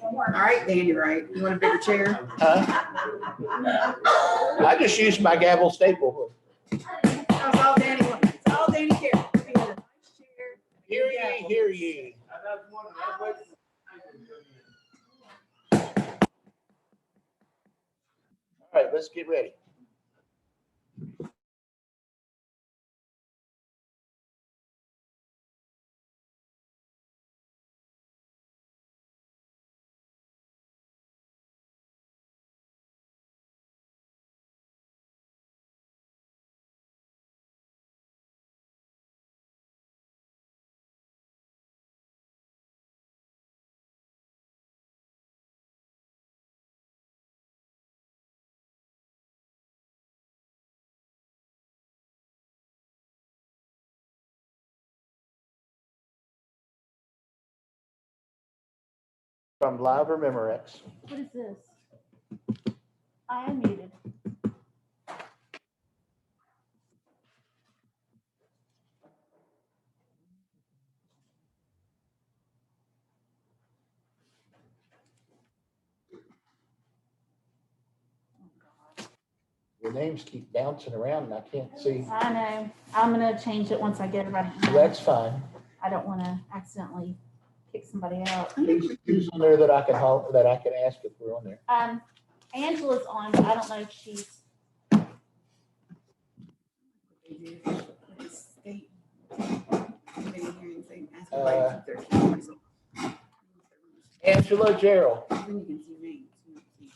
All right, Dan, you're right. You want a bigger chair? I just used my gavel staple. That's all Danny wants. It's all Danny cares. He has a nice chair. Hear ye, hear ye. All right, let's get ready. From Live or Memorex. What is this? I am muted. Your names keep bouncing around and I can't see. I know. I'm gonna change it once I get everybody. That's fine. I don't want to accidentally kick somebody out. Who's on there that I can ask if we're on there? Angela's on, but I don't know if she's. Angela Gerald, Then you can see names.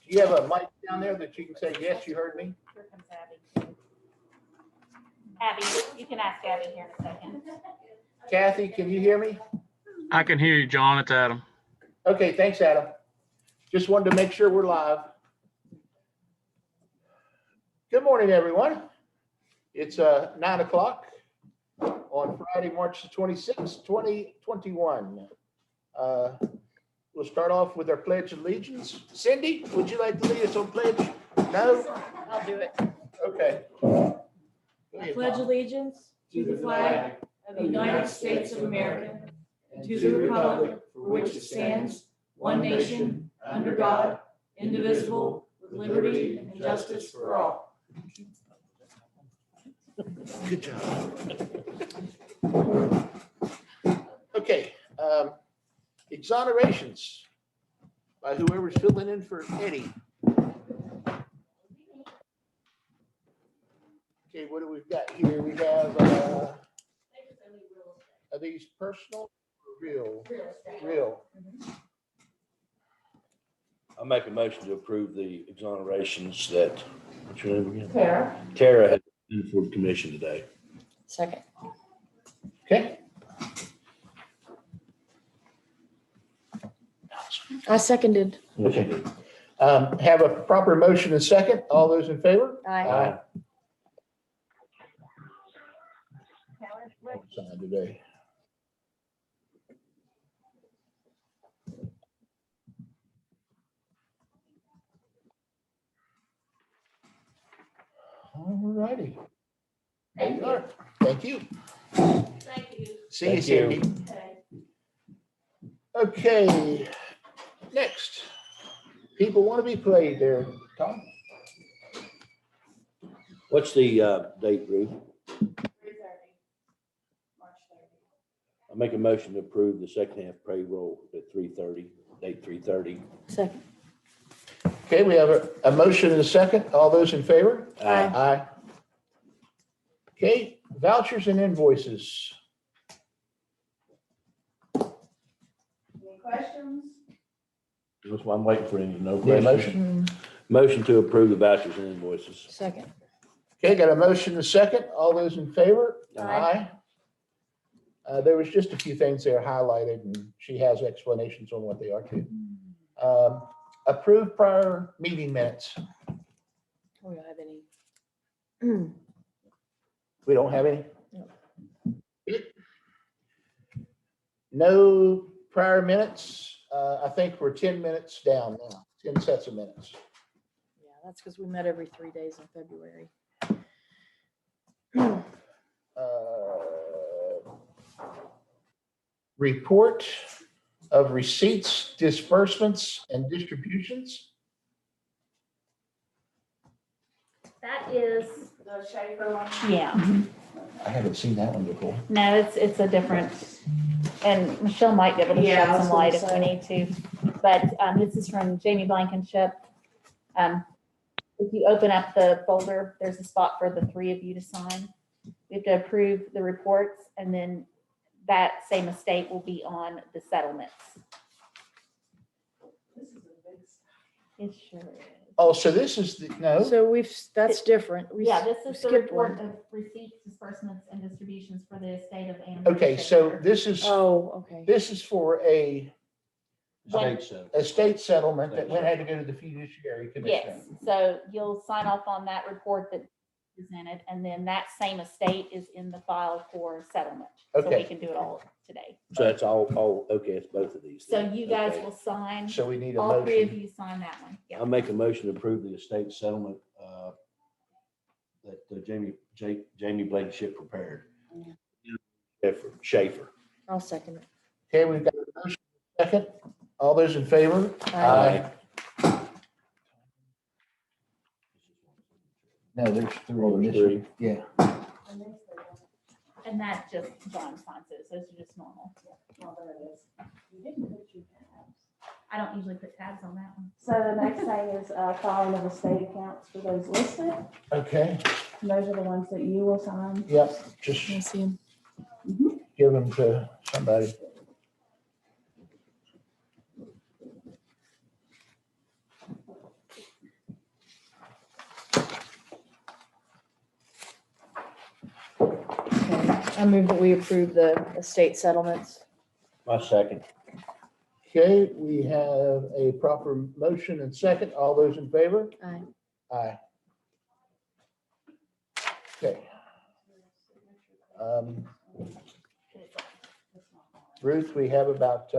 do you have a mic down there that you can say, yes, you heard me? Here comes Abby. Abby, you can ask Abby here in a second. Kathy, can you hear me? I can hear you, John. It's Adam. Okay, thanks, Adam. Just wanted to make sure we're live. Good morning, everyone. It's 9 o'clock on Friday, March the 26th, 2021. We'll start off with our Pledge of Allegiance. Cindy, would you like to lead us on pledge? No? I'll do it. Okay. Go I ahead, pledge Mom. allegiance to the flag of the United States of America and to the republic for which it stands, one nation, under God, indivisible, with liberty and justice for all. Good job. Okay, exonerations by whoever's filling in for Eddie. Okay, what do we got here? We have, are these personal or real? Real. I make a motion to approve the exonerations that, what's your name again? Tara. Tara had been for the commission today. Second. Okay. I seconded. Okay. Have a proper motion and second. All those in favor? Aye. Sign today. All righty. There you are. Thank you. Thank you. See you, Thank you. Cindy. Okay. Okay, next. People want to be played there, Tom. What's the date, Ruth? 3:30, March 30. I make a motion to approve the second half payroll at 3:30, date 3:30. Second. Okay, we have a motion and a second. All those in favor? Aye. Aye. Okay, vouchers and invoices. Any questions? That's why I'm waiting for any, no Need a questions. motion? Motion to approve the vouchers and invoices. Second. Okay, got a motion and a second. All those in favor? Aye. There was just a few things there highlighted and she has explanations on what they are too. Approved prior meeting minutes. We don't have any. We don't have any? No. No prior minutes. I think we're 10 minutes down now, 10 sets of minutes. Yeah, that's because we met every 3 days in February. Report of receipts, disbursements, and distributions. That is, The Shaffer one. yeah, I haven't seen that one before. no, it's a different, and Michelle might be able to Yeah, I shed was some light if gonna we need to. But this is from Jamie Blankenship. If you open up the folder, there's a spot for the three of you to sign. We have to approve the reports, and then that same estate will be on the settlements. This is a big. It sure is. Oh, so this is the, no, So that's different. Yeah, this is the skipped report one. of receipts, disbursements, and distributions for the estate of Anne. okay, so this is Okay. for a State settlement. estate settlement that went had to go to the fiduciary Yes, commission. so you'll sign off on that report that presented, and then that same estate is in the file for settlement. So we Okay. can do it all today. So that's all, okay, it's both of these. So then. you guys Okay. will sign, So we need a all three of motion. you sign that one. Yeah. I'll make a motion to approve the estate settlement that Jamie Blankenship prepared. Shaffer. I'll second it. Okay, we've got a motion, second. All those in favor? Aye. No, there's three. Oh, there's three. Yeah. And that just, John signs it, so it's just normal. I don't usually put tabs on that one. So the next thing is filing of estate accounts for those listed. Okay, And those are the ones that you will sign. yep, just Can I see him? give them to somebody. I move that we approve the estate settlements. My second. Okay, we have a proper motion and second. All those in favor? Aye. Aye. Okay. Ruth, we have about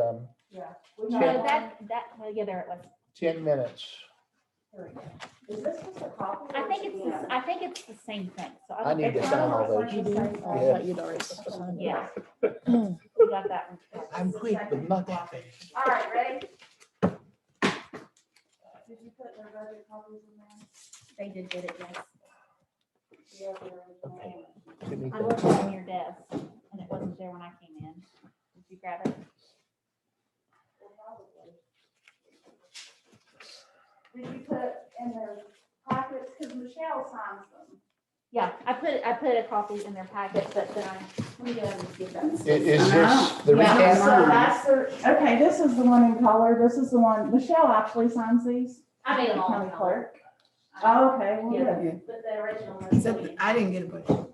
Yeah. No, that, well, yeah, there it was. 10 minutes. Is this just a copy? I think it's the same thing, so. I need to it's sign not- all those. You do? Oh, I Yeah. thought you'd already signed it. Yeah. We got that one. I'm quick, but not that fast. All right, ready? Did you put their budget copies in there? They did get it, yes. Yeah, they're original. Okay. Give me I that. looked on your desk, and it wasn't there when I came in. Did you grab it? Did you put in their pockets? Because Michelle signs them. Yeah, I put a copy in their packet, but then let me go ahead and get that. Is this the Yeah, recap? so that's the, okay, this is the one in color. This is the one, Michelle actually signs these. I made them all. County in clerk. color. Oh, okay, well, Yeah. good. But the original one. I didn't get a budget.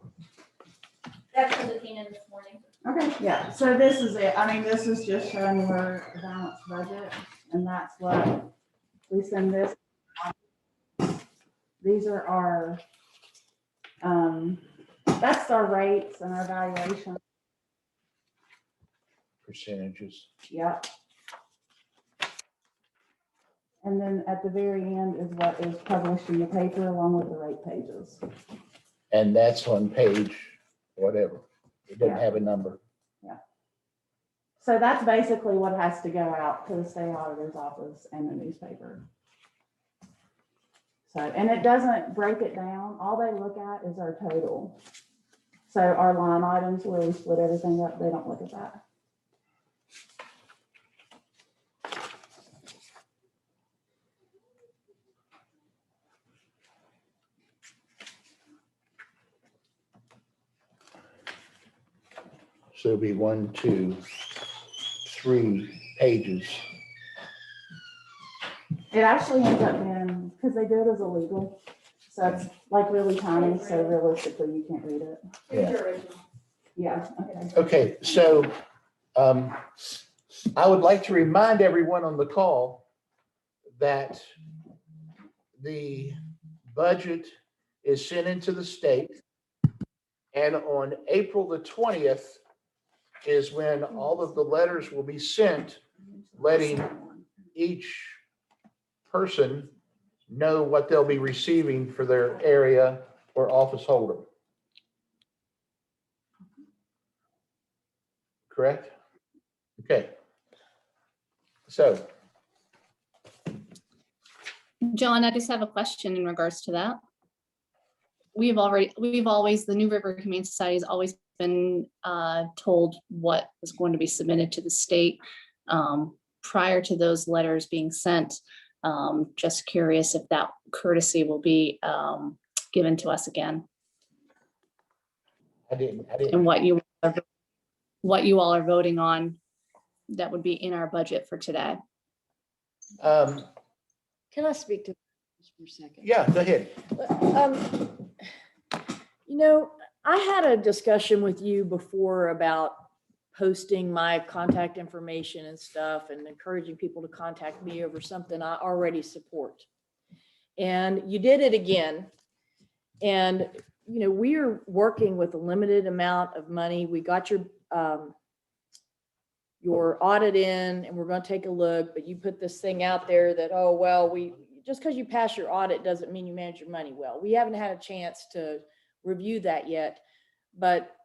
That's from the came in this morning. Okay, yeah, so this is it. I mean, this is just showing your balanced budget, and that's what we send this. These are our, that's our rates and our valuation. Percentages. Yep. And then at the very end is what is published in the paper along with the rate pages. And that's on page whatever. It doesn't Yeah. have a number. So that's basically what has to go out to the state auditor's office and the newspaper. So, and it doesn't break it down. All they look at is our total. So our line items where we split everything up, they don't look at that. So it'll be 1, 2, 3 pages. It actually ends up being, because they do it as a legal, so it's like really tiny, so realistically you can't read it. Yeah. Yeah, okay. Okay, so I would like to remind everyone on the call that the budget is sent into the state. And on April the 20th is when all of the letters will be sent, letting each person know what they'll be receiving for their area or office holder. Correct? Okay. So, John, I just have a question in regards to that. We've always, the New River Humane Society has always been told what is going to be submitted to the state prior to those letters being sent. Just curious if that courtesy will be given to us again, I didn't. and what you all are voting on that would be in our budget for today. Can I speak to this for a second? Yeah, go ahead. You know, I had a discussion with you before about posting my contact information and stuff and encouraging people to contact me over something I already support. And you did it again. And, you know, we are working with a limited amount of money. We got your audit in and we're going to take a look, but you put this thing out there that, oh, well, just because you pass your audit doesn't mean you manage your money well. We haven't had a chance to review that yet. But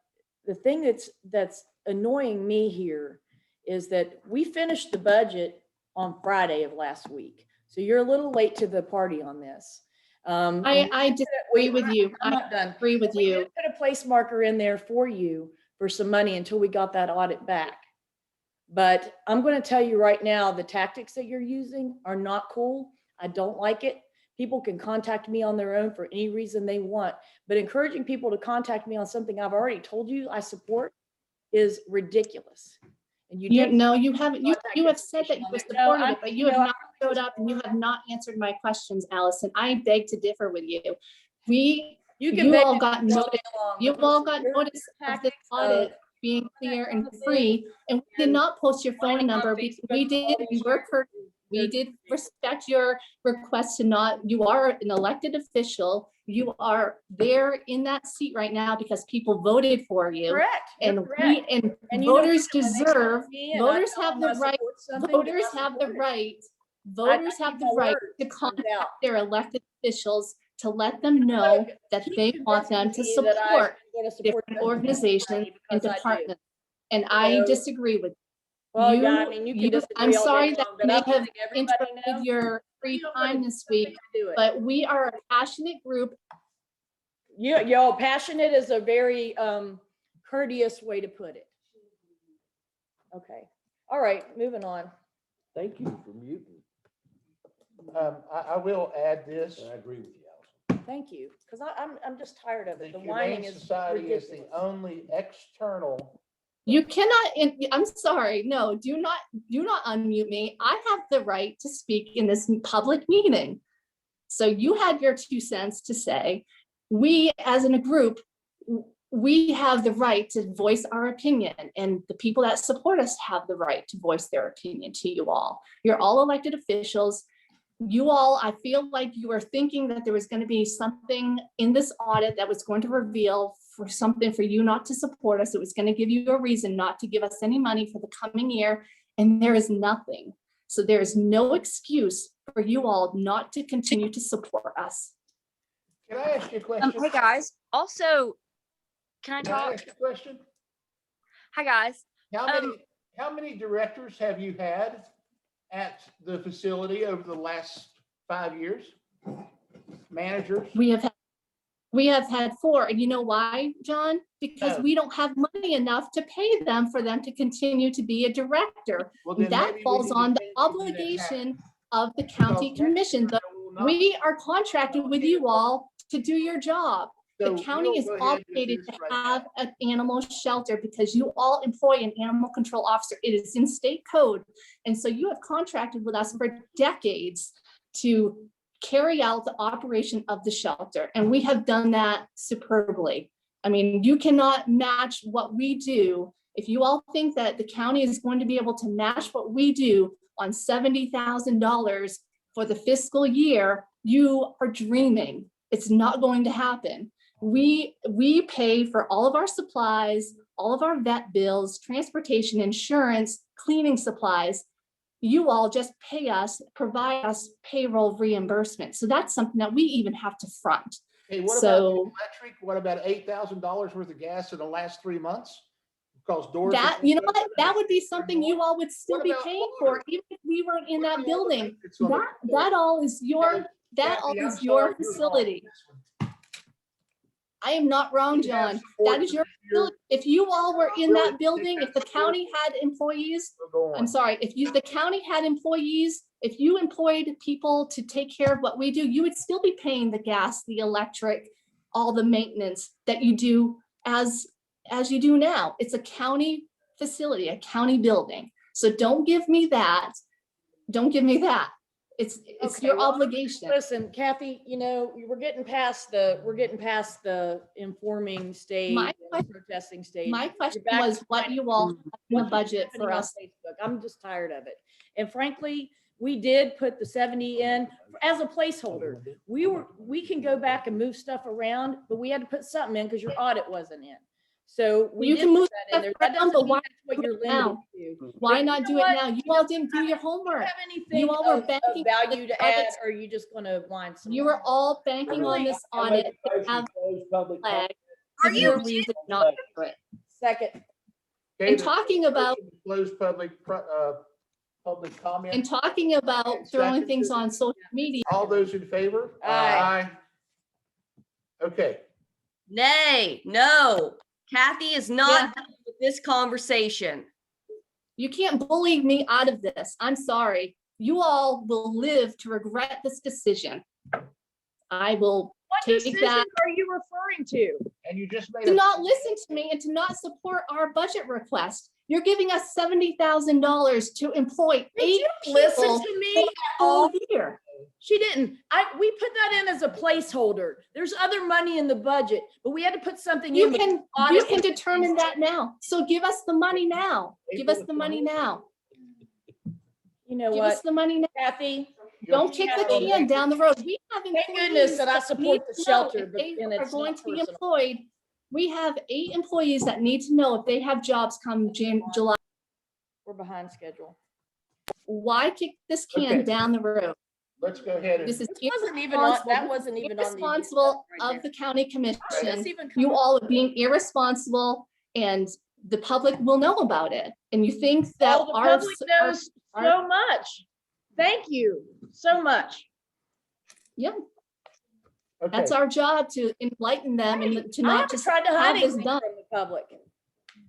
the thing that's annoying me here is that we finished the budget on Friday of last week. So you're a little late to the party on this. I disagree with you. I'm not done. Agree with We you. did put a place marker in there for you for some money until we got that audit back. But I'm going to tell you right now, the tactics that you're using are not cool. I don't like it. People can contact me on their own for any reason they want, but encouraging people to contact me on something I've already told you I support is ridiculous. And you haven't. You have said that you were supporting it, but you have not showed up and you have not answered my questions, Allison. I beg to differ with you. You all got notice. You all got notice of this audit being clear and free, and we did not post your phone number. We did respect your request to not. You are an elected official. You are there in that seat right now because people voted for you. Correct. And voters deserve. Voters have the right. Voters have the right. Voters have the right to contact their elected officials to let them know that they want them to support different organizations and departments. And I disagree with you. Well, yeah, I mean, you can disagree. I'm sorry that but may I'm have letting everybody know. interrupted your free time this week, Do it. but we are a passionate group. Y'all, passionate is a very courteous way to put it. Okay. All right, moving on. Thank you for muting. I will add this. I agree with you, Allison. Thank you, because I'm just tired of it. The The whining Humane is Society is ridiculous. the only external. You cannot, I'm sorry, no, do not unmute me. I have the right to speak in this public meeting. So you had your 2 cents to say. We, as in a group, we have the right to voice our opinion, and the people that support us have the right to voice their opinion to you all. You're all elected officials. You all, I feel like you were thinking that there was going to be something in this audit that was going to reveal for something for you not to support us. It was going to give you a reason not to give us any money for the coming year, and there is nothing. So there is no excuse for you all not to continue to support us. Can I ask you a question? Hey guys, also, can I Can I talk? ask you a question? Hi guys. How many directors have you had at the facility over the last 5 years? Managers? We have had 4, and you know why, John? Because we don't have money enough to pay them for them to continue to be a director. Well, then That maybe we falls need to on the change it to that obligation of the county So commission. next year I will not- We are contracted with you all to do your job. So The county we'll is go ahead and do obligated this to right have now. an animal shelter because you all employ an animal control officer. It is in state code. And so you have contracted with us for decades to carry out the operation of the shelter. And we have done that superbly. I mean, you cannot match what we do. If you all think that the county is going to be able to match what we do on $70,000 for the fiscal year, you are dreaming. It's not going to happen. We pay for all of our supplies, all of our vet bills, transportation, insurance, cleaning supplies. You all just pay us, provide us payroll reimbursement. So that's something that we even have to front. Hey, what about the electric? What about $8,000 worth of gas in the last 3 months? Because doors. That, you know what, that would be something you all would still What be about paying order? for, even if we weren't in What that about building. maintenance on the That all is your, that all Kathy, I'm is sorry, your you're wrong facility. on this one. I am not wrong, We have John. support That is your this year. facility. If you all were in Really that take building, that if the support. county had employees, We'll go I'm on. sorry, if you, the county had employees, if you employed people to take care of what we do, you would still be paying the gas, the electric, all the maintenance that you do as you do now. It's a county facility, a county building. So don't give me that. Don't give me that. It's Okay, your well, obligation. Listen, Kathy, you know, we're getting past the informing stage, My and protesting stage. My You're question back was to what finding you all have in the what's budget happening for on us. Facebook. I'm just tired of it. And frankly, we did put the 70 in as a placeholder. We can go back and move stuff around, but we had to put something in because your audit wasn't in. So we You did can put move that in there. That stuff around, doesn't but mean why that's what do you're it now? limited to. Why But not you do know it what? now? You all didn't do your homework. Have anything You all were of banking value on to the add, audits. or are you just gonna whine some? You more? were all banking on this audit to have flag. Are Give you a reason not to do it. Second, Okay, And there's talking a about, motion to close public comment. and talking about throwing things on social media. All those in favor? Aye. Okay, Nay, no. Kathy is Yeah. not done with this conversation. You can't bully me out of this. I'm sorry. You all will live to regret this decision. I will what take decision that. are you referring to? and you just made To a, not listen to me and to not support our budget request. You're giving us $70,000 to employ Did 8 you listen people to me for at a all? whole year. She didn't. We put that in as a placeholder. There's other money in the budget, but we had to put something You in. because can audit- determine that now. So give us the money now. Give us the money now. You know Give us what, the money now. Kathy? Don't kick the can down the road. We have Thank employees goodness that I need support the to know shelter, if but they then are it's going not to be personal. employed. We have 8 employees that need to know if they have jobs come July. We're behind schedule. Why kick this Okay. can down the road? let's go ahead This and, is This wasn't even on, that irresponsible. wasn't even on the. agenda Irresponsible right of there. the county How did commission. this even come You up? all are being irresponsible and the public will know about it. And you think that Oh, the our, public knows so much. Thank you so much. yeah, okay, that's our job, to enlighten them and to I not haven't just tried to hide have this anything done. from the public.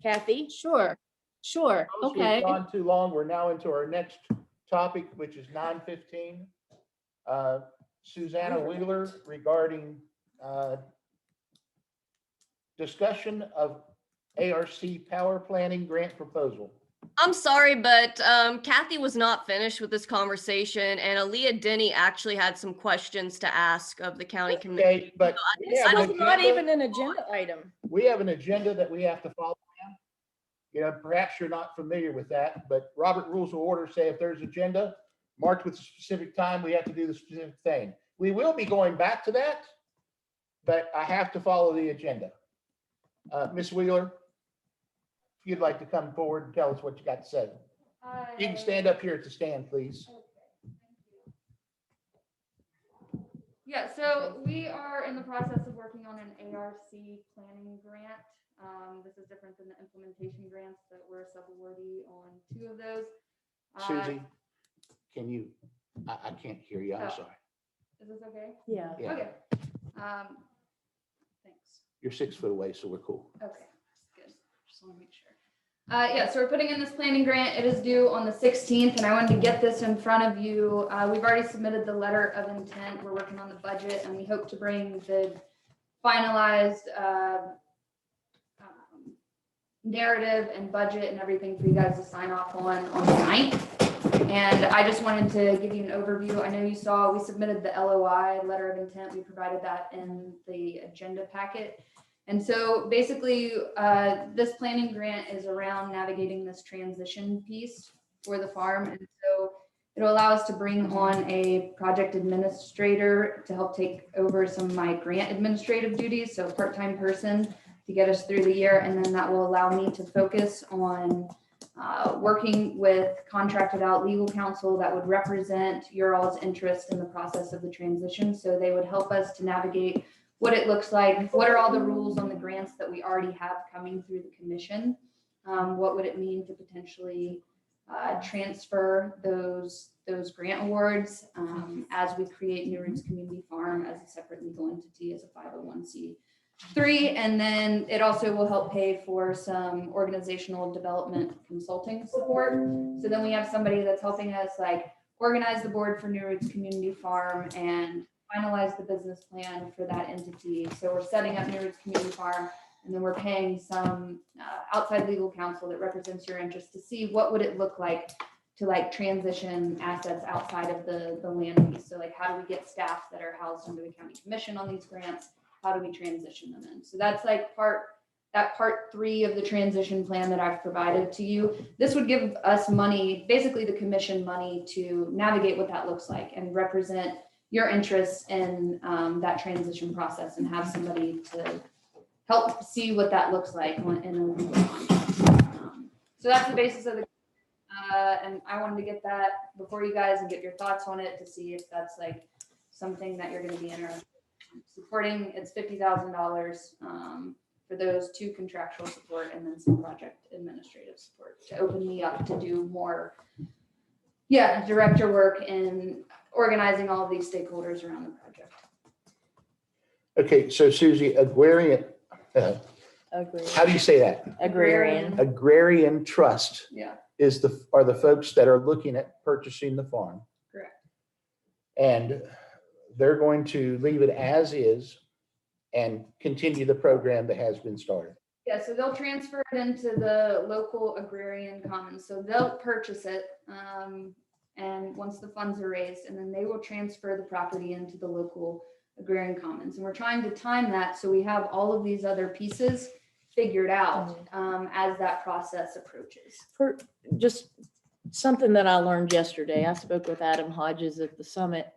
Kathy? Sure, we've okay. gone too long. We're now into our next topic, which is 9:15. Susannah Wheeler regarding discussion of ARC power planning grant proposal. I'm sorry, but Kathy was not finished with this conversation, and Aaliyah Denny actually had some questions to ask of the county commission. Okay, but we have This an is not agenda. even an agenda item. We have an agenda that we have to follow now. You know, perhaps you're not familiar with that, but Robert Rules of Order say if there's agenda marked with a specific time, we have to do the specific thing. We will be going back to that, but I have to follow the agenda. Ms. Wheeler, if you'd like to come forward and tell us what you got to say. You can stand up here at the stand, please. Yeah, so we are in the process of working on an ARC planning grant. This is different than the implementation grants that we're a sub-awardee on 2 of those. Susie, can you, I can't hear you, I'm Oh. sorry. Is this okay? Yeah. Yeah, Okay. Thanks. you're 6 foot away, so we're cool. Okay, that's good. Just want to make sure. Yeah, so we're putting in this planning grant. It is due on the 16th, and I wanted to get this in front of you. We've already submitted the letter of intent. We're working on the budget, and we hope to bring the finalized narrative and budget and everything for you guys to sign off on the 9th. And I just wanted to give you an overview. I know you saw we submitted the LOI, letter of intent. We provided that in the agenda packet. And so basically, this planning grant is around navigating this transition piece for the farm. And so it'll allow us to bring on a project administrator to help take over some of my grant administrative duties. So a part-time person to get us through the year. And then that will allow me to focus on working with contracted out legal counsel that would represent your all's interest in the process of the transition. So they would help us to navigate what it looks like, what are all the rules on the grants that we already have coming through the commission, What would it mean to potentially transfer those grant awards as we create New Roots Community Farm as a separate legal entity, as a 501c3. And then it also will help pay for some organizational development consulting support. So then we have somebody that's helping us like organize the board for New Roots Community Farm and finalize the business plan for that entity. So we're setting up New Roots Community Farm, and then we're paying some outside legal counsel that represents your interest to see what would it look like to like transition assets outside of the land piece. So like, how do we get staff that are housed under the county commission on these grants? How do we transition them in? So that's like part 3 of the transition plan that I've provided to you. This would give us money, basically the commission money, to navigate what that looks like and represent your interests in that transition process and have somebody to help see what that looks like in a legal context. So that's the basis of the, and I wanted to get that before you guys and get your thoughts on it to see if that's like something that you're going to be interested in supporting. It's $50,000 for those 2 contractual support and then some project administrative support to open me up to do more, director work in organizing all of these stakeholders around the project. Okay, so Susie, agrarian, how do you say that? Agrarian. Agrarian trust Yeah, are the folks that are looking at purchasing the farm. correct. And they're going to leave it as is and continue the program that has been started. Yeah, so they'll transfer it into the local agrarian commons. So they'll purchase it, and once the funds are raised, and then they will transfer the property into the local agrarian commons. And we're trying to time that so we have all of these other pieces figured out as that process approaches. For just something that I learned yesterday, I spoke with Adam Hodges at the summit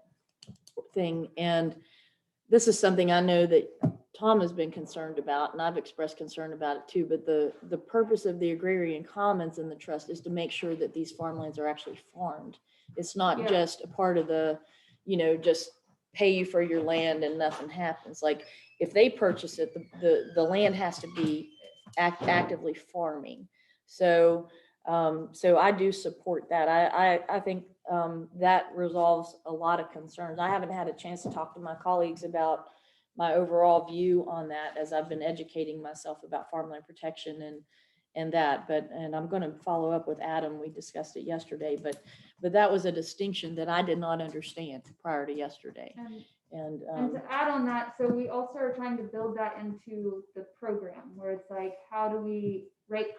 thing, and this is something I know that Tom has been concerned about, and I've expressed concern about it too, but the purpose of the agrarian commons and the trust is to make sure that these farmlands are actually farmed. It's not just a part of the, just pay you for your land and nothing happens. Like if they purchase it, the land has to be actively farming. So I do support that. I think that resolves a lot of concerns. I haven't had a chance to talk to my colleagues about my overall view on that as I've been educating myself about farmland protection and that, and I'm going to follow up with Adam. We discussed it yesterday, but that was a distinction that I did not understand prior to yesterday. And to add on that, so we also are trying to build that into the program where it's like, how do we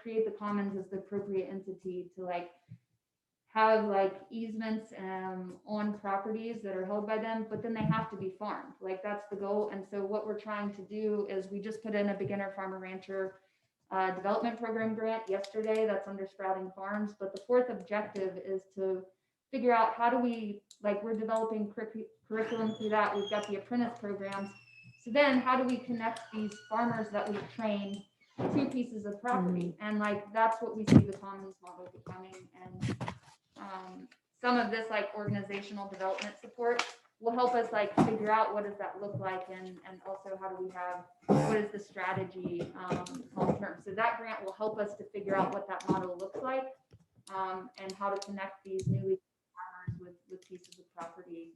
create the commons as the appropriate entity to like have like easements on properties that are held by them, but then they have to be farmed. Like that's the goal. And so what we're trying to do is we just put in a beginner farmer rancher development program grant yesterday that's under Sprouting Farms. But the 4th objective is to figure out how do we, like we're developing curriculum through that. We've got the apprentice programs. So then how do we connect these farmers that we've trained to pieces of property? And like, that's what we see the commons model becoming. And some of this like organizational development support will help us like figure out what does that look like, and also how do we have, what is the strategy long term. So that grant will help us to figure out what that model looks like, and how to connect these newly farmers with pieces of property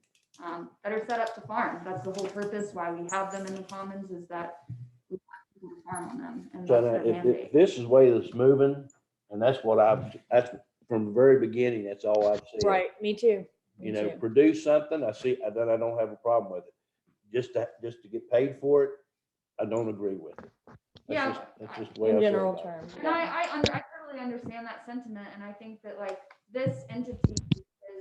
that are set up to farm. That's the whole purpose why we have them in the commons, is that we want people to farm on them. And So that's their if mandate. this is the way that's moving, and that's from the very beginning, that's all I've said. right, me too. Me too. Produce something, then I don't have a problem with it. Just to get paid for it, I don't agree with it. That's just the way I In feel general about it. terms. And I totally understand that sentiment, and I think that like this entity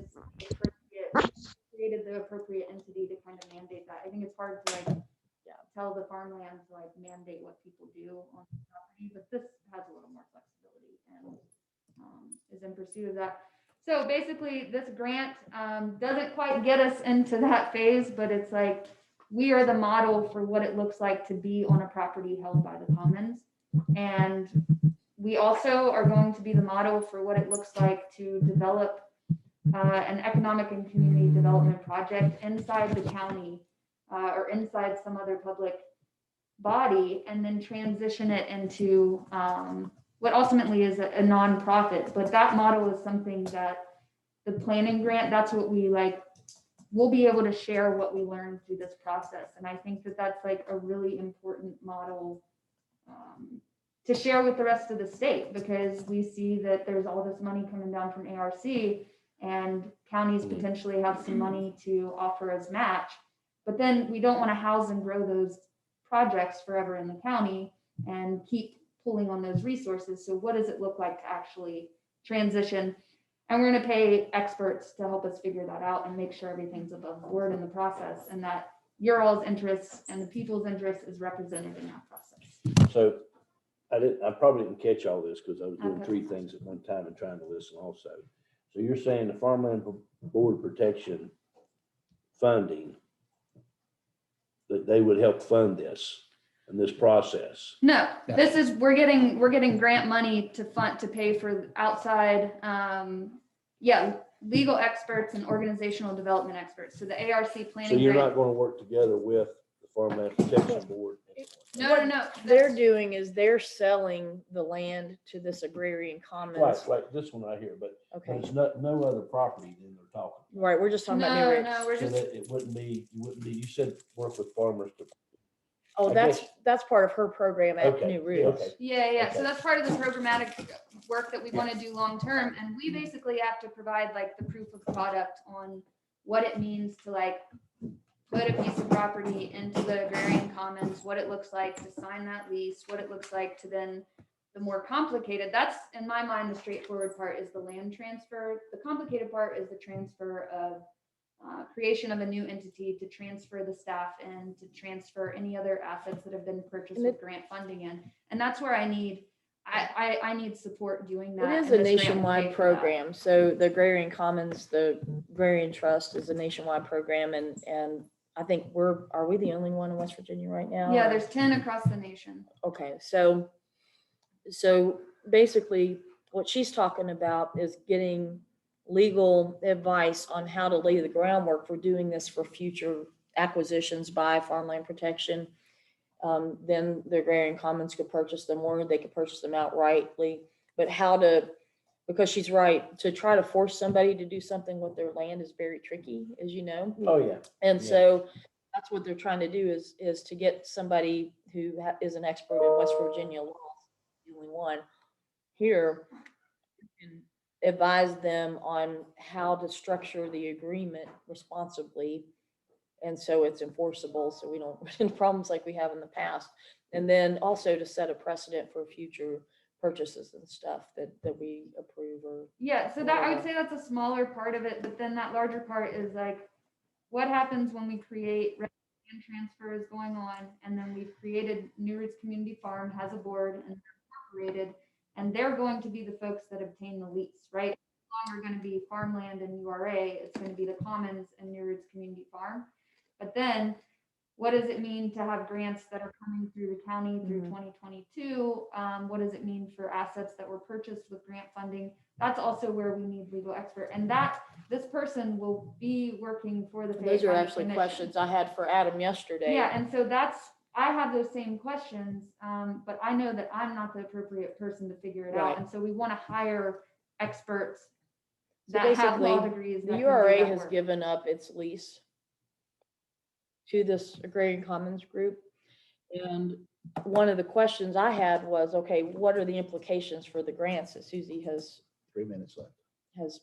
is appropriate, created the appropriate entity to kind of mandate that. I think it's hard to like tell the farmland to like mandate what people do on the property, but this has a little more flexibility and is in pursuit of that. So basically, this grant doesn't quite get us into that phase, but it's like we are the model for what it looks like to be on a property held by the commons. And we also are going to be the model for what it looks like to develop an economic and community development project inside the county or inside some other public body, and then transition it into what ultimately is a nonprofit, but that model is something that the planning grant, that's what we like, we'll be able to share what we learned through this process. And I think that that's like a really important model to share with the rest of the state, because we see that there's all this money coming down from ARC and counties potentially have some money to offer as match, but then we don't want to house and grow those projects forever in the county and keep pulling on those resources. So what does it look like to actually transition? And we're going to pay experts to help us figure that out and make sure everything's above board in the process, and that your all's interests and the people's interests is represented in that process. So I probably didn't catch all this because I was doing Okay. 3 things at one time and trying to listen also. So you're saying the Farmland Board Protection funding, that they would help fund this and this process? No, this is, we're getting grant money to fund, to pay for outside, legal experts and organizational development experts. So the ARC So planning you're grant. not going to work together with the Farmland Protection Board? No. They're doing is they're selling the land to this agrarian commons. Right, this one right here, but Okay, it's not, no other property than they're talking. right, we're just talking about New No, Ridge. no, we're So just, that it wouldn't be, you said work with farmers to. Oh, I that's, guess- that's part of her program at Okay, New Ridge. okay. yeah. So Okay. that's part of the programmatic work that we want to do long-term. And we basically have to provide like the proof of product on what it means to like put a piece of property into the agrarian commons, what it looks like to sign that lease, what it looks like to then the more complicated, that's in my mind, the straightforward part is the land transfer. The complicated part is the transfer of creation of a new entity, to transfer the staff and to transfer any other assets that have been purchased with grant funding in. And that's where I need support doing that. It is and a this grant will pay nationwide for that. program. So the Agrarian Commons, the Agrarian Trust is a nationwide program, and I think are we the only one in West Virginia right now? Yeah, there's 10 across the nation. Okay, so basically what she's talking about is getting legal advice on how to lay the groundwork for doing this for future acquisitions by Farmland Protection. Then the Agrarian Commons could purchase them, or they could purchase them outrightly. But because she's right, to try to force somebody to do something with their land is very tricky, as you know. Oh, yeah. And Yeah. so that's what they're trying to do is to get somebody who is an expert in West Virginia law, the only one here, and advise them on how to structure the agreement responsibly. And so it's enforceable, so we don't run into problems like we have in the past. And then also to set a precedent for future purchases and stuff that we approve or. Yeah, so that I would say that's a smaller part of it, but then that larger part is like, what happens when we create land transfers going on, and then we've created New Roots Community Farm has a board and they're incorporated, and they're going to be the folks that obtain the lease, right? It's no longer going to be farmland and URA, it's going to be the Commons and New Roots Community Farm. But then what does it mean to have grants that are coming through the county through 2022? What does it mean for assets that were purchased with grant funding? That's also where we need legal expert, and that this person will be working for the Fayette Those are County actually Commission. questions I had for Adam yesterday. Yeah, and so I have those same questions, but I know that I'm not the appropriate person to figure it Right. out. And so we want to hire experts So that have law basically, degrees. that the can do URA that has work. given up its lease to this Agrarian Commons group. And one of the questions I had was, okay, what are the implications for the grants that Susie has 3 minutes left.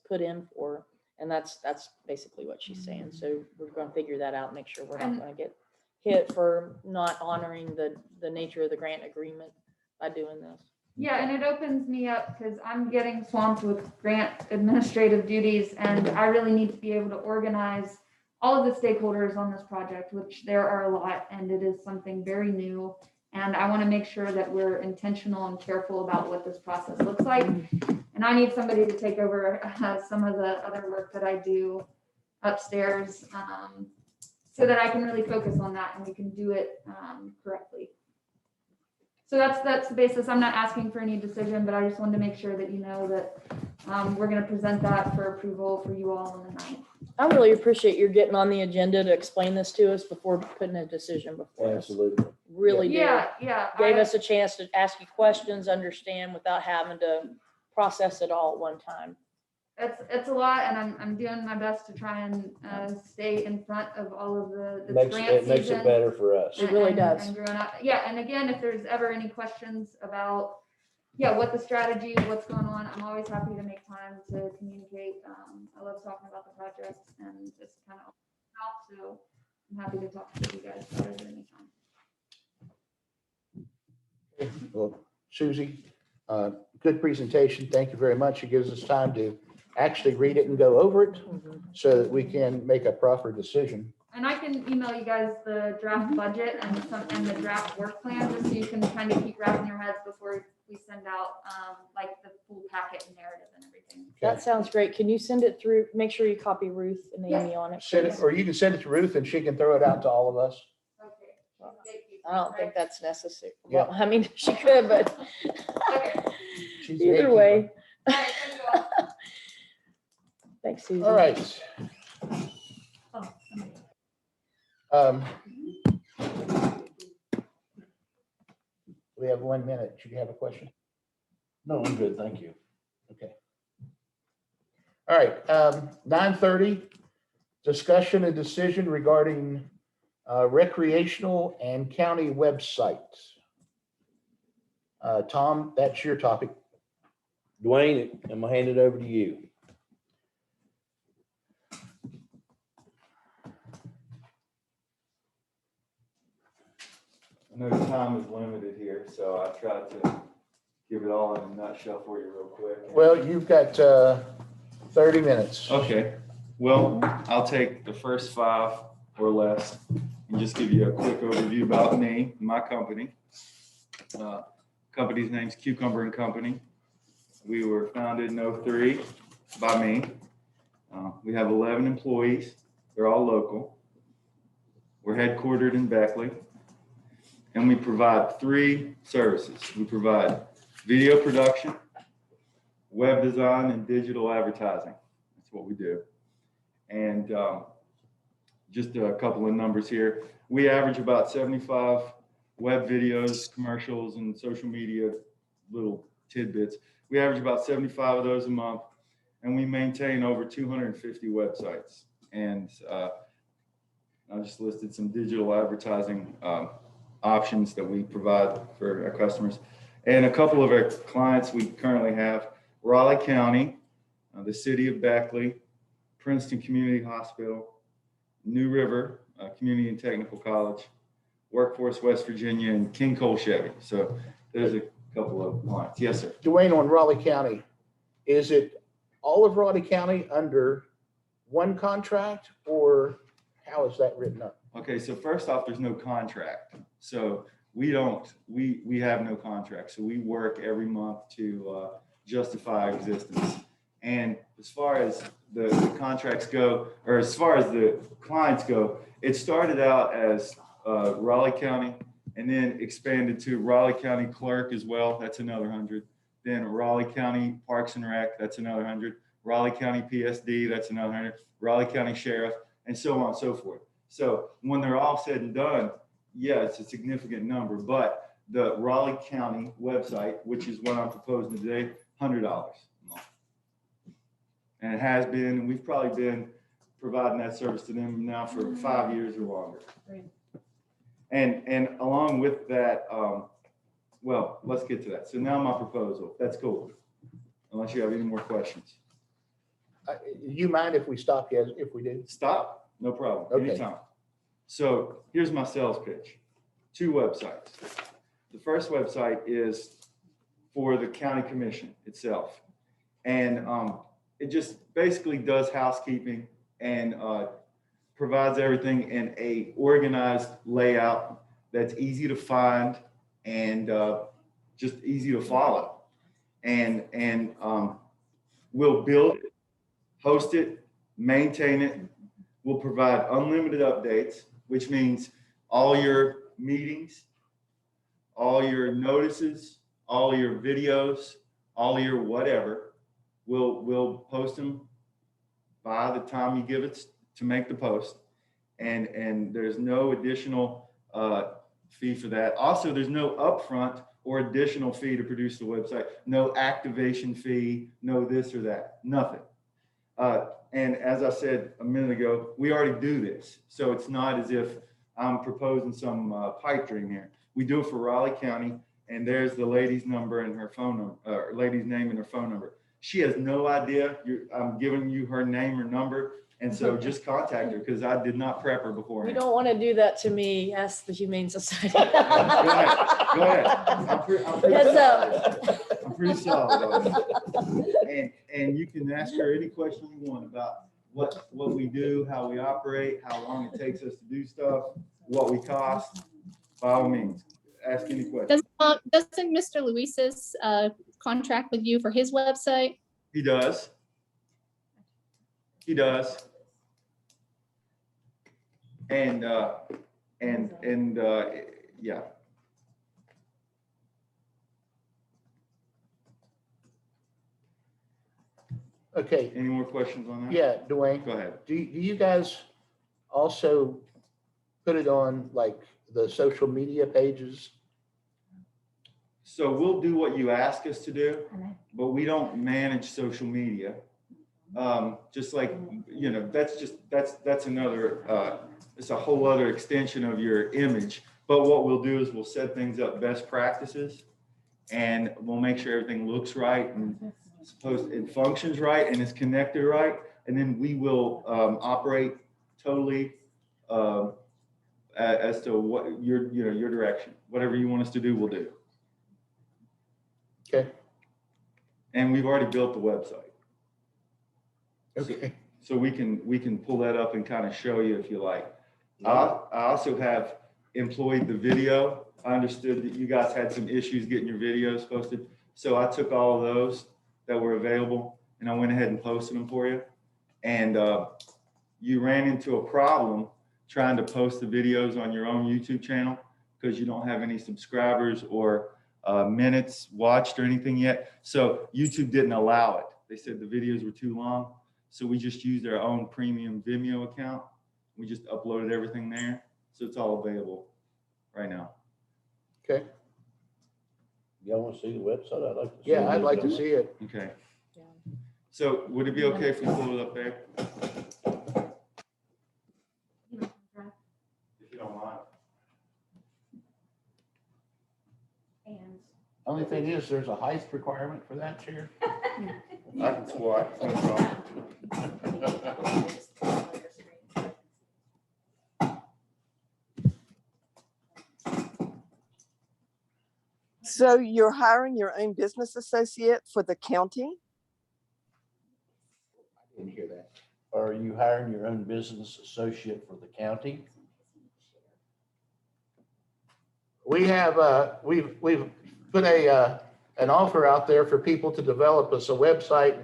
put in for? And that's basically what she's saying. So we're going to figure that out, make sure we're not And- going to get hit for not honoring the nature of the grant agreement by doing this. Yeah, and it opens me up because I'm getting swamped with grant administrative duties, and I really need to be able to organize all of the stakeholders on this project, which there are a lot, and it is something very new. And I want to make sure that we're intentional and careful about what this process looks like. And I need somebody to take over some of the other work that I do upstairs, so that I can really focus on that and we can do it correctly. So that's the basis. I'm not asking for any decision, but I just wanted to make sure that you know that we're going to present that for approval for you all on the 9th. I really appreciate your getting on the agenda to explain this to us before putting a decision before us. Absolutely. really did. Yeah. Gave us a chance to ask you questions, understand without having to process it all at one time. It's a lot, and I'm doing my best to try and stay in front of all of the Makes grant it makes season. it better for us. It really does. And growing up, yeah. And again, if there's ever any questions about, what the strategy, what's going on, I'm always happy to make time to communicate. I love talking about the projects and just kind of out. So I'm happy to talk to you guys about it at any time. Well, Susie, good presentation. Thank you very much. It gives us time to actually read it and go over it so that we can make a proper decision. And I can email you guys the draft budget and the draft work plan, just so you can kind of keep wrapping your heads before we send out like the full packet and narrative and everything. That sounds great. Can you send it through? Make sure you copy Ruth and Amy on it. Send it, please. or you can send it to Ruth and she can throw it out to all of us. Okay. I don't think that's necessary. Yeah. Well, I mean, she could, but Okay. She's the either gatekeeper. way. All right, thank you all. Thanks, Susan. All right. We have 1 minute. Do you have a question? No, I'm good, thank you. Okay. All right, 9:30, discussion and decision regarding recreational and county websites. Tom, that's your topic. Dwayne, I'm gonna hand it over to you. I know time is limited here, so I tried to give it all in a nutshell for you real quick. Well, you've got 30 minutes. Okay, well, I'll take the first 5 or less and just give you a quick overview about me, my company. Company's name's Cucumber and Company. We were founded in 03 by me. We have 11 employees. They're all local. We're headquartered in Beckley. And we provide 3 services. We provide video production, web design, and digital advertising. That's what we do. And just a couple of numbers here. We average about 75 web videos, commercials, and social media little tidbits. We average about 75 of those a month, and we maintain over 250 websites. And I just listed some digital advertising options that we provide for our customers. And a couple of our clients we currently have: Raleigh County, the city of Beckley, Princeton Community Hospital, New River Community and Technical College, Workforce West Virginia, and King Cole Chevy. So there's a couple of clients. Yes, sir. Dwayne, on Raleigh County, is it all of Raleigh County under one contract, or how is that written up? Okay, so first off, there's no contract. So we have no contract. So we work every month to justify our existence. And as far as the contracts go, or as far as the clients go, it started out as Raleigh County, and then expanded to Raleigh County Clerk as well. That's another 100. Then Raleigh County Parks and Rec, that's another 100. Raleigh County PSD, that's another 100. Raleigh County Sheriff, and so on and so forth. So when they're all said and done, yeah, it's a significant number. But the Raleigh County website, which is what I'm proposing today, $100 a month. And it has been, and we've probably been providing that service to them now for 5 years or longer. Great. And along with that, well, let's get to that. So now my proposal. That's cool. Unless you have any more questions. You mind if we stop you if we do? Stop, no problem, Okay. anytime. So here's my sales pitch. 2 websites. The first website is for the county commission itself. And it just basically does housekeeping and provides everything in a organized layout that's easy to find and just easy to follow. And we'll build it, host it, maintain it. We'll provide unlimited updates, which means all your meetings, all your notices, all your videos, all your whatever, we'll post them by the time you give it to make the post. And there's no additional fee for that. Also, there's no upfront or additional fee to produce the website. No activation fee, no this or that, nothing. And as I said a minute ago, we already do this. So it's not as if I'm proposing some pipe dream here. We do it for Raleigh County, and there's the lady's number and her phone number, lady's name and her phone number. She has no idea. I'm giving you her name or number. And so just contact her because I did not prep her You beforehand. don't want to do that to me. Ask the Humane Society. Go ahead. I'm pretty solid on it. And you can ask her any question you want about what we do, how we operate, how long it takes us to do stuff, what we cost. By all means, ask any question. Doesn't Mr. Luis's contract with you for his website? He does. He does. And yeah. Okay, Any more questions on that? yeah, Dwayne, Go ahead. do you guys also put it on like the social media pages? So we'll do what you ask us to do, but we don't manage social media. Just like, you know, that's another, it's a whole other extension of your image. But what we'll do is we'll set things up best practices and we'll make sure everything looks right and it functions right and is connected right. And then we will operate totally as to what your direction. Whatever you want us to do, we'll do. Okay. And we've already built the website. Okay. So we can pull that up and kind of show you if you like. I also have employed the video. I understood that you guys had some issues getting your videos posted. So I took all of those that were available and I went ahead and posted them for you. And you ran into a problem trying to post the videos on your own YouTube channel because you don't have any subscribers or minutes watched or anything yet. So YouTube didn't allow it. They said the videos were too long. So we just used our own premium Vimeo account. We just uploaded everything there. So it's all available right now. Okay. Y'all want to see the website? I'd like to see. Yeah, I'd like to see it. Okay. So would it be okay if we pull it up there? If you don't mind. Only thing is, there's a height requirement for that chair. I can squat. No problem. So you're hiring your own business associate for the county? I didn't hear that. Are you hiring your own business associate for the county? We have, we've put an offer out there for people to develop us a website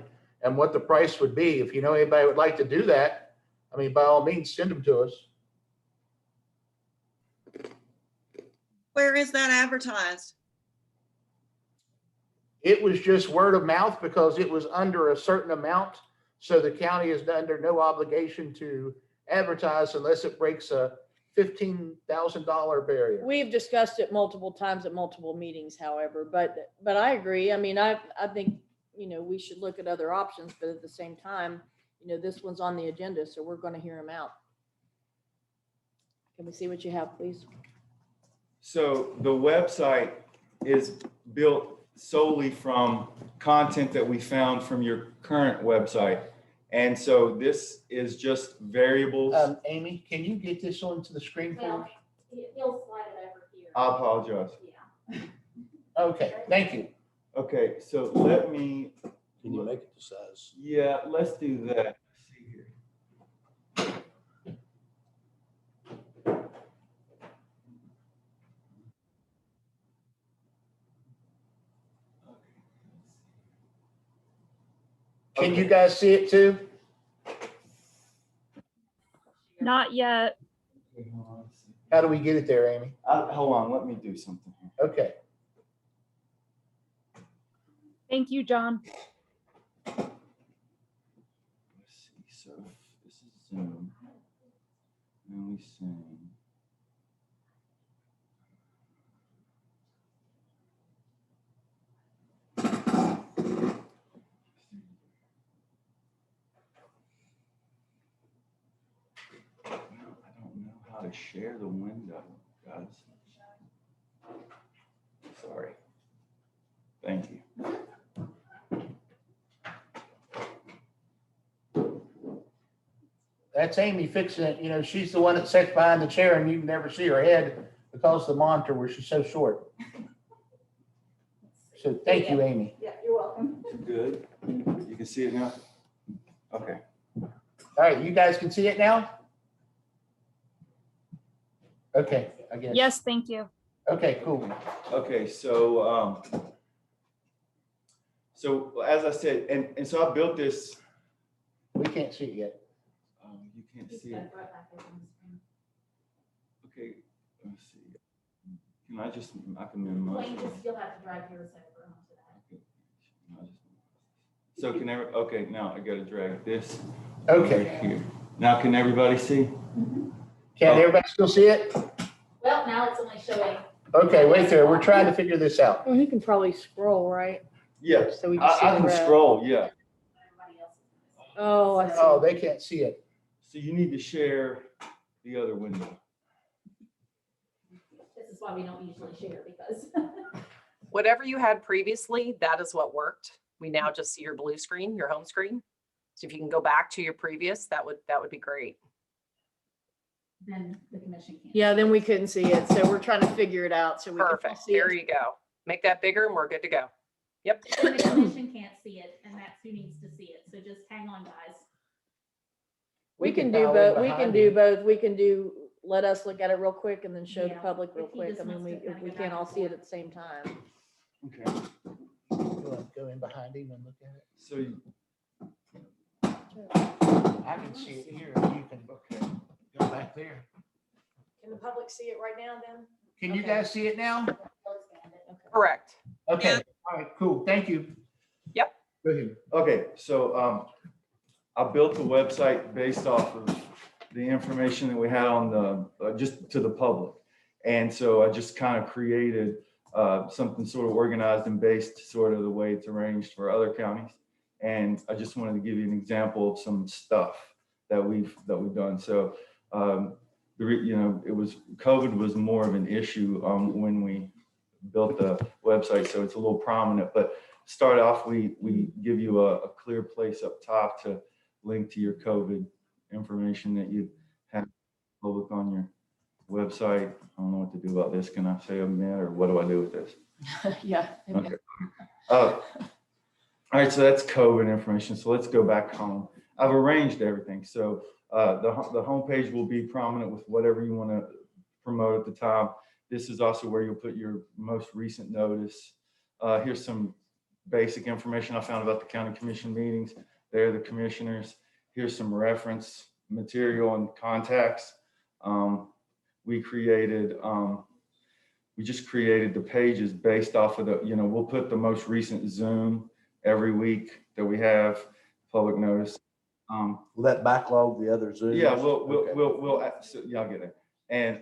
and what the price would be. If you know anybody would like to do that, I mean, by all means, send them to us. Where is that advertised? It was just word of mouth because it was under a certain amount. So the county is under no obligation to advertise unless it breaks a $15,000 barrier. We've discussed it multiple times at multiple meetings, however, but I agree. I mean, I think, you know, we should look at other options, but at the same time, you know, this one's on the agenda, so we're going to hear them out. Can we see what you have, please? So the website is built solely from content that we found from your current website. And so this is just variables. Amy, can you get this onto the screen for us? He'll slide it over here. I apologize. Yeah. Okay, thank you. Okay, so let me, Can you make it the size? yeah, let's do that. Let's see here. Can you guys see it too? Not yet. Okay, hold on, let's see. How do we get it there, Amy? Hold on, let me do something here. Okay. Thank you, John. Let's see, so this is Zoom. And we sing. how to share the window, guys. Sorry. Thank you. That's Amy fixing it. You know, she's the one that sits behind the chair and you can never see her head because of the monitor where she's so short. So thank you, Amy. Yeah, you're welcome. Good. You can see it now? Okay. All right, you guys can see it now? Okay, I guess. Yes, thank you. Okay, cool. Okay, so as I said, and so I built this. We can't see it yet. You can't see it. Okay, let's see. Can I can minimize. You'll have to drag yours over onto that. So okay, now I gotta drag this. Okay. over here. Now can everybody see? Can everybody still see it? Well, now it's only showing. Okay, wait there. We're trying to figure this out. Well, you can probably scroll, right? Yeah, So we can see I the can red. scroll, yeah. Oh, I see. Oh, they can't see it. So you need to share the other window. This is why we don't usually share because. Whatever you had previously, that is what worked. We now just see your blue screen, your home screen. So if you can go back to your previous, that would be great. Then the commission can't. Yeah, then we couldn't see it. So we're trying to figure it out. So we can Perfect. see it. There you go. Make that bigger and we're good to go. Yep. And the commission can't see it, and that's who needs to see it. So just hang on, guys. We can do dial in both. We behind can you. do both. We can do, let us look at it real quick and then show the Yeah, public real if he quick. just I mean, wants to if kinda we go can't back all and see it forth. at the same time. Okay. You want to go in behind him and look at it? So you, I can see it here. You can go back there. Can the public see it right now then? Can you Okay. guys see it now? Correct. Okay, all right, cool. Thank you. Yep. Go ahead. okay, so I built the website based off of the information that we had on the, just to the public. And so I just kind of created something sort of organized and based sort of the way it's arranged for other counties. And I just wanted to give you an example of some stuff that we've done. So, it was, COVID was more of an issue when we built the website. So it's a little prominent, but start off, we give you a clear place up top to link to your COVID information that you have public on your website. I don't know what to do about this. Can I say a minute or what do I do with this? Yeah. Okay. All right, so that's COVID information. So let's go back home. I've arranged everything. So the homepage will be prominent with whatever you want to promote at the time. This is also where you'll put your most recent notice. Here's some basic information I found about the county commission meetings. They're the commissioners. Here's some reference material and contacts. We just created the pages based off of we'll put the most recent Zoom every week that we have, public notice. Will that backlog the other Zooms? Yeah, I'll get it. And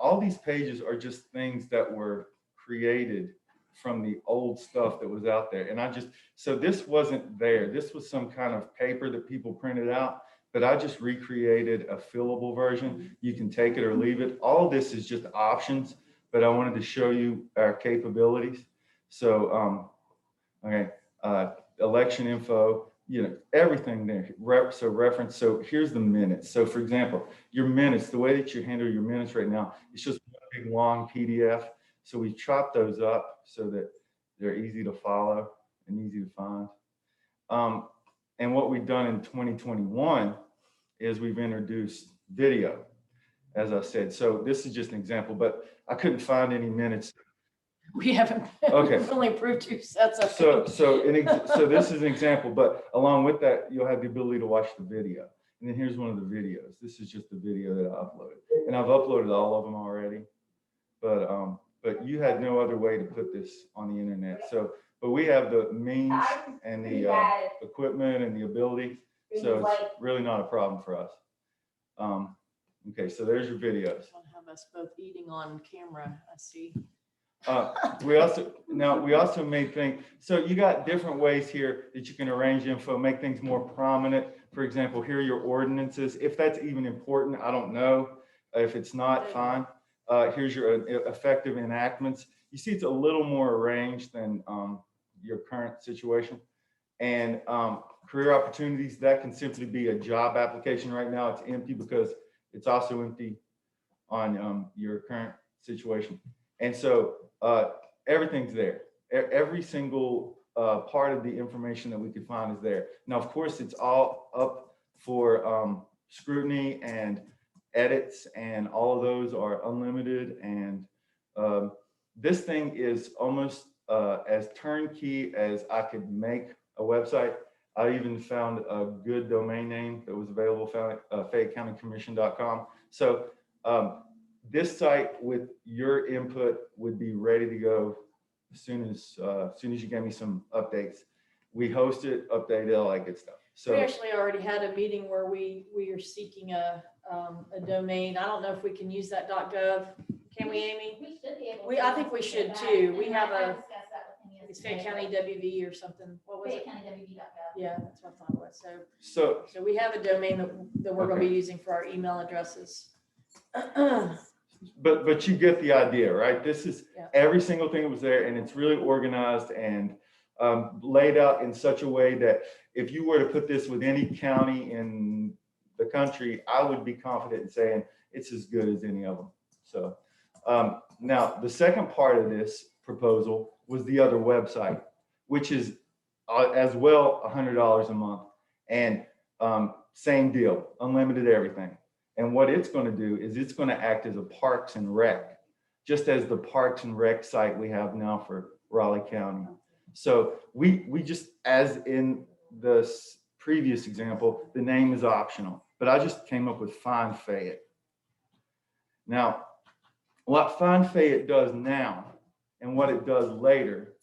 all these pages are just things that were created from the old stuff that was out there. And so this wasn't there. This was some kind of paper that people printed out, but I just recreated a fillable version. You can take it or leave it. All of this is just options, but I wanted to show you our capabilities. So, election info, everything there. So here's the minutes. So for example, your minutes, the way that you handle your minutes right now, it's just one big long PDF. So we chopped those up so that they're easy to follow and easy to find. And what we've done in 2021 is we've introduced video, as I said. So this is just an example, but I couldn't find any minutes. We haven't. Okay. We've only approved 2 sets of. So this is an example, but along with that, you'll have the ability to watch the video. And then here's one of the videos. This is just the video that I uploaded, and I've uploaded all of them already. But you had no other way to put this on the internet. So, but we have the means and the equipment and the ability. So it's really not a problem for us. Okay, so there's your videos. Have us both eating on camera, I see. We also may think, so you got different ways here that you can arrange info, make things more prominent. For example, here are your ordinances. If that's even important, I don't know. If it's not, fine. Here's your effective enactments. You see, it's a little more arranged than your current situation. And career opportunities, that can simply be a job application. Right now, it's empty because it's also empty on your current situation. And so everything's there. Every single part of the information that we could find is there. Now, of course, it's all up for scrutiny and edits, and all of those are unlimited. And this thing is almost as turnkey as I could make a website. I even found a good domain name that was available, found at FayetteCountyCommission.com. So this site with your input would be ready to go as soon as you gave me some updates. We host it, update it, all that good stuff. So We actually already had a meeting where we are seeking a domain. I don't know if we can use that .gov. Can we, Amy? We should be able. I think we should too. We have it's Fayette County WV or something. What was it? FayetteCountyWV.gov. Yeah, that's what I thought it was. So we have a domain that we're going to be using for our email addresses. But you get the idea, right? This is Yeah. every single thing that was there, and it's really organized and laid out in such a way that if you were to put this with any county in the country, I would be confident in saying it's as good as any of them. So now the second part of this proposal was the other website, which is as well $100 a month, and same deal, unlimited everything. And what it's going to do is it's going to act as a Parks and Rec, just as the Parks and Rec site we have now for Raleigh County. So we just, as in the previous example, the name is optional, but I just came up with Find Fayette. Now, what Find Fayette does now and what it does later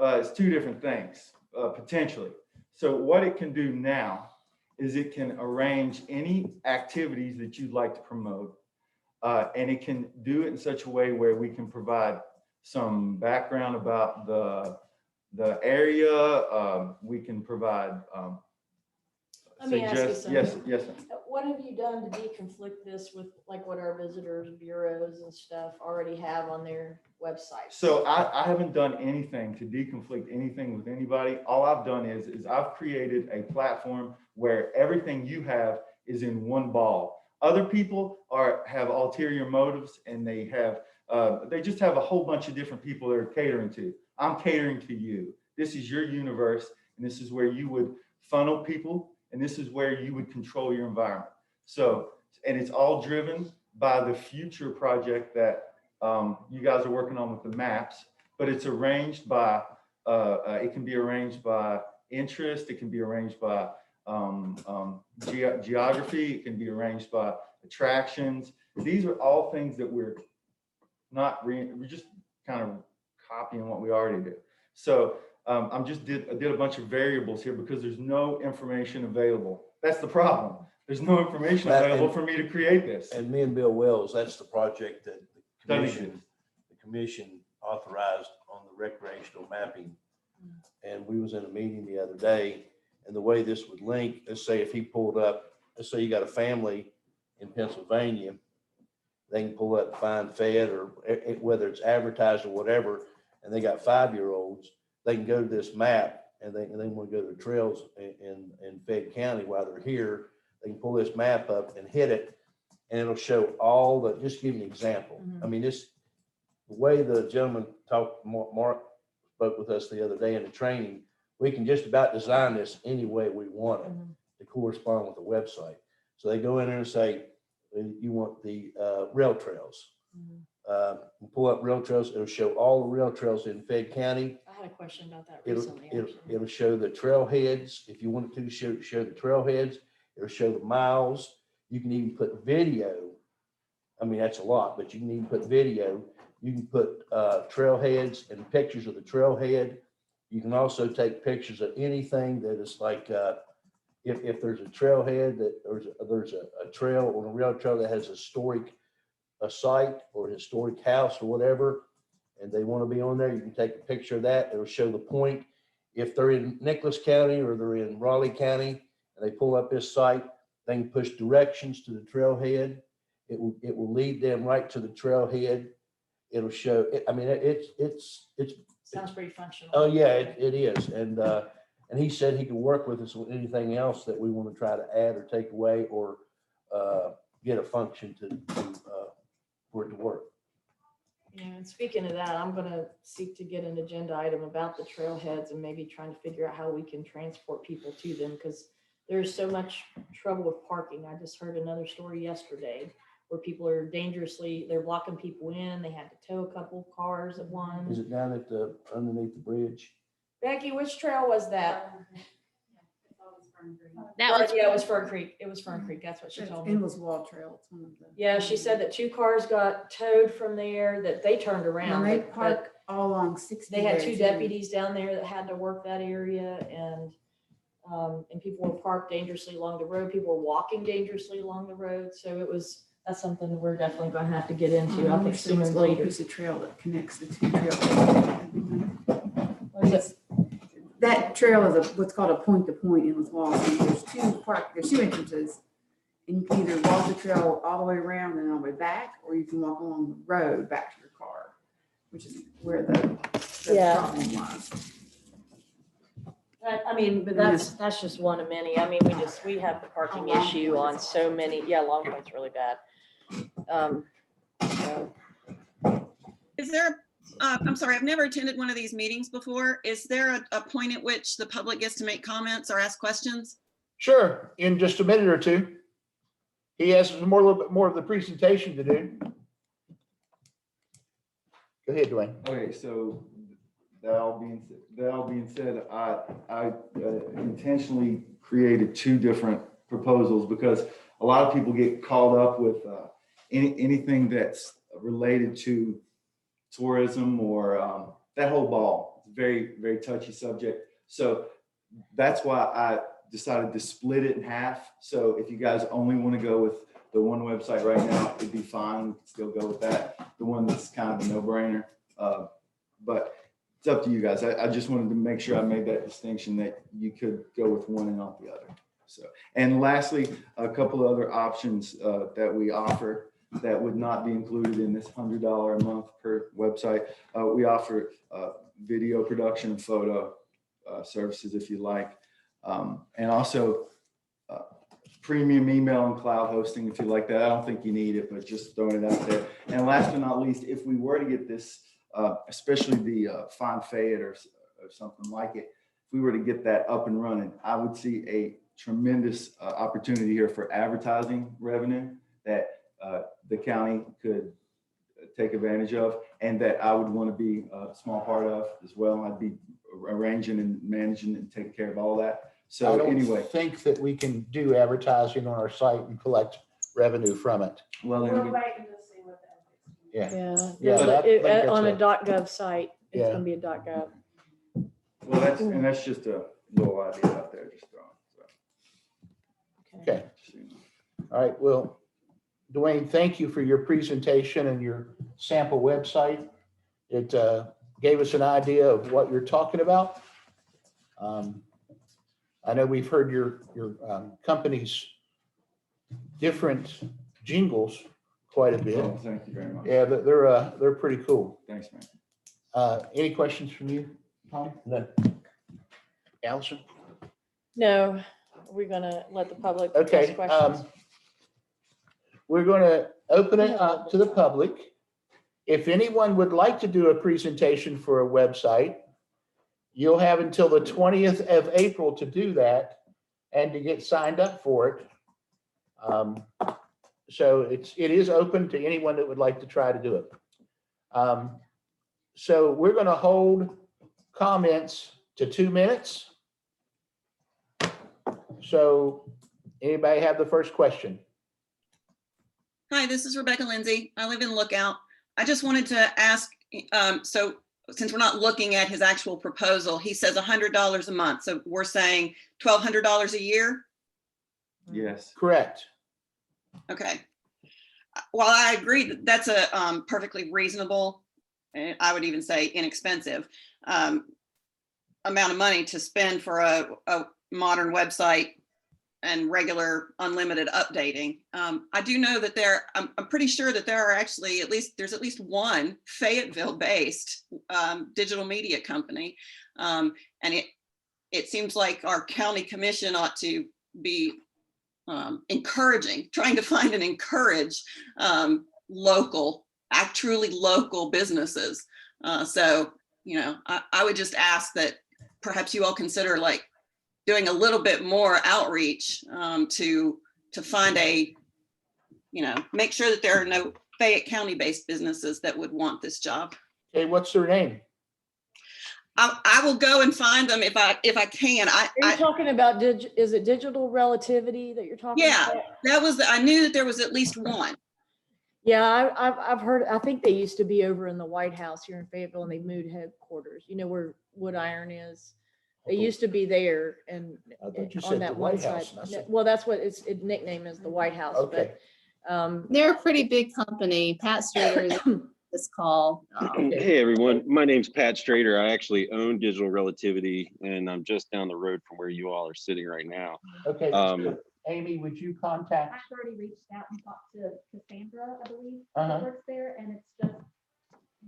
is two different things, potentially. So what it can do now is it can arrange any activities that you'd like to promote, and it can do it in such a way where we can provide some background about the area. We can provide Let me ask you something. yes. What have you done to deconflict this with like what our visitors bureaus and stuff already have on their websites? So I haven't done anything to deconflict anything with anybody. All I've done is I've created a platform where everything you have is in one ball. Other people have ulterior motives, and they just have a whole bunch of different people they're catering to. I'm catering to you. This is your universe, and this is where you would funnel people, and this is where you would control your environment. So, and it's all driven by the future project that you guys are working on with the maps, but it's arranged by, it can be arranged by interest, it can be arranged by geography, it can be arranged by attractions. These are all things that we're just kind of copying what we already do. So I did a bunch of variables here because there's no information available. That's the problem. There's no information available for me to create this. And me and Bill Wells, that's the project that the commission authorized on the recreational mapping. And we was in a meeting the other day, and the way this would link, let's say if he pulled up, let's say you got a family in Pennsylvania, they can pull up Find Fayette, or whether it's advertised or whatever, and they got 5-year-olds, they can go to this map, and they want to go to the trails in Fayette County while they're here. They can pull this map up and hit it, and it'll show all the, just give you an example. I mean, the way the gentleman talked, Mark spoke with us the other day in the training, we can just about design this any way we want it to correspond with the website. So they go in there and say, you want the rail trails. Pull up rail trails, it'll show all the rail trails in Fayette County. I had a question about that recently. It'll show the trailheads. If you want it to show the trailheads, it'll show the miles. You can even put video. I mean, that's a lot, but you can even put video. You can put trailheads and pictures of the trailhead. You can also take pictures of anything that is like, if there's a trailhead, that there's a trail on a rail trail that has a site or a historic house or whatever, and they want to be on there, you can take a picture of that. It'll show the point. If they're in Nicholas County or they're in Raleigh County and they pull up this site, they can push directions to the trailhead. It will lead them right to the trailhead. It'll show, I mean, it's. Sounds pretty functional. Oh, yeah, it is. And he said he could work with us with anything else that we want to try to add or take away or get a function for it to work. Yeah, and speaking of that, I'm gonna seek to get an agenda item about the trailheads and maybe trying to figure out how we can transport people to them, because there's so much trouble with parking. I just heard another story yesterday where people are they're blocking people in. They had to tow a couple cars at Is once. it down at underneath the bridge? Becky, which trail was that? That was Yeah, it was Fern Creek. It was Fern Creek. That's what she told me. Endless Wall Trail. It's one of them. Yeah, she said that 2 cars got towed from there, that they turned around. And they but park all along 60. They had there, 2 too. deputies down there that had to work that area, and people were parked dangerously along the road. People were walking dangerously along the road. So that's something we're definitely going to have to get into. I think sooner or later. Piece of trail that connects the 2 trails. That trail is what's called a point-to-point endless wall. So there's 2 entrances, and you can either walk the trail all the way around and all the way back, or you can walk along the road back to your car, which is where the problem was. I mean, but that's just one of many. I mean, we have the parking issue on so many. Yeah, Long Point's really bad. Is there, I'm sorry, I've never attended one of these meetings before. Is there a point at which the public gets to make comments or ask questions? Sure, in just a minute or two. He has a little bit more of the presentation to do. Go ahead, Dwayne. Okay, so that all being said, I intentionally created 2 different proposals because a lot of people get caught up with anything that's related to tourism or that whole ball. It's a very, very touchy subject. So that's why I decided to split it in half. So if you guys only want to go with the one website right now, it'd be fine. We can still go with that. The one that's kind of a no-brainer. But it's up to you guys. I just wanted to make sure I made that distinction that you could go with one and not the other. So, and lastly, a couple of other options that we offer that would not be included in this $100 a month per website. We offer video production, photo services if you like, and also premium email and cloud hosting if you like that. I don't think you need it, but just throwing it out there. And last but not least, if we were to get this, especially the Find Fayette or something like it, if we were to get that up and running, I would see a tremendous opportunity here for advertising revenue that the county could take advantage of, and that I would want to be a small part of as well. I'd be arranging and managing and taking care of all that. So I don't anyway, think that we can do advertising on our site and collect revenue from it. well, then we- Yeah. Yeah, that- it- I think on a that's .gov site, it's Yeah. gonna be a .gov. well, that's just a little idea out there, just throwing. So, Okay. All right. Well, Dwayne, thank you for your presentation and your sample website. It gave us an idea of what you're talking about. I know we've heard your company's different jingles quite a bit. oh, thank you very much. Yeah, they're pretty cool. Thanks, man. Any questions from you, Tom? No. Allison? No, we're gonna let the public Okay, ask questions. we're going to open it up to the public. If anyone would like to do a presentation for a website, you'll have until the 20th of April to do that and to get signed up for it. So it is open to anyone that would like to try to do it. So we're going to hold comments to 2 minutes. So anybody have the first question? Hi, this is Rebecca Lindsay. I live in Lookout. I just wanted to ask, so since we're not looking at his actual proposal, he says $100 a month. So we're saying $1,200 a year? Yes. Correct. Okay. Well, I agree that that's a perfectly reasonable and I would even say inexpensive, amount of money to spend for a modern website and regular unlimited updating. I do know that I'm pretty sure that there are actually there's at least one Fayetteville-based digital media company. And it seems like our county commission ought to be trying to find and encourage truly local businesses. So, I would just ask that perhaps you all consider like doing a little bit more outreach to find make sure that there are no Fayette County based businesses that would want this job. Okay, what's their name? I will go and find them if I can. Are you talking about, is it Digital Relativity that you're talking about? Yeah, I knew that there was at least one. Yeah, I've heard, I think they used to be over in the White House here in Fayetteville, and they moved headquarters. You know where Wood Iron is? They used to be there and I thought you on said that the one White House, side. and I said- Well, that's what its nickname is, the White House. Okay. But They're a pretty big company. Pat Strader is this call. Hey everyone, my name's Pat Strader. I actually own Digital Relativity, and I'm just down the road from where you all are sitting right now. Okay, Amy, would you contact? I've already reached out and talked to Cassandra, I believe, Uh-huh. that works there, and it's just,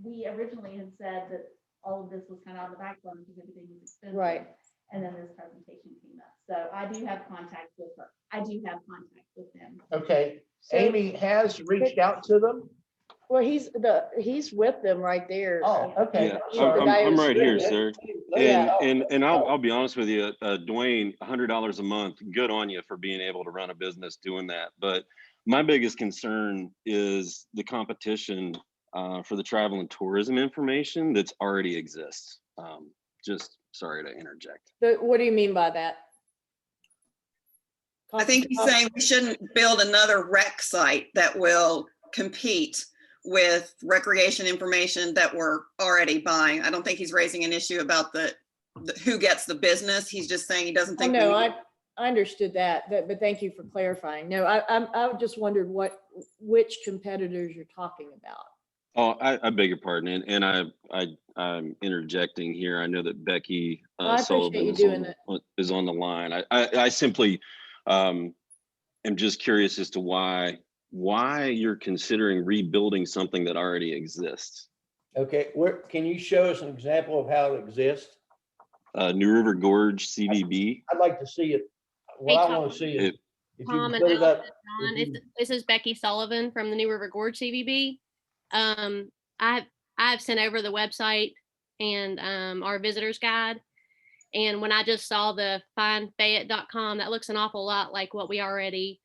we originally had said that all of this was kind of on the back burner because everything was expensive. Right. And then this presentation came up. So I do have contact with her. I do have contact with them. Okay, So- Amy has reached out to them. well, he's with them right there. Oh, okay. Yeah, He's the guy I'm who's- right here, sir. Yeah. And I'll be honest with you, Dwayne, $100 a month, good on you for being able to run a business doing that. But my biggest concern is the competition for the travel and tourism information that's already exists. Just sorry to interject. What do you mean by that? I think he's saying we shouldn't build another rec site that will compete with recreation information that we're already buying. I don't think he's raising an issue about the who gets the business. He's just saying he doesn't think. No, I understood that, but thank you for clarifying. No, I just wondered which competitors you're talking about. Oh, I beg your pardon, and I'm interjecting here. I know that Becky I appreciate you doing is on the line. I simply am just curious as to why you're considering rebuilding something that already exists. Okay, can you show us an example of how it exists? New River Gorge CDB. I'd like to see it. What I want to see is if you Tom can and put it up. John, this is Becky Sullivan from the New River Gorge CVB. I've sent over the website and our visitors guide. And when I just saw the findfayette.com, that looks an awful lot like what we already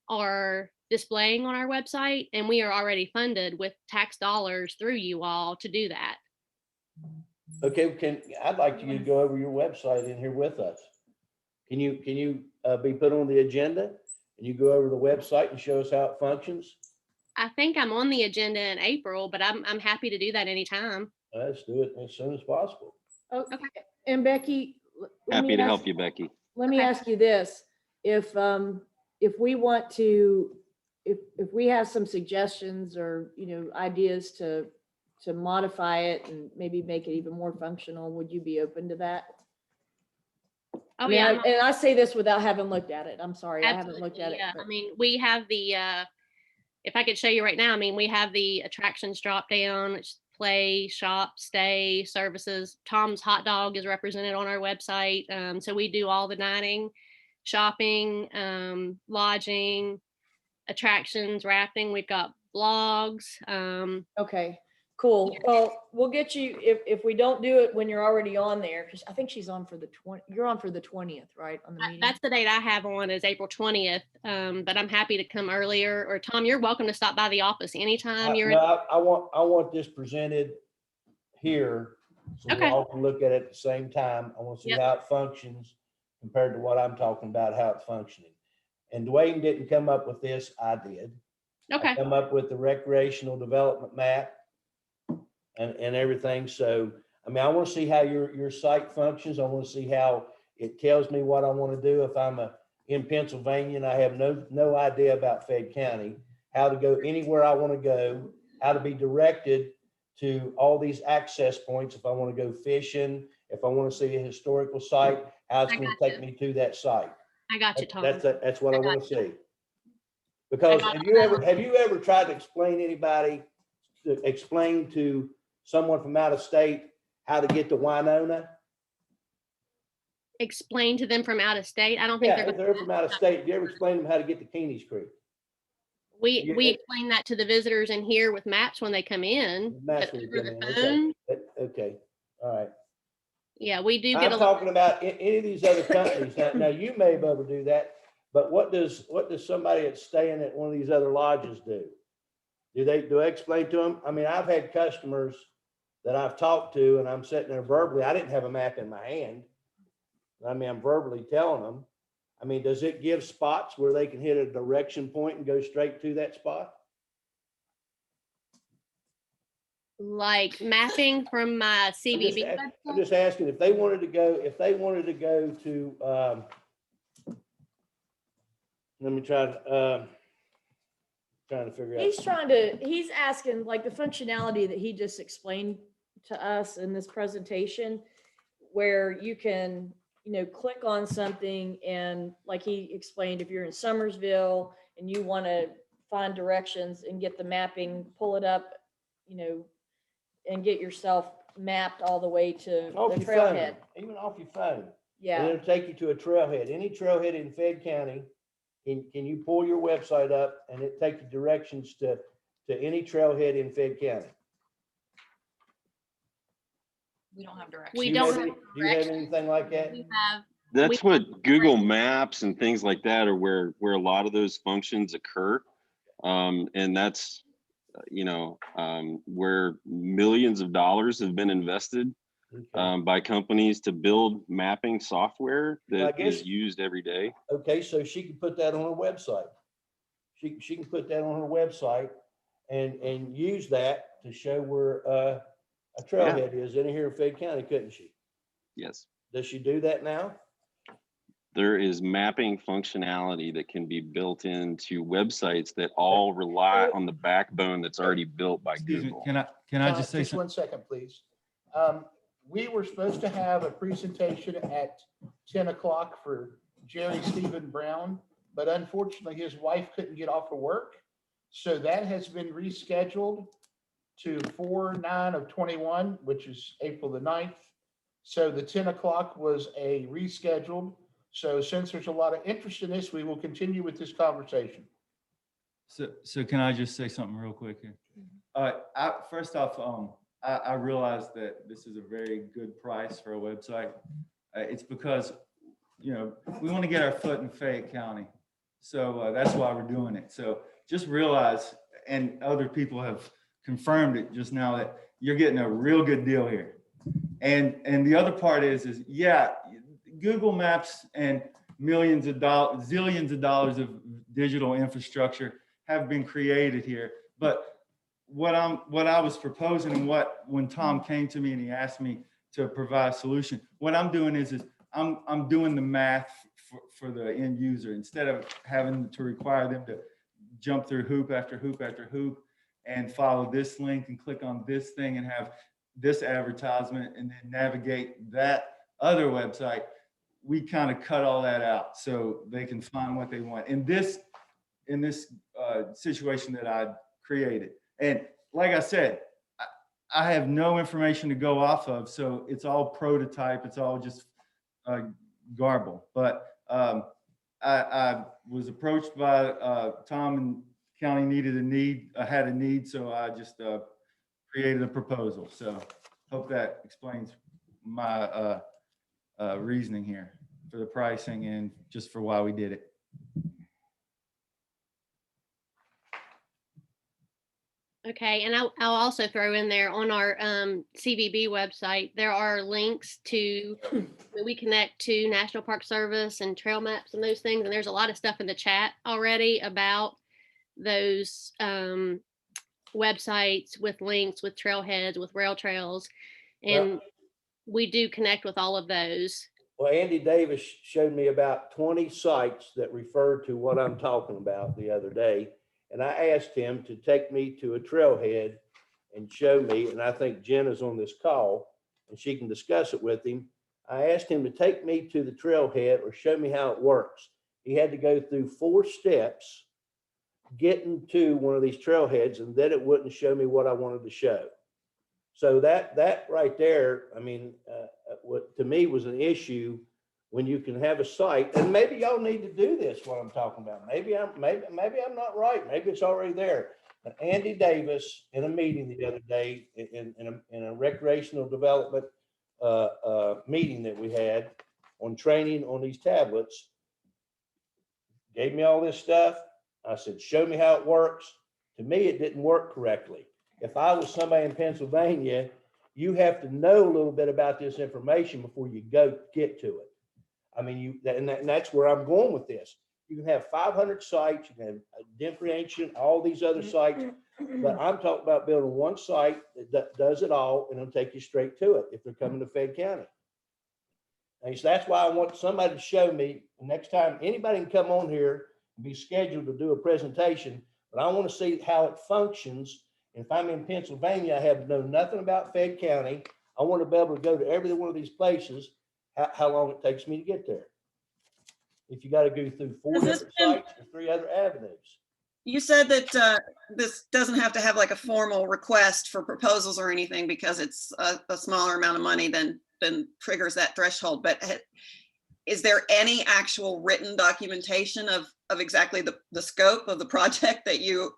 are displaying on our website. And we are already funded with tax dollars through you all to do that. Okay, I'd like you to go over your website in here with us. Can you be put on the agenda and you go over the website and show us how it functions? I think I'm on the agenda in April, but I'm happy to do that anytime. Let's do it as soon as possible. Okay. And Becky. Happy to help you, Becky. Let me ask you this. If we want to, if we have some suggestions or, ideas to modify it and maybe make it even more functional, would you be open to that? Oh, yeah. And I say this without having looked at it. I'm sorry, I haven't looked at it. Yeah, I mean, we have the, if I could show you right now, I mean, we have the attractions drop down, which play, shop, stay, services. Tom's Hot Dog is represented on our website. So we do all the dining, shopping, lodging, attractions, rafting. We've got blogs. Okay, cool. Well, we'll get you, if we don't do it when you're already on there, because I think she's on for the you're on for the 20th, right? On the meeting. That's the date I have on is April 20th. But I'm happy to come earlier, or Tom, you're welcome to stop by the office anytime you're in. I want this presented here so we all can look at it at the same time. I want to see how it functions compared to what I'm talking about, how it's functioning. And Dwayne didn't come up with this, I did. Okay. I come up with the recreational development map and everything. So, I mean, I want to see how your site functions. I want to see how it tells me what I want to do. If I'm in Pennsylvania and I have no idea about Fayette County, how to go anywhere I want to go, how to be directed to all these access points. If I want to go fishing, if I want to see a historical site, how it's going to take me to that site. I got you, Tom. That's what I want to see. Because have you ever tried to explain to someone from out of state how to get to Winona? Explain to them from out of state. I don't think Yeah, if they're from out of state, have you ever explained to them how to get to Keeney's Creek? we explain that to the visitors in here with maps when they come in. Maps but when over they the come in. phone, Okay, all right. yeah, we do get I'm talking about any of these other companies. Now you may be able to do that, but what does somebody that's staying at one of these other lodges do? Do I explain to them? I mean, I've had customers that I've talked to and I'm sitting there verbally, I didn't have a map in my hand. I mean, I'm verbally telling them. I mean, does it give spots where they can hit a direction point and go straight to that spot? like mapping from my CVB. I'm just asking if they wanted to go to, let me try to, trying to figure out. He's asking like the functionality that he just explained to us in this presentation, where you can, click on something and like he explained, if you're in Summersville and you want to find directions and get the mapping, pull it up, and get yourself mapped all the way to the trailhead. Even off your phone. Yeah. And it'll take you to a trailhead. Any trailhead in Fayette County, can you pull your website up and it takes you directions to any trailhead in Fayette County? We don't have directions. We don't have Do you have anything like that? We have. That's what Google Maps and things like that are where a lot of those functions occur. And that's, where millions of dollars have been invested by companies to build mapping software that is used every day. Okay, so she can put that on her website. She can put that on her website and use that to show where a trailhead is in here in Fayette County, couldn't she? Yes. Does she do that now? There is mapping functionality that can be built into websites that all rely on the backbone that's already built by Google. Can I just say something? 1 second, please. We were supposed to have a presentation at 10 o'clock for Jerry Stephen Brown, but unfortunately his wife couldn't get off of work. So that has been rescheduled to 4/9/21, which is April the 9th. So the 10 o'clock was a rescheduled. So since there's a lot of interest in this, we will continue with this conversation. So can I just say something real quick here? First off, I realize that this is a very good price for a website. It's because, we want to get our foot in Fayette County. So that's why we're doing it. So just realize, and other people have confirmed it just now, that you're getting a real good deal here. And the other part is Google Maps and millions of dollars, zillions of dollars of digital infrastructure have been created here. But what I was proposing, and when Tom came to me and he asked me to provide a solution, what I'm doing is I'm doing the math for the end user instead of having to require them to jump through hoop after hoop after hoop and follow this link and click on this thing and have this advertisement and then navigate that other website. We kind of cut all that out so they can find what they want in this situation that I created. And like I said, I have no information to go off of, so it's all prototype. It's all just garble. But I was approached by Tom, and county had a need, so I just created a proposal. So hope that explains my reasoning here for the pricing and just for why we did it. Okay, and I'll also throw in there on our CVB website, there are links to, we connect to National Park Service and trail maps and those things. And there's a lot of stuff in the chat already about those websites with links, with trailheads, with rail trails. And we do connect with all of those. Well, Andy Davis showed me about 20 sites that refer to what I'm talking about the other day. And I asked him to take me to a trailhead and show me, and I think Jenna's on this call and she can discuss it with him. I asked him to take me to the trailhead or show me how it works. He had to go through 4 steps getting to one of these trailheads, and then it wouldn't show me what I wanted to show. So that right there, I mean, what to me was an issue when you can have a site, and maybe y'all need to do this, what I'm talking about. Maybe I'm not right. Maybe it's already there. But Andy Davis in a meeting the other day in a recreational development meeting that we had on training on these tablets, gave me all this stuff. I said, show me how it works. To me, it didn't work correctly. If I was somebody in Pennsylvania, you have to know a little bit about this information before you get to it. I mean, and that's where I'm going with this. You can have 500 sites, you can have differentiation, all these other sites, but I'm talking about building one site that does it all, and it'll take you straight to it if they're coming to Fayette County. And so that's why I want somebody to show me next time. Anybody can come on here and be scheduled to do a presentation, but I want to see how it functions. And if I'm in Pennsylvania, I have know nothing about Fayette County. I want to be able to go to every one of these places, how long it takes me to get there. If you got to go through 4 different sites or 3 other avenues. You said that this doesn't have to have like a formal request for proposals or anything because it's a smaller amount of money than triggers that threshold. But is there any actual written documentation of exactly the scope of the project that you're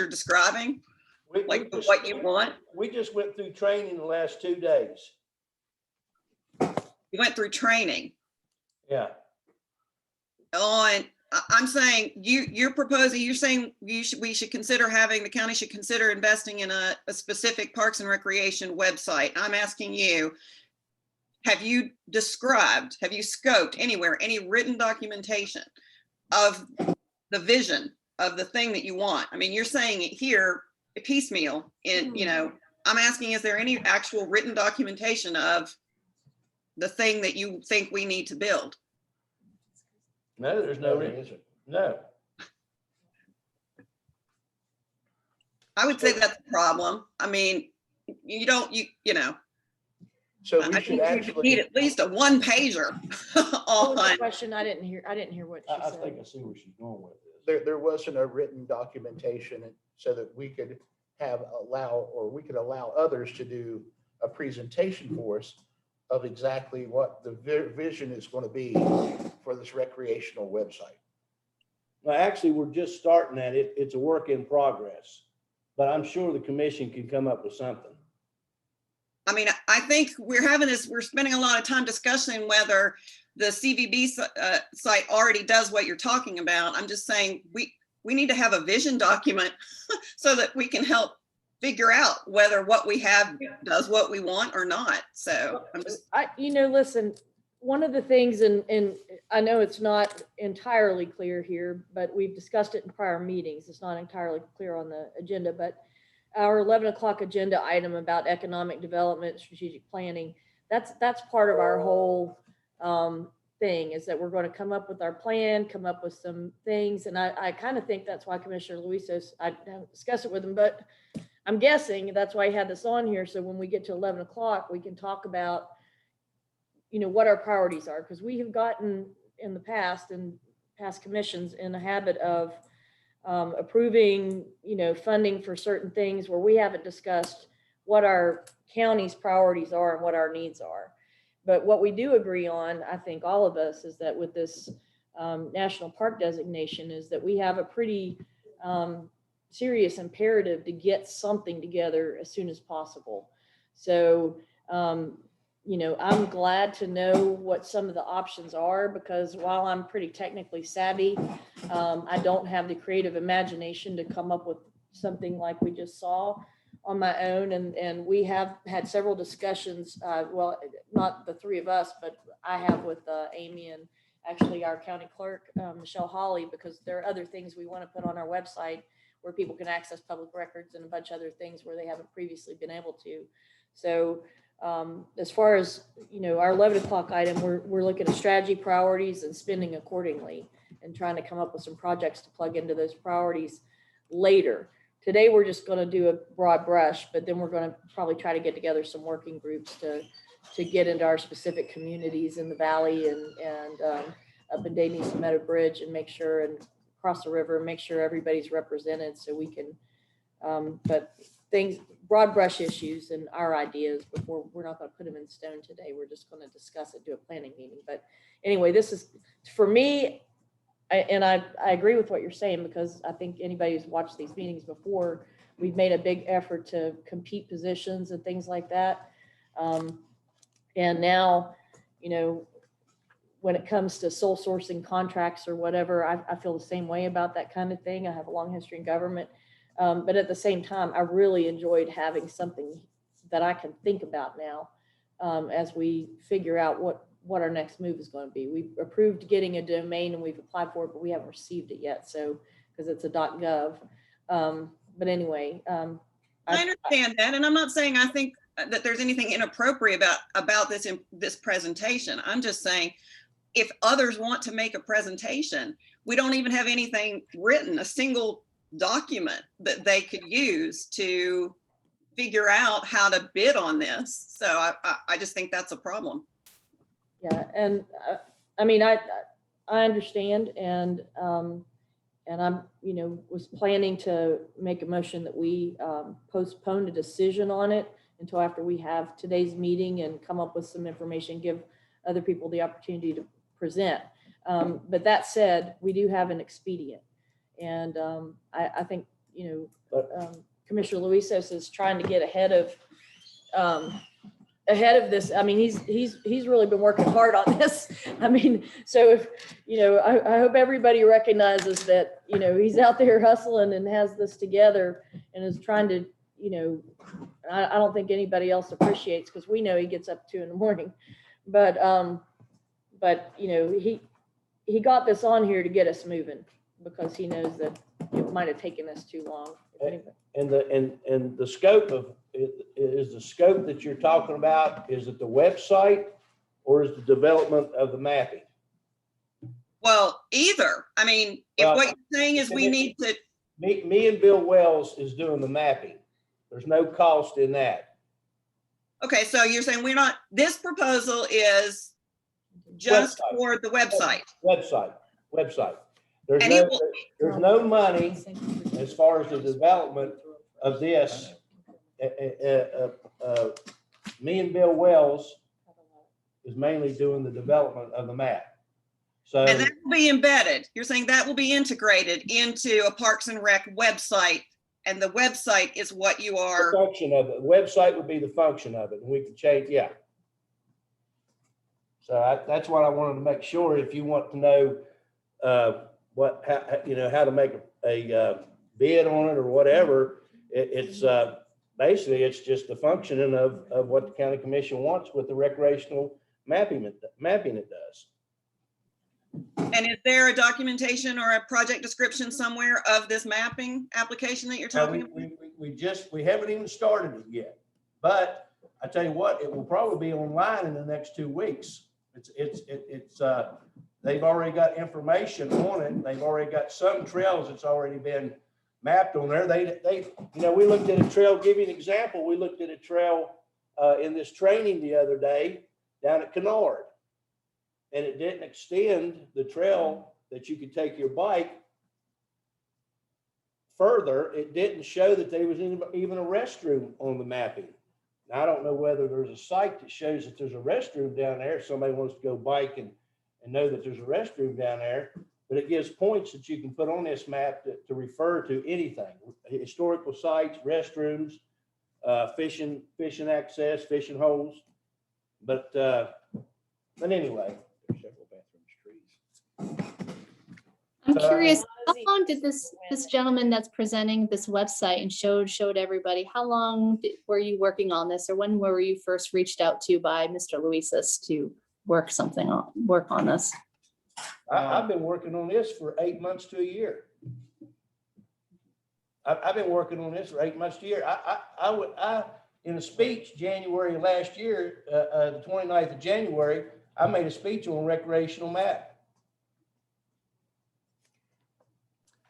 describing? What you want? We just went through training the last 2 days. You went through training? Yeah. I'm saying you're proposing, you're saying we should consider the county should consider investing in a specific Parks and Recreation website. I'm asking you, have you scoped anywhere, any written documentation of the vision of the thing that you want? I mean, you're saying it here piecemeal I'm asking, is there any actual written documentation of the thing that you think we need to build? No, there's no answer. No. I would say that's a problem. I mean, So I think you need at least a 1-pager What was the on. question? I didn't hear what she I said. think I see where she's going with this. there wasn't a written documentation so that we could allow others to do a presentation for us of exactly what the vision is going to be for this recreational website. Well, actually, we're just starting at it. It's a work in progress, but I'm sure the commission can come up with something. I mean, I think we're spending a lot of time discussing whether the CVB site already does what you're talking about. I'm just saying we need to have a vision document so that we can help figure out whether what we have does what we want or not. So I'm just, listen, one of the things, and I know it's not entirely clear here, but we've discussed it in prior meetings. It's not entirely clear on the agenda, but our 11 o'clock agenda item about economic development, strategic planning, that's part of our whole thing, is that we're going to come up with our plan, come up with some things. And I kind of think that's why Commissioner Luisos, I haven't discussed it with him, but I'm guessing that's why he had this on here. So when we get to 11 o'clock, we can talk about, what our priorities are, because we have gotten in the past commissions in the habit of approving, funding for certain things where we haven't discussed what our county's priorities are and what our needs are. But what we do agree on, I think all of us, is that with this national park designation, is that we have a pretty serious imperative to get something together as soon as possible. So, I'm glad to know what some of the options are, because while I'm pretty technically savvy, I don't have the creative imagination to come up with something like we just saw on my own. And we have had several discussions, well, not the 3 of us, but I have with Amy and actually our county clerk, Michelle Hawley, because there are other things we want to put on our website where people can access public records and a bunch of other things where they haven't previously been able to. So as far as, our 11 o'clock item, we're looking at strategy, priorities, and spending accordingly, and trying to come up with some projects to plug into those priorities later, today we're just gonna do a broad brush, but then we're gonna probably try to get together some working groups to get into our specific communities in the valley and up in Davies Meadow Bridge and make sure, and across the river, make sure everybody's represented so we can, but things, broad brush issues and our ideas before, we're not gonna put them in stone today. We're just gonna discuss it, do a planning meeting. But anyway, this is, for me, I agree with what you're saying, because I think anybody who's watched these meetings before, we've made a big effort to compete positions and things like that. And now, you know, when it comes to sole sourcing contracts or whatever, I feel the same way about that kind of thing. I have a long history in government. But at the same time, I really enjoyed having something that I can think about now as we figure out what our next move is going to be. We've approved getting a domain and we've applied for it, but we haven't received it yet. So, because it's a .gov. But anyway. I understand that. And I'm not saying I think that there's anything inappropriate about this presentation. I'm just saying, if others want to make a presentation, we don't even have anything written, a single document that they could use to figure out how to bid on this. So I just think that's a problem. Yeah, and I mean, I understand, and I'm, you know, was planning to make a motion that we postpone a decision on it until after we have today's meeting and come up with some information, give other people the opportunity to present. But that said, we do have an expedient, and I think, you know, Commissioner Luisos is trying to get ahead of this. I mean, he's really been working hard on this. I mean, so if, you know, I hope everybody recognizes that, you know, he's out there hustling and has this together and is trying to, you know, I don't think anybody else appreciates, because we know he gets up 2 a.m. But you know, he got this on here to get us moving, because he knows that it might have taken us too long. And the scope of is the scope that you're talking about, is it the website or is the development of the mapping? Well, either. I mean, if what you're saying is we need to. Me and Bill Wells is doing the mapping. There's no cost in that. Okay, so you're saying we're not, this proposal is just for the website. Website. There's no money as far as the development of this. Me and Bill Wells is mainly doing the development of the map. So, and that will be embedded. You're saying that will be integrated into a Parks and Rec website, and the website is what you are. The function of it. The website would be the function of it, and we can change. Yeah. So that's what I wanted to make sure. If you want to know how to make a bid on it or whatever, it's basically it's just the functioning of what the county commission wants with the recreational mapping it does. And is there a documentation or a project description somewhere of this mapping application that you're talking about? We haven't even started it yet, but I tell you what, it will probably be online in the next 2 weeks. They've already got information on it. They've already got some trails that's already been mapped on there. They you know, we looked at a trail, give you an example. We looked at a trail in this training the other day down at Kennard, and it didn't extend the trail that you could take your bike further. It didn't show that there was even a restroom on the mapping. Now, I don't know whether there's a site that shows that there's a restroom down there. If somebody wants to go bike and know that there's a restroom down there, but it gives points that you can put on this map to refer to anything: historical sites, restrooms, fishing access, fishing holes. But anyway, there's several bathrooms, trees. I'm curious, how long did this gentleman that's presenting this website and showed everybody, how long were you working on this, or when were you first reached out to by Mr. Luisos to work on this? I've been working on this for 8 months to a year. I've been working on this for 8 months to a year. I in a speech January last year, the 29th of January, I made a speech on recreational map.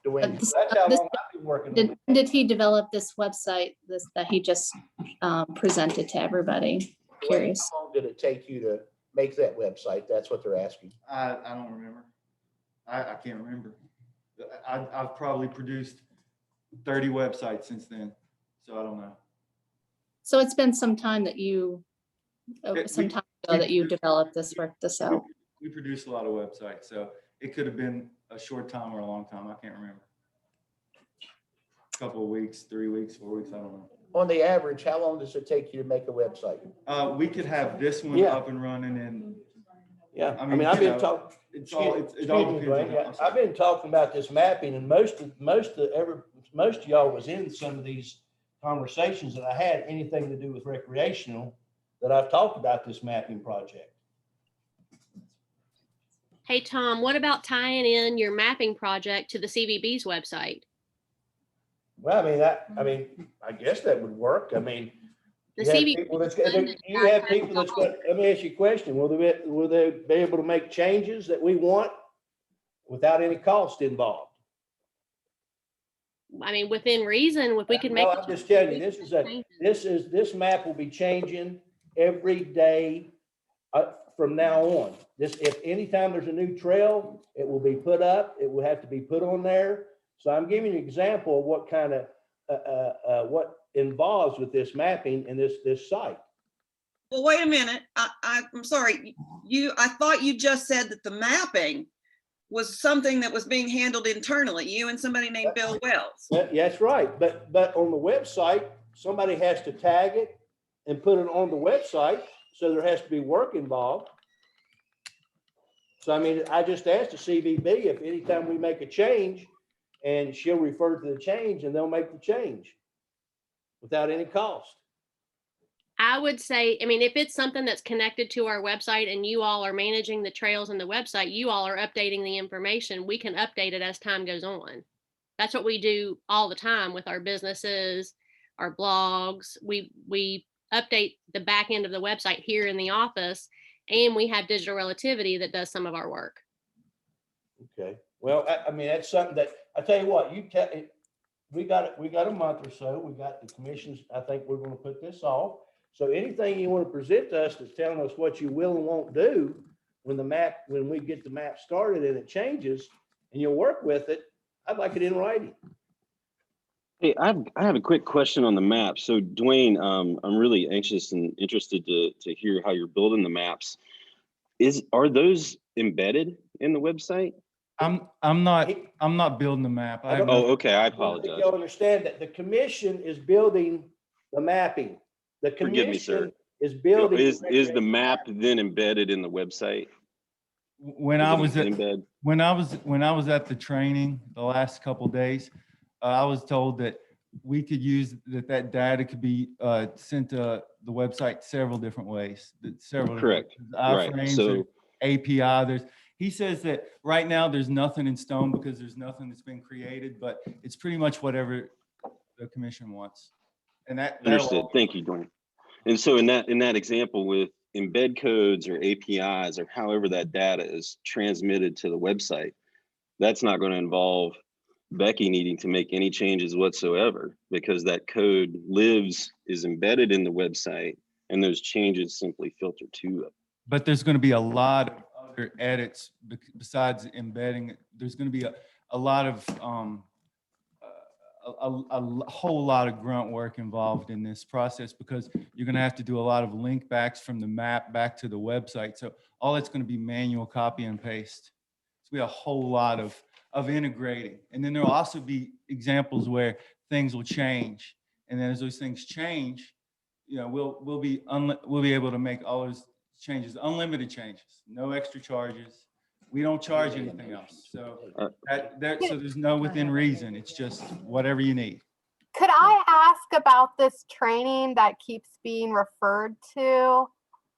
Dwayne, that's how long I've been working on it. Did he develop this website, that he just presented to everybody? Curious. How long did it take you to make that website? That's what they're asking. I don't remember. I can't remember. I've probably produced 30 websites since then, so I don't know. So it's been some time that you, We developed this, worked this out. We produce a lot of websites, so it could have been a short time or a long time. I can't remember. A couple of weeks, 3 weeks, 4 weeks, I don't know. On the average, how long does it take you to make a website? We could have this one up and running in. Yeah, I mean, I've you been know, talking. it all depends on. I've been talking about this mapping, and most of y'all was in some of these conversations that I had anything to do with recreational, that I've talked about this mapping project. Hey, Tom, what about tying in your mapping project to the CVB's website? Well, I guess that would work. I mean, The you have CVB people that's let me ask you a question. Will they be able to make changes that we want without any cost involved? I mean, within reason, if we could make. No, I'm just telling you, this map will be changing every day from now on. If anytime there's a new trail, it will be put up. It will have to be put on there. So I'm giving you an example of what kind of what involves with this mapping and this site. Well, wait a minute. I'm sorry. I thought you just said that the mapping was something that was being handled internally, you and somebody named Bill Wells. That's right. But on the website, somebody has to tag it and put it on the website. So there has to be work involved. So, I mean, I just asked the CVB if anytime we make a change, and she'll refer to the change and they'll make the change without any cost. I would say, I mean, if it's something that's connected to our website and you all are managing the trails on the website, you all are updating the information, we can update it as time goes on. That's what we do all the time with our businesses, our blogs. We update the back end of the website here in the office, and we have Digital Relativity that does some of our work. Okay. Well, I mean, that's something that, I tell you what, we got a month or so. We got the commissions. I think we're going to put this off. So anything you want to present to us that's telling us what you will and won't do when we get the map started and it changes and you'll work with it, I'd like it in writing. Hey, I have a quick question on the map. So Dwayne, I'm really anxious and interested to hear how you're building the maps. Are those embedded in the website? I'm not building the map. Okay. I apologize. You'll understand that the commission is building the mapping. The Forgive me, sir. commission is building. Is the map then embedded in the website? When I was at the training the last couple of days, I was told that we could use that data could be sent to the website several different ways. Correct. Right. So API. He says that right now there's nothing in stone because there's nothing that's been created, but it's pretty much whatever the commission wants. And that understood. Thank you, Dwayne. And so in that example with embed codes or APIs or however that data is transmitted to the website, that's not going to involve Becky needing to make any changes whatsoever because that code is embedded in the website and those changes simply filter to it. But there's going to be a lot of other edits besides embedding. There's going to be a lot of a whole lot of grunt work involved in this process because you're going to have to do a lot of link backs from the map back to the website. So all that's going to be manual copy and paste. It's going to be a whole lot of integrating. And then there'll also be examples where things will change. And then as those things change, we'll be able to make all those changes, unlimited changes, no extra charges. We don't charge anything else. So so there's no within reason. It's just whatever you need. Could I ask about this training that keeps being referred to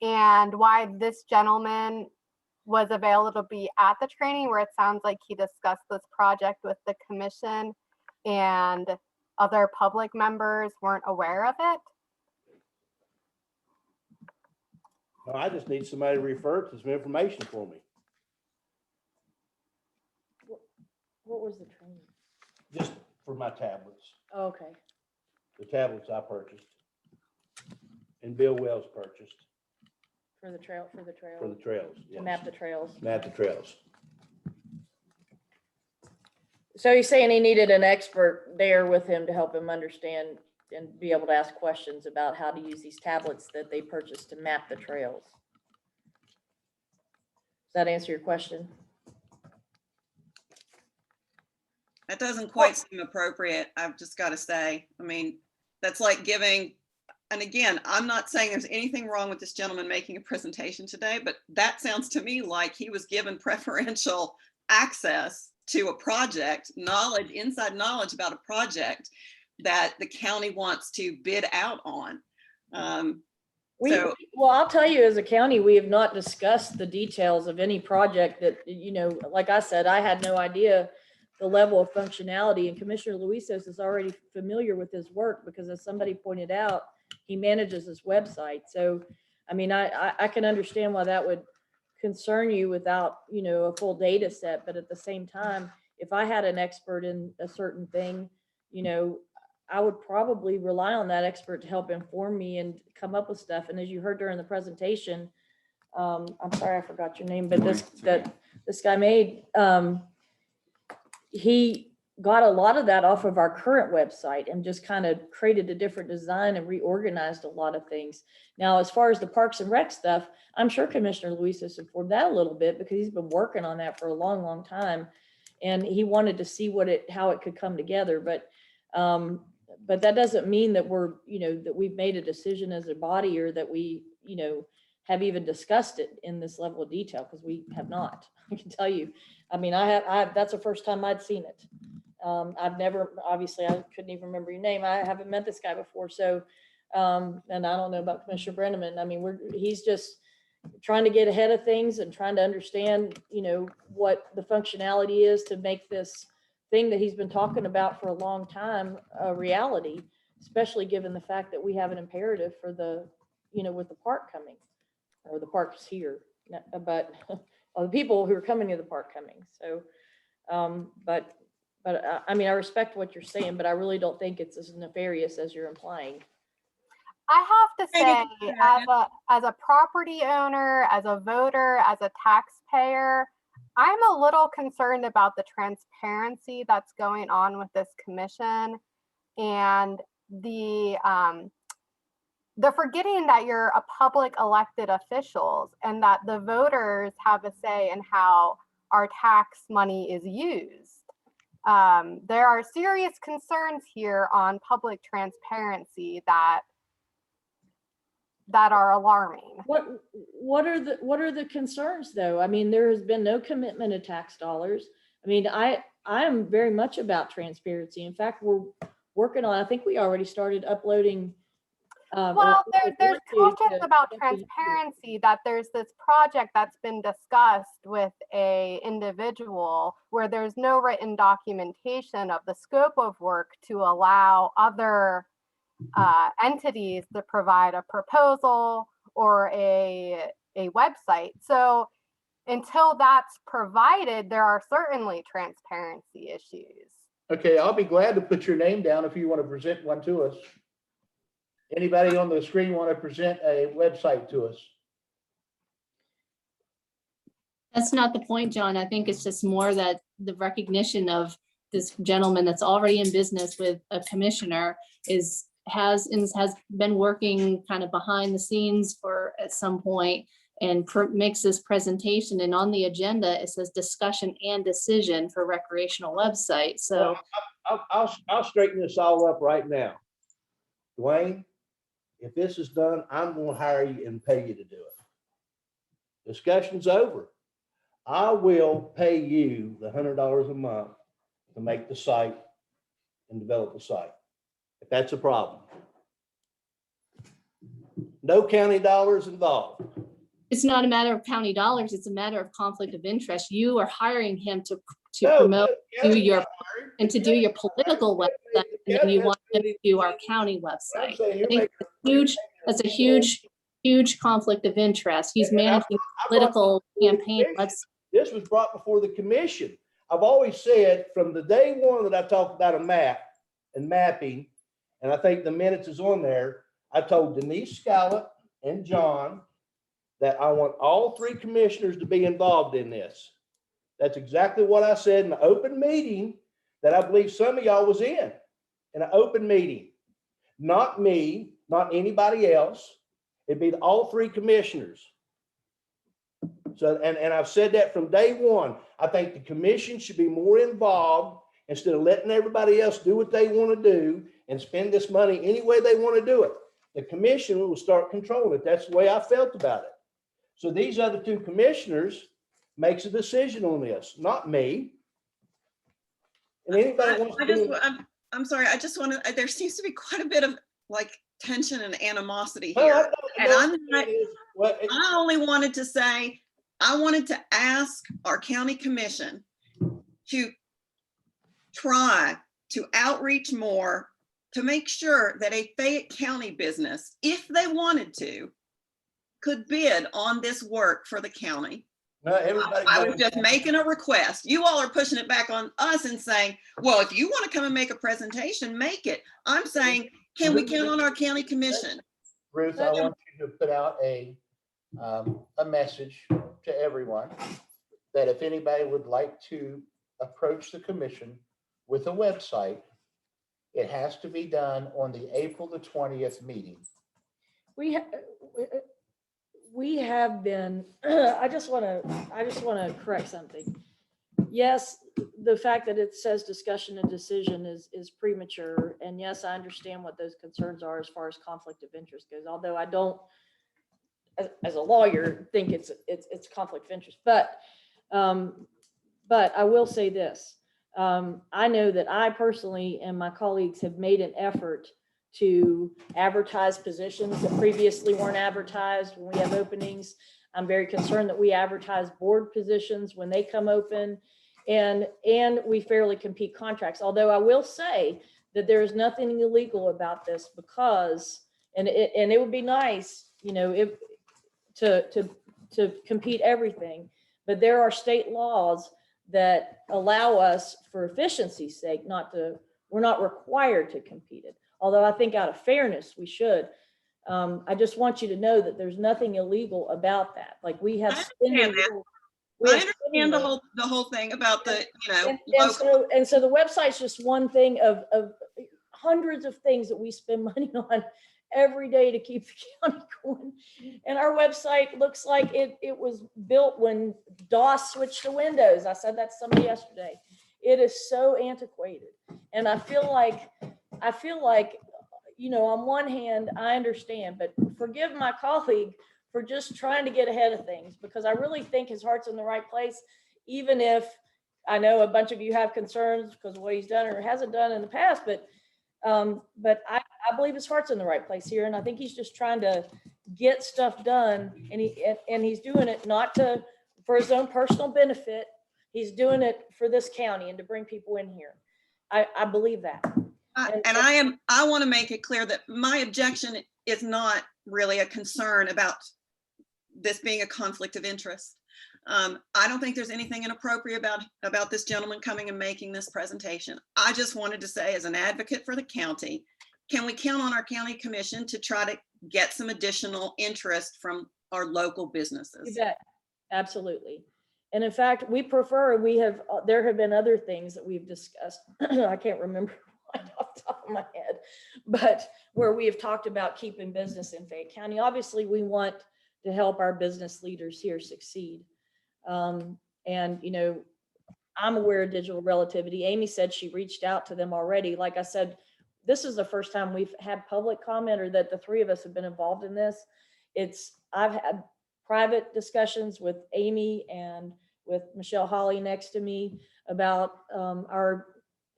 and why this gentleman was available to be at the training where it sounds like he discussed this project with the commission and other public members weren't aware of it? No, I just need somebody to refer to some information for me. What was the training? Just for my tablets. Okay. The tablets I purchased. And Bill Wells purchased For the trail. for the trails. To yes. map the trails. Map the trails. So he's saying he needed an expert there with him to help him understand and be able to ask questions about how to use these tablets that they purchased to map the trails. Does that answer your question? That doesn't quite seem appropriate, I've just got to say. I mean, that's like giving, and again, I'm not saying there's anything wrong with this gentleman making a presentation today, but that sounds to me like he was given preferential access to a project, knowledge, inside knowledge about a project that the county wants to bid out on. Well, I'll tell you, as a county, we have not discussed the details of any project that, you know, like I said, I had no idea the level of functionality, and Commissioner Luisos is already familiar with his work because, as somebody pointed out, he manages his website. So, I mean, I can understand why that would concern you without, you know, a full data set. But at the same time, if I had an expert in a certain thing, you know, I would probably rely on that expert to help inform me and come up with stuff. And as you heard during the presentation, I'm sorry, I forgot your name, but this guy made, he got a lot of that off of our current website and just kind of created a different design and reorganized a lot of things. Now, as far as the Parks and Rec stuff, I'm sure Commissioner Luis has informed that a little bit because he's been working on that for a long, long time. And he wanted to see how it could come together. But that doesn't mean that we're, you know, that we've made a decision as a body or that we, you know, have even discussed it in this level of detail, because we have not. I can tell you. I mean, that's the first time I'd seen it. I've never, obviously, I couldn't even remember your name. I haven't met this guy before. So, and I don't know about Commissioner Brenneman. I mean, he's just trying to get ahead of things and trying to understand, you know, what the functionality is to make this thing that he's been talking about for a long time a reality, especially given the fact that we have an imperative for the, you know, with the park coming, or the park's here, but the people who are coming to the park coming. So, but I mean, I respect what you're saying, but I really don't think it's as nefarious as you're implying. I have to say, as a property owner, as a voter, as a taxpayer, I'm a little concerned about the transparency that's going on with this commission and the forgetting that you're a public elected officials and that the voters have a say in how our tax money is used. There are serious concerns here on public transparency that are alarming. What are the concerns though? I mean, there has been no commitment of tax dollars. I mean, I am very much about transparency. In fact, we're working on, I think we already started uploading. Well, there's concepts about transparency, that there's this project that's been discussed with a individual where there's no written documentation of the scope of work to allow other entities to provide a proposal or a website. So until that's provided, there are certainly transparency issues. Okay, I'll be glad to put your name down if you want to present one to us. Anybody on the screen want to present a website to us? That's not the point, John. I think it's just more that the recognition of this gentleman that's already in business with a commissioner has been working kind of behind the scenes for at some point and makes this presentation, and on the agenda it says discussion and decision for recreational website. So I'll straighten this all up right now. Dwayne, if this is done, I'm going to hire you and pay you to do it. Discussion's over. I will pay you the $100 a month to make the site and develop the site, if that's a problem. No county dollars involved. it's not a matter of county dollars, it's a matter of conflict of interest. You are hiring him to promote to do your political website, and then you want him to do our county website. I think that's a huge conflict of interest. He's managing political campaign website. This was brought before the commission. I've always said from the day one that I talked about a map, and mapping, and I think the minutes is on there. I told Denise Scallop and John that I want all three commissioners to be involved in this. That's exactly what I said in the open meeting that I believe some of y'all was in an open meeting. Not me, not anybody else. It'd be all three commissioners. So, and I've said that from day one. I think the commission should be more involved instead of letting everybody else do what they want to do and spend this money any way they want to do it. The commission will start controlling it. That's the way I felt about it. So these other two commissioners makes a decision on this, not me. And anybody wants to I'm sorry, I just want to, there seems to be quite a bit of like tension and animosity No, here. I I only wanted to say, I wanted to ask our county commission to try to outreach more to make sure that a Fayette County business, if they wanted to, could bid on this work for the county. No, everybody. I was just making a request. You all are pushing it back on us and saying, well, if you want to come and make a presentation, make it. I'm saying, can we count on our county commission? Ruth, I want you to put out a message to everyone that if anybody would like to approach the commission with a website, it has to be done on the April the 20th meeting. We have been, I just want to correct something. Yes, the fact that it says discussion and decision is premature. And yes, I understand what those concerns are as far as conflict of interest goes, although I don't, as a lawyer, think it's conflict of interest. But I will say this. I know that I personally and my colleagues have made an effort to advertise positions that previously weren't advertised when we have openings. I'm very concerned that we advertise board positions when they come open, and we fairly compete contracts. Although I will say that there is nothing illegal about this, because, and it would be nice, you know, to compete everything, but there are state laws that allow us, for efficiency's sake, we're not required to compete it. Although I think out of fairness, we should. I just want you to know that there's nothing illegal about that. Like we have spending. I understand the whole thing about the, you know. And so the website's just one thing of hundreds of things that we spend money on every day to keep the county going. And our website looks like it was built when DOS switched to Windows. I said that to somebody yesterday. It is so antiquated. And I feel like, you know, on one hand, I understand, but forgive my colleague for just trying to get ahead of things, because I really think his heart's in the right place, even if I know a bunch of you have concerns because of what he's done or hasn't done in the past, but I believe his heart's in the right place here. And I think he's just trying to get stuff done, and he's doing it not for his own personal benefit. He's doing it for this county and to bring people in here. I believe that. I want to make it clear that my objection is not really a concern about this being a conflict of interest. I don't think there's anything inappropriate about this gentleman coming and making this presentation. I just wanted to say, as an advocate for the county, can we count on our county commission to try to get some additional interest from our local businesses? You bet. Absolutely. And in fact, there have been other things that we've discussed. I can't remember off the top of my head, but where we have talked about keeping business in Fayette County. Obviously, we want to help our business leaders here succeed. And, you know, I'm aware of digital relativity. Amy said she reached out to them already. Like I said, this is the first time we've had public comment, or that the three of us have been involved in this. I've had private discussions with Amy and with Michelle Hawley next to me about our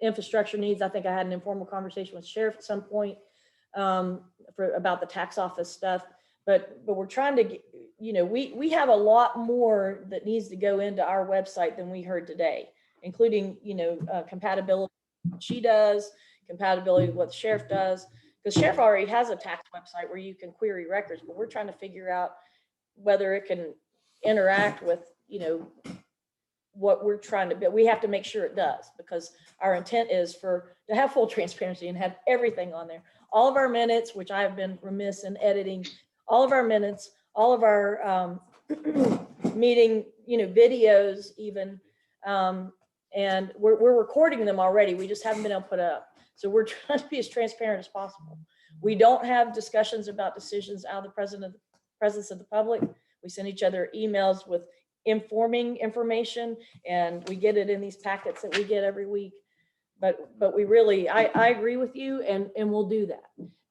infrastructure needs. I think I had an informal conversation with Sheriff at some point about the tax office stuff. But we're trying to get, you know, we have a lot more that needs to go into our website than we heard today, including, you know, compatibility with what she does, compatibility with what the sheriff does, because Sheriff already has a tax website where you can query records, but we're trying to figure out whether it can interact with, you know, what we're trying to build. We have to make sure it does, because our intent is to have full transparency and have everything on there. All of our minutes, which I have been remiss in editing, all of our minutes, all of our meeting, videos even. And we're recording them already. We just haven't been able to put up. So we're trying to be as transparent as possible. We don't have discussions about decisions out of the presence of the public. We send each other emails with informing information, and we get it in these packets that we get every week. But we really, I agree with you, and we'll do that.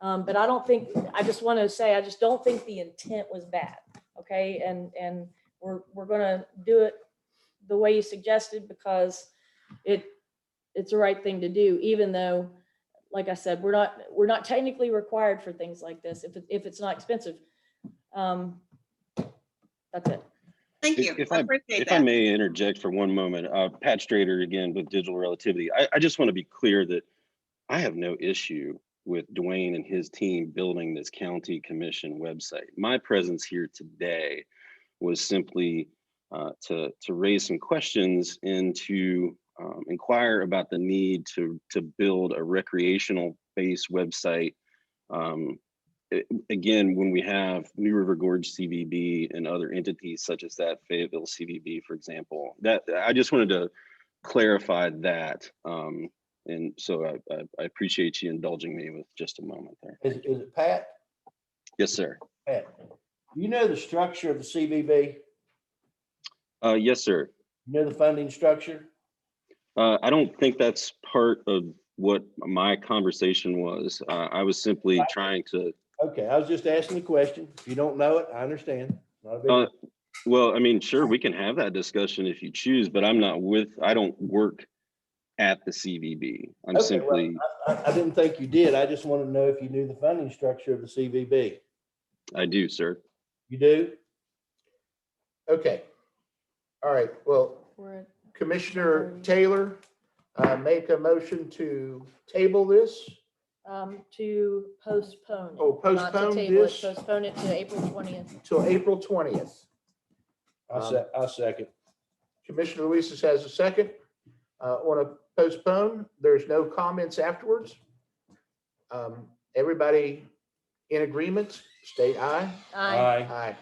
But I just want to say, I just don't think the intent was bad. Okay. And we're going to do it the way you suggested, because it's the right thing to do, even though, like I said, we're not technically required for things like this if it's not expensive. That's it. Thank you. If I I, appreciate if that. I may interject for one moment, Pat Strader again with Digital Relativity. I just want to be clear that I have no issue with Dwayne and his team building this county commission website. My presence here today was simply to raise some questions and to inquire about the need to build a recreational based website. Again, when we have New River Gorge CVB and other entities such as that Fayetteville CVB, for example, that I just wanted to clarify that. And so I appreciate you indulging me with just a moment there. Is it Pat? Yes, sir. Pat, do you know the structure of the CVB? Yes, sir. You know the funding structure? I don't think that's part of what my conversation was. I was simply trying to. Okay, I was just asking a question. If you don't know it, I understand. Not a big deal. Well, I mean, sure, we can have that discussion if you choose, but I don't work at the CVB. I'm Okay, simply. well, I didn't think you did. I just wanted to know if you knew the funding structure of the CVB. I do, sir. You do? Okay. All right. Well, Commissioner Taylor, make a motion to table this. To postpone. Oh, Not to postpone table it, this Postpone it to April 20th. till April 20th. I second. Commissioner Luis has a second. On a postpone, there's no comments afterwards. Everybody in agreement, state aye. Aye.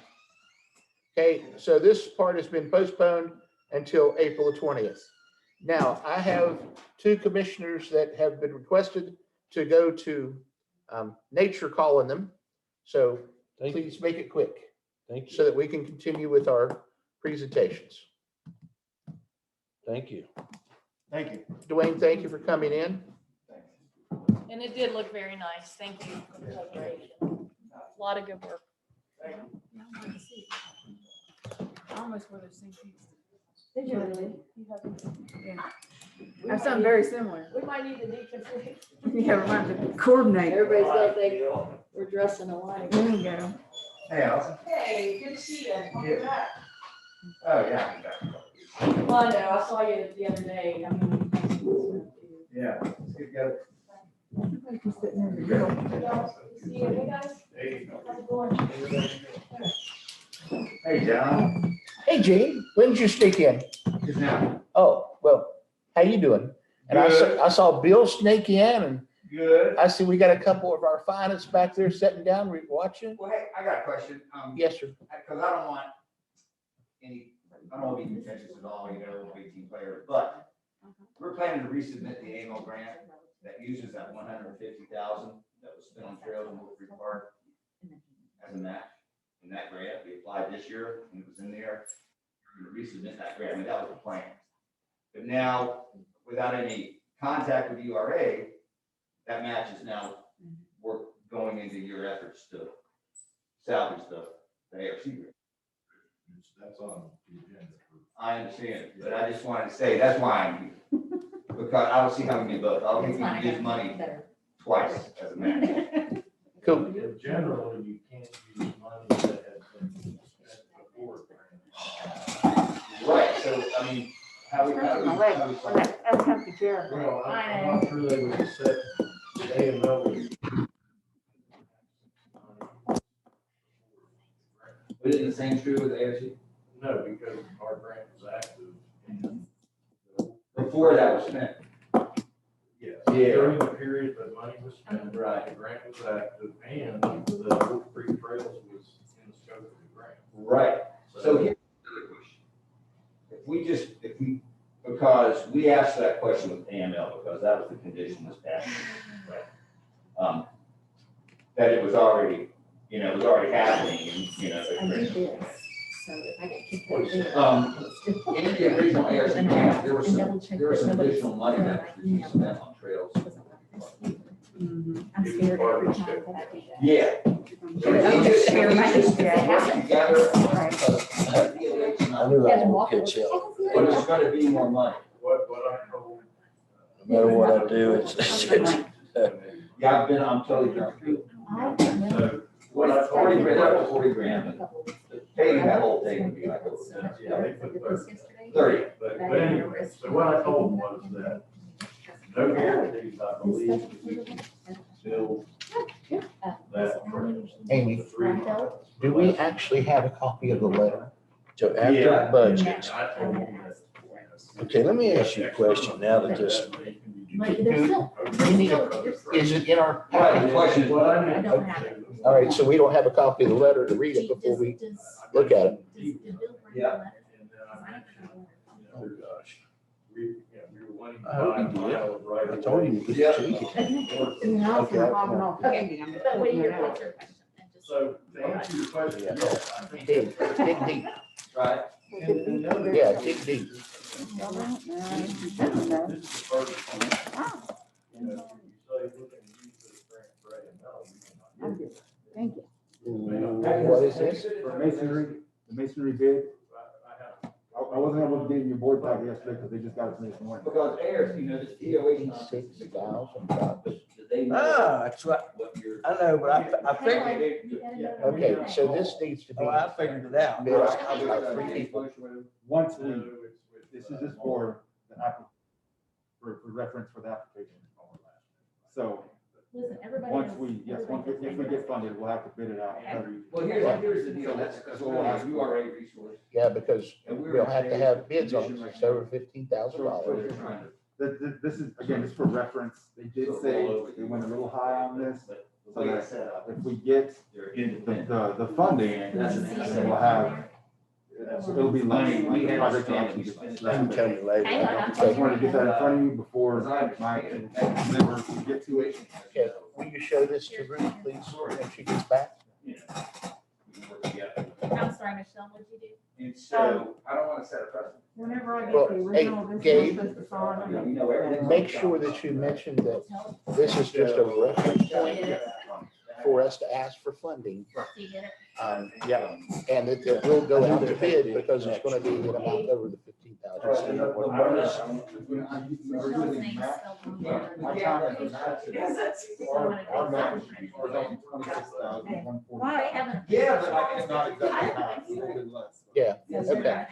Okay, so this part has been postponed until April 20th. Now, I have two commissioners that have been requested to go to nature calling them. So please make it quick. Thank you. So that we can continue with our presentations. Thank you. Thank you. Dwayne, thank you for coming in. And it did look very nice. Thank you for the preparation. A lot of good work. I almost wore the same piece. Did you really? Yeah. We I have might something need- very similar. We might need to deconflict. Yeah, we might have to coordinate. Everybody's got they, we're dressing alike. There you go. Hey, Allison. Hey, good to see you. Welcome back. Oh, yeah. Well, I know, I saw you the other day. I mean, Yeah. Let's get together. Everybody can sit in the middle. see you, hey guys. Hey. How's it going? Hey, John. Hey, Gene, when did you sneak in? Just now. Oh, well, how you doing? And Good. I saw Bill sneak in, and Good. I see we got a couple of our finest back there sitting down, watching. Well, hey, I got a question. Yes, sir. Because I don't want I don't want to be contentious at all, we'll be team players, but we're planning to resubmit the AMO grant that uses that 150,000 that was spent on trails in Wolf Creek Park as a match. In that grant, we applied this year and it was in there. We're going to resubmit that grant. I mean, that was the plan. But now, without any contact with URA, that match is now going into your efforts to salvage the ARC grant. That's on the agenda. I understand, but I just wanted to say, that's why I'm here. Because I will see how we do both. I'll give you this money twice as a match. Cool. In general, you can't use money that has been spent before. Right, so, I mean, how we. That's comfy chair. Well, I'm not sure they would set the AML with. But isn't the same true with ARC? No, because our grant was active and during the period that money was spent, Right. the grant was active, and the Wolf Creek Trails was in the scope of the grant. Right. So here's another question. Because we asked that question with AML, because that was the condition this past year, right? That it was already, it was already happening, and, I did this, so if I get kicked out of there. in the original ARC grant, there was double checked there was that some nobody additional money that was being spent on trails. I'm scared every time that I do that. Yeah. So I'm we just, scared we my just kids work have it. together, Right. because the election, I knew I would catch up. but there's gonna be more money. What I told. No matter what I do, it's Yeah, I'm totally confused. So What I already read up to 40 grand, paying that whole thing would be like, they put 30. But anyway, so what I told them was that no guarantees, I believe, that we can build that. Amy, do we actually have a copy of the letter? So after Yeah. the budget, I told them that. okay, let me ask you a question now that this, Is it in our Right, the packet? question is, what I don't have it. All right, so we don't have a copy of the letter to read it before we look at it. Yeah. oh gosh. We were wanting to I hope buy you did. miles right I told away. you. Yeah. But what do you, what's your question? So to answer your question, Yeah. yes, I think. Dig deep. right? And the other- Yeah, dig deep. This is the first one. You know, if you say, look and use this grant for AML, you may not get it. Thank you. What is this? For masonry, the masonry bid, I wasn't able to get in your board packet yesterday because they just got it to me this morning. Because ARC, this DOH. $6,000. They know Ah, that's right. what you're. I know, but I figured, Okay, so this needs to be. oh, I figured it out. bid out by 3 people. Once we, this is just for the for reference for the application. So, Listen, everybody. once we, if we get funded, we'll have to bid it out. Well, here's the deal, that's what you are a resource. Yeah, because we'll have to have bids on it. It's over $15,000. This is, again, just for reference. They did say they went a little high on this. So that if we get the funding, then we'll have, it'll be less. The project will actually be less. I can tell you later. Hang on, I'm I just wanted to get that in front of you before my members get to it. Okay, will you show this to Ruth, please, when she gets back? I'm sorry, Michelle, what'd you do? And so, I don't want to set a precedent. Whenever I get Well, the hey, original, this Gabe, is supposed to sign. You know everything. Make sure that you mention that this is just a reference point for us to ask for funding. Do you get it? Yeah, and it will go out to bid because it's gonna be an amount over the $15,000. Our match was only 26,140. Why haven't? Yeah, but It's not exactly half, it's a little bit less. Yeah, okay.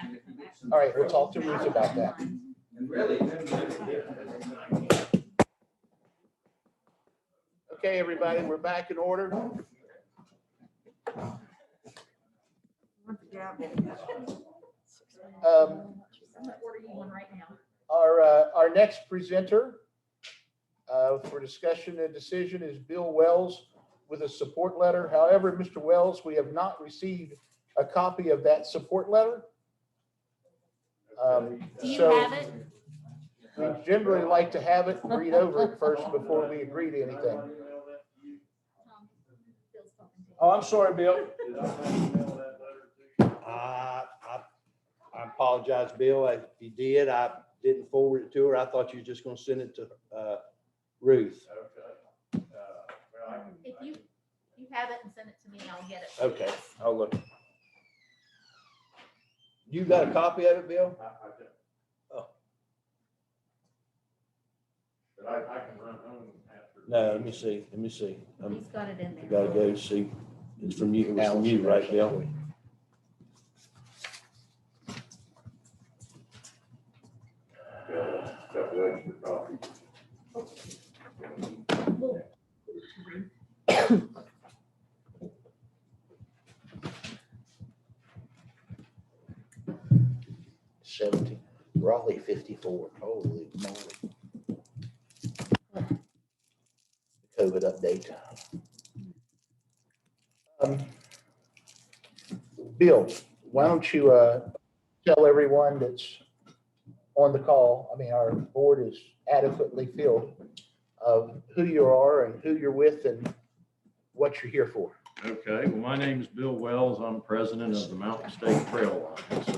All right, we'll talk to Ruth about that. And really. Okay, everybody, we're back in order. I'm gonna order you one right now. Our next presenter for discussion and decision is Bill Wells with a support letter. However, Mr. Wells, we have not received a copy of that support letter. Do you So have it? we generally like to have it and read over it first before we agree to anything. Oh, I'm sorry, Bill. I apologize, Bill. If you did, I didn't forward it to her. I thought you were just gonna send it to Ruth. If you have it and send it to me, I'll get it. Okay, I'll look. You got a copy of it, Bill? Oh, But I can run home after. no, let me see. He's got it in there. Gotta go see. It's from you, it was from you, right, Bill? Couple extra copies. Raleigh 54. Holy moly. COVID update. Bill, why don't you tell everyone that's on the call, I mean, our board is adequately filled, of who you are and who you're with and what you're here for. Okay, well, my name is Bill Wells. I'm president of the Mountain State Trail Alliance.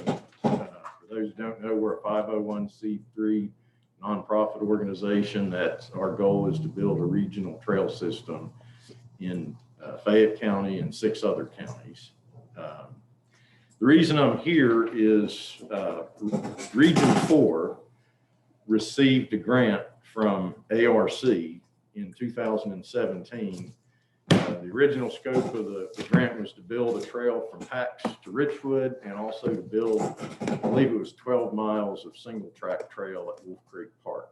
For those who don't know, we're a 501c3 nonprofit organization that our goal is to build a regional trail system in Fayette County and 6 other counties. The reason I'm here is Region 4 received a grant from ARC in 2017. The original scope of the grant was to build a trail from Pax to Richwood and also to build, I believe it was 12 miles of single track trail at Wolf Creek Park.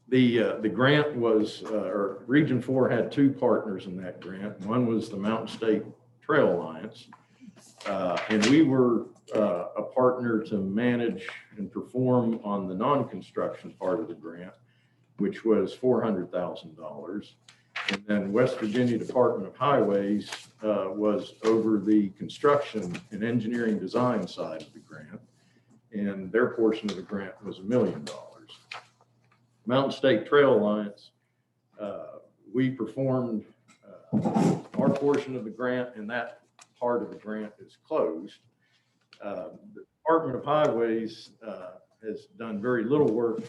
The grant was, or Region 4 had 2 partners in that grant. One was the Mountain State Trail Alliance, and we were a partner to manage and perform on the non-construction part of the grant, which was $400,000. And then West Virginia Department of Highways was over the construction and engineering design side of the grant, and their portion of the grant was $1 million. Mountain State Trail Alliance, we performed our portion of the grant, and that part of the grant is closed. The Department of Highways has done very little work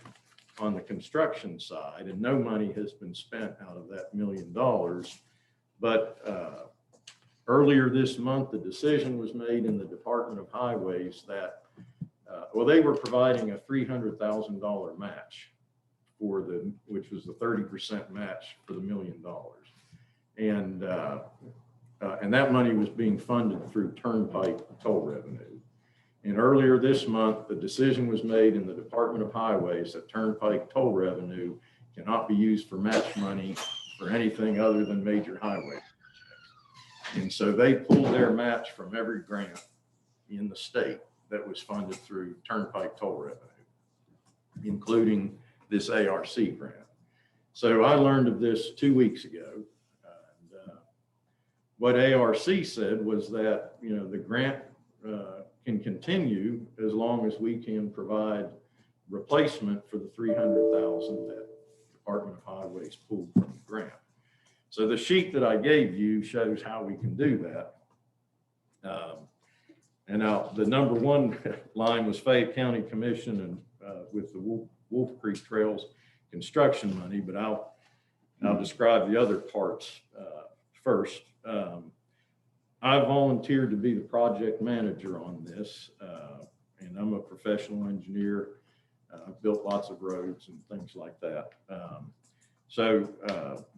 on the construction side, and no money has been spent out of that $1 million. But earlier this month, the decision was made in the Department of Highways that, well, they were providing a $300,000 match for which was the 30% match for the $1 million. And that money was being funded through turnpike toll revenue. And earlier this month, the decision was made in the Department of Highways that turnpike toll revenue cannot be used for match money for anything other than major highway. And so they pulled their match from every grant in the state that was funded through turnpike toll revenue, including this ARC grant. So I learned of this 2 weeks ago. What ARC said was that, you know, the grant can continue as long as we can provide replacement for the $300,000 that Department of Highways pulled from the grant. So the sheet that I gave you shows how we can do that. And now the number 1 line was Fayette County Commission and with the Wolf Creek Trails construction money, but I'll describe the other parts first. I volunteered to be the project manager on this, and I'm a professional engineer. I've built lots of roads and things like that. So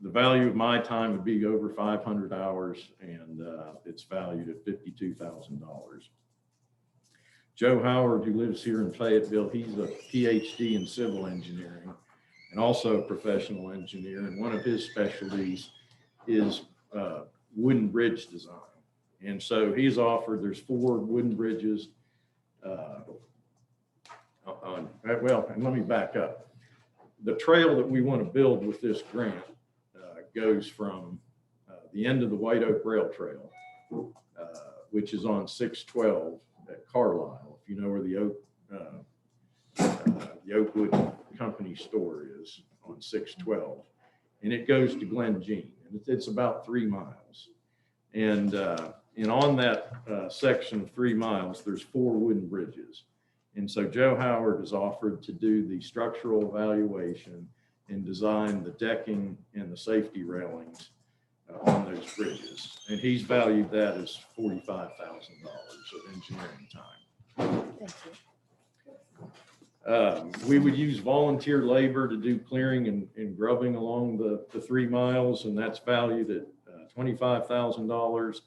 the value of my time would be over 500 hours, and it's valued at $52,000. Joe Howard, who lives here in Fayetteville, he's a PhD in civil engineering and also a professional engineer. And one of his specialties is wooden bridge design. And so he's offered, there's 4 wooden bridges. Well, and let me back up. The trail that we want to build with this grant goes from the end of the White Oak Rail Trail, which is on 612 at Carlisle, if you know where the Oakwood Company store is on 612. And it goes to Glen Jean, and it's about 3 miles. And on that section of 3 miles, there's 4 wooden bridges. And so Joe Howard has offered to do the structural evaluation and design the decking and the safety railings on those bridges. And he's valued that as $45,000 of engineering time. Thank you. We would use volunteer labor to do clearing and grubbing along the 3 miles, and that's valued at $25,000.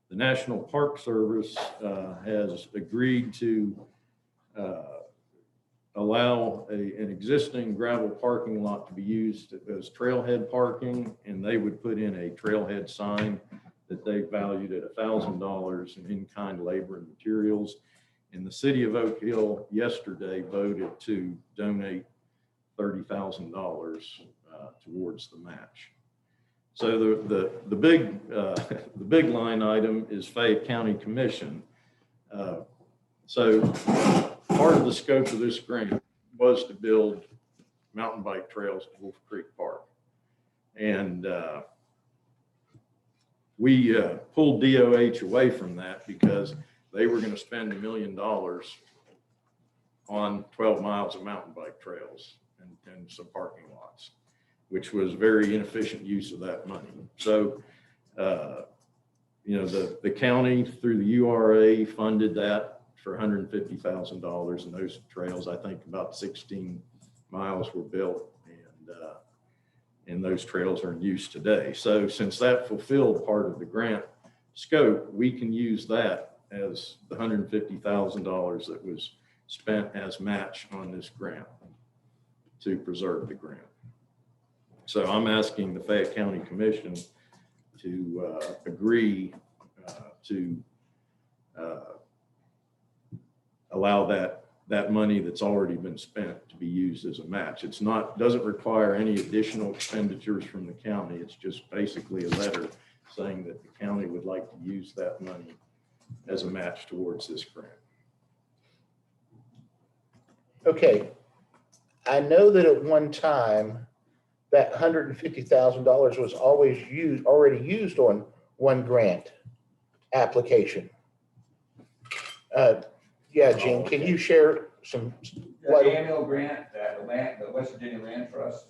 The National Park Service has agreed to allow an existing gravel parking lot to be used as trailhead parking, and they would put in a trailhead sign that they valued at $1,000 in in-kind labor and materials. And the city of Oak Hill yesterday voted to donate $30,000 towards the match. So the big line item is Fayette County Commission. So part of the scope of this grant was to build mountain bike trails to Wolf Creek Park. And we pulled DOH away from that because they were going to spend $1 million on 12 miles of mountain bike trails and some parking lots, which was very inefficient use of that money. So, the county through the URA funded that for $150,000, and those trails, I think about 16 miles were built, and those trails are in use today. So since that fulfilled part of the grant scope, we can use that as the $150,000 that was spent as match on this grant to preserve the grant. So I'm asking the Fayette County Commission to agree to allow that money that's already been spent to be used as a match. It's not, doesn't require any additional expenditures from the county. It's just basically a letter saying that the county would like to use that money as a match towards this grant. Okay. I know that at one time that $150,000 was already used on one grant application. Yeah, Gene, can you share some? The annual grant that the West Virginia Land Trust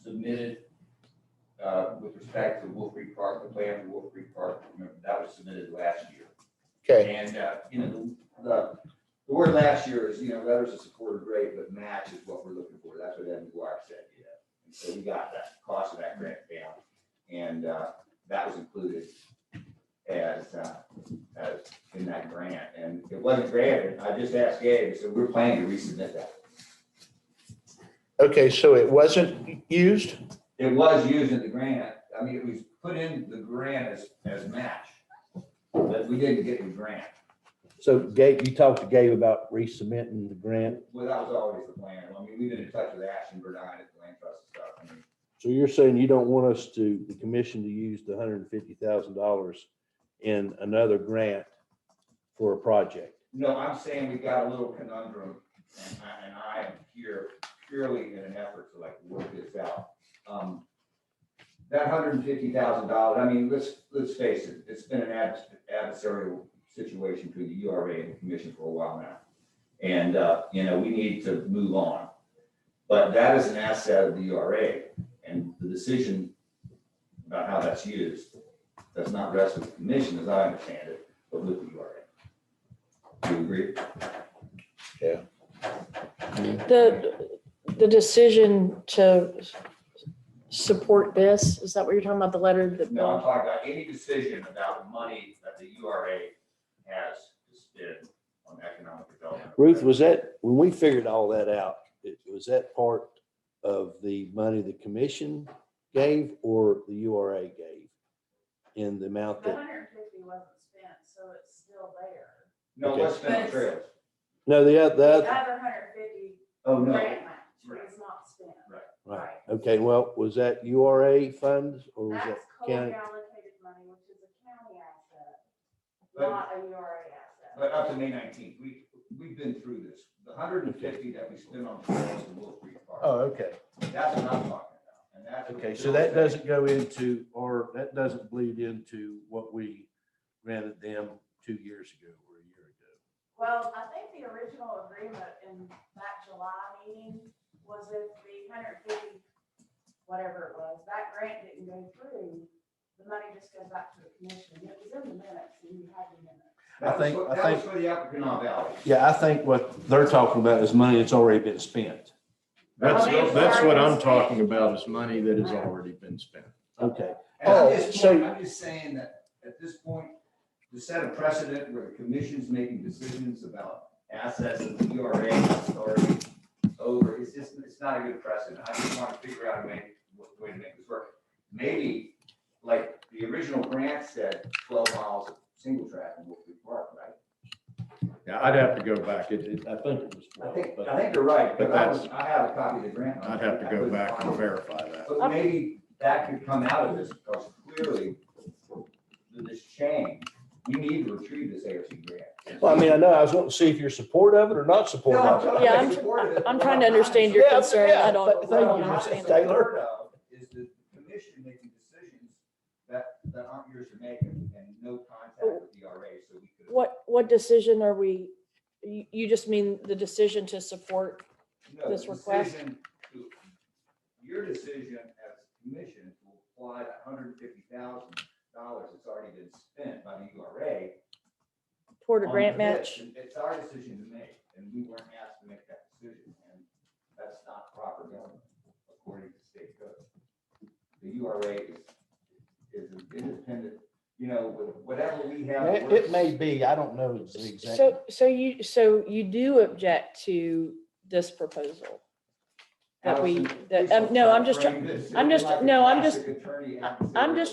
submitted with respect to Wolf Creek Park, the plan for Wolf Creek Park, that was submitted last year. Okay. And the word last year is, letters of support are great, but match is what we're looking for. That's what Ed McGuire said. And so we got that cost of that grant down, and that was included as in that grant, and it wasn't granted. I just asked Gabe, so we're planning to resubmit that. Okay, so it wasn't used? It was used in the grant. I mean, it was put in the grant as match, but we didn't get the grant. So Gabe, you talked to Gabe about resubmitting the grant. Well, that was always the plan. I mean, we've been in touch with Ashton Burdine at the Land Trust and stuff. I mean, So you're saying you don't want us to, the commission to use the $150,000 in another grant for a project? no, I'm saying we've got a little conundrum, and I am here purely in an effort to work this out. That $150,000, I mean, let's face it, it's been an adversarial situation between the URA and the commission for a while now. And, we need to move on. But that is an asset of the URA, and the decision about how that's used does not rest with the commission, as I understand it, but with the URA. Do you agree? Yeah. The decision to support this, is that what you're talking about, the letter that? No, I'm talking about any decision about the money that the URA has to spend on economic development. Ruth, was that, when we figured all that out, was that part of the money the commission gave or the URA gave in the amount The that? 150 wasn't spent, so it's still there. No, Okay. let's spend the trails. No, the The other, other 150 Oh, no. grant match is not spent. right. Okay, well, was that URA funds or was that That's county? co-allocated money, which is a county asset, But- not a URA asset. But up to May 19th, we've been through this. The 150 that we spent on trails in Wolf Creek Park. Oh, okay. That's what I'm talking about. And that's. Okay, so that doesn't go into, or that doesn't bleed into what we granted them 2 years ago or a year ago. Well, I think the original agreement in that July meeting was if the 150, whatever it was, that grant didn't go through, the money just goes back to the commission. It was in the minutes, and you had the minutes. I think That was for the Appalachian Valley. Yeah, I think what they're talking about is money that's already been spent. That's what I'm talking about, is money that has already been spent. Okay. And I'm just saying that at this point, to set a precedent where the commission's making decisions about assets of the URA authority over, it's not a good precedent. I just want to figure out a way to make this work. Maybe, like the original grant said, 12 miles of single track in Wolf Creek Park, right? Yeah, I'd have to go back. I think it was I 12, think, but I think you're right, but but that's- I have a copy of the grant. I'd have to go back and verify that. But maybe that could come out of this, because clearly, with this change, we need to retrieve this ARC grant. Well, I mean, I know, I was wanting to see if you're supportive of it or not supportive of it. Yeah, I'm trying to understand your Yeah, concern. yeah, I don't. but thank I don't you, understand Mrs. it. Taylor. Is the commission making decisions that aren't yours to make, and no contact with the RA, so we could. What decision are we, you just mean the decision to support No, this request? Your decision as a commission to apply that $150,000 that's already been spent by the URA. Toward a on grant this, match? and it's our decision to make, and we weren't asked to make that decision, and that's not proper government according to state code. The URA is an independent, with whatever we have. It may be, I don't know the exact. So you do object to this proposal? That we, no, I'm just trying to, I'm just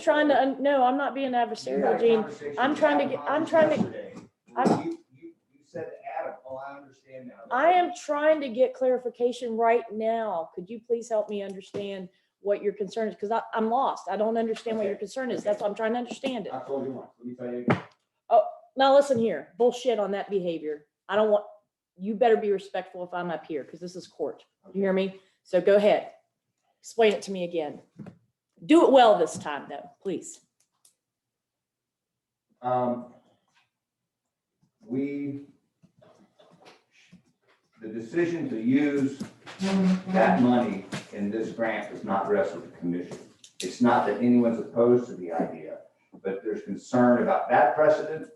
trying to, no, I'm not being adversarial, Gene. I'm trying to, You said to Adam, oh, I understand now. I am trying to get clarification right now. Could you please help me understand what your concern is? Because I'm lost. I don't understand what your concern is. That's why I'm trying to understand it. I told you once, let me tell you again. Oh, now listen here, bullshit on that behavior. I don't want, you better be respectful if I'm up here, because this is court. You hear me? So go ahead. Explain it to me again. Do it well this time though, please. The decision to use that money in this grant does not rest with the commission. It's not that anyone's opposed to the idea, but there's concern about that precedent,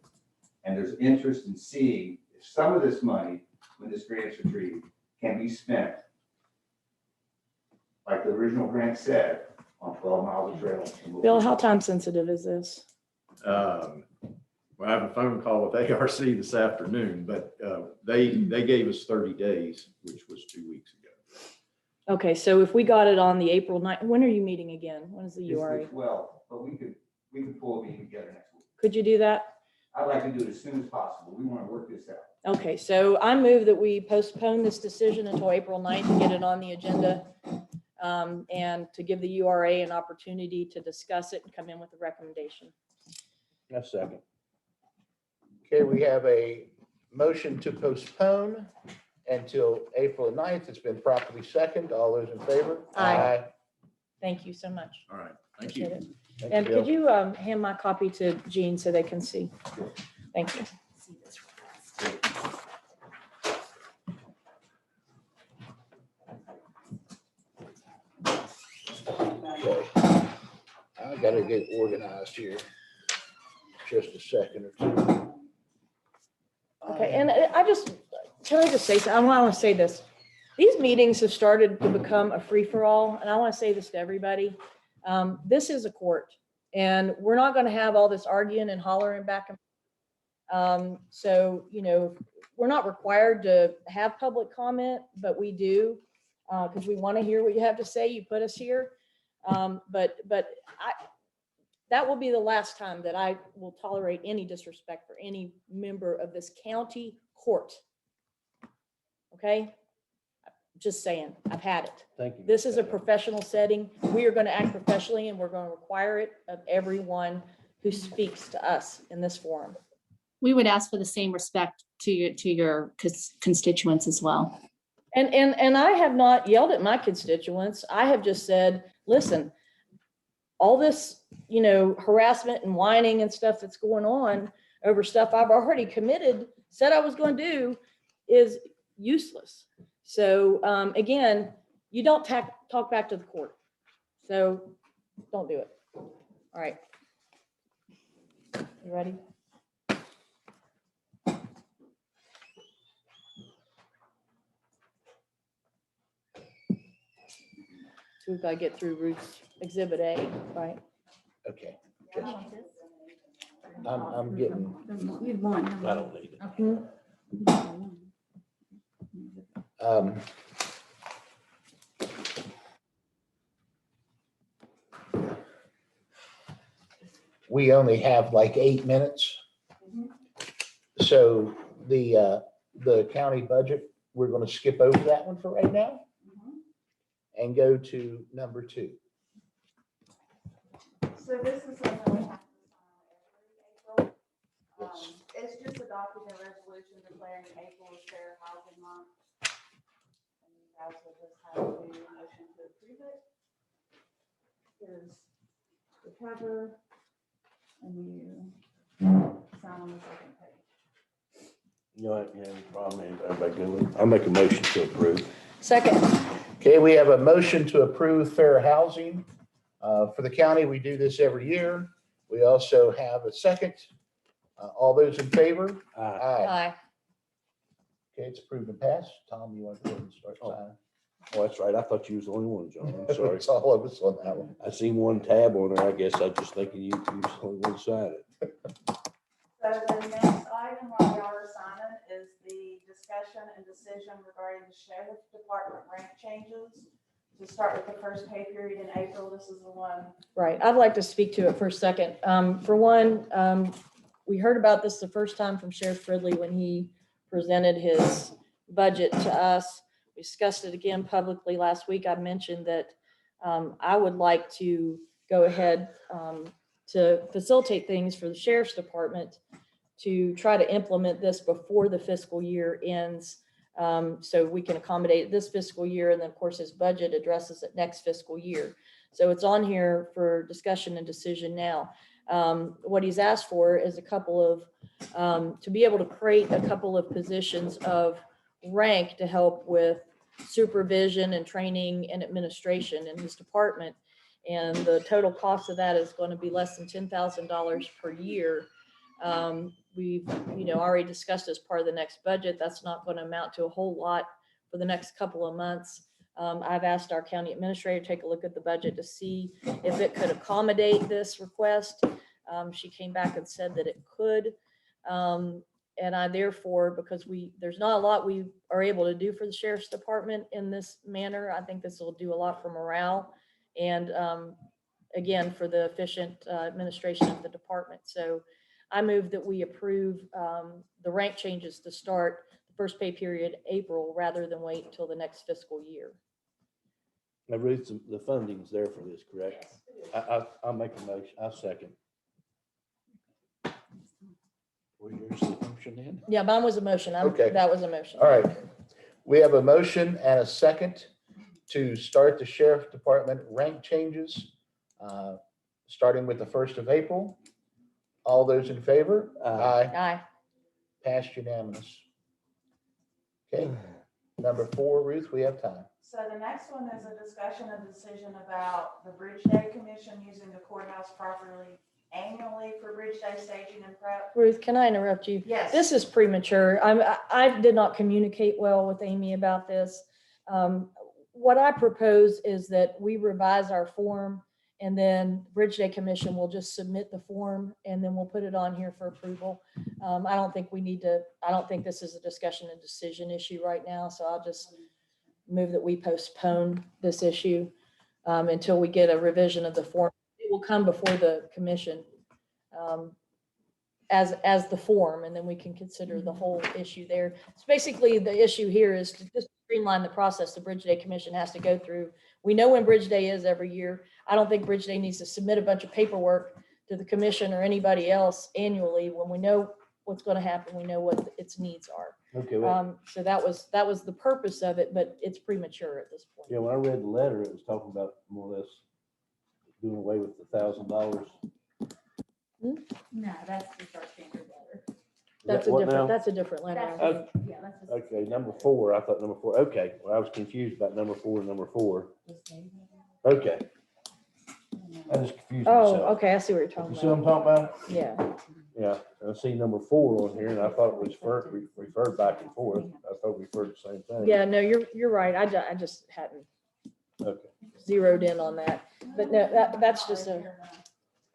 and there's interest in seeing if some of this money, when this grant is retrieved, can be spent, like the original grant said, on 12 miles of trail. Bill, how time sensitive is this? Well, I have a phone call with ARC this afternoon, but they gave us 30 days, which was 2 weeks ago. Okay, so if we got it on the April 9th, when are you meeting again? When is the URA? Well, but we could pull a meeting together next week. Could you do that? I'd like to do it as soon as possible. We want to work this out. Okay, so I move that we postpone this decision until April 9th to get it on the agenda, and to give the URA an opportunity to discuss it and come in with a recommendation. A second. Okay, we have a motion to postpone until April 9th. It's been properly seconded. All those in favor? Aye. Thank you so much. All right, thank you. Appreciate it. And could you hand my copy to Jean so they can see? Thank you. Okay. I gotta get organized here. Just a second or two. Okay, and can I just say, I want to say this. These meetings have started to become a free-for-all, and I want to say this to everybody. This is a court, and we're not going to have all this arguing and hollering back and forth. So, we're not required to have public comment, but we do, because we want to hear what you have to say. You put us here. That will be the last time that I will tolerate any disrespect for any member of this county court. Okay? Just saying, I've had it. Thank you. This is a professional setting. We are going to act professionally, and we're going to require it of everyone who speaks to us in this forum. We would ask for the same respect to your constituents as well. And I have not yelled at my constituents. I have just said, listen, all this, harassment and whining and stuff that's going on over stuff I've already said I was going to do is useless. So again, you don't talk back to the court. So don't do it. All right. You ready? So we've got to get through Ruth's Exhibit A, right? Okay. I'm getting. I don't need it. We only have like 8 minutes. So the county budget, we're going to skip over that one for right now and go to number 2. So this is something we have to sign every April. It's just adopting a resolution declaring April as Fair Housing Month. And you guys will just have to do a motion to approve it. Here's the cover, and you sign on the second page. You know, you have any problem, everybody good with it? I'll make a motion to approve. Second. Okay, we have a motion to approve fair housing. For the county, we do this every year. We also have a second. All those in favor? Aye. Aye. Okay, it's approved and passed. Tom, you want to go ahead and start signing? Oh, that's right. I thought you was the only one, John. I'm sorry. It's all of us on that one. I seen one tab on there. I guess I just thinking you was the only one signing it. So the next item while y'all are signing is the discussion and decision regarding the sheriff department rank changes. To start with the first pay period in April, this is the one. Right, I'd like to speak to it for a second. For one, we heard about this the first time from Sheriff Ridley when he presented his budget to us. We discussed it again publicly last week. I mentioned that I would like to go ahead to facilitate things for the sheriff's department to try to implement this before the fiscal year ends. So we can accommodate this fiscal year, and then of course his budget addresses it next fiscal year. So it's on here for discussion and decision now. What he's asked for is a couple of, to be able to create a couple of positions of rank to help with supervision and training and administration in his department. And the total cost of that is going to be less than $10,000 per year. We've, already discussed as part of the next budget. That's not going to amount to a whole lot for the next couple of months. I've asked our county administrator to take a look at the budget to see if it could accommodate this request. She came back and said that it could. And I therefore, because there's not a lot we are able to do for the sheriff's department in this manner, I think this will do a lot for morale and again, for the efficient administration of the department. So I move that we approve the rank changes to start the first pay period April rather than wait until the next fiscal year. Now, Ruth, the funding's there for this, correct? I'll make a motion. I'll second. Well, yours the motion then? Yeah, mine was a motion. Okay. That was a motion. All right. We have a motion and a second to start the sheriff department rank changes, starting with the 1st of April. All those in favor? Aye. Aye. Passed unanimous. Okay, number 4, Ruth, we have time. So the next one is a discussion and decision about the Bridge Day Commission using the courthouse properly annually for Bridge Day staging and prep. Ruth, can I interrupt you? Yes. This is premature. I did not communicate well with Amy about this. What I propose is that we revise our form, and then Bridge Day Commission will just submit the form, and then we'll put it on here for approval. I don't think this is a discussion and decision issue right now, so I'll just move that we postpone this issue until we get a revision of the form. It will come before the commission as the form, and then we can consider the whole issue there. So basically, the issue here is to just streamline the process the Bridge Day Commission has to go through. We know when Bridge Day is every year. I don't think Bridge Day needs to submit a bunch of paperwork to the commission or anybody else annually. When we know what's going to happen, we know what its needs are. Okay. Well, So that was the purpose of it, but it's premature at this point. yeah, when I read the letter, it was talking about more or less doing away with the $1,000. No, that's just our standard letter. That's a different letter. Yeah, that's just. Okay, number 4. I thought number 4. Okay, well, I was confused about number 4 and number 4. Okay. I just confused Oh, myself. okay, I see what you're talking You see what I'm about. talking about? Yeah. Yeah, I see number 4 on here, and I thought it was referred back and forth. I thought we referred the same thing. Yeah, no, you're right. I just hadn't Okay. zeroed in on that. But no, that's just a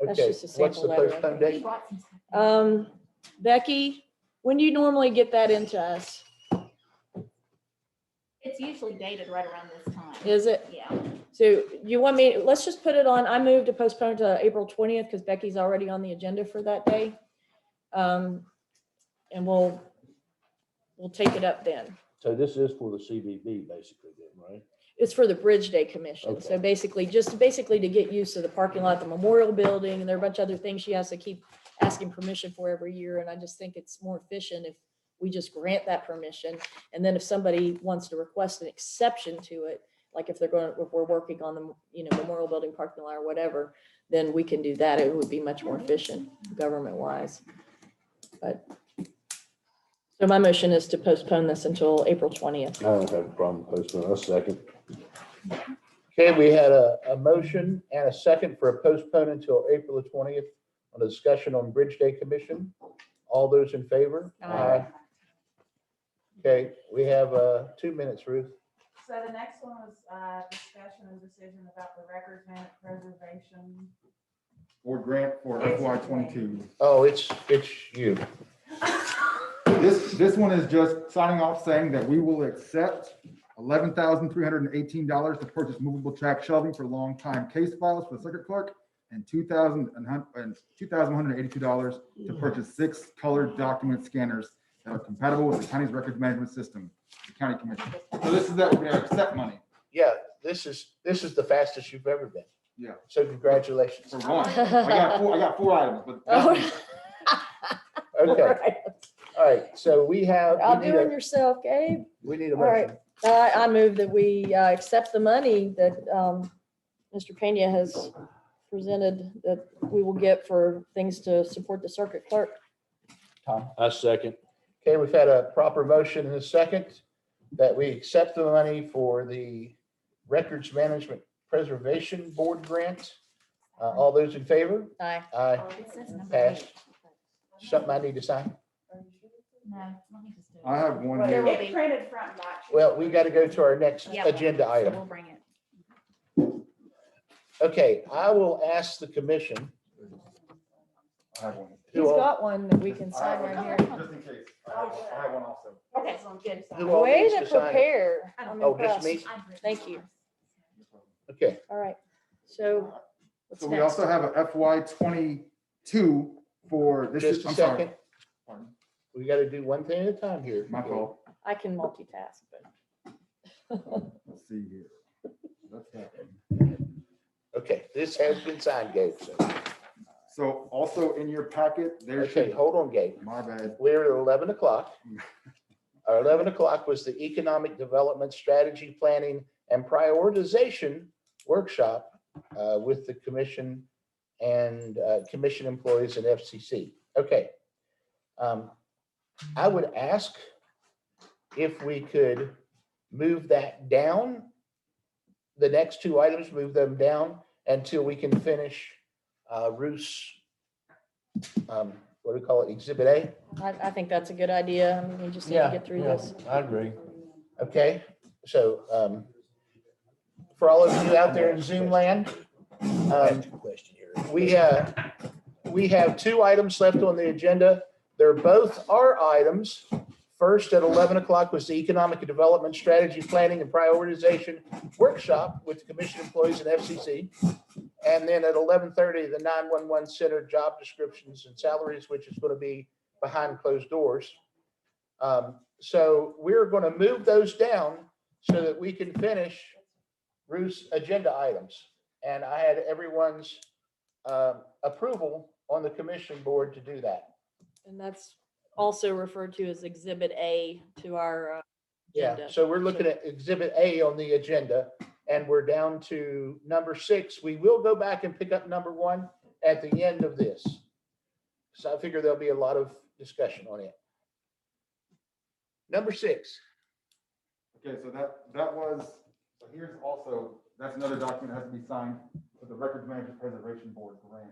Okay, just a what's sample the letter, I postponed think. date? Becky, when do you normally get that into us? It's usually dated right around this time. Is it? Yeah. So you want me, let's just put it on, I moved to postpone to April 20th because Becky's already on the agenda for that day. And we'll we'll take it up then. So this is for the CBB basically then, right? It's for the Bridge Day Commission. So Okay. basically, just basically to get used to the parking lot, the memorial building, and there are a bunch of other things she has to keep asking permission for every year. And I just think it's more efficient if we just grant that permission. And then if somebody wants to request an exception to it, like if we're working on the, memorial building parking lot or whatever, then we can do that. It would be much more efficient government wise. But so my motion is to postpone this until April 20th. I don't have a problem postponing. A second. Okay, we had a motion and a second for a postpone until April the 20th on a discussion on Bridge Day Commission. All those in favor? Aye. Okay, we have 2 minutes, Ruth. So the next one was discussion and decision about the records management preservation. Or grant for FY 22. Oh, it's you. This one is just signing off saying that we will accept $11,318 to purchase movable track shelving for long-time case files for the circuit clerk and $2,182 to purchase 6 colored document scanners that are compatible with the county's records management system, the county commission. So this is that we're gonna accept money. Yeah, this is the fastest you've ever been. Yeah. So congratulations. For one, I got 4 items, but Okay. All right, so we have. Outdoing yourself, Gabe. We need a All right. motion. I move that we accept the money that Mr. Pena has presented that we will get for things to support the circuit clerk. Tom? I second. Okay, we've had a proper motion and a second that we accept the money for the Records Management Preservation Board grant. All those in favor? Aye. Aye. Passed. Something I need to sign? No, let me just do it. I have one Well, here. it's printed front and back. Well, we got to go to our next Yeah. agenda So item. we'll bring it. Okay, I will ask the commission. I have one. He's got one that we can sign right here. Just in case. I have one also. Okay, good. Who all Way needs to to sign it? prepare. I'm Oh, just impressed. me? Thank you. Okay, All right. So what's So we next? also have a FY 22 for this. just a I'm sorry. second. We got to do one thing at a time here. My fault. I can multitask, but. Let's see here. That's happening. Okay, this has been signed, Gabe. So also in your packet, there Okay, should, hold on, Gabe. my bad. We're at 11 o'clock. Our 11 o'clock was the Economic Development Strategy Planning and Prioritization Workshop with the commission and commission employees and FCC. Okay. I would ask if we could move that down, the next 2 items, move them down until we can finish Ruth's, what do we call it, Exhibit A? I think that's a good idea. I mean, we just need to get through this. I agree. Okay, so for all of you out there in Zoom land, Question here. we have 2 items left on the agenda. They're both our items. First at 11 o'clock was the Economic Development Strategy Planning and Prioritization Workshop with the commission employees and FCC. And then at 11:30, the 911 Center job descriptions and salaries, which is going to be behind closed doors. So we're going to move those down so that we can finish Ruth's agenda items. And I had everyone's approval on the commission board to do that. And that's also referred to as Exhibit A to our agenda. Yeah, so we're looking at Exhibit A on the agenda, and we're down to number 6. We will go back and pick up number 1 at the end of this. So I figure there'll be a lot of discussion on it. Number 6. Okay, so that was, so here's also, that's another document that has to be signed for the Records Management Preservation Board grant.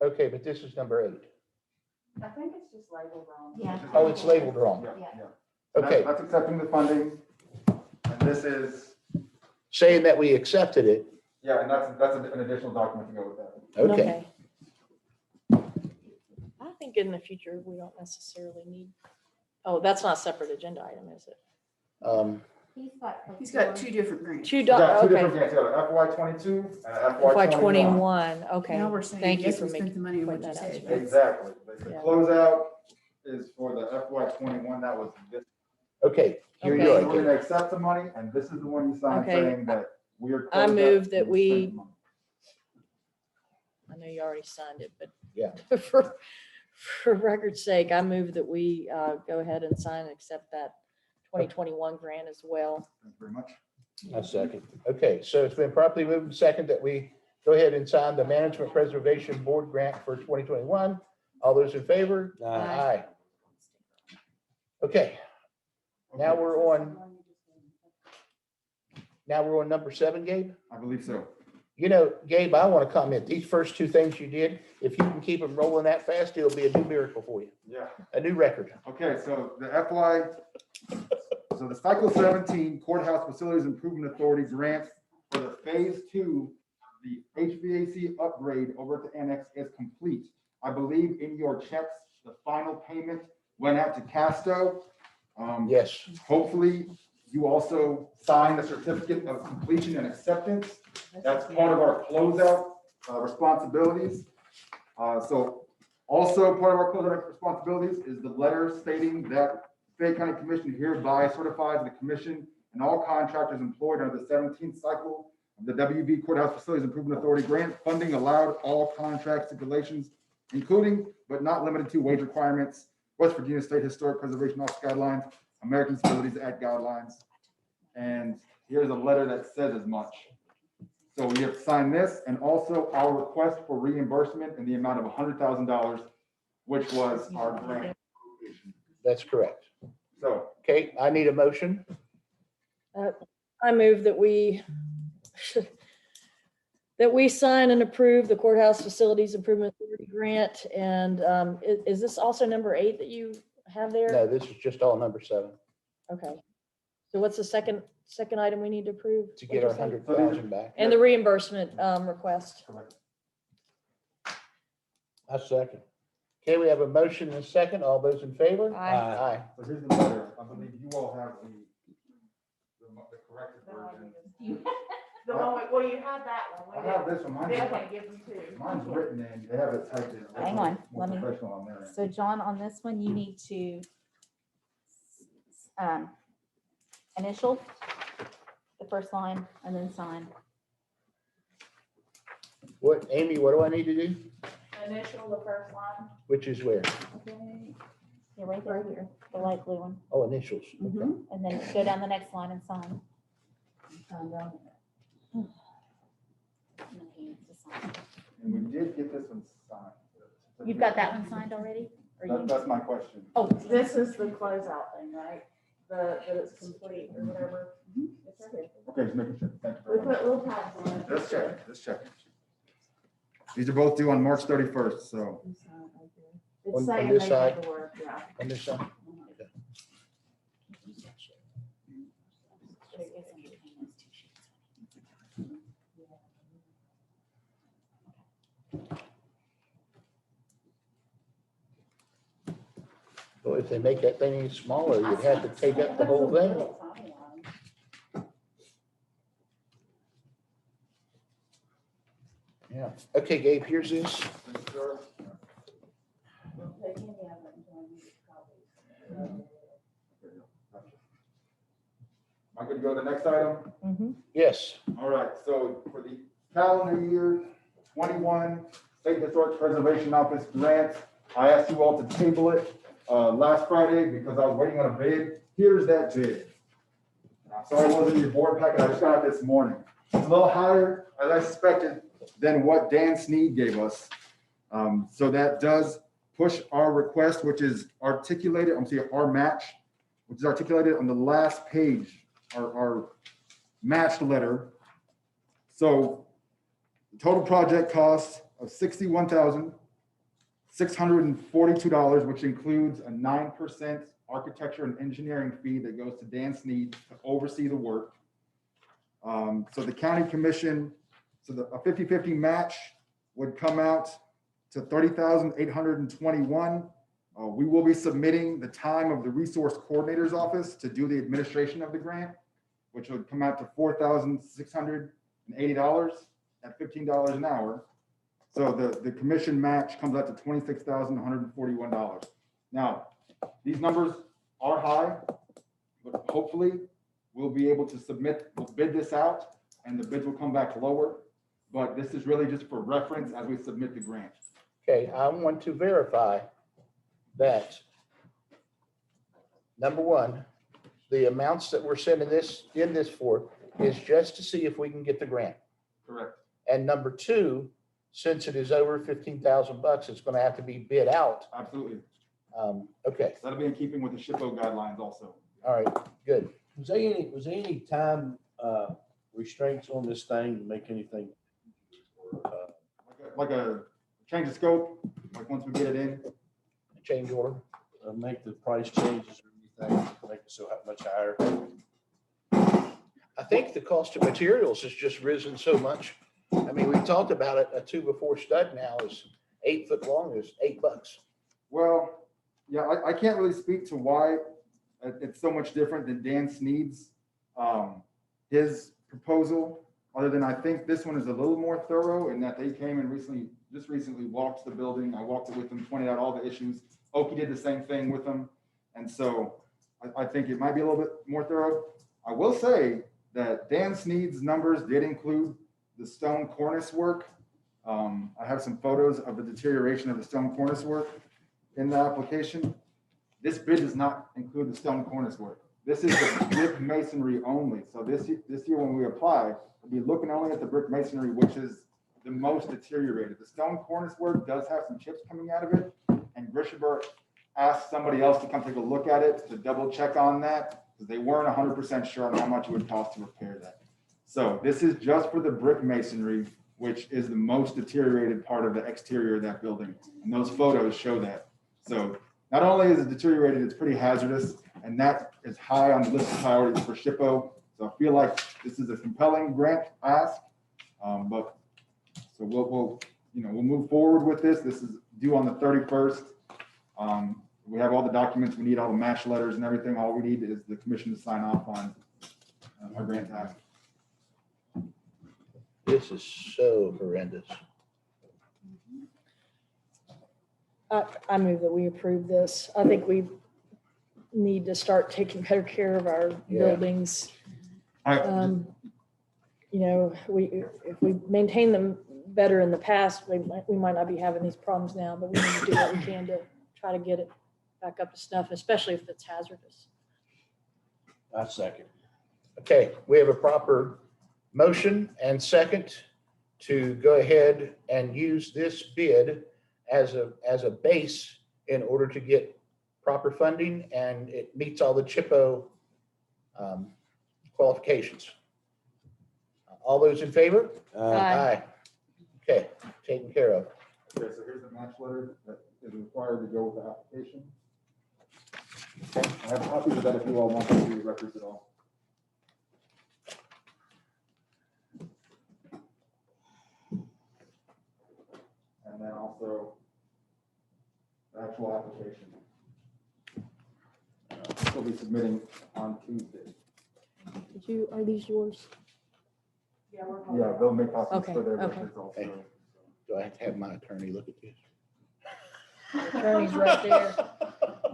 Okay, but this is number 8. I think it's just labeled wrong. Yeah. Oh, it's labeled wrong. Yeah. Okay. So That's accepting the funding. And this is, Saying that we accepted it. yeah, and that's an additional document to go with that. Okay. I think in the future, we don't necessarily need, oh, that's not a separate agenda item, is it? He's got 2 different grants. Two, We got 2 okay. different grants, yeah, FY 22 and FY FY 21. 21, okay. Now we're saying, Thank you yes, for we spent the money on what pointing you that out. said. Yes. Exactly. The Yeah. closeout is for the FY 21, that was this Okay, here Okay, you so are. we're gonna accept the money, and this is the one you signed Okay. saying that we are. I closed up move that and we spent we- the money. I know you already signed it, but Yeah. for record's sake, I move that we go ahead and sign and accept that 2021 grant as well. Thank you very much. I second. Okay, so it's been properly moved and second that we go ahead and sign the Management Preservation Board grant for 2021. All those in favor? Aye. Okay, now we're on number 7, Gabe. I believe so. You know, Gabe, I want to comment, these first 2 things you did, if you can keep them rolling that fast, it'll be a new miracle for you, Yeah. a new record. Okay, so the so the cycle 17 Courthouse Facilities Improvement Authority grant for the phase 2, the HVAC upgrade over at the annex is complete. I believe in your checks, the final payment went out to Casto. Yes. Hopefully, you also signed the certificate of completion and acceptance. That's part of our closeout responsibilities. So also part of our closeout responsibilities is the letter stating that Fayette County Commission hereby certifies the commission and all contractors employed under the 17th cycle of the WB Courthouse Facilities Improvement Authority grant funding allowed all contract stipulations, including but not limited to wage requirements, West Virginia State Historic Preservation Office guidelines, American Disabilities Act guidelines. And here's a letter that says as much. So we have to sign this and also our request for reimbursement in the amount of $100,000, which was our grant. That's correct. So. Okay, I need a motion. I move that we sign and approve the Courthouse Facilities Improvement Authority grant. And is this also number 8 that you have there? No, this is just all number 7, Okay. So what's the second item we need to approve? to get our 100,000 back. And the reimbursement request. I second. Okay, we have a motion and a second. All those in favor? Aye. So here's the letter. I believe you all have the corrected version. The one, well, you had that one. I have this one. They can give them two. Mine's written in, they have it typed in. Hang on, More let me- professional on there. So John, on this one, you need to initial the first line and then sign. What, Amy, what do I need to do? Initial the first line. Which is where? Okay. Yeah, right there, here, the light blue one. Oh, initials. And then go down the next line and sign. And we did get this one signed. You've got that one signed already? Or you- That's my question. Oh, This is the closeout thing, right? That it's complete or whatever. It's right here. Okay, just making sure. Thank you We very much. put little tags on it. Let's check, let's check. These are both due on March 31st, so. It's On saying this they side? did the work, yeah. On this side? Well, if they make that thing any smaller, you'd have to take up the whole thing. Yeah. Okay, Gabe, here's this. Am I good to go to the next item? Yes. All right, so for the calendar year 21 State Historic Preservation Office grant, I asked you all to table it last Friday because I was waiting on a bid. Here's that bid. I'm sorry it wasn't in your board packet, I just got it this morning. It's a little higher, as I suspected, than what Dan Sneed gave us. So that does push our request, which is articulated, I'm sorry, our match, which is articulated on the last page, our matched letter. So the total project cost of $61,642, which includes a 9% architecture and engineering fee that goes to Dan Sneed to oversee the work. So the county commission, so a 50-50 match would come out to $30,821. We will be submitting the time of the resource coordinator's office to do the administration of the grant, which would come out to $4,680 at $15 an hour. So the commission match comes out to $26,141. Now, these numbers are high, but hopefully we'll be able to we'll bid this out and the bids will come back lower. But this is really just for reference as we submit the grant. Okay, I want to verify that, number one, the amounts that we're sending this for is just to see if we can get the grant. Correct. And number two, since it is over 15,000 bucks, it's going to have to be bid out. Absolutely. Okay. That'll be in keeping with the SHPO guidelines also. All right, good. Was there any time restraints on this thing to make anything? Like a change of scope, like once we get it in. Change order. Make the price changes or anything, make it so much higher? I think the cost of materials has just risen so much. I mean, we talked about it, a 2x4 stud now is 8 foot long, is $8. Well, yeah, I can't really speak to why it's so much different than Dan Sneed's, his proposal, other than I think this one is a little more thorough in that they came and recently walked the building. I walked it with them, pointed out all the issues. Oki did the same thing with them. And so I think it might be a little bit more thorough. I will say that Dan Sneed's numbers did include the stone cornice work. I have some photos of the deterioration of the stone cornice work in the application. This bid does not include the stone cornice work. This is the brick masonry only. So this year when we apply, we'll be looking only at the brick masonry, which is the most deteriorated. The stone cornice work does have some chips coming out of it. And Grishaber asked somebody else to come take a look at it to double check on that because they weren't 100% sure on how much it would cost to repair that. So this is just for the brick masonry, which is the most deteriorated part of the exterior of that building. And those photos show that. So not only is it deteriorated, it's pretty hazardous, and that is high on the list of priorities for SHPO. So I feel like this is a compelling grant ask, but so we'll move forward with this. This is due on the 31st. We have all the documents we need, all the match letters and everything. All we need is the commission to sign off on our grant ask. This is so horrendous. I move that we approve this. I think we need to start taking better care of our buildings. If we maintain them better in the past, we might not be having these problems now, but we need to do what we can to try to get it back up to snuff, especially if it's hazardous. I second. Okay, we have a proper motion and second to go ahead and use this bid as a base in order to get proper funding, and it meets all the CHPO qualifications. All those in favor? Aye. Okay, taken care of. Okay, so here's the match letter that is required to go with the application. I have copies of that if you all want to see the records at all. And then also the actual application. We'll be submitting on Tuesday. Are these yours? Yeah, they'll make copies for their Okay. records also. Hey, do I have to have my attorney look at this? Your attorney's right there.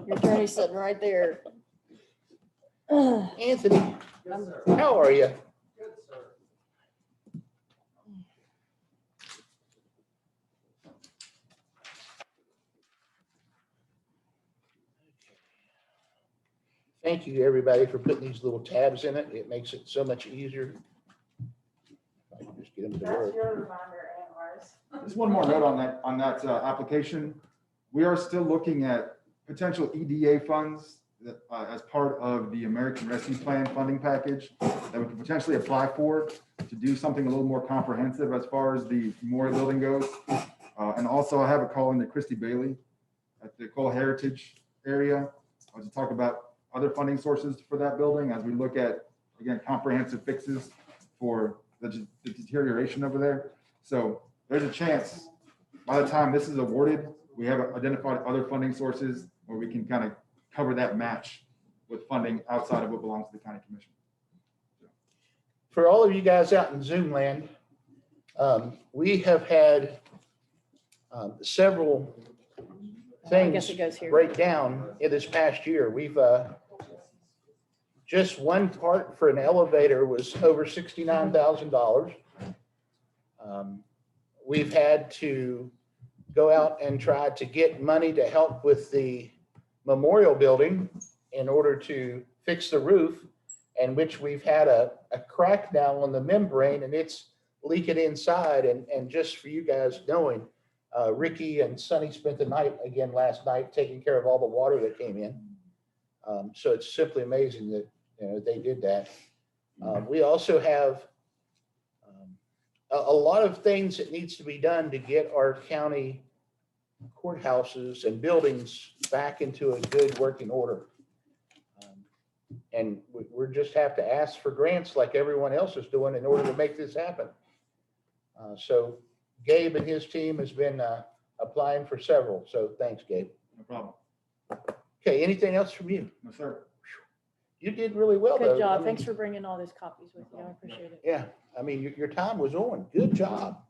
Your attorney's sitting right there. Anthony, how are you? Good, sir. Thank you, everybody, for putting these little tabs in it. It makes it so much easier. I can just get them to That's work. your reminder and ours. Just one more note on that application. We are still looking at potential EDA funds that, as part of the American Rescue Plan funding package that we could potentially apply for to do something a little more comprehensive as far as the memorial building goes. And also I have a call into Christy Bailey at the Cole Heritage area to talk about other funding sources for that building as we look at, again, comprehensive fixes for the deterioration over there. So there's a chance by the time this is awarded, we have identified other funding sources where we can kind of cover that match with funding outside of what belongs to the county commission. For all of you guys out in Zoom land, we have had several I guess things it goes here. break down in this past year. We've just one part for an elevator was over $69,000. We've had to go out and try to get money to help with the memorial building in order to fix the roof, and which we've had a crack now on the membrane and it's leaking inside. And just for you guys knowing, Ricky and Sonny spent the night again last night taking care of all the water that came in. So it's simply amazing that, you know, they did that. We also have a lot of things that needs to be done to get our county courthouses and buildings back into a good working order. And we're just have to ask for grants like everyone else is doing in order to make this happen. So Gabe and his team has been applying for several. So thanks, Gabe. No problem. Okay, anything else from you? No, sir. You did really well, though. Good job. I mean, Thanks for bringing all these copies with you. I appreciate it. yeah, I mean, your time was on. Good job.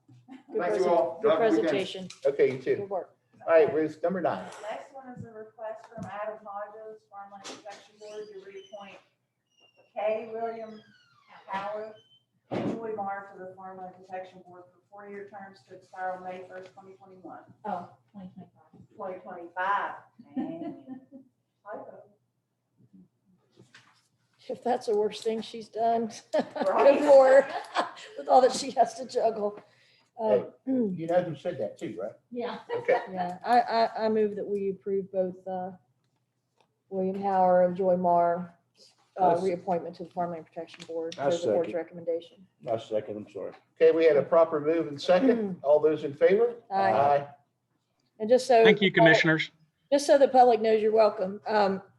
Good Thank you all. Good Have a good weekend. presentation. Okay, you too. Good work. All right, Ruth, number 9. Next one is a request from Adam Hodges, Farmland Protection Board, to reappoint Kay William Howard and Joy Marr to the Farmland Protection Board for 4-year terms to expire on May 1st, 2021. Oh, 2025. 2025. And typo. If that's the worst thing she's done, Right. good for her, with all that she has to juggle. Hey, you know who said that too, right? Yeah. Okay. Yeah, I move that we approve both William Howard and Joy Marr reappointment to the Farmland Protection Board. I There's the board's second. recommendation. I second, I'm sorry. Okay, we had a proper move and second. All those in favor? Aye. And just so. Thank you, the public- commissioners. Just so the public knows, you're welcome.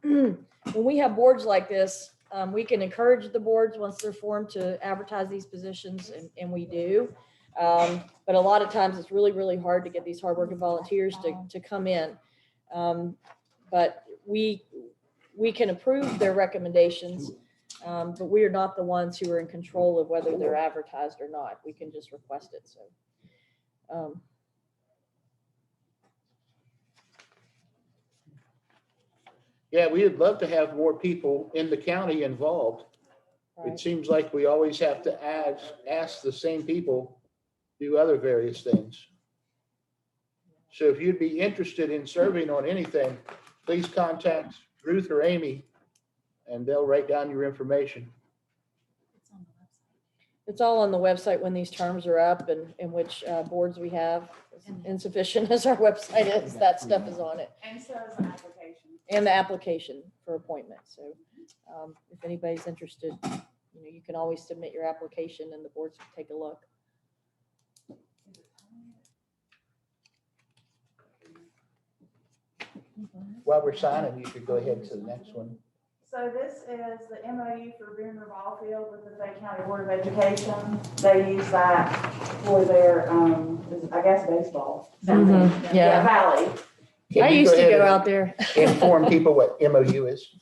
When we have boards like this, we can encourage the boards once they're formed to advertise these positions, and we do. But a lot of times it's really, really hard to get these hardworking volunteers to come in. But we can approve their recommendations, but we are not the ones who are in control of whether they're advertised or not. We can just request it, so. Yeah, we would love to have more people in the county involved. Right. It seems like we always have to ask the same people do other various things. So if you'd be interested in serving on anything, please contact Ruth or Amy and they'll write down your information. It's all on the website when these terms are up and which boards we have. Insufficient as our website is, that stuff is on it. And so is an application. And the application for appointment. So if anybody's interested, you know, you can always submit your application and the boards can take a look. While we're signing, you could go ahead to the next one. So this is the MOU for Boomer Ball Field with the Fayette County Board of Education. They use that for their, I guess, baseball. Mhm, yeah. Valley. Can I you used to ahead go and out there. Inform people what MOU is.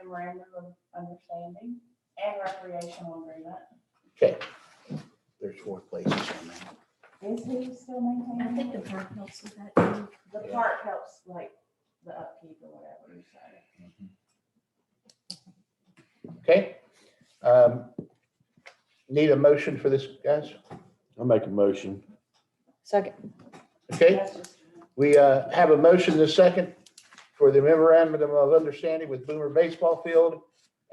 Memorandum of Understanding and Recreational Agreement. Okay. There's 4 places on that. Is he still maintaining? I think the park helps with that too. The park helps like the upkeep or whatever you say. Okay. Need a motion for this, guys? I'll make a motion. Second. Okay. We have a motion this second for the memorandum of understanding with Boomer Baseball Field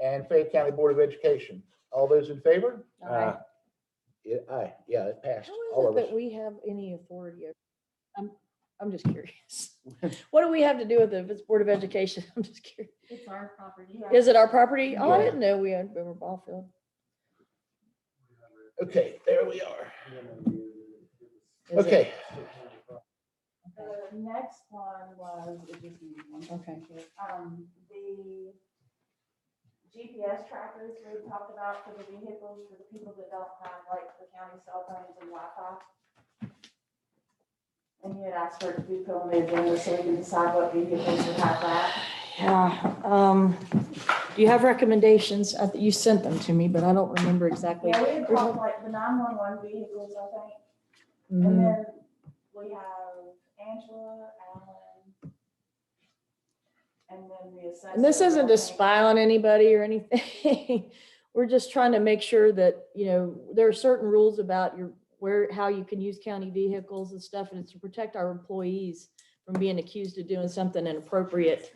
and Fayette County Board of Education. All those in favor? Aye. Yeah, aye. Yeah, it passed. How All is of it us. that we have any authority? I'm just curious. What do we have to do with it if it's Board of Education? I'm just curious. It's our property. Is it our property? Oh, I Yeah. didn't know we had Boomer Ball Field. Okay, there we are. Is it- Okay. The next one was, it just needs one. Okay. The GPS trackers we talked about for the vehicles, for the people that don't have like the county cell phones and Wi-Fi. And you had asked for it to be put on the agenda so we can decide what vehicles would have that. Yeah. Do you have recommendations? You sent them to me, but I don't remember exactly. Yeah, we had talked like the 911 vehicles, I think. Mhm. And then we have Angela, Alan, And then we assess. And this it isn't to real spy on anybody or anything. We're just trying to make sure that, you know, there are certain rules about how you can use county vehicles and stuff, and it's to protect our employees from being accused of doing something inappropriate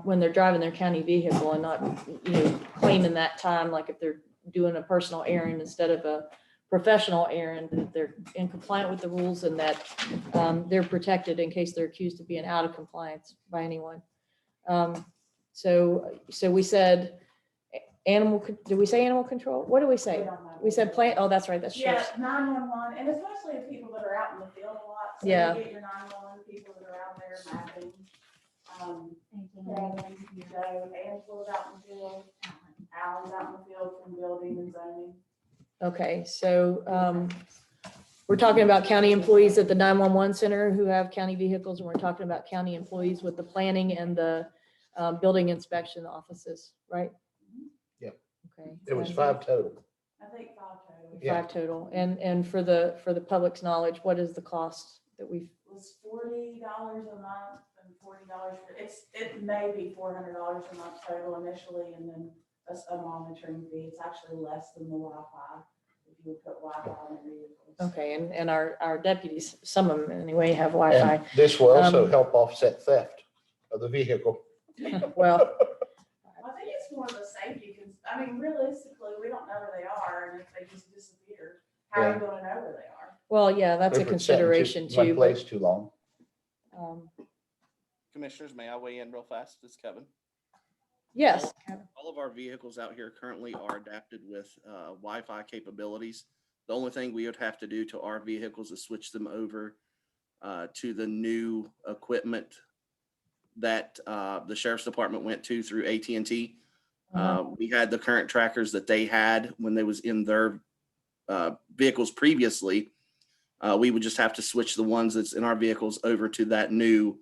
when they're driving their county vehicle and not, you know, claiming that time, like if they're doing a personal errand instead of a professional errand, that they're in compliance with the rules and that they're protected in case they're accused of being out of compliance by anyone. So we said did we say animal control? What did we say? We said plant, oh, that's right, that's true. Yeah, 911, and especially the people that are out in the field a lot. So Yeah. you get your 911 people that are out there mapping. Angela's out in the field, Alan's out in the field from building and zoning. Okay, so we're talking about county employees at the 911 center who have county vehicles, and we're talking about county employees with the planning and the building inspection offices, right? Yep. Okay. It was 5 total. I think 5 total. Yeah. 5 total. And for the public's knowledge, what is the cost that we've? It was $40 a month and $40 it may be $400 a month total initially, and then a monitoring fee. It's actually less than the Wi-Fi if you would put Wi-Fi on the vehicles. Okay, and our deputies, some of them anyway, have Wi-Fi. And this will also help offset theft of the vehicle. Well, I think it's more of a safety, because, I mean, realistically, we don't know where they are, and if they just disappear, how are you gonna know where they are? well, yeah, that's a If it's sitting consideration one too. place too long. Commissioners, may I weigh in real fast? This is Kevin. Yes. All of our vehicles out here currently are adapted with Wi-Fi capabilities. The only thing we would have to do to our vehicles is switch them over to the new equipment that the sheriff's department went to through AT&T. We had the current trackers that they had when they was in their vehicles previously. We would just have to switch the ones that's in our vehicles over to that new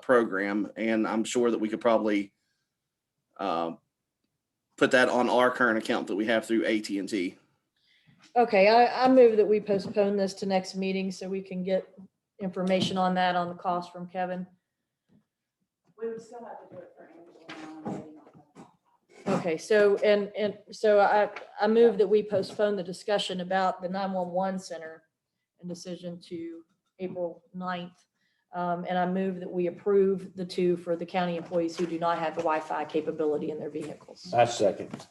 program, and I'm sure that we could probably put that on our current account that we have through AT&T. Okay, I move that we postpone this to next meeting so we can get information on that, on the cost from Kevin. We would still have to do it for Angela now. Okay, so, so I move that we postpone the discussion about the 911 center and decision to April 9th. And I move that we approve the 2 for the county employees who do not have the Wi-Fi capability in their vehicles. I second.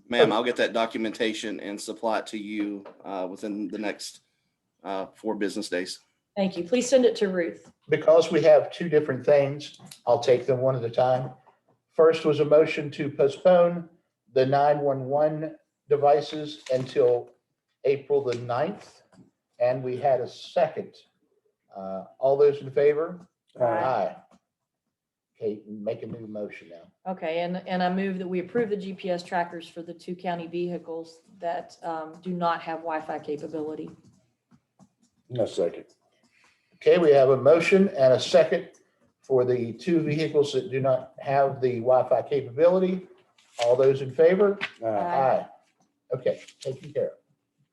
Ma'am, I'll get that documentation and supply it to you within the next 4 business days. Thank you. Please send it to Ruth. Because we have 2 different things, I'll take them one at a time. First was a motion to postpone the 911 devices until April the 9th. And we had a second. All those in favor? Aye. Okay, make a new motion now. Okay, and I move that we approve the GPS trackers for the 2 county vehicles that do not have Wi-Fi capability. No second. Okay, we have a motion and a second for the 2 vehicles that do not have the Wi-Fi capability. All those in favor? Aye. Okay, taken care of.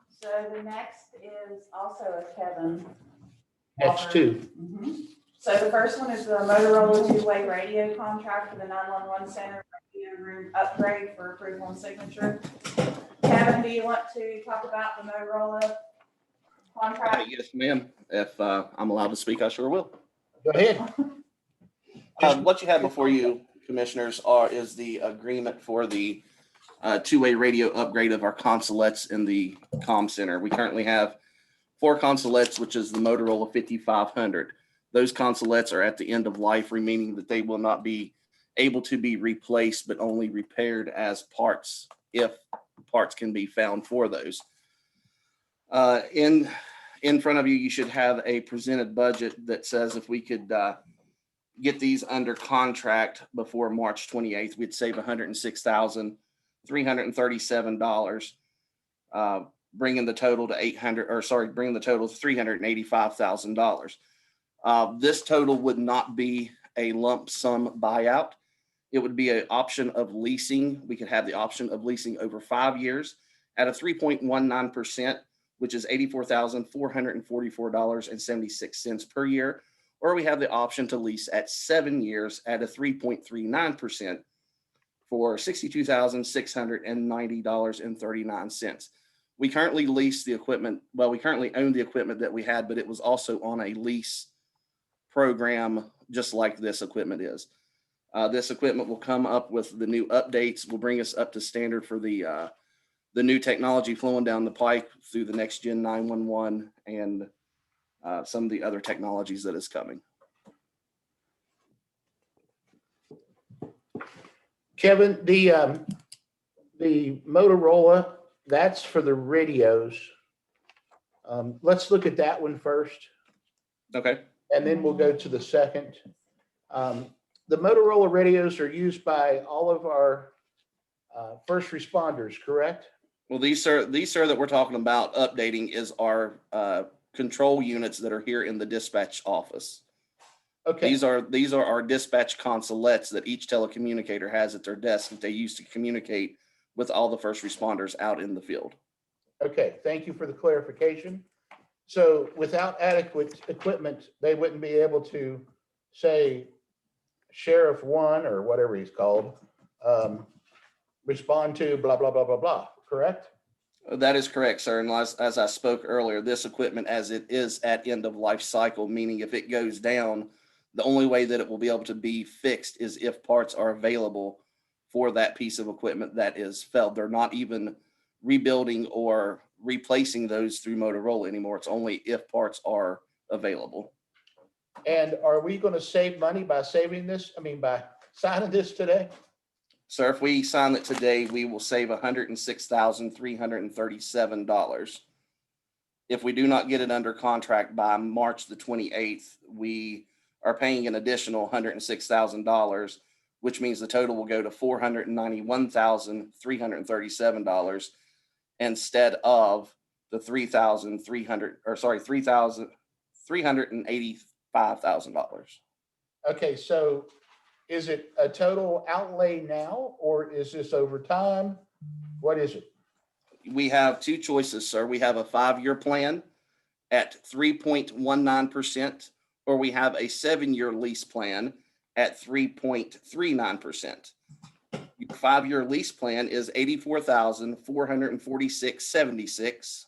So the next is also a Kevin. Next 2. So the first one is the Motorola 2-way radio contract for the 911 center radio room upgrade for approval and signature. Kevin, do you want to talk about the Motorola contract? Yes, ma'am. If I'm allowed to speak, I sure will. Go ahead. What you have before you, commissioners, is the agreement for the 2-way radio upgrade of our consulates in the comm center. We currently have 4 consulates, which is the Motorola 5500. Those consulates are at the end of life, meaning that they will not be able to be replaced, but only repaired as parts, if parts can be found for those. In front of you, you should have a presented budget that says if we could get these under contract before March 28th, we'd save $106,337, bringing the total to $385,000. This total would not be a lump sum buyout. It would be an option of leasing. We could have the option of leasing over 5 years at a 3.19%, which is $84,444.76 per year, or we have the option to lease at 7 years at a 3.39% for $62,690.39. We currently lease the equipment. Well, we currently own the equipment that we had, but it was also on a lease program, just like this equipment is. This equipment will come up with the new updates, will bring us up to standard for the new technology flowing down the pipe through the next gen 911 and some of the other technologies that is coming. Kevin, the Motorola, that's for the radios. Let's look at that one first. Okay. And then we'll go to the second. The Motorola radios are used by all of our first responders, correct? Well, these that we're talking about updating is our control units that are here in the dispatch office. Okay. These are our dispatch consolettes that each telecommunicator has at their desk that they use to communicate with all the first responders out in the field. Okay, thank you for the clarification. So without adequate equipment, they wouldn't be able to say Sheriff 1 or whatever he's called, respond to blah, blah, blah, blah, blah, correct? That is correct, sir. And as I spoke earlier, this equipment as it is at end of life cycle, meaning if it goes down, the only way that it will be able to be fixed is if parts are available for that piece of equipment that is failed. They're not even rebuilding or replacing those through Motorola anymore. It's only if parts are available. And are we going to save money by saving this? I mean, by signing this today? Sir, if we sign it today, we will save $106,337. If we do not get it under contract by March the 28th, we are paying an additional $106,000, which means the total will go to $491,337 instead of the $385,000. Okay, so is it a total outlay now, or is this over time? What is it? We have two choices, sir. We have a 5-year plan at 3.19%, or we have a 7-year lease plan at 3.39%. Your 5-year lease plan is $84,446.76,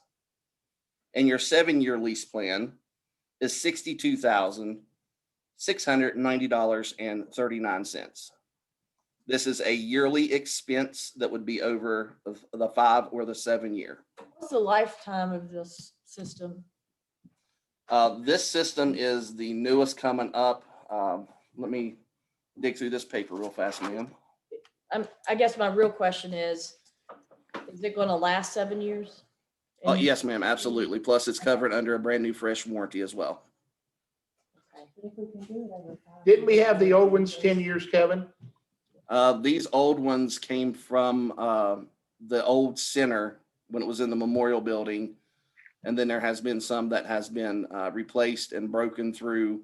and your 7-year lease plan is $62,690.39. This is a yearly expense that would be over the 5 or the 7 year. What's the lifetime of this system? This system is the newest coming up. Let me dig through this paper real fast, ma'am. I guess my real question is it going to last 7 years? Yes, ma'am, absolutely. Plus it's covered under a brand new fresh warranty as well. Didn't we have the old ones 10 years, Kevin? These old ones came from the old center when it was in the memorial building. And then there has been some that has been replaced and broken through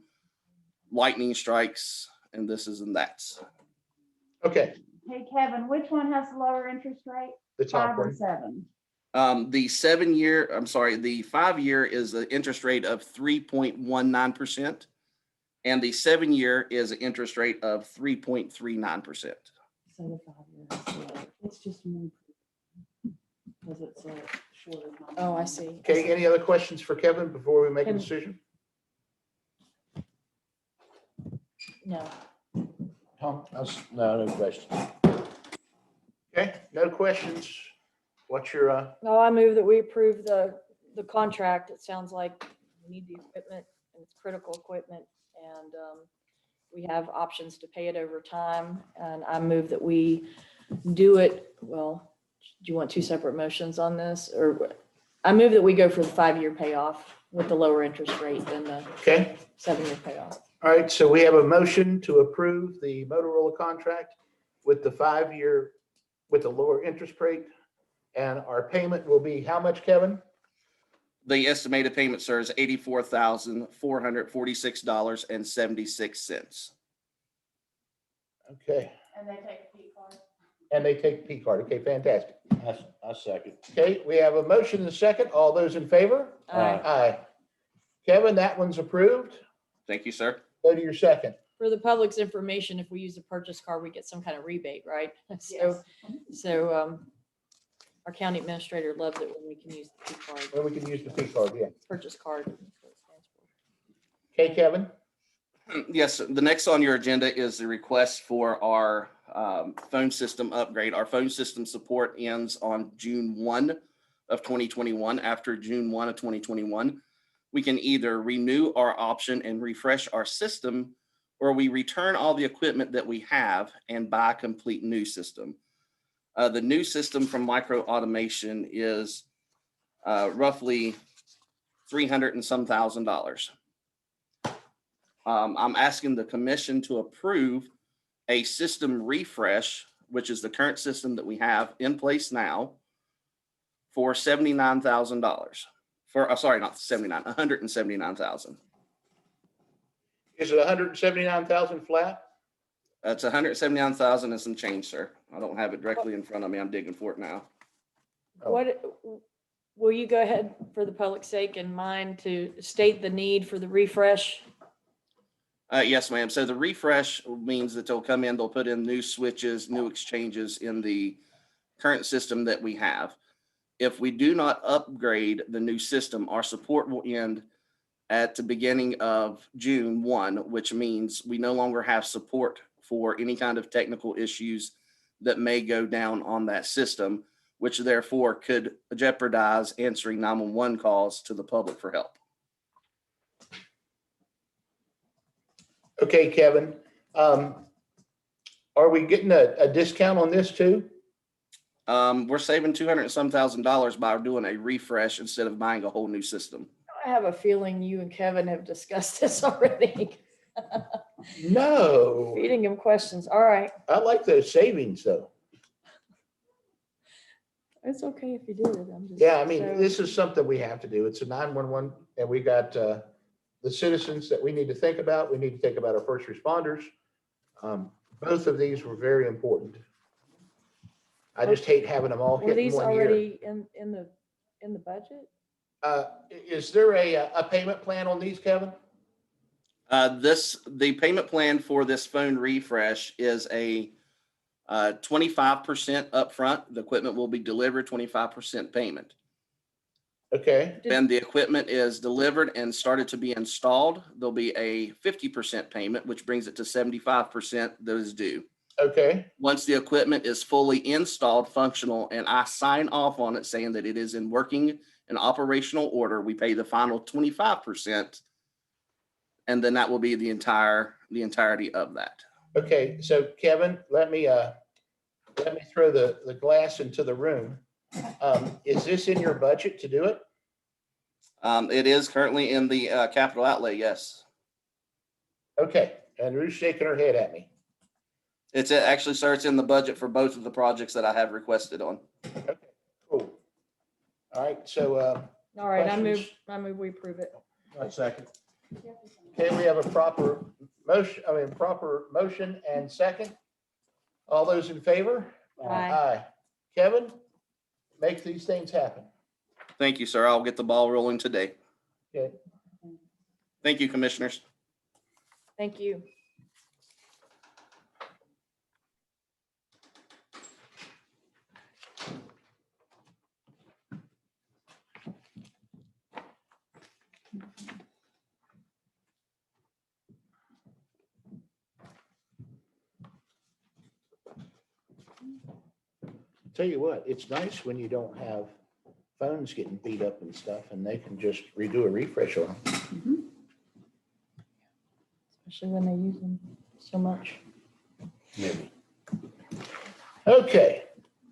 lightning strikes and this is and that's. Okay. Hey, Kevin, which one has the lower interest rate? The top 5 or one. 7? The 5-year is the interest rate of 3.19%. And the 7-year is an interest rate of 3.39%. So the 5 years, it's just more because it's a shorter time. Oh, I see. Okay, any other questions for Kevin before we make a decision? No. Tom? No question. Okay, no questions. What's your, No, I move that we approve the contract. It sounds like we need the equipment and it's critical equipment. And we have options to pay it over time. And I move that we do it. Well, do you want 2 separate motions on this? Or I move that we go for the 5-year payoff with the lower interest rate than the 7-year payoff. all right, so we have a motion to approve the Motorola contract with the 5-year, with the lower interest rate. And our payment will be how much, Kevin? The estimated payment, sir, is $84,446.76. Okay. And they take a P card? And they take P card. Okay, fantastic. I second. Okay, we have a motion and a second. All those in favor? Aye. Aye. Kevin, that one's approved. Thank you, sir. Go to your second. For the public's information, if we use a purchase card, we get some kind of rebate, right? So our county administrator loves it when we can use the P card, Well, we can use the P card, yeah. purchase card. Okay, Kevin? Yes, the next on your agenda is the request for our phone system upgrade. Our phone system support ends on June 1 of 2021. After June 1 of 2021, we can either renew our option and refresh our system, or we return all the equipment that we have and buy a complete new system. The new system from Micro Automation is roughly $300 and some thousand. I'm asking the commission to approve a system refresh, which is the current system that we have in place now, for $79,000. For sorry, not 79, 179,000. Is it 179,000 flat? That's 179,000 and some change, sir. I don't have it directly in front of me. I'm digging for it now. What, will you go ahead for the public's sake and mine to state the need for the refresh? Yes, ma'am. So the refresh means that they'll come in, they'll put in new switches, new exchanges in the current system that we have. If we do not upgrade the new system, our support will end at the beginning of June 1, which means we no longer have support for any kind of technical issues that may go down on that system, which therefore could jeopardize answering 911 calls to the public for help. Okay, Kevin. Are we getting a discount on this too? We're saving $200 and some thousand by doing a refresh instead of buying a whole new system. I have a feeling you and Kevin have discussed this already. No. Feeding him questions. All right. I like those savings though. It's okay if you do it. I'm just. Yeah, I mean, so- this is something we have to do. It's a 911 and we got the citizens that we need to think about. We need to think about our first responders. Both of these were very important. I just hate having them all Were hit in these one year. already in the budget? Is there a payment plan on these, Kevin? The payment plan for this phone refresh is a 25% upfront. The equipment will be delivered, 25% payment. Okay. Then the equipment is delivered and started to be installed. There'll be a 50% payment, which brings it to 75% that is due. Okay. Once the equipment is fully installed, functional, and I sign off on it saying that it is in working and operational order, we pay the final 25%. And then that will be the entirety of that. Okay, so Kevin, let me throw the glass into the room. Is this in your budget to do it? It is currently in the capital outlay, yes. Okay, and Ruth's shaking her head at me. It's actually, sir, it's in the budget for both of the projects that I have requested on. Okay, cool. All right, so All right, questions? I move we approve it. A second. Okay, we have a proper motion and second. All those in favor? Aye. Kevin, make these things happen. Thank you, sir. I'll get the ball rolling today. Okay. Thank you, commissioners. Thank you. Tell you what, it's nice when you don't have phones getting beat up and stuff and they can just redo a refresh on them. Especially when they use them so much. Maybe. Okay.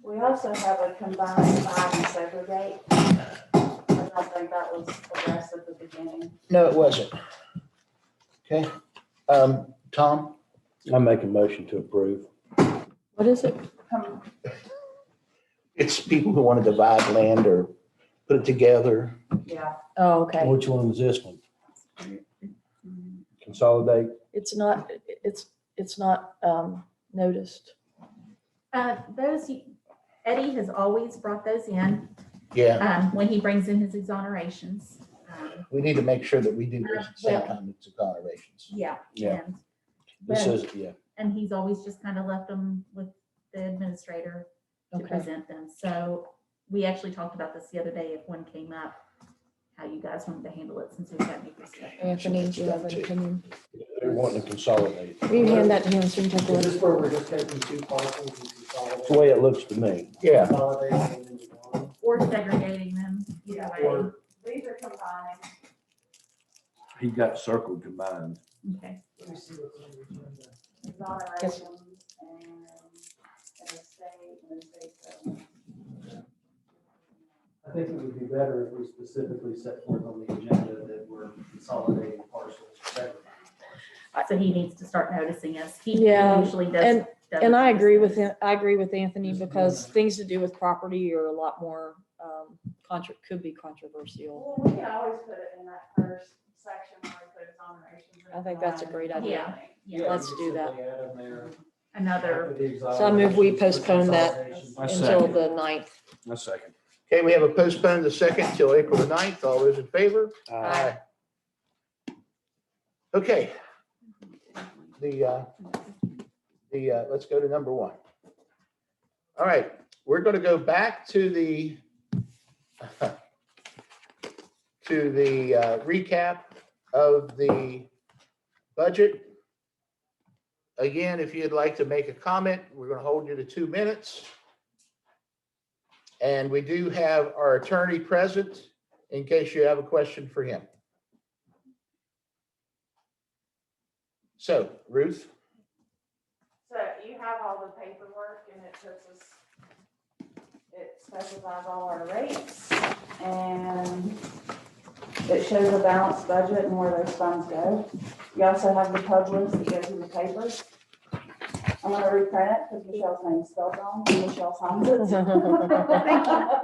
We also have a combined buy and segregate. I don't think that was addressed at the beginning. No, it wasn't. Okay. Tom? I make a motion to approve. What is it? It's people who want to divide land or put it together. Yeah. Oh, okay. Which one is this one? Consolidate? It's not noticed. Those, Eddie has always brought those in. Yeah. When he brings in his exonerations. We need to make sure that we do this at the same Well- time as exonerations. Yeah. Yeah. and- This but- is, yeah. And he's always just kind of left them with the administrator to Okay. present them. So we actually talked about this the other day, if one came up, how you guys wanted to handle it since we've got new perspective. Anthony, do you have an opinion? They're wanting to consolidate. Will you hand that to him so you can take a Is look? this where we're just taking two parcels and consolidating? It's the way it looks to me. Yeah. Consolidating them into one? Or segregating them, either way. Or- These are combined. He got circled combined. Okay. Let me see what's on the agenda. Exonerations and an estate settlement. I think it would be better if we specifically set forth on the agenda that we're consolidating parcels. segregating parcels. So he needs to start noticing us. He Yeah, usually does. And doesn't I notice agree us. with him. I agree with Anthony because things to do with property are a lot more, could be controversial. Well, we can always put it in that first section where we put exonerations. I think that's a great idea. Yeah. Let's you do just that. simply add in there Another, after the So I move we exonerations, postpone that consolidations. I until second. the 9th. A second. Okay, we have a postpone the second till April the 9th. All those in favor? Aye. Okay. Let's go to number 1. All right, we're going to go back to the recap of the budget. Again, if you'd like to make a comment, we're going to hold you to 2 minutes. And we do have our attorney present in case you have a question for him. So, Ruth? So you have all the paperwork and it puts us, it specifies all our rates and it shows a balanced budget and where those funds go. You also have the pub list that goes in the paper. I'm gonna reprint it because Michelle's name's spelled wrong and Michelle signs it.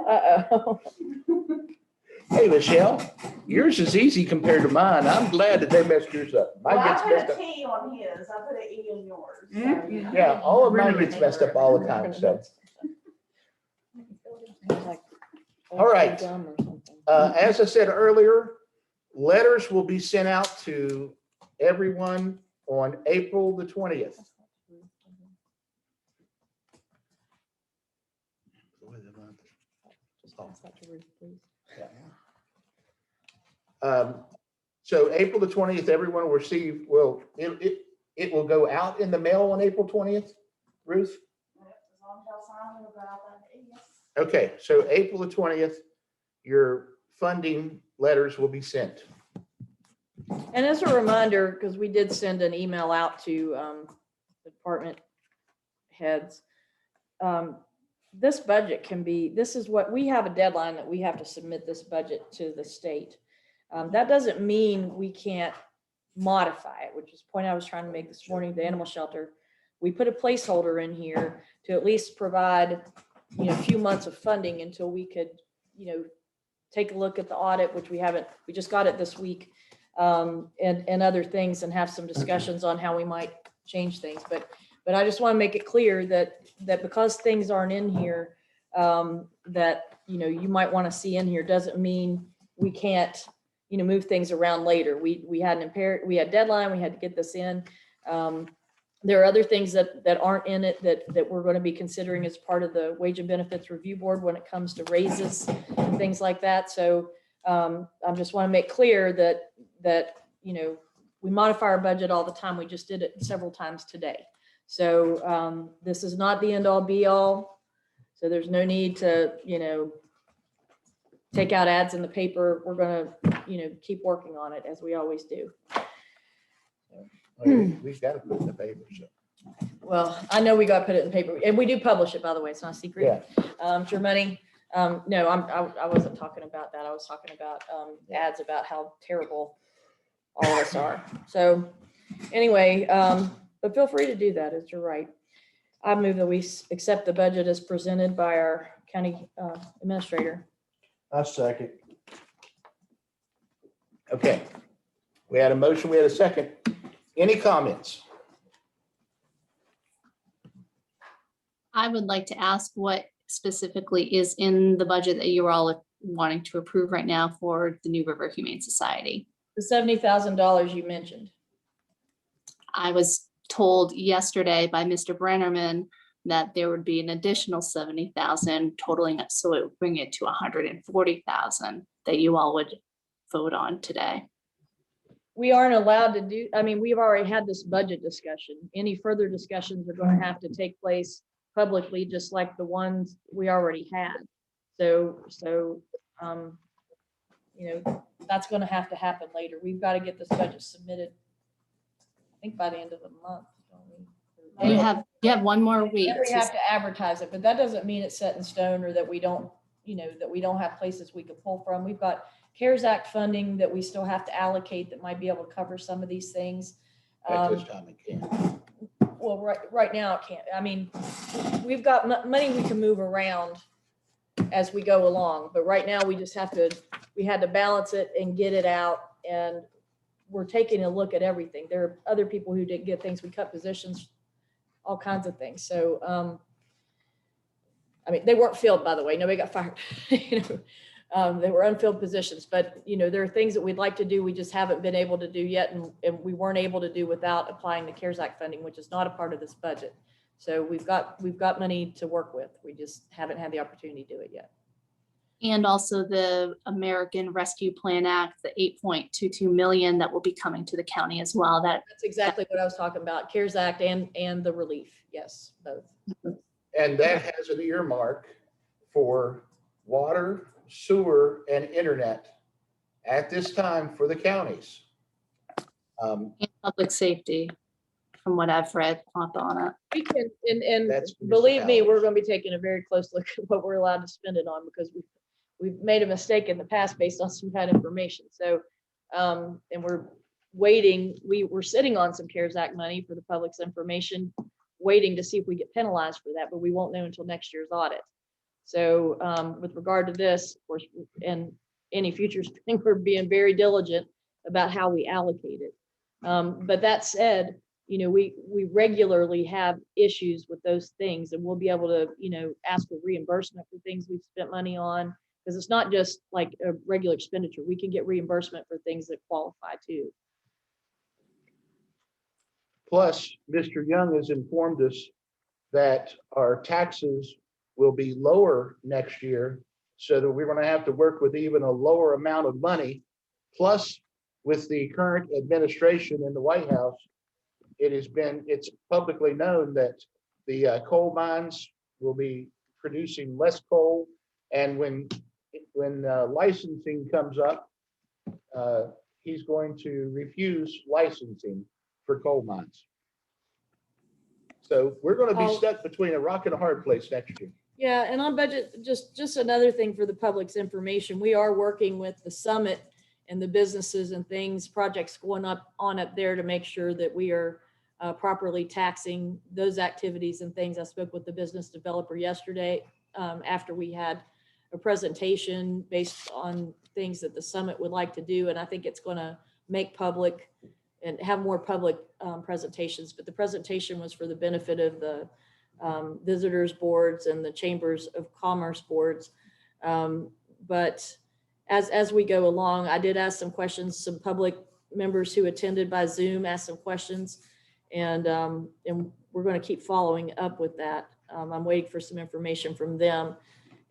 Uh-oh. Hey, Michelle, yours is easy compared to mine. I'm glad that they messed yours up. Mine Well, I gets put messed a up. T on his, I put an E in yours. so, Yeah. you know. Yeah, all of mine gets messed up all the time, so. All right. As I said earlier, letters will be sent out to everyone on April the 20th. So April the 20th, everyone will receive, it will go out in the mail on April 20th, Ruth? As long as y'all sign, it'll go out that day, yes. Okay, so April the 20th, your funding letters will be sent. And as a reminder, because we did send an email out to the department heads, this budget can be, this is what, we have a deadline that we have to submit this budget to the state. That doesn't mean we can't modify it, which is the point I was trying to make this morning, the animal shelter. We put a placeholder in here to at least provide, a few months of funding until we could, take a look at the audit, which we haven't, we just got it this week, and other things, and have some discussions on how we might change things. But I just want to make it clear that because things aren't in here, that, you might want to see in here, doesn't mean we can't, move things around later. We had we had deadline, we had to get this in. There are other things that aren't in it that we're going to be considering as part of the Wage and Benefits Review Board when it comes to raises and things like that. So I just want to make clear that we modify our budget all the time. We just did it several times today. So this is not the end all be all. So there's no need to, take out ads in the paper. We're going to, keep working on it as we always do. We've got to put it in the paper, so. Well, I know we got to put it in paper, and we do publish it, by the way. It's not a secret. Germany. No, I wasn't talking about that. I was talking about ads about how terrible all of us are. So anyway, but feel free to do that, as you're right. I move that we accept the budget as presented by our county administrator. I second. Okay, we had a motion, we had a second. Any comments? I would like to ask what specifically is in the budget that you are all wanting to approve right now for the New River Humane Society. The $70,000 you mentioned. I was told yesterday by Mr. Brennerman that there would be an additional 70,000 totaling it, so it would bring it to 140,000 that you all would vote on today. We aren't allowed to do, I mean, we've already had this budget discussion. Any further discussions are going to have to take place publicly, just like the ones we already had. So, you know, that's going to happen later. We've got to get this budget submitted, I think by the end of the month, don't we? You have one more week. And we have to advertise it, but that doesn't mean it's set in stone or that we don't, you know, that we don't have places we could pull from. We've got CARES Act funding that we still have to allocate that might be able to cover some of these things. At this time, it can't. Well, right now it can't. I mean, we've got money we can move around as we go along, but right now we just have to, we had to balance it and get it out, and we're taking a look at everything. There are other people who didn't get things. We cut positions, all kinds of things. So, I mean, they weren't filled, by the way. Nobody got fired. You know, they were unfilled positions, but you know, there are things that we'd like to do. We just haven't been able to do yet. And we weren't able to do without applying the CARES Act funding, which is not a part of this budget. So we've got money to work with. We just haven't had the opportunity to do it yet. And also the American Rescue Plan Act, the 8.22 million that will be coming to the county as well. That's exactly what I was talking about. CARES Act and the relief. Yes, both. And that has an earmark for water, sewer, and internet at this time for the counties. And public safety, from what I've read up on it. We can, and believe me, we're going to be taking a very close look at what we're allowed to spend it on, because we've made a mistake in the past based on some bad information. So, and we're waiting. We're sitting on some CARES Act money for the public's information, waiting to see if we get penalized for that, but we won't know until next year's audit. So with regard to this, of course, and any future spending, we're being very diligent about how we allocate it. But that said, you know, we regularly have issues with those things, and we'll be able to, you know, ask for reimbursement for things we've spent money on, because it's not just like a regular expenditure. We can get reimbursement for things that qualify too. Plus, Mr. Young has informed us that our taxes will be lower next year, so that we're going to have to work with even a lower amount of money. Plus, with the current administration in the White House, it's publicly known that the coal mines will be producing less coal, and when licensing comes up, he's going to refuse licensing for coal mines. So we're going to be stuck between a rock and a hard place next year. Yeah, and on budget, just another thing for the public's information, we are working with the summit and the businesses and things, projects going on up there to make sure that we are properly taxing those activities and things. I spoke with the business developer yesterday after we had a presentation based on things that the summit would like to do, and I think it's going to make public and have more public presentations. But the presentation was for the benefit of the visitors boards and the chambers of commerce boards. But as we go along, I did ask some questions. Some public members who attended by Zoom asked some questions, and we're going to keep following up with that. I'm waiting for some information from them,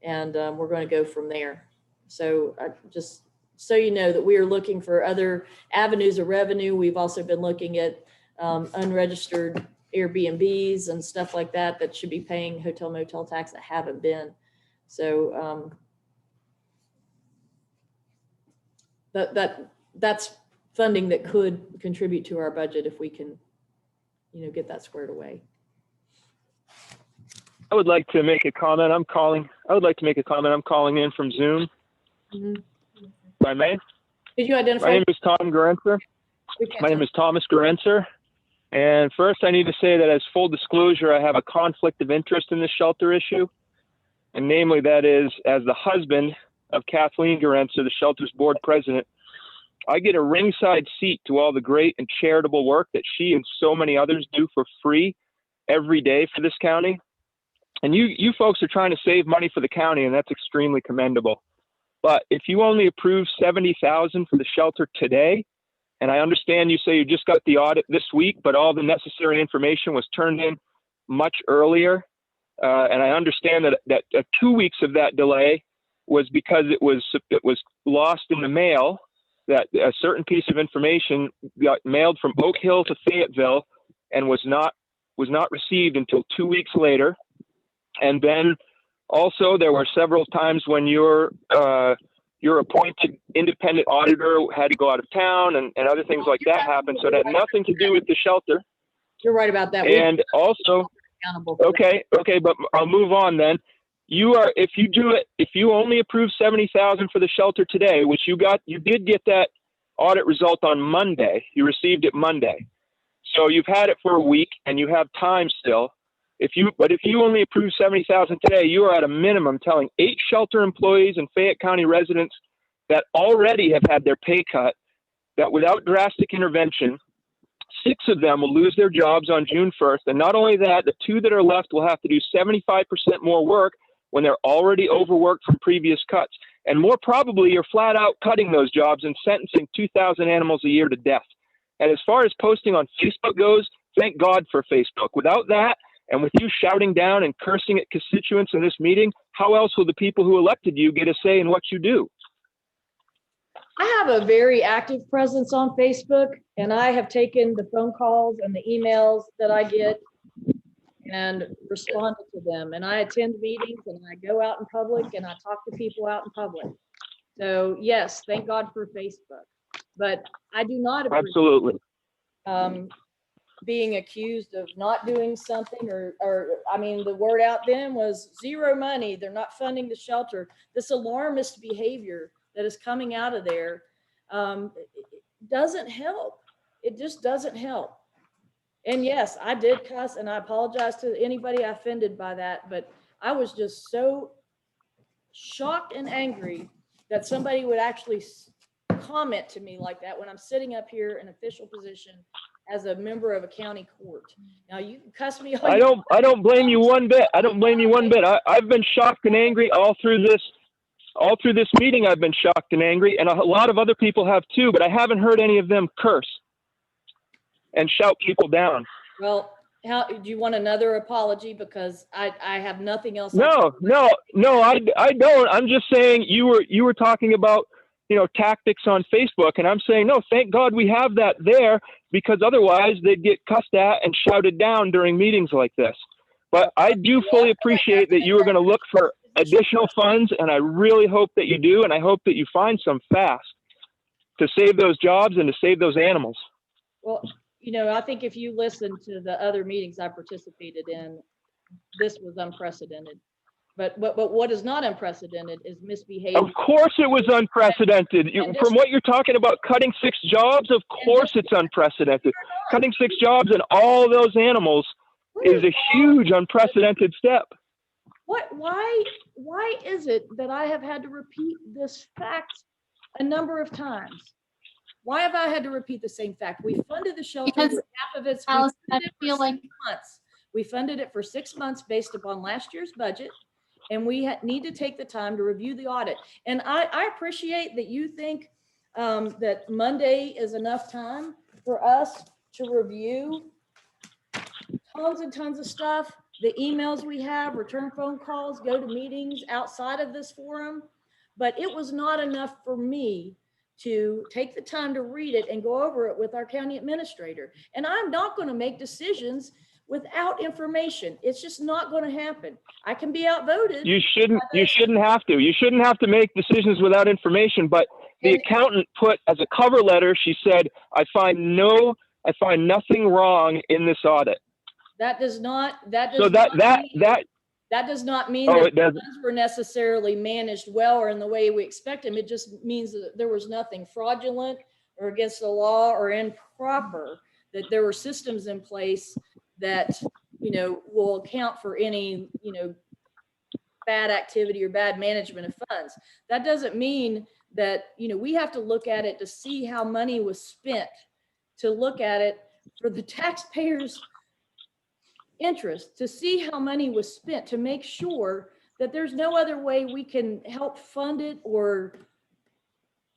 and we're going to go from there. So just so you know that we are looking for other avenues of revenue. We've also been looking at unregistered Airbnbs and stuff like that that should be paying hotel motel tax that haven't been. So that's funding that could contribute to our budget if we can, you know, get that squared away. I would like to make a comment. I'm calling in from Zoom. Mm-hmm. If I may. Did you identify? My name is Tom Garenzer. My name is Thomas Garenzer. And first I need to say that as full disclosure, I have a conflict of interest in this shelter issue. And namely, that is, as the husband of Kathleen Garenzer, the shelter's board president, I get a ringside seat to all the great and charitable work that she and so many others do for free every day for this county. And you folks are trying to save money for the county, and that's extremely commendable. But if you only approve 70,000 for the shelter today, and I understand you say you just got the audit this week, but all the necessary information was turned in much earlier. And I understand that 2 weeks of that delay was because it was lost in the mail, that a certain piece of information got mailed from Oak Hill to Fayetteville and was not received until 2 weeks later. And then also there were several times when your appointed independent auditor had to go out of town and other things like that happened. So it had nothing to do with the shelter. You're right about that. And also, okay, but I'll move on then. If you only approve 70,000 for the shelter today, which you did get that audit result on Monday. You received it Monday. So you've had it for a week and you have time still. But if you only approve 70,000 today, you are at a minimum telling 8 shelter employees and Fayette County residents that already have had their pay cut, that without drastic intervention, 6 of them will lose their jobs on June 1st. And not only that, the 2 that are left will have to do 75% more work when they're already overworked from previous cuts. And more probably, you're flat out cutting those jobs and sentencing 2,000 animals a year to death. And as far as posting on Facebook goes, thank God for Facebook. Without that, and with you shouting down and cursing at constituents in this meeting, how else will the people who elected you get a say in what you do? I have a very active presence on Facebook, and I have taken the phone calls and the emails that I get and responded to them. And I attend meetings and I go out in public and I talk to people out in public. So yes, thank God for Facebook. But I do not appreciate, absolutely, being accused of not doing something or I mean, the word out then was zero money. They're not funding the shelter. This alarmist behavior that is coming out of there doesn't help. It just doesn't help. And yes, I did cuss, and I apologize to anybody offended by that, but I was just so shocked and angry that somebody would actually comment to me like that when I'm sitting up here in official position as a member of a county court. Now you can cuss me. I don't blame you one bit. I don't blame you one bit. I've been shocked and angry all through this meeting. I've been shocked and angry, and a lot of other people have too, but I haven't heard any of them curse and shout people down. Well, how do you want another apology? Because I have nothing else. No, I don't. I'm just saying you were talking about, tactics on Facebook, and I'm saying, no, thank God we have that there, because otherwise they'd get cussed at and shouted down during meetings like this. But I do fully appreciate that you are going to look for additional funds, and I really hope that you do, and I hope that you find some fast to save those jobs and to save those animals. Well, I think if you listen to the other meetings I participated in, this was unprecedented. But what is not unprecedented is misbehavior. Of course it was unprecedented. From what you're talking about, cutting 6 jobs, of course it's unprecedented. Cutting 6 jobs and all those animals is a huge unprecedented step. Why is it that I have had to repeat this fact a number of times? Why have I had to repeat the same fact? We funded the shelter, Because half of it's Alice, I feel like months. We funded it for 6 months based upon last year's budget, and we need to take the time to review the audit. And I appreciate that you think that Monday is enough time for us to review tons and tons of stuff, the emails we have, return phone calls, go to meetings outside of this forum. But it was not enough for me to take the time to read it and go over it with our county administrator. And I'm not going to make decisions without information. It's just not going to happen. I can be outvoted. You shouldn't have to. You shouldn't have to make decisions without information. But the accountant put as a cover letter, she said, I find nothing wrong in this audit. That does not mean Oh, that funds were necessarily managed well or in the way we expect them. It just means that there was nothing fraudulent or against the law or improper, that there were systems in place that, will account for any, bad activity or bad management of funds. That doesn't mean that, we have to look at it to see how money was spent, to look at it for the taxpayers' interest, to see how money was spent, to make sure that there's no other way we can help fund it or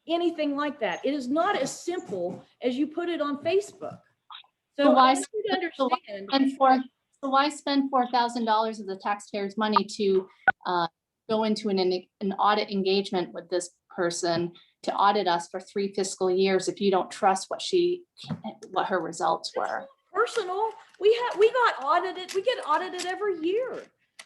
anything like that. It is not as simple as you put it on Facebook. So I want you to understand. So why spend $4,000 of the taxpayers' money to go into an audit engagement with this person to audit us for 3 fiscal years if you don't trust what her results were? Personal, we got audited. We get audited every year.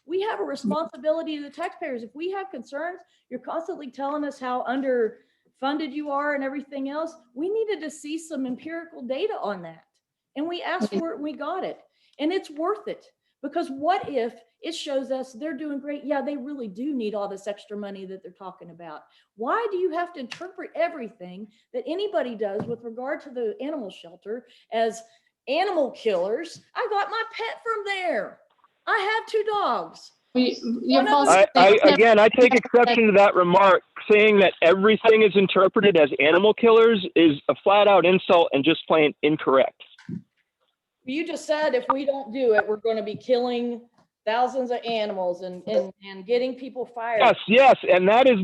We have a responsibility to the taxpayers. If we have concerns, you're constantly telling us how underfunded you are and everything else. We needed to see some empirical data on that. And we asked for it and we got it. And it's worth it, because what if it shows us they're doing great? Yeah, they really do need all this extra money that they're talking about. Why do you have to interpret everything that anybody does with regard to the animal shelter as animal killers? I got my pet from there. I have 2 dogs. Again, I take exception to that remark. Saying that everything is interpreted as animal killers is a flat out insult and just plain incorrect. You just said if we don't do it, we're going to be killing thousands of animals and getting people fired. Yes, and that is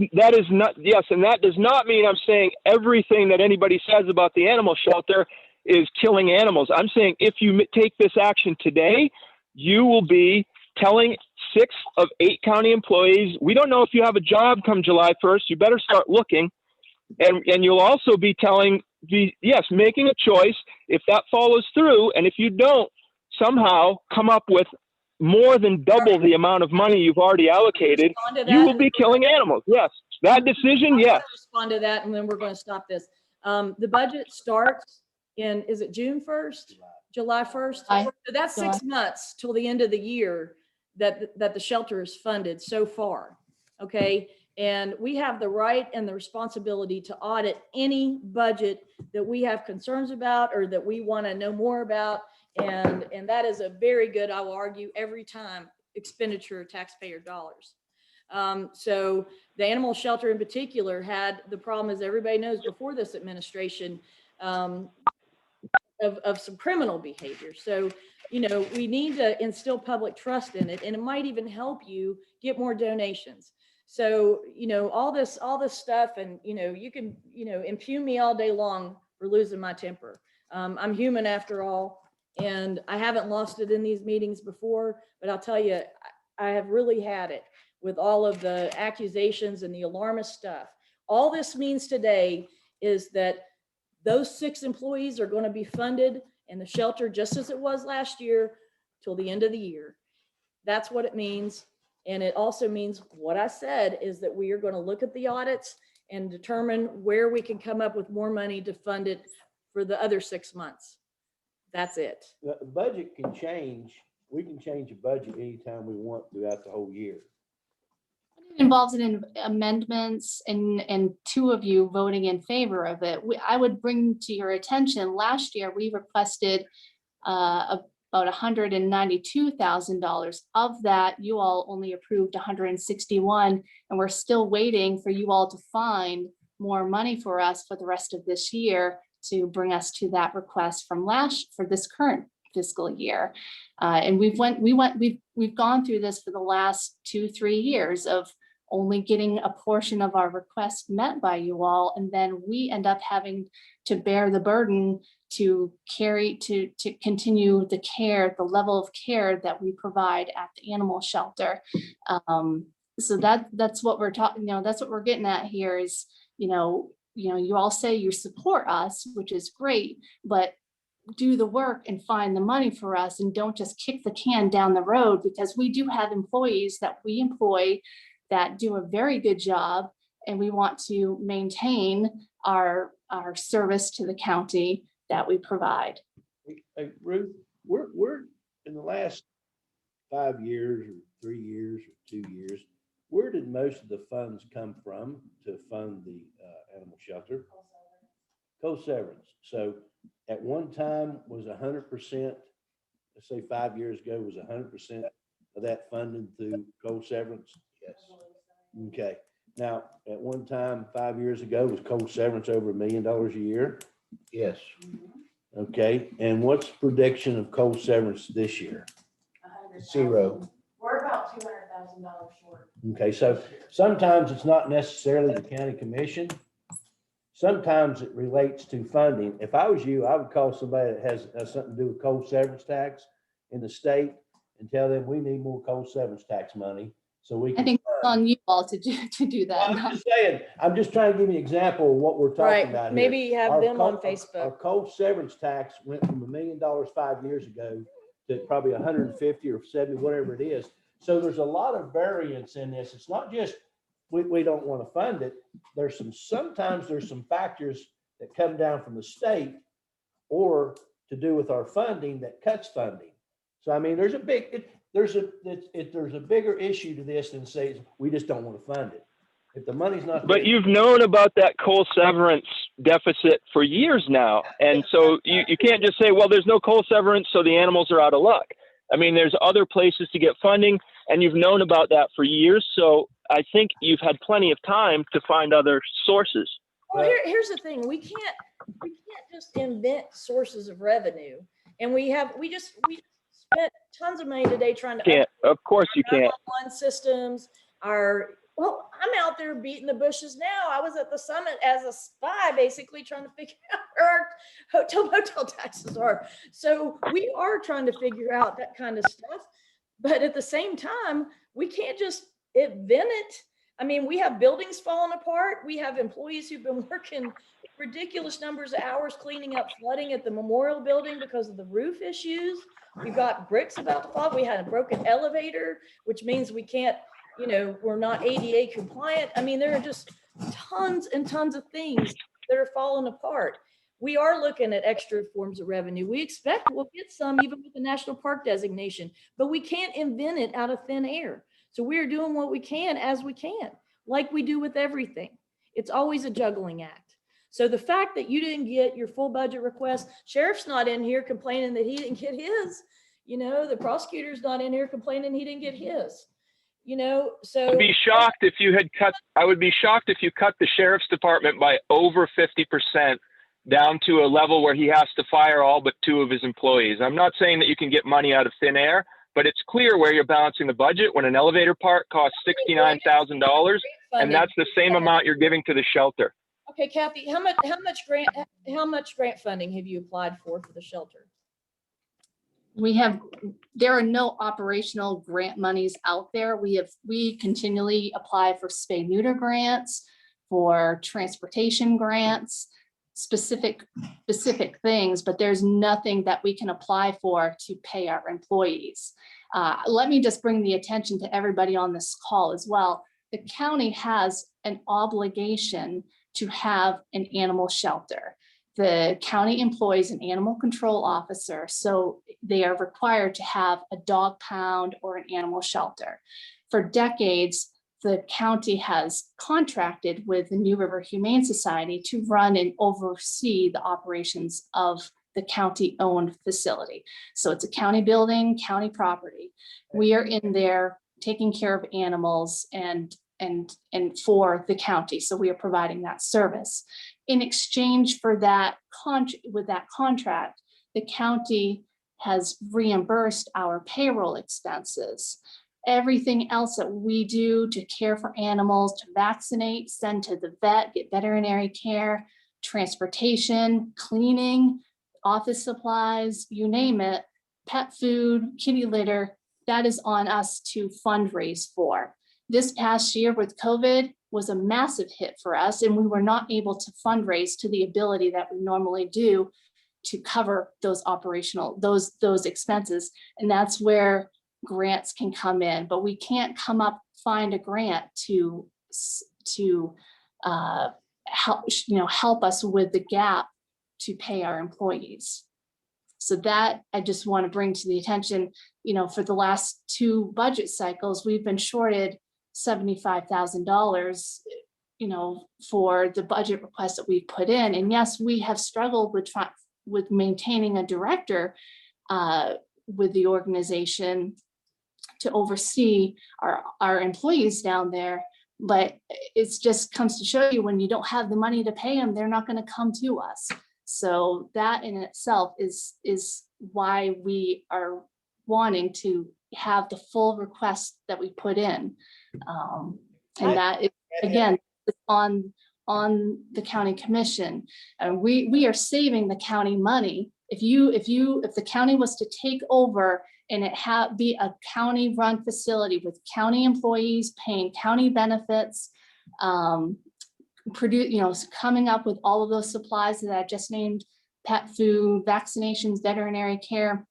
not, yes, and that does not mean I'm saying everything that anybody says about the animal shelter is killing animals. I'm saying if you take this action today, you will be telling 6 of 8 county employees, we don't know if you have a job come July 1st, you better start looking. And you'll also be telling making a choice if that follows through. And if you don't somehow come up with more than double the amount of money you've already allocated, you will be killing animals. Yes, that decision, yes. Respond to that, and then we're going to stop this. The budget starts is it June 1st? July 1st? So that's 6 months till the end of the year that the shelter is funded so far, okay? And we have the right and the responsibility to audit any budget that we have concerns about or that we want to know more about. And that is a very good, I will argue, every time expenditure of taxpayer dollars. So the animal shelter in particular had the problem, as everybody knows, before this administration, of some criminal behavior. So, we need to instill public trust in it, and it might even help you get more donations. So, all this stuff, and, you can, impugn me all day long for losing my temper. I'm human after all, and I haven't lost it in these meetings before, but I'll tell you, I have really had it with all of the accusations and the alarmist stuff. All this means today is that those 6 employees are going to be funded in the shelter just as it was last year till the end of the year. That's what it means. And it also means what I said is that we are going to look at the audits and determine where we can come up with more money to fund it for the other 6 months. That's it. The budget can change. We can change a budget anytime we want throughout the whole year. It involves amendments and 2 of you voting in favor of it. I would bring to your attention, last year we requested about $192,000. Of that, you all only approved $161,000, and we're still waiting for you all to find more money for us for the rest of this year to bring us to that request from for this current fiscal year. And we've gone through this for the last 2-3 years of only getting a portion of our request met by you all, and then we end up having to bear the burden to continue the care, the level of care that we provide at the animal shelter. So that's what we're talking, that's what we're getting at here is, you all say you support us, which is great, but do the work and find the money for us, and don't just kick the can down the road, because we do have employees that we employ that do a very good job, and we want to maintain our service to the county that we provide. Hey, Ruth, we're in the last 5 years or 3 years or 2 years, where did most of the funds come from to fund the animal shelter? Co-severance. So at one time was 100%, let's say 5 years ago, was 100% of that funded through co-severance? Yes. Okay. Now, at one time, 5 years ago, was co-severance over $1 million a year? Yes. Okay. And what's the prediction of co-severance this year? 0. We're about $200,000 short. Okay, so sometimes it's not necessarily the county commission. Sometimes it relates to funding. If I was you, I would call somebody that has something to do with coal severance tax in the state and tell them we need more coal severance tax money so we I can. think it's on you all to do that. I'm just saying, I'm just trying to give you an example of what we're talking Right, about here. maybe have Our them on coal- Facebook. Our coal severance tax went from $1 million 5 years ago to probably 150 or 70, whatever it is. So there's a lot of variance in this. It's not just we don't want to fund it. Sometimes there's some factors that come down from the state or to do with our funding that cuts funding. So I mean, there's a bigger issue to this than say we just don't want to fund it. If the money's not there. But you've known about that coal severance deficit for years now. And so you can't just say, well, there's no coal severance, so the animals are out of luck. I mean, there's other places to get funding, and you've known about that for years. So I think you've had plenty of time to find other sources. Well, here's the thing. We can't just invent sources of revenue. And we just spent tons of money today trying to. Can't. Of course you can't. 911 systems well, I'm out there beating the bushes now. I was at the summit as a spy, basically trying to figure out where our motel taxes are. So we are trying to figure out that kind of stuff. But at the same time, we can't just invent it. I mean, we have buildings falling apart. We have employees who've been working ridiculous numbers of hours cleaning up flooding at the memorial building because of the roof issues. We've got bricks about to fall. We had a broken elevator, which means we can't, we're not ADA compliant. I mean, there are just tons and tons of things that are falling apart. We are looking at extra forms of revenue. We expect we'll get some even with the national park designation, but we can't invent it out of thin air. So we're doing what we can as we can, like we do with everything. It's always a juggling act. So the fact that you didn't get your full budget request, sheriff's not in here complaining that he didn't get his, the prosecutor's not in here complaining he didn't get his. So I'd be shocked if you cut the sheriff's department by over 50% down to a level where he has to fire all but 2 of his employees. I'm not saying that you can get money out of thin air, but it's clear where you're balancing the budget when an elevator part costs $69,000, and that's the same amount you're giving to the shelter. Okay, Kathy, how much grant funding have you applied for the shelter? There are no operational grant monies out there. We continually apply for spay neuter grants, for transportation grants, specific things, but there's nothing that we can apply for to pay our employees. Let me just bring the attention to everybody on this call as well. The county has an obligation to have an animal shelter. The county employs an animal control officer, so they are required to have a dog pound or an animal shelter. For decades, the county has contracted with the New River Humane Society to run and oversee the operations of the county-owned facility. So it's a county building, county property. We are in there taking care of animals and for the county. So we are providing that service. In exchange for that contract, the county has reimbursed our payroll expenses. Everything else that we do to care for animals, to vaccinate, send to the vet, get veterinary care, transportation, cleaning, office supplies, you name it, pet food, kitty litter, that is on us to fundraise for. This past year with COVID was a massive hit for us, and we were not able to fundraise to the ability that we normally do to cover those those expenses. And that's where grants can come in, but we can't find a grant to help us with the gap to pay our employees. So that I just want to bring to the attention, for the last 2 budget cycles, we've been shorted $75,000, for the budget request that we've put in. And yes, we have struggled with maintaining a director with the organization to oversee our employees down there. But it just comes to show you, when you don't have the money to pay them, they're not going to come to us. So that in itself is why we are wanting to have the full request that we put in. And that is, again, on the county commission. And we are saving the county money. If the county was to take over and it be a county run facility with county employees paying county benefits, coming up with all of those supplies that I just named, pet food, vaccinations, veterinary care,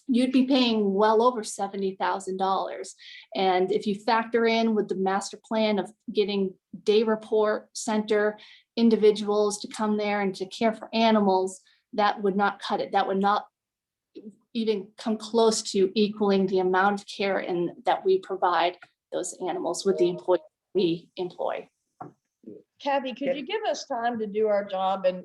you'd be paying well over $70,000. And if you factor in with the master plan of getting day report center individuals to come there and to care for animals, that would not cut it. That would not even come close to equaling the amount of care that we provide those animals with the employees we employ. Kathy, could you give us time to do our job and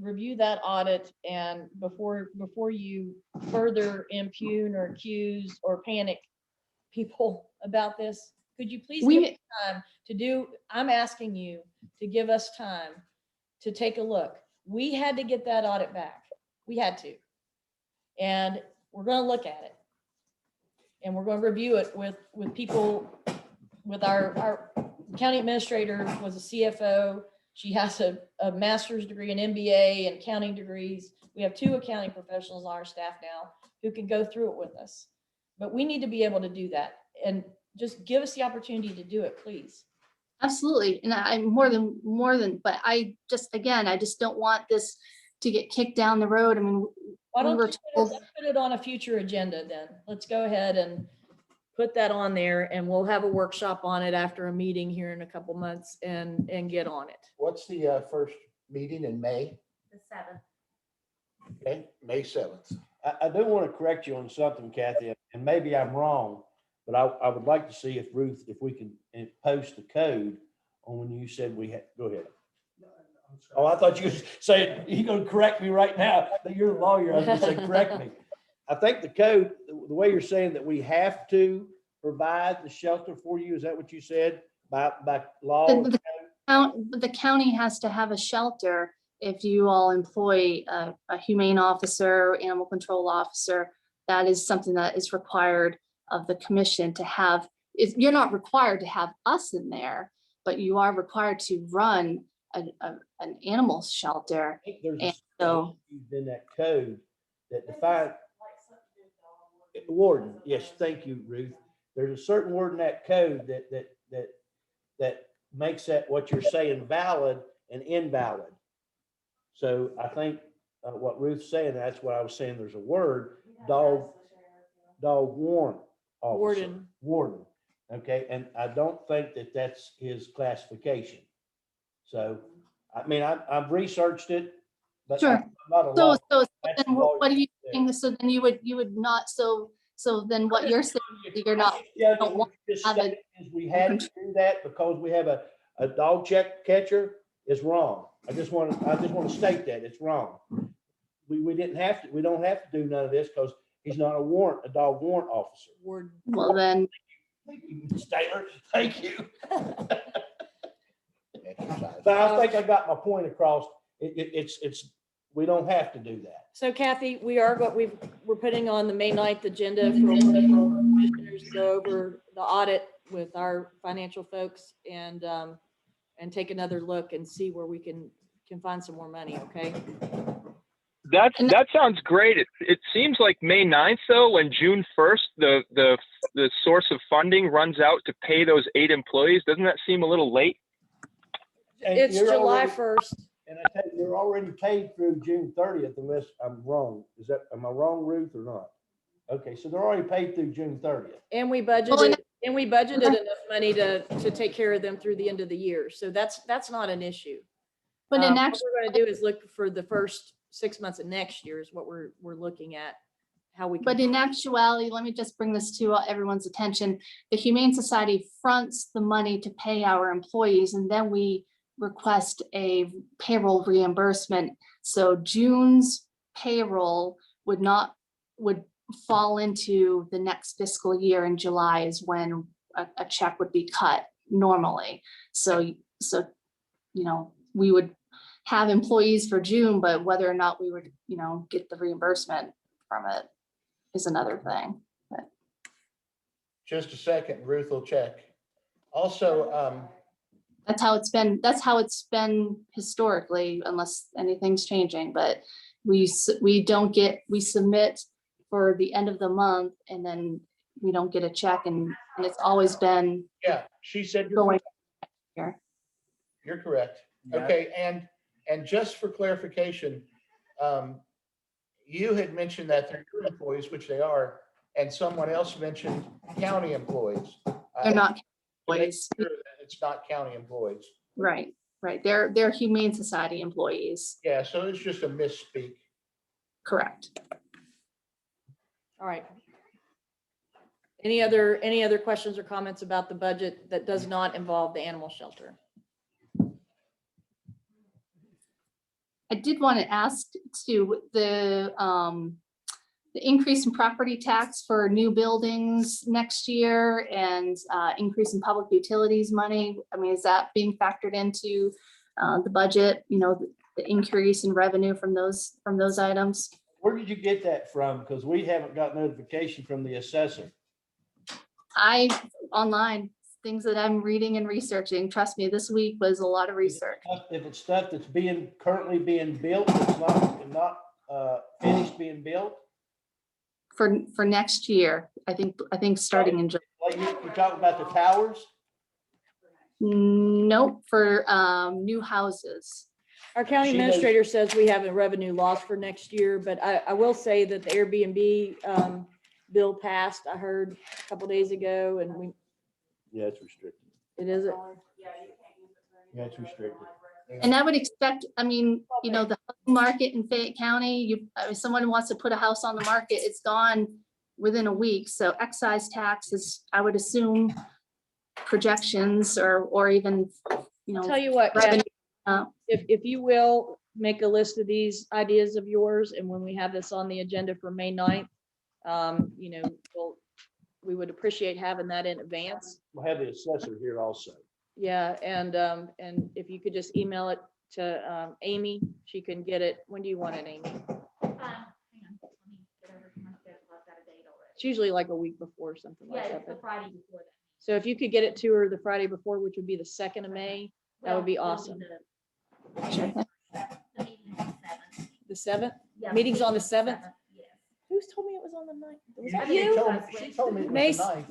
review that audit, and before you further impugn or accuse or panic people about this, could you please give us time to do, I'm asking you to give us time to take a look. We had to get that audit back. We had to. And we're going to look at it. And we're going to review it with people, with our county administrator was a CFO. She has a master's degree, an MBA, and accounting degrees. We have 2 accounting professionals on our staff now who can go through it with us. But we need to be able to do that, and just give us the opportunity to do it, please. Absolutely. And I'm more than, but I just don't want this to get kicked down the road. I mean, why don't let's put it on a future agenda then. Let's go ahead and put that on there, and we'll have a workshop on it after a meeting here in a couple months and get on it. What's the first meeting in May? The 7th. Okay, May 7th. I do want to correct you on something, Kathy, and maybe I'm wrong, but I would like to see if Ruth, if we can post the code on when you said we had, go ahead. Oh, I thought you were saying, you're going to correct me right now. You're a lawyer. I was going to say, correct me. I think the code, the way you're saying that we have to provide the shelter for you, is that what you said by law? The county has to have a shelter if you all employ a humane officer, animal control officer. That is something that is required of the commission to have. You're not required to have us in there, but you are required to run an animal shelter. And so in that code that defines warden. Yes, thank you, Ruth. There's a certain word in that code that makes that what you're saying valid and invalid. So I think what Ruth's saying, that's what I was saying. There's a word, dog warrant officer. Warden. Okay, and I don't think that that's his classification. So, I mean, I've researched it, but sure. I'm not a So lawyer. then what do you think? So then you would not. So then what you're saying, you're not. Yeah, we had to do that because we have a dog catcher is wrong. I just want to state that it's wrong. We didn't have to. We don't have to do none of this because he's not a dog warrant officer. Well then. Thank you, Ms. Taylor. Thank you. But I think I got my point across. It's we don't have to do that. So Kathy, we're putting on the May 9th agenda for commissioners to go over the audit with our financial folks and take another look and see where we can find some more money. Okay. That sounds great. It seems like May 9th though, when June 1st, the source of funding runs out to pay those 8 employees. Doesn't that seem a little late? It's July 1st. And I tell you, you're already paid through June 30th, unless I'm wrong. Am I wrong, Ruth, or not? Okay, so they're already paid through June 30th. And we budgeted enough money to take care of them through the end of the year. So that's not an issue. But in what we're going to do is look for the first 6 months of next year is what we're looking at. How we can. But in actuality, let me just bring this to everyone's attention. The Humane Society fronts the money to pay our employees, and then we request a payroll reimbursement. So June's payroll would fall into the next fiscal year, and July is when a check would be cut normally. So we would have employees for June, but whether or not we would get the reimbursement from it is another thing. But Just a second, Ruth will check. Also, That's how it's been, historically, unless anything's changing, but we submit for the end of the month and then we don't get a check and it's always been. yeah, she said going here. you're correct. Yeah. Okay, and just for clarification, you had mentioned that they're your employees, which they are, and someone else mentioned county employees. They're not To make employees. sure that it's not county employees. Right. They're Humane Society employees. Yeah, so it's just a misspeak. Correct. All right. Any other questions or comments about the budget that does not involve the animal shelter? I did want to ask too, the increase in property tax for new buildings next year and increase in public utilities money. I mean, is that being factored into the budget? You know, the increase in revenue from those items? Where did you get that from? Because we haven't got notification from the assessor. Online, things that I'm reading and researching. Trust me, this week was a lot of research. If it's stuff that's currently being built, it's not finished being built. For next year, I think starting in July. Like you're talking about the towers? Nope, for new houses. Our county administrator says we have a revenue loss for next year, but I will say that the Airbnb bill passed, I heard a couple days ago, and Yeah, it's restricted. it is. Yeah, it's restricted. And I would expect, I mean, you know, the housing market in Fayette County, if someone wants to put a house on the market, it's gone within a week. So excise taxes, I would assume projections or even, you know. I'll tell you what, revenue, if you will, make a list of these ideas of yours, and when we have this on the agenda for May 9th, you know, we would appreciate having that in advance. We'll have the assessor here also. Yeah, and if you could just email it to Amy, she can get it. When do you want it, Amy? Hang on, let me get over to my schedule. I've got a date already. It's usually like a week before or something Yeah, like it's that. the Friday before that. So if you could get it to her the Friday before, which would be the 2nd of May, that would be Well, awesome. The meeting on the 7th. The 7th? Yeah, Meeting's on the 7th? Yes. Who's told me it was on the 9th? Was Yeah, that she you? told me it was the 9th.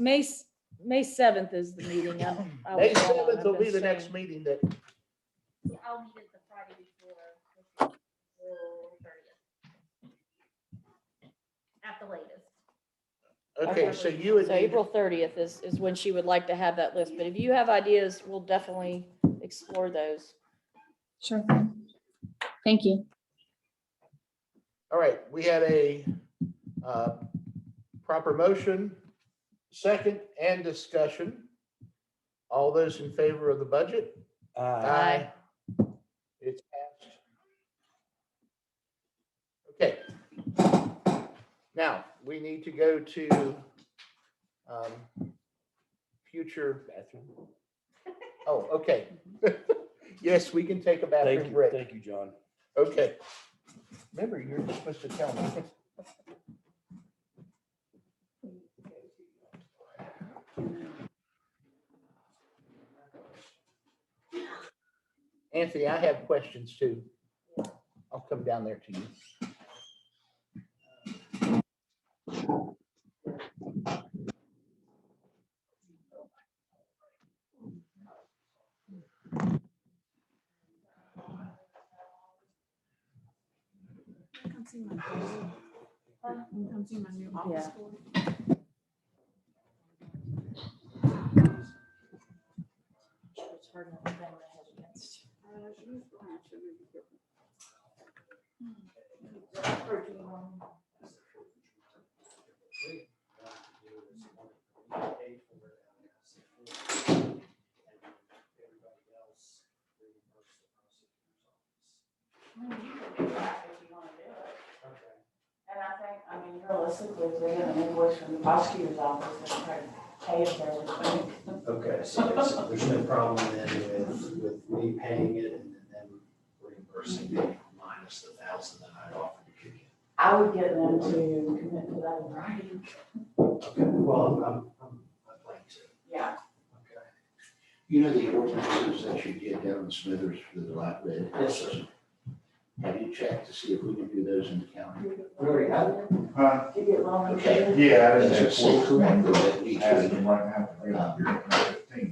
May 7th is the meeting. I May was wrong. 7th I've will been be the saying- next meeting that, I'll need it the Friday before, April 30th. At the latest. okay, so you would So need, April 30th is when she would like to have that list, but if you have ideas, we'll definitely explore those. Sure. Thank you. all right, we had a proper motion, second, and discussion. All those in favor of the budget? Aye. It's passed. Okay. Now, we need to go to future bathroom. Oh, okay. Yes, we can take a bathroom break. Thank you, John. Okay. Remember, you're just supposed to tell me. Anthony, I have questions too. I'll come down there to you. Come see my come see my new office. Yeah. Store. It's hard enough to bang my head against. And I think, I mean, realistically, if they get an invoice from the prosecutor's office, they're trying to pay if they're returning. Okay, so there's no problem then with me paying it and then them reimbursing me minus the 1,000 that I offered to kick in. I would get them to commit to that in writing. Okay, well, You know the ordinances that you get down in Smithers for the dilapidated houses? Have you checked to see if we can do those in the county? We already have it. Okay. Yeah, Does it say correctly that we Asking should right now,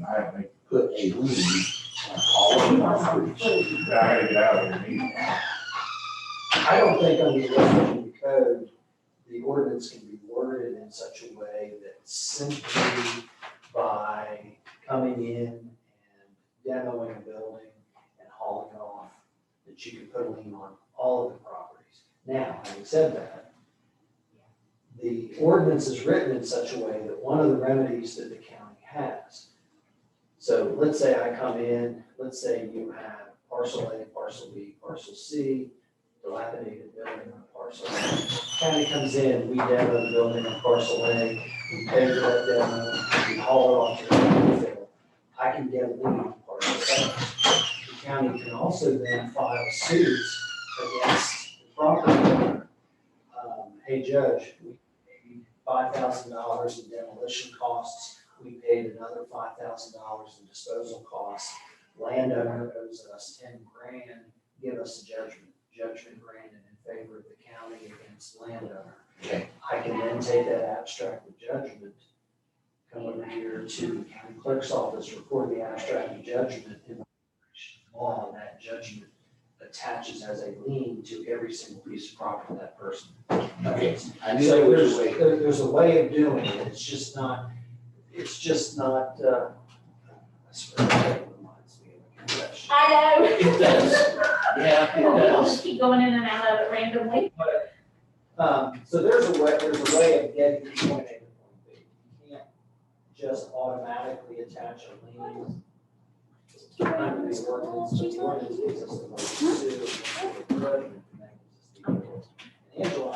I haven't. put a lien on all of the properties? I gotta get out of here. I don't think under the Rescheduled code, the ordinance can be worded in such a way that simply by coming in and demoing a building and hauling it off, that you can put a lien on all of the properties. Now, having said that, the ordinance is written in such a way that one of the remedies that the county has. So let's say I come in, let's say you have parcel A, parcel B, parcel C, dilapidated building on parcel A. County comes in, we demo the building on parcel A, we pay for that demo, we haul it off to the landfill. I can get a lien on parcel A. The county can also then file suits against the property owner. Hey, Judge, we paid $5,000 in demolition costs. We paid another $5,000 in disposal costs. Landowner owes us 10 grand, give us a judgment granted in favor of the county against landowner. Okay. I can then take that abstract of judgment, come over here to the county clerk's office, record the abstract of judgment in the law, and that judgment attaches as a lien to every single piece of property of that person. Okay, I knew So there was a way. there's a way of doing it, it's just not, I swear that reminds me of a confession. I know. It does. Yeah, it I'll does. just keep going in and out of it randomly. So there's a way of getting from point A to point B. You can't just automatically attach a lien under the ordinance, but the ordinance gives us the right to sue, and the judgment, and that gives us the ability. And Angela,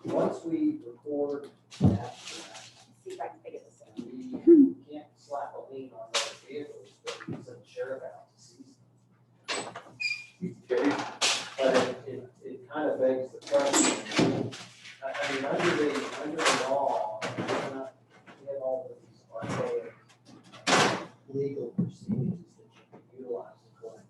once we record the abstract, See if I can figure this out. we can't slap a lien on those vehicles, but we can send the sheriff out to seize them. But it kind of begs the question, I mean, under the law, we have all these archaic legal proceedings that you can utilize to collect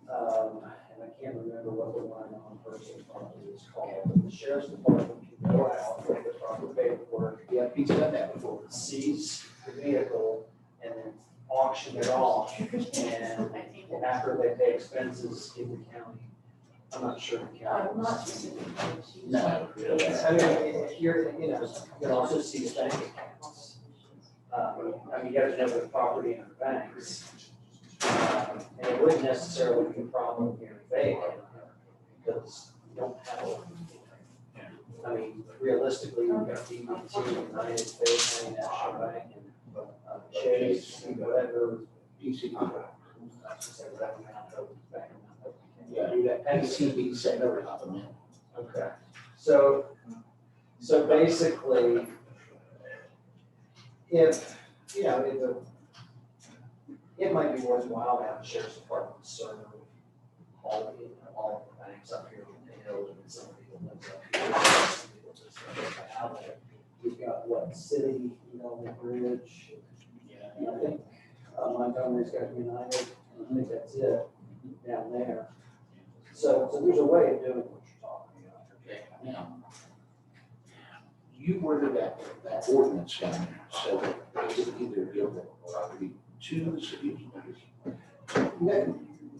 money. And I can't remember what the line on personal property is called, but the sheriff's department can go out, make the proper paperwork, He's done that before. seize the vehicle, and then auction it off, and after they pay expenses in the county. I'm not sure the county. No. I mean, you can also seize bank accounts. I mean, you have to know the property and the banks. And it wouldn't necessarily be a problem here in Fayette County, because you don't have a. I mean, realistically, you've got DBT, United, Fayette County, National Bank, and Chase, whatever. DC. Yeah, do that. PCB said over top of them. Okay, so basically, if, it might be worthwhile to have the sheriff's department serve all the banks up here on the hill, and some people live up here. Some people just live out there. We've got what, City, the Bridge, and I think Montgomery's got United, and I think that's it down there. So there's a way of doing what you're talking about. Okay, now, you worded that ordinance down there, so that they could either give the property to the city.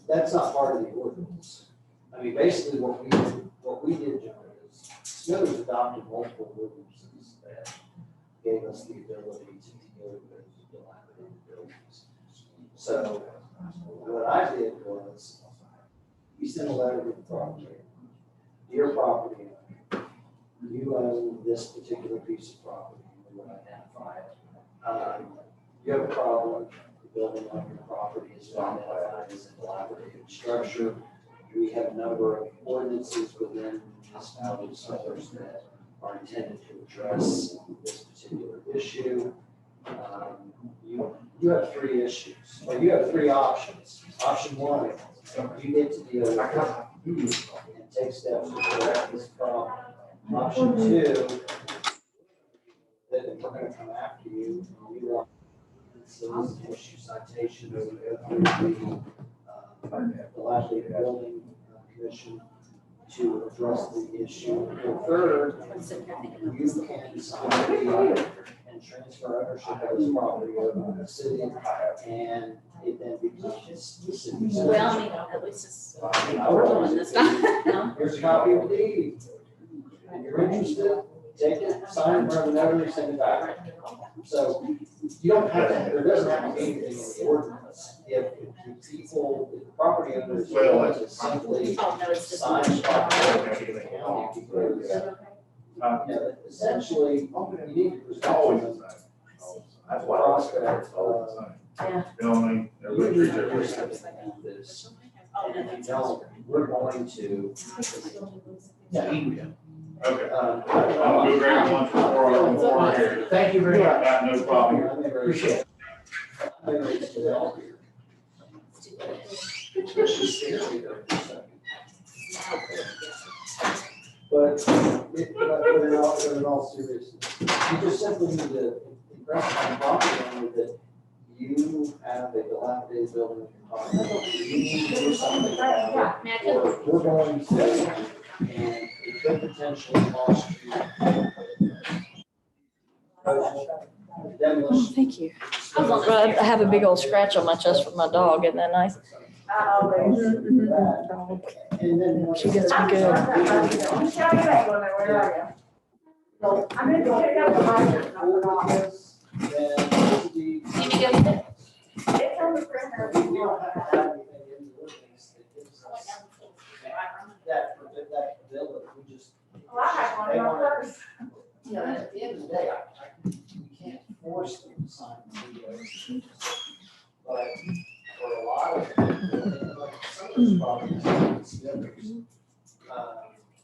That's not part of the ordinance. I mean, basically what we did, John, is Smithers adopted multiple ordinances that gave us the ability to deal with dilapidated buildings. So what I did was, we sent a letter to the property. Dear property owner, you own this particular piece of property, we would identify it. You have a problem, the building on your property is identified as a dilapidated structure. We have a number of ordinances within municipalities that are intended to address this particular issue. You have three issues, or you have three options. Option one, you get to deal with it and take steps to correct this problem. Option two, that the we're gonna come after you. We want to issue citation to the Dilapidated Building Commission to address the issue. And third, you can sign and transfer ownership of this property over to the city, and it then becomes the city's. Well, I mean, at least it's. Here's a copy of the deed. If you're interested, take it, sign it, run the notary, send it back. So you don't have to, there doesn't have to be anything in the ordinance. If the people, if the property owners want to simply sign the property to the county, because essentially, you need to present them. That's why prospect. This. And if you don't, we're going to. Okay. I'll go grab one more here. Thank you very much. No problem. Appreciate it. But in all seriousness, you just simply need to impress on the property owner that you have a dilapidated building in your property. You need to do something about it. Or we're going to, and it could potentially cost you. Oh, thank you. I have a big old scratch on my chest from my dog, and then she gets me good. I'm going to pick up the mic. It's on the printer. We don't have to have anything in the ordinance that gives us that ability. We just. Well, I have one in my purse. Yeah, at the end of the day, we can't force them to sign the deal. But for a lot of them, like some of those properties,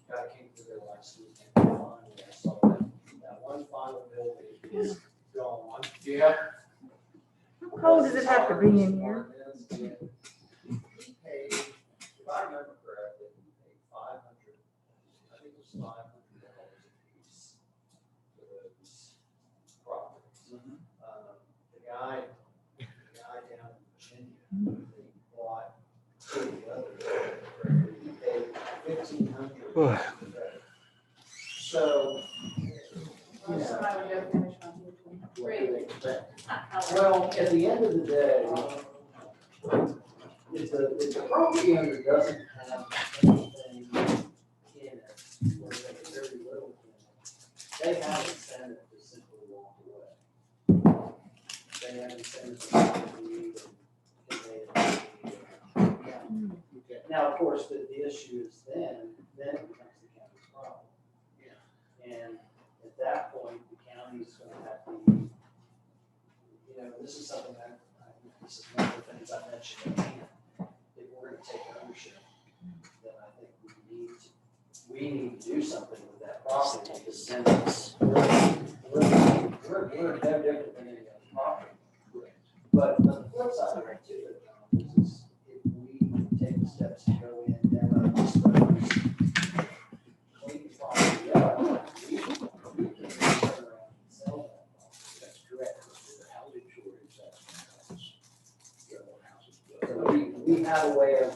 guy came through there last week and finally I saw that one final building is gone. Yeah. How cold does it have to be in here? He paid, if I remember correctly, he paid $500, I think it was $500 a piece for those properties. The guy down in Virginia, they bought the other, he paid $1,500. So, you know, what do they expect? Well, at the end of the day, if the property owner doesn't have anything in it, or there's very little in it, they have incentive to simply walk away. They have incentive to leave and convey it. Now, of course, the issue is then it becomes the county's problem. And at that point, the county's gonna have to, this is something this is one of the things I mentioned at hand. If we're gonna take ownership, then I think we need to do something with that property, because then we're no different than any other property. But on the flip side of it too, is if we take the steps to go in, demo, dispose, clean the property up, we can turn around and sell that property. That's correct. The housing shortage, so we have a way of,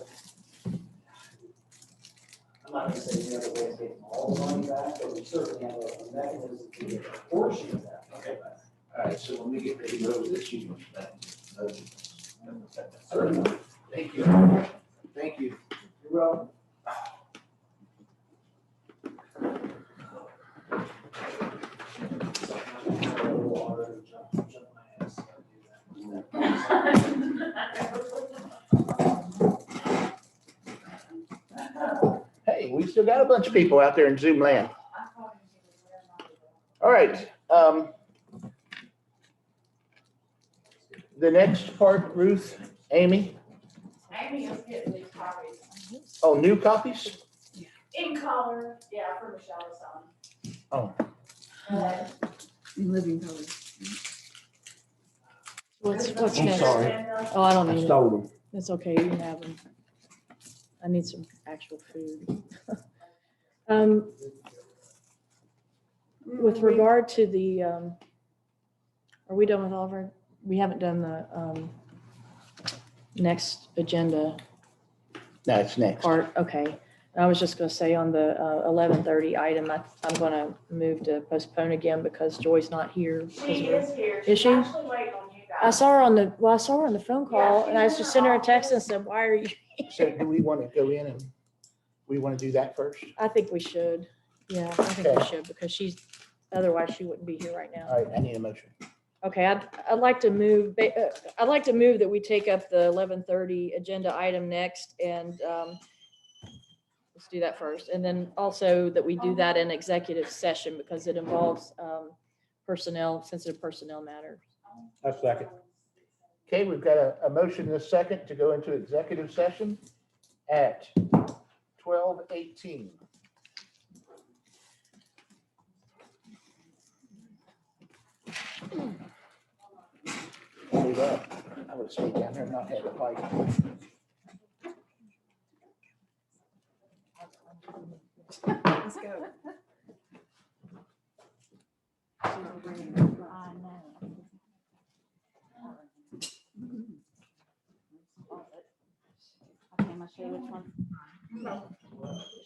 I'm not gonna say we have a way of getting all the money back, but we certainly have a mechanism to get a portion of that money back. All right, so when we get ready to go to this, you can. Certainly. Thank you. Thank you. You're welcome. Hey, we still got a bunch of people out there in Zoom land. All right. The next part, Ruth, Amy. Amy is getting these copies. Oh, new copies? In color, yeah, for Michelle's son. Oh. In living color. What's I'm next? sorry. Oh, I don't I need it. stole them. It's okay, you can have them. I need some actual food. With regard to the Are we done with all of our, we haven't done the next agenda That's next. part, okay. I was just gonna say on the 11:30 item, I'm gonna move to postpone again because Joy's not here. She is here. Is She's she? actually waiting on you I guys. saw her on the, well, I saw her on the phone call and I she's in just her sent her a text and office. said, why are you? So do we want to go in and we want to do that first? I think we should. Yeah, I think we Okay. should because otherwise she wouldn't be here right now. All right, I need a motion. Okay, I'd like to move, I'd like to move that we take up the 11:30 agenda item next and let's do that first. And then also that we do that in executive session because it involves sensitive personnel matters. A second. Okay, we've got a motion and a second to go into executive session at 12:18. Hold it up. I would stay down there and not have a fight. Let's go. Okay, I'm gonna show you which one.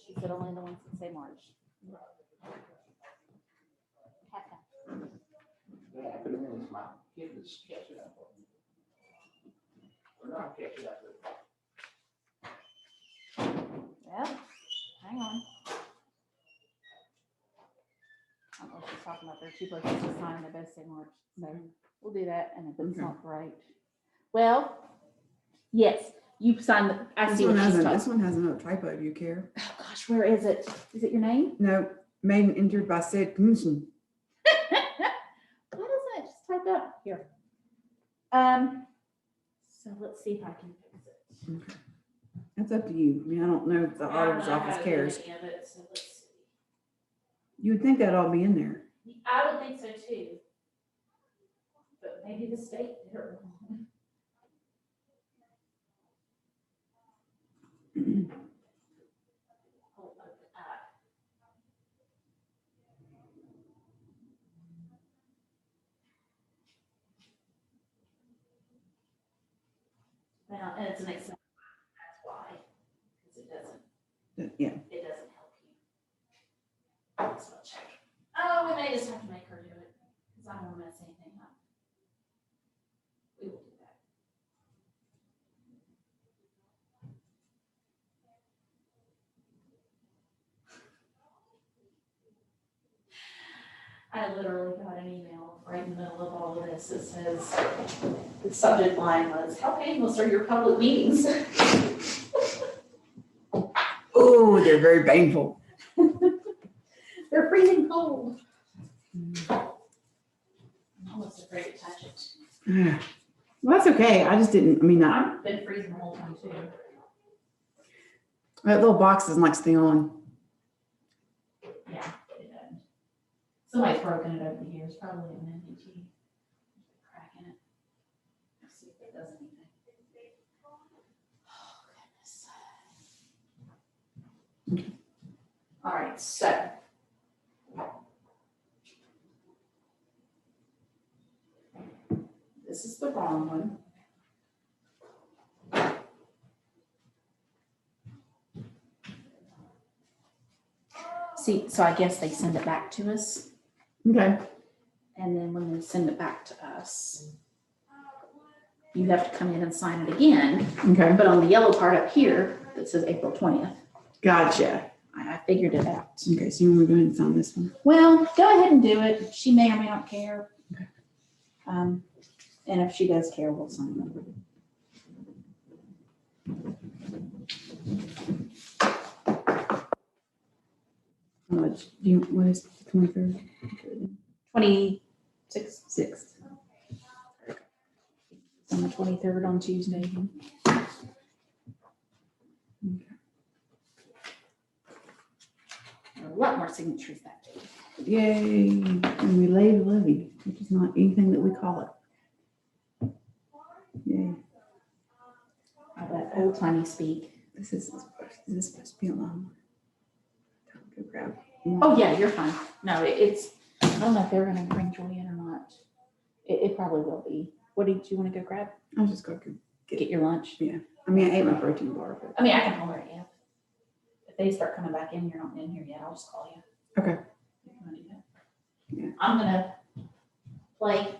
She said only the ones that say March. Yeah, I put it in my kid is catching up. We're not catching up. Well, hang on. I don't know what she's talking about. There are two places to sign, they both say March. So we'll do that, and if it's not right. Well, yes, you signed the, I This see one what she's has talking. this one has another typo. Do you care? Oh gosh, where is it? Is it your name? No, made and entered by said commission. Why doesn't it just type up here? So let's see if I can fix it. Okay. That's up to you. I mean, I don't know if the auditor's office cares. So let's see. You would think that'd all be in there. I would think so too. But maybe the state did it wrong. Hold up. Well, and it's an example. That's why. Because Yeah. it doesn't help you. Let's go check. Oh, we may just have to make her do it. Because I don't want to mess anything up. We will do that. I literally got an email right in the middle of all of this that says, the subject line was, how painless are your public meetings? Oh, they're very painful. They're freezing cold. I'm almost afraid to touch it. Well, that's okay. I just didn't, I mean, I've been freezing the whole time too. that little box doesn't like stay on. Yeah, it doesn't. Somebody's broken it over the years, probably an NDT. Crack in it. Let's see if it does anything. Oh, goodness. All right, so. This is the wrong one. See, so I guess they send it back to us. Okay. And then when they send it back to us, you have to come in and sign it again. Okay. But on the yellow part up here, that says April 20th. Gotcha. I figured it out. Okay, so you want me to go ahead and sign this one? Well, go ahead and do it. She may or may not care. Okay. And if she does care, we'll sign it. How much? Do you, what is the 23rd? 26th. 6th. On the 23rd on Tuesday. A lot more signatures that day. Yay. And we lay the levy, which is not anything that we call it. Yay. All that old timey speak. Is this supposed to be along? Go grab. Oh, yeah, you're fine. No, it's, I don't know if they're gonna bring Joy in or not. It probably will be. What did you want to go grab? I'll just go Get your lunch? Yeah. I mean, I ate my protein bar, but. I mean, I can holler at you. If they start coming back in, you're not in here yet, I'll just call you. Okay. If you wanna do that. Yeah. I'm gonna play.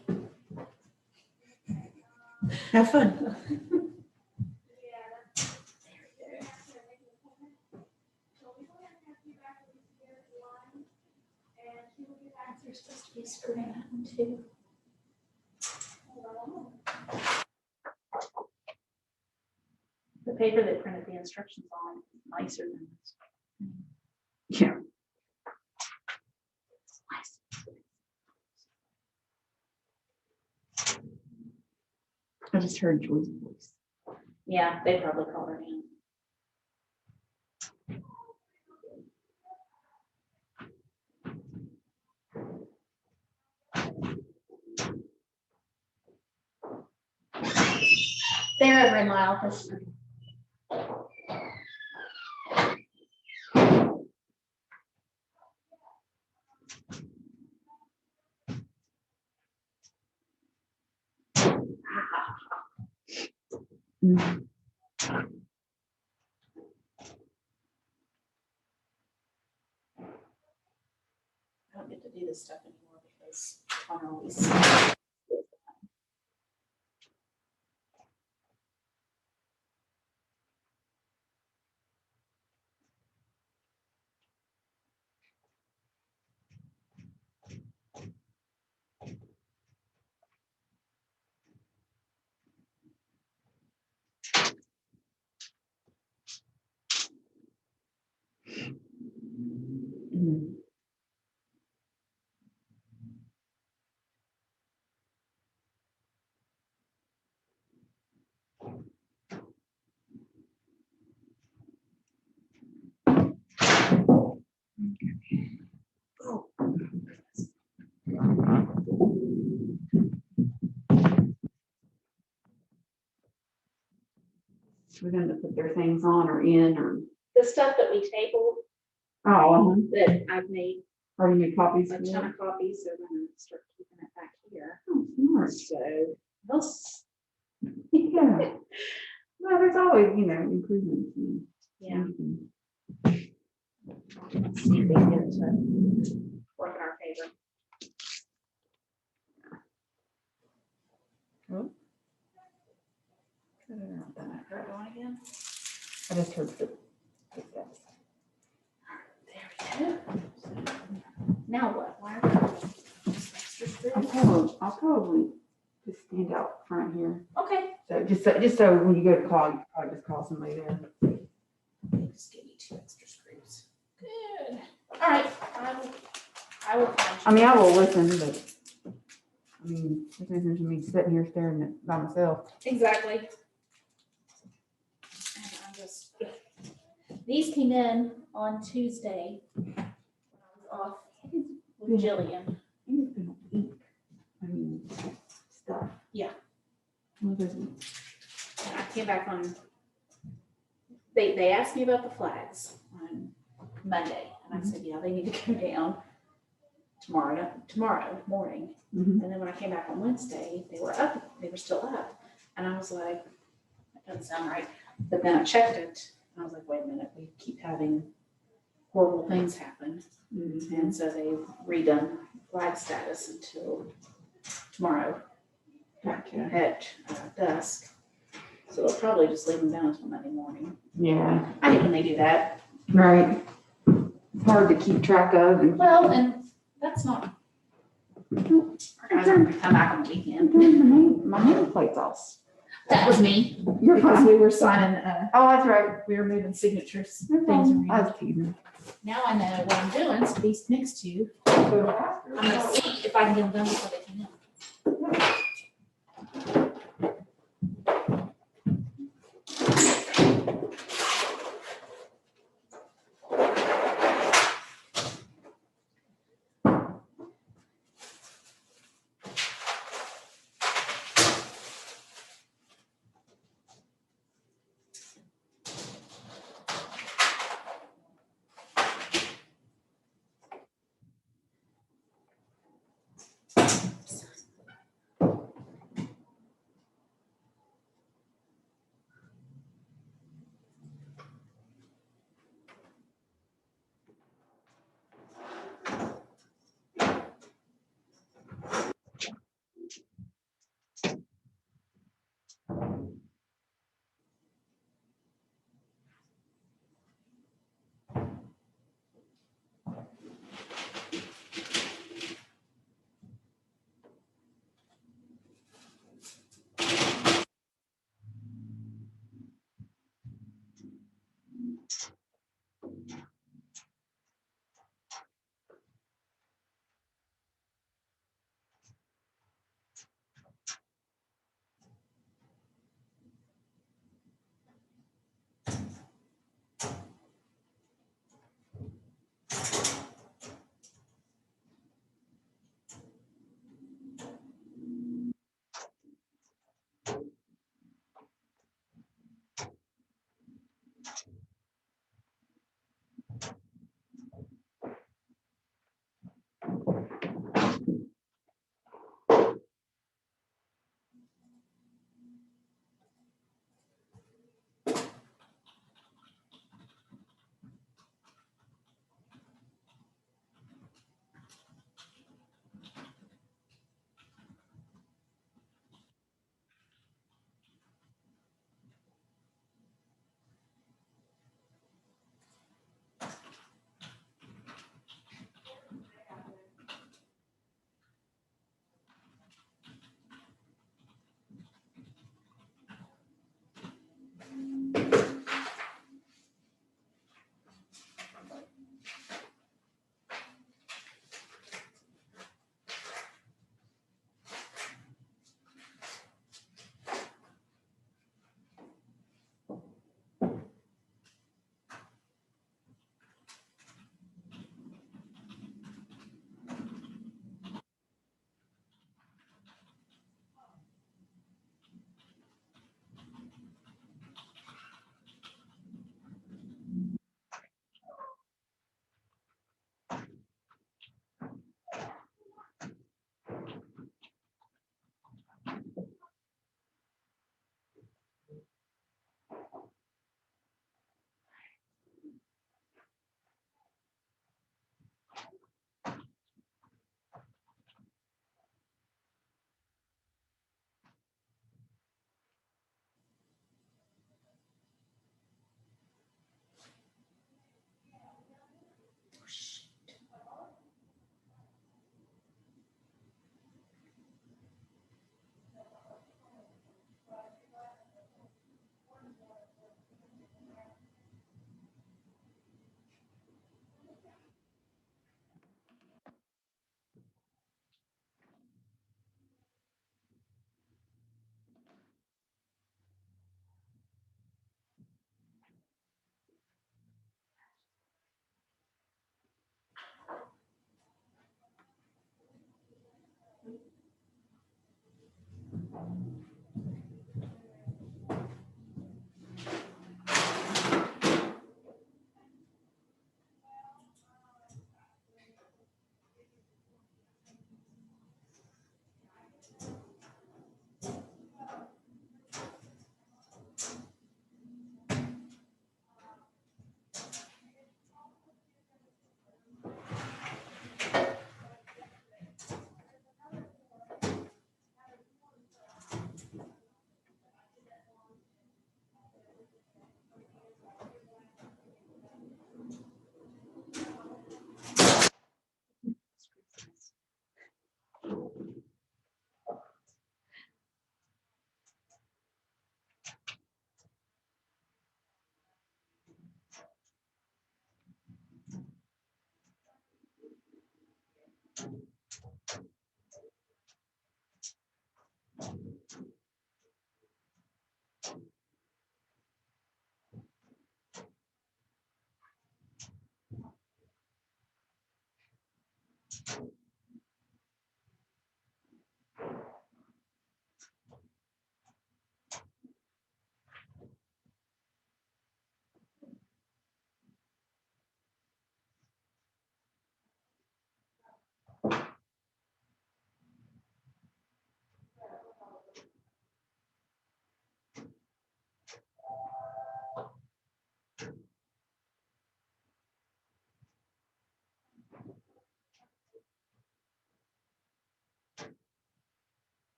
Have fun. There's supposed to be a screw in that one too. The paper they printed the instructions on is nicer than this. Yeah. I just heard Joy's voice. Yeah, they probably called her in. They're over in my office. Mm. I don't get to do this stuff anymore because Connor always. Mm. We're going to put their things on or in or. The stuff that we tabled, Oh, that I've made or you make copies. a ton of copies, so I'm gonna start keeping it back here. Oh, smart. So those, Yeah. Well, there's always, improvements. yeah. And Let's see if we can get it to work in our favor. Oh. Right on again. I just heard footsteps. There we go. Now what? Why are there extra screws? I'll probably just stand out front here. Okay. So just so when you go to call, you probably just call somebody there. Just give me 2 extra screws. Good. All right. I will find you. I mean, I will listen, but I mean, there's no sense in me sitting here staring at by myself. Exactly. And I'm just, these came in on Tuesday when I was off with Jillian. It's been a week. I mean, stuff. Yeah. Well, there's And I came back on, they asked me about the flags on Monday, and I said, yeah, they need to go down tomorrow morning. Mhm. And then when I came back on Wednesday, they were still up. And I was like, that doesn't sound right. But then I checked it, and I was like, wait a minute, we keep having horrible things happen. Mhm. And so they've redone flag status until tomorrow Gotcha. at dusk. So they'll probably just leave them down until Monday morning. Yeah. I hate when they do that. Right. It's hard to keep track of. And Well, and that's not. Our guys aren't gonna come back on the weekend. my name plate's off. That was me. You're Because fine. we were signing, Oh, that's right. we were moving signatures, You're things fine. I around. was teasing. Now I know what I'm doing, so these next 2, I'm gonna see if I can get them done before they come in.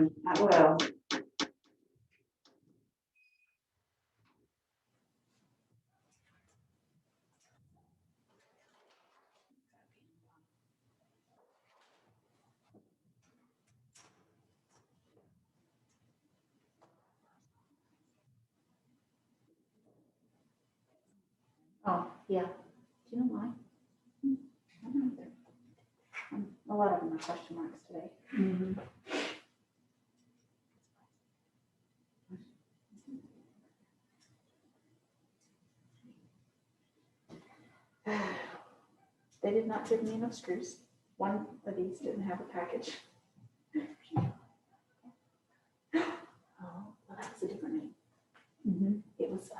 one. I will. Oh, yeah. Do you know why? I don't know either. A lot of them are question marks today. Mhm. They did not give me enough screws. One of these didn't have a package. Oh, well, that was a different name. Mhm. It was,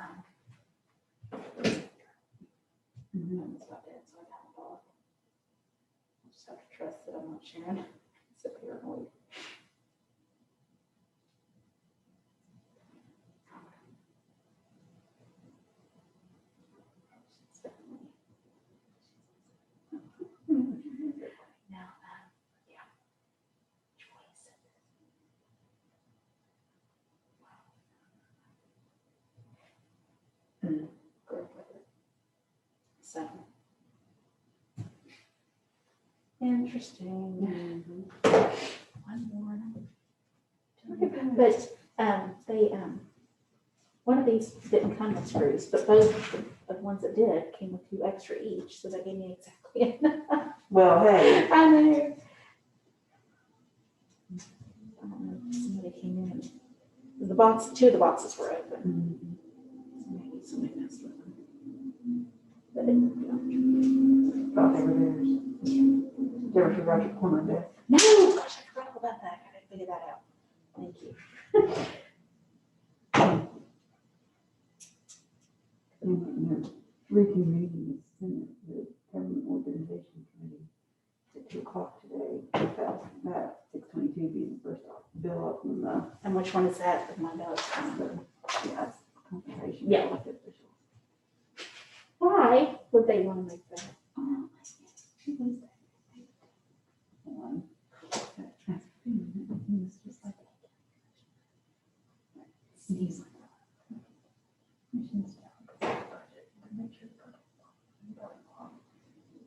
Mhm. I was about dead, so I got it all. I just have to trust that I'm not sharing. It's a paranoid. Now, yeah. Choice. Go with it. So. Interesting. One more. But they one of these didn't come with screws, but both of the ones that did came with 2 extra each, so that gave me exactly enough. Well, hey. I know. I don't know if somebody came in. The box, 2 of the boxes were open. So maybe somebody messed with them. But it, Thought they were theirs. Did you ever figure out your corner desk? no, gosh, I forgot all about that. I gotta figure that out. Thank you. Reconvening the Senate, the Government Organization Committee at 2:00 today. That 6:22 being the first bill up from the. And which one is that with my notes? Yes, compensation. Yeah. Elected officials. Why would they want to make that? One. It's just like. Sneeze like that.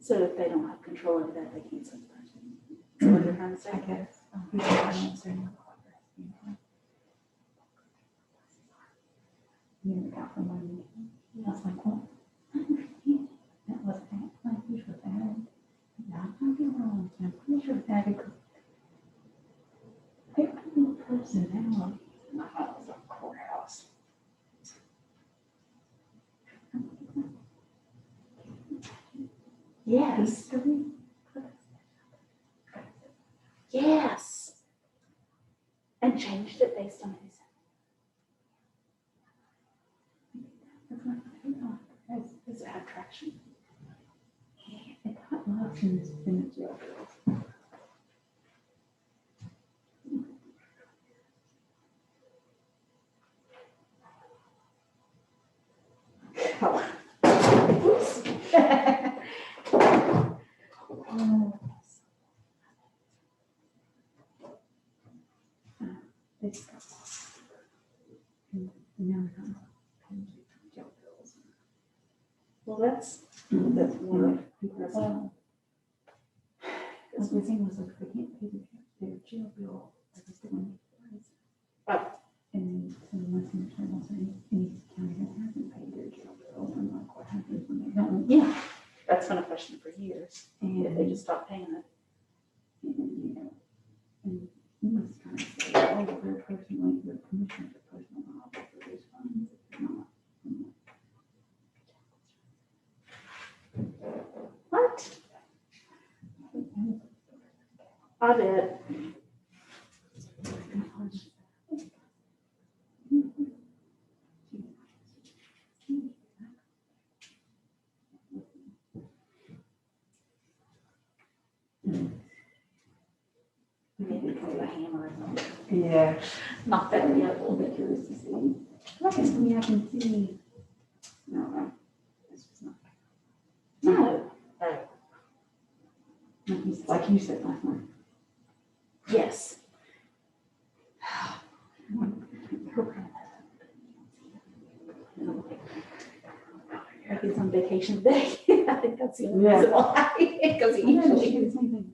So if they don't have control over that, they can't send the person. So what they're trying to say? I guess. You got for money. I was like, well, I understand. That was that language was added. Not gonna be wrong. I'm pretty sure it's added. Pick the personality. My house is a courthouse. Yes. Yes. And changed it based on his. Does it have traction? It got lost in this jail bills. Oh. Oops. It's got lost. And now we got jail bills. Well, that's one of Because the thing was like, they can't pay their jail bill, like it's the one. And then some of my senators will say, any county that hasn't paid their jail bill, I'm like, what happens when they don't? Yeah, that's been a question for years. And If they just stop paying it. and, you know, and he was trying to say, oh, their personally, the commissioners are personal liable for those funds. It's not. What? I bet. Maybe because of the hammer or something. Yeah. Not that I'm yet. a little bit curious to see. Like, I mean, I can see. No, it's just not. No. Like you said last night. Yes. he's on vacation today. I think that's the only reason why, because he I know that she usually. did the same thing.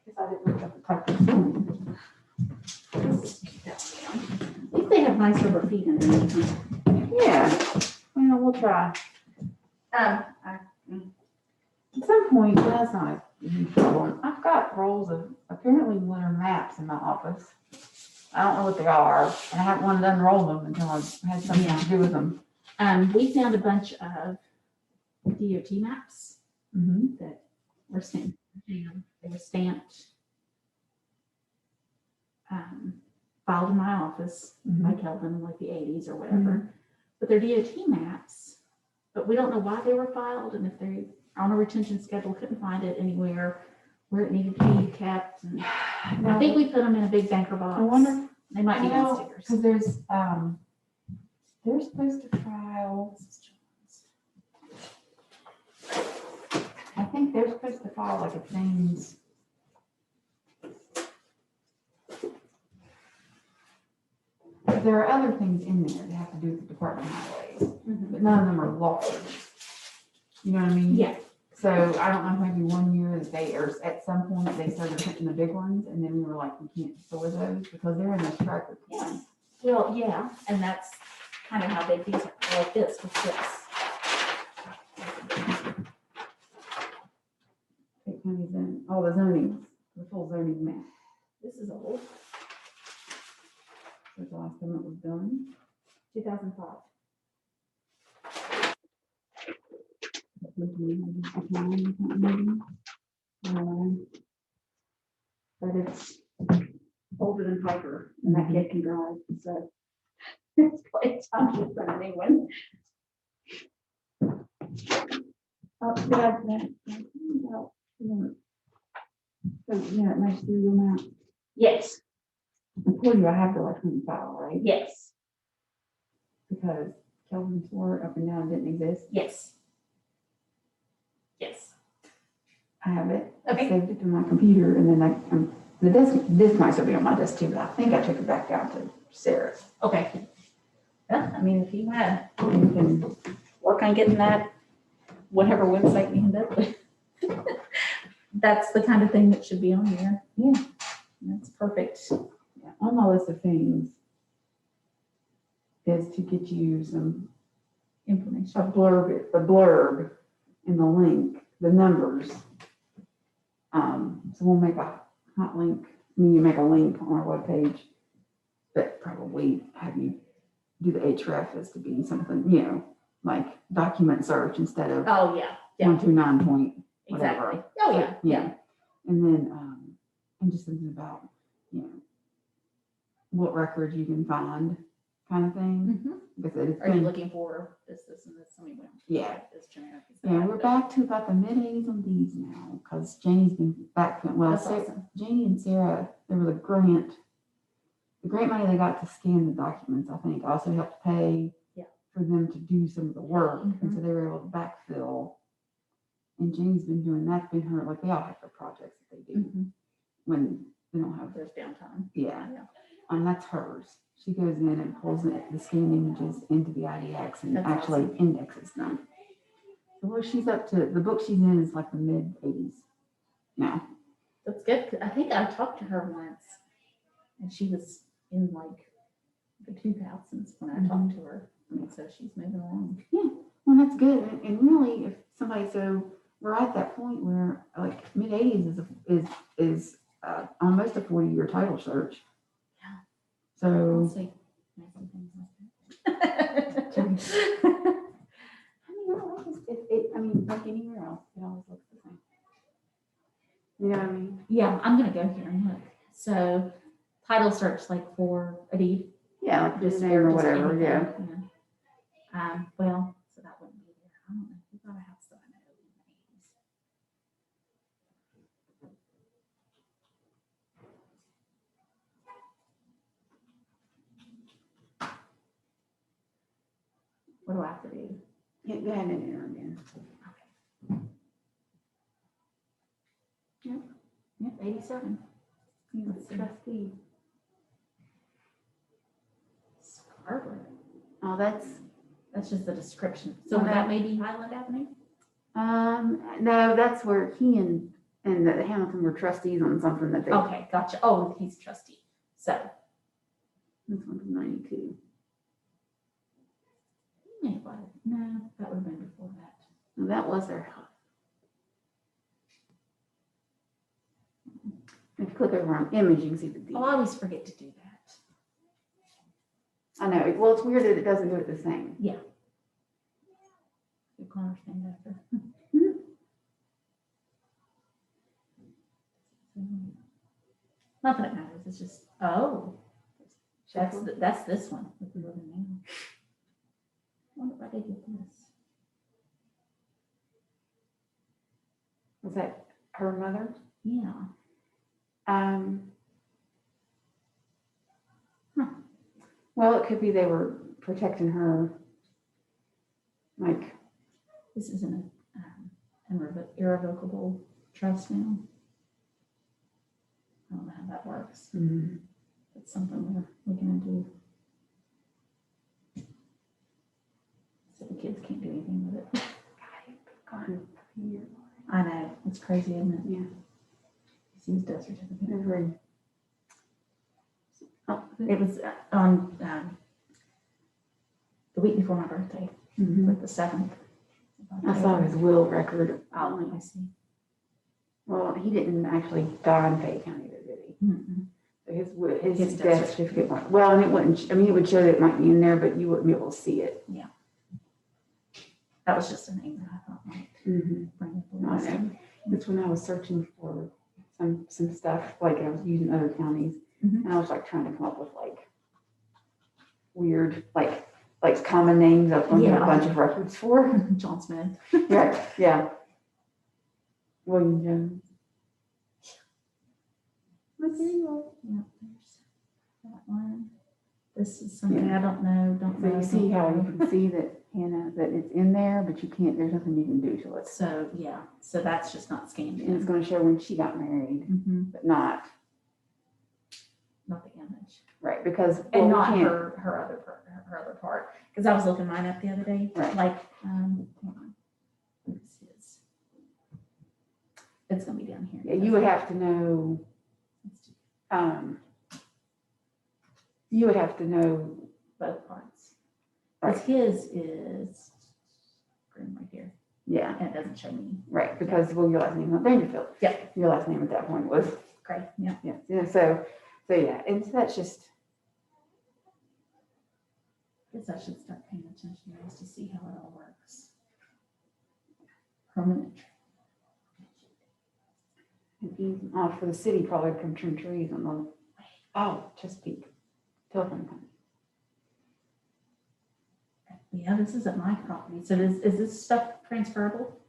Because I didn't look up the type of phone. At least they have nice rubber feet underneath. Yeah, well, we'll try. At some point, that's not a huge problem. I've got rolls of apparently winter maps in my office. I don't know what they are, and I haven't wanted to unroll them until I've had something to do with them. We found a bunch of DOT maps that were stamped. They were stamped, filed in my office by Kelvin in like the 80s or whatever. But they're DOT maps, but we don't know why they were filed and if they're on a retention schedule, couldn't find it anywhere where it needed to be kept. And I think we put them in a big banker box. I wonder. They might be on stickers. Because there's, they're supposed to file. I think they're supposed to file like a things. There are other things in there that have to do with the Department of Highways, but none of them are large. You know what I mean? Yeah. So I don't know, maybe one year that they, or at some point they started putting the big ones and then we were like, we can't store those because they're in the tracker plans. Well, yeah, and that's kind of how big these are, like this with this. Fayette County's in all the zonings, the full zoning map. This is old, That's the last time it was done. 2005. But it's older than Piper, and that kid can drive, so it's quite time to run a new one. Oh, yeah, nice through your mouth. Yes. I told you I have the electronic file, right? Yes. Because Kelvin swore up and down it didn't exist. Yes. Yes. I have it. Okay. I saved it to my computer and then the disk might still be on my desk too, but I think I took it back down to Sarah's. Okay. Yeah, I mean, if you had You can work on getting that, whatever website you end up with. That's the kind of thing that should be on there. Yeah. That's perfect. Yeah, on my list of things is to get you some Information. a blurb and the link, the numbers. So we'll make a hot link. I mean, you make a link on our webpage, but probably have you do the href as to be something, you know, like document search instead of Oh, yeah. Yeah. 129 point whatever. Exactly. Oh, yeah. Yeah. And then, and just something about, you know, what records you can find kind of thing. Because it's Are you been, looking for this, and this? I mean, Yeah. This generic. yeah, we're back to about the mid-80s on these now, because Janie's been back, well, That's awesome. Janie and Sarah, there was a grant. The grant money they got to scan the documents, I think, also helped pay for them to do some of the work. And so they were able to backfill. And Janie's been doing, that's been her, like they all have their projects that they do when they don't have There's downtime. Yeah. That's hers. She goes in and pulls the scanned images into the IDX and That's actually awesome. indexes them. So where she's up to, the book she's in is like the mid-80s now. That's good. 'Cause I think I talked to her once and she was in like the 2000s when I talked to her. I mean, so she's moving along. Yeah, well, that's good. And really, if somebody, so we're at that point where like mid-80s is almost a 40-year title search. Yeah. So. We'll see. Make some things like that. I mean, like anywhere else, it always looks the same. You know what I mean? Yeah, I'm gonna go here and look. So title search like for a deed. Yeah, like just name or whatever, anything, yeah. Well, so that wouldn't be there. I don't know. We gotta have stuff in the 80s. What do I have to do? Yeah, go ahead and enter again. Yep, 87. Let's trustee. Scarlet. Oh, that's That's just the description. So would that may be Highland Avenue? No, that's where he and the Hamilton were trustees on something that they. Okay, gotcha. Oh, he's trustee. So. This one's 92. No, that would have been before that. No, that was their house. If you click over on image, you can see the deed. Oh, I always forget to do that. I know. Well, it's weird that it doesn't do it the same. Yeah. The corner stand after. Not that it matters. It's just, oh, that's this one. That we live in now. I wonder why they did this. Was that her mother? Yeah. Well, it could be they were protecting her. Like, this isn't an irrevocable trust now. I don't know how that works. Mm-hmm. It's something we're looking into. So the kids can't do anything with it. I know, it's crazy, isn't it? Yeah. See his death certificate. Very. Oh, it was on the week before my birthday, like the 7th. I saw his will record. Oh, let me see. Well, he didn't actually die in Fayette County, did he? So his death certificate went, well, and it wouldn't, I mean, it would show that it might be in there, but you wouldn't be able to see it. Yeah. That was just a name that I thought might bring up a list. That's when I was searching for some stuff, like I was using other counties, and I was like trying to come up with like weird, like common names I was going to get a bunch of records for. John Smith. Right, yeah. William Jones. Yeah, there's that one. This is something I don't know. So you see how you can see that, Hannah, that it's in there, but you can't, there's nothing you can do to it. So, yeah, so that's just not scanned And it's in. going to show when she got married, but not Not the image. right, because And well, not we can't- her other part. Because I was looking mine up the other day. Right. Like, hold on. Where's his? It's gonna be down here. Yeah, you would have to know. You would have to know both parts. Right. Because his is green right here. Yeah. And it doesn't show me. Right, because well, your last name was Dangerfield. Yeah. Your last name at that point was Great. Yeah. yeah. So yeah, and so that's just. I guess I should start paying attention to see how it all works. Permanent. For the city, probably come trim trees on the Chesapeake telephone company. Yeah, this isn't my property. So is this stuff transferable?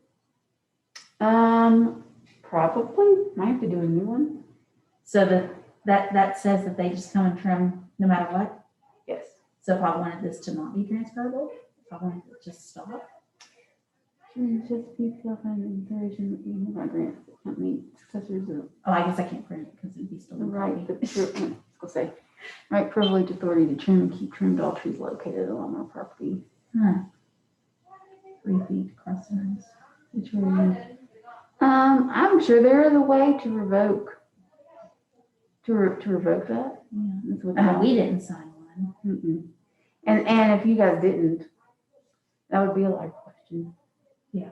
Probably. Might have to do a new one. So that says that they just come and trim no matter what? Yes. So if I wanted this to not be transferable, if I wanted it to just stop? Chesapeake telephone encouraging email grants that can't meet successors of. Oh, I guess I can't print it because it'd be still. Right, let's say, right, privilege authority to trim and keep trimmed all trees located along our property. 3 feet across the lines. Which way? I'm sure there is a way to revoke. To revoke that. Yeah. That's what I mean, we didn't sign one. Mm-mm. And if you guys didn't, that would be a live question. Yeah.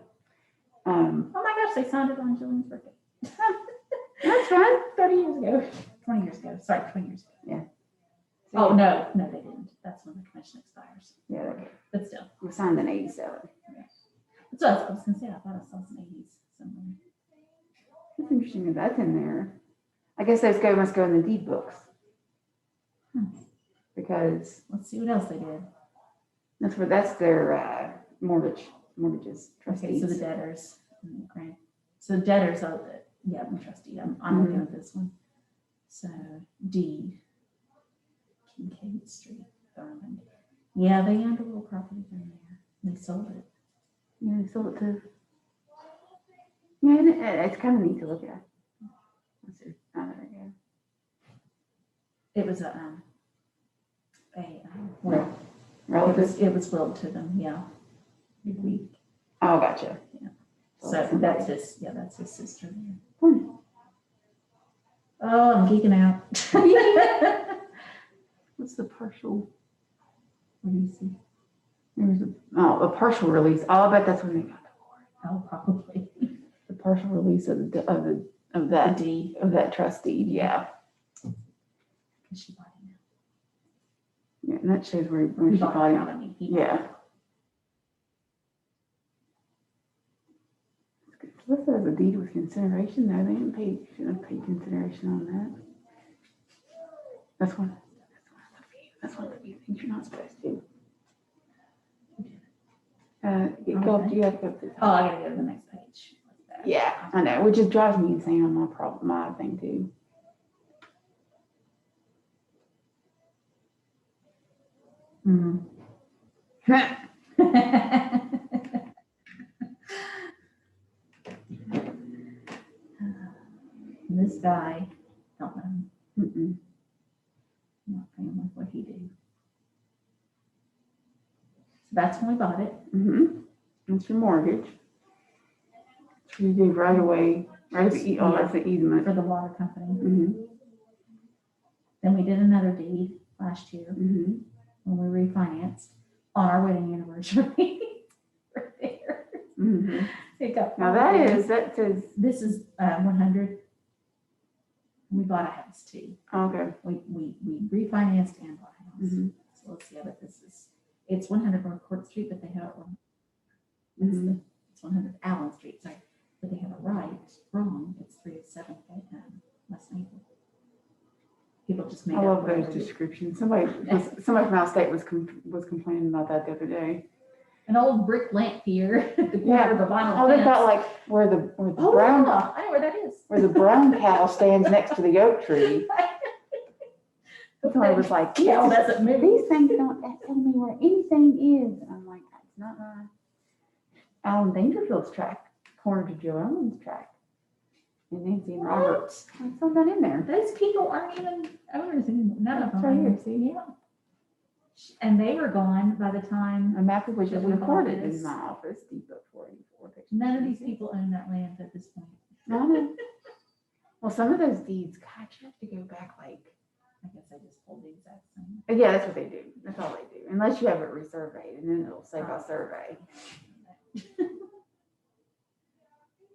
Oh my gosh, they signed it on Jillian's birthday. That's fine. 30 years ago. 20 years ago. Sorry, 20 years ago. Yeah. Oh, no, they didn't. That's when the commission expires. Yeah. Okay. But still. We signed in 87. That's what I was going to say. I thought I saw some 80s somewhere. That's interesting that that's in there. I guess those must go in the deed books. Because. Let's see what else they did. That's their mortgages. Okay, so the debtors. So the debtors are the trustee. I'm looking at this one. So deed. Kincaid Street, Thurmond. Yeah, they owned a little property down there. They sold it. Yeah, they sold it to. Yeah, it's kind of neat to look at. Let's see. Oh, there we go. It was well, Relatives? It was willed to them, yeah. We, Oh, gotcha. so that's his, that's his sister there. Oh, I'm geeking out. What's the partial? What do you see? There's a partial release. Oh, I bet that's when they got the award. Oh, probably. The partial release of that deed. Of that trust deed, yeah. Because she bought it Yeah, and that shows where now. she bought it. I mean, Yeah. What says a deed with consideration? No, they shouldn't have paid consideration on that. That's one of the few things you're not supposed to. You have to go through. Oh, I gotta go to the next page. Yeah, I know, which just drives me insane on my thing too. This guy, don't know. Mm-mm. Not family, what he do. So that's when we bought it. Mm-hmm. That's your mortgage. So you gave right away, right to eat. Oh, that's the easement for the water company. Mm-hmm. Then we did another deed last year Mm-hmm. when we refinanced on our wedding anniversary. Right there. Mm-hmm. It got Now that says this is 100. We bought a house too. Okay. We refinanced and bought a house. Mm-hmm. So let's see, but it's 100 North Court Street, but they have it wrong. It's 100 Allen Street, sorry, but they have it wrong. It's 307 West Maple. People just make I up love those whatever. descriptions. Somebody from out of state was complaining about that the other day. An old brick lamp here at the corner of the vinyl Oh, they got fence. like where the brown. Yeah, I know where that is. Where the brown cow stands next to the oak tree. Somebody was like, Yeah, that's a movie. these things don't tell me where anything is. And I'm like, that's not my Alan Dangerfield's track, corner to Joe Ellen's track. And Nancy and Roberts. It's all not in there. Those people aren't even owners anymore. None of them. Right here, see? Yeah. And they were gone by the time. A map of which is that we bought recorded this. in my office, Depot 484. None of these people own that land at this point. No, no. Well, some of those deeds, God, you have to go back like. I guess I just pulled the exact same. Yeah, that's what they do. That's all they do. Unless you have it resurveyed, and then it'll say by survey.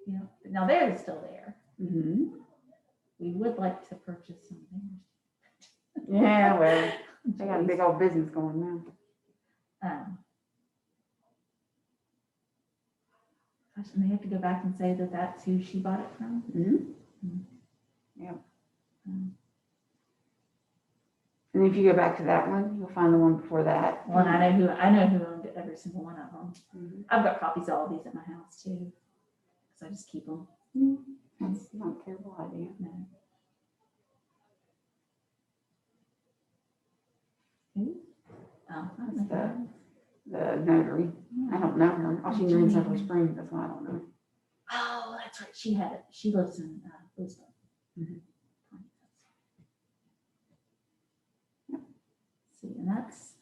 Yeah. Now they're still there. Mm-hmm. We would like to purchase something. Yeah, well, they got a big old business going now. Gosh, and they have to go back and say that that's who she bought it from. Mm-hmm. Yeah. And if you go back to that one, you'll find the one before that. Well, and I know who owned every single one of them. Mm-hmm. I've got copies of all these at my house too, because I just keep them. That's not a terrible idea. No. Who? Oh, I don't know. The notary. I don't know her. All she knew in Central Springs. That's why I don't know. Oh, that's right. She had it. She lives in Lisbon. Mm-hmm. See, and that's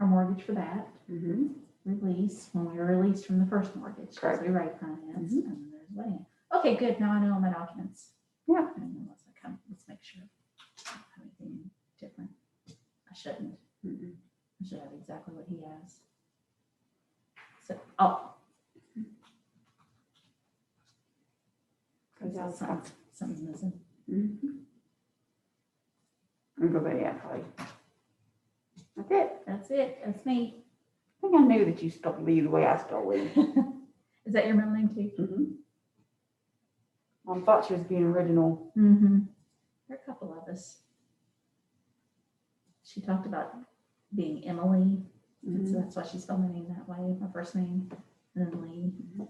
our mortgage for that. Mm-hmm. Release when we were released from the first mortgage. Correct. We refinanced, and then there's wedding. Okay, good. Now I know all my documents. Yeah. And then let's make sure I don't have anything different. I shouldn't. Mm-mm. I should have exactly what he has. So, something's missing. Mm-hmm. I'm gonna go back, yeah, probably. That's it. That's it. That's me. I think I knew that you spelled Lee the way I spell Lee. Is that your middle name too? Mm-hmm. Mom thought she was being original. Mm-hmm. There are a couple of us. She talked about being Emily, Mm-hmm. so that's why she spelled my name that way, my first name, and then Lee, to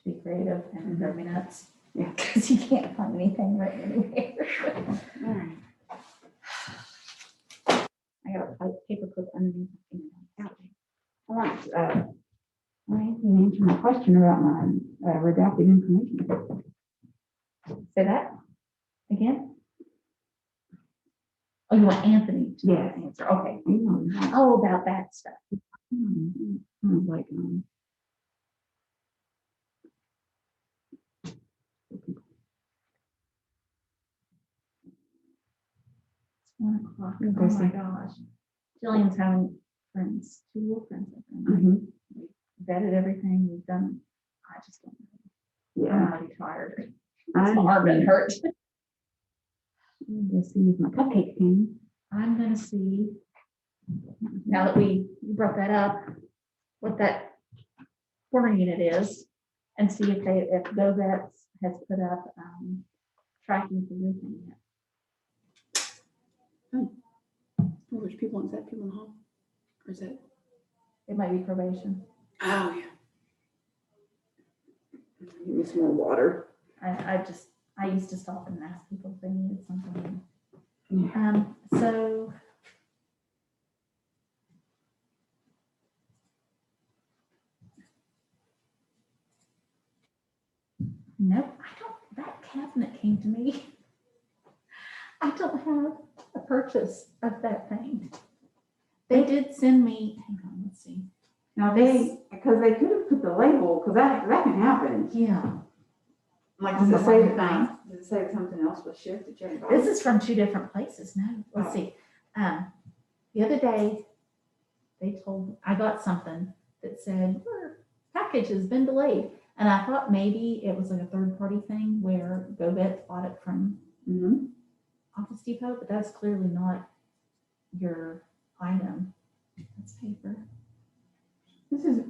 be creative and drove me nuts. Yeah. Because you can't find anything written anywhere. All right. I got a paper clip underneath my finger. All right. I can answer my question about my redacted information. Say that again? Oh, you want Anthony to Yes. answer? Okay. Mm-hmm. Oh, about that stuff. Like, 1 o'clock. Okay, Oh so- my gosh. Jillian's having friends, 2 little friends. Mhm. We vetted everything. We've done. I just don't know. I'm Yeah. already tired. I My arm doesn't hurt. Let's see if my cupcake came. I'm gonna see, now that you brought that up, what that corner unit is, and see if GoVets has put up, tracking for roofing yet. Oh, there's people, is that people in the hall? Or is that? It might be probation. Oh, yeah. Give me some more water. I used to stop and ask people if they needed something. Yeah. So. Nope, that cabinet came to me. I don't have a purchase of that thing. They did send me, hang on, let's see. Now because they could have put the label, because that can happen. Yeah. Like, On does it the say wrong that, does it say that something else was shifted? This is from 2 different places. No, let's see. The other day, I got something that said, your package has been delayed. And I thought maybe it was like a third-party thing where GoVet bought it from Office Depot, but that's clearly not your item. That's paper. This is the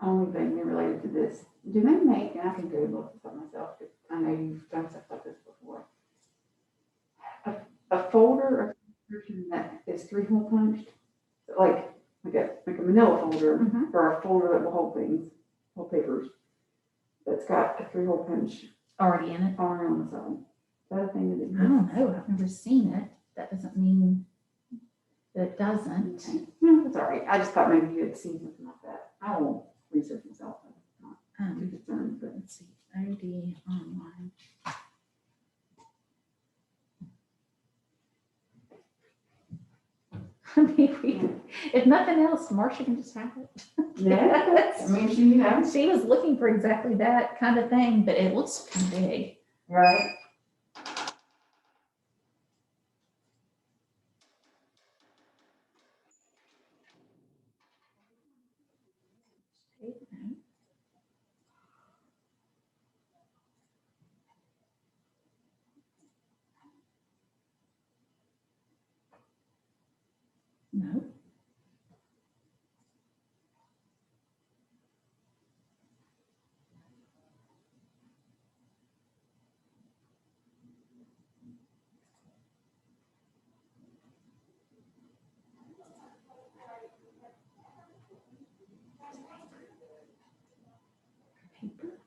only thing related to this. Do they make, and I can Google this up myself, because I know you've done stuff like this before. A folder of subscription that is 3-hole punched, like a manila folder, or a folder that will hold things, hold papers, that's got a 3-hole punch Already in it? already on the side. Is that a thing that exists? I don't know. I've never seen it. That doesn't mean that it doesn't. Okay. No, that's all right. I just thought maybe you had seen something like that. I will research myself. I'm not too concerned, but Let's see. OD online. Maybe, if nothing else, Marcia can just have it. yeah. I mean, She was looking for exactly that kind of thing, but it looks kind of big. Right. No. Paper.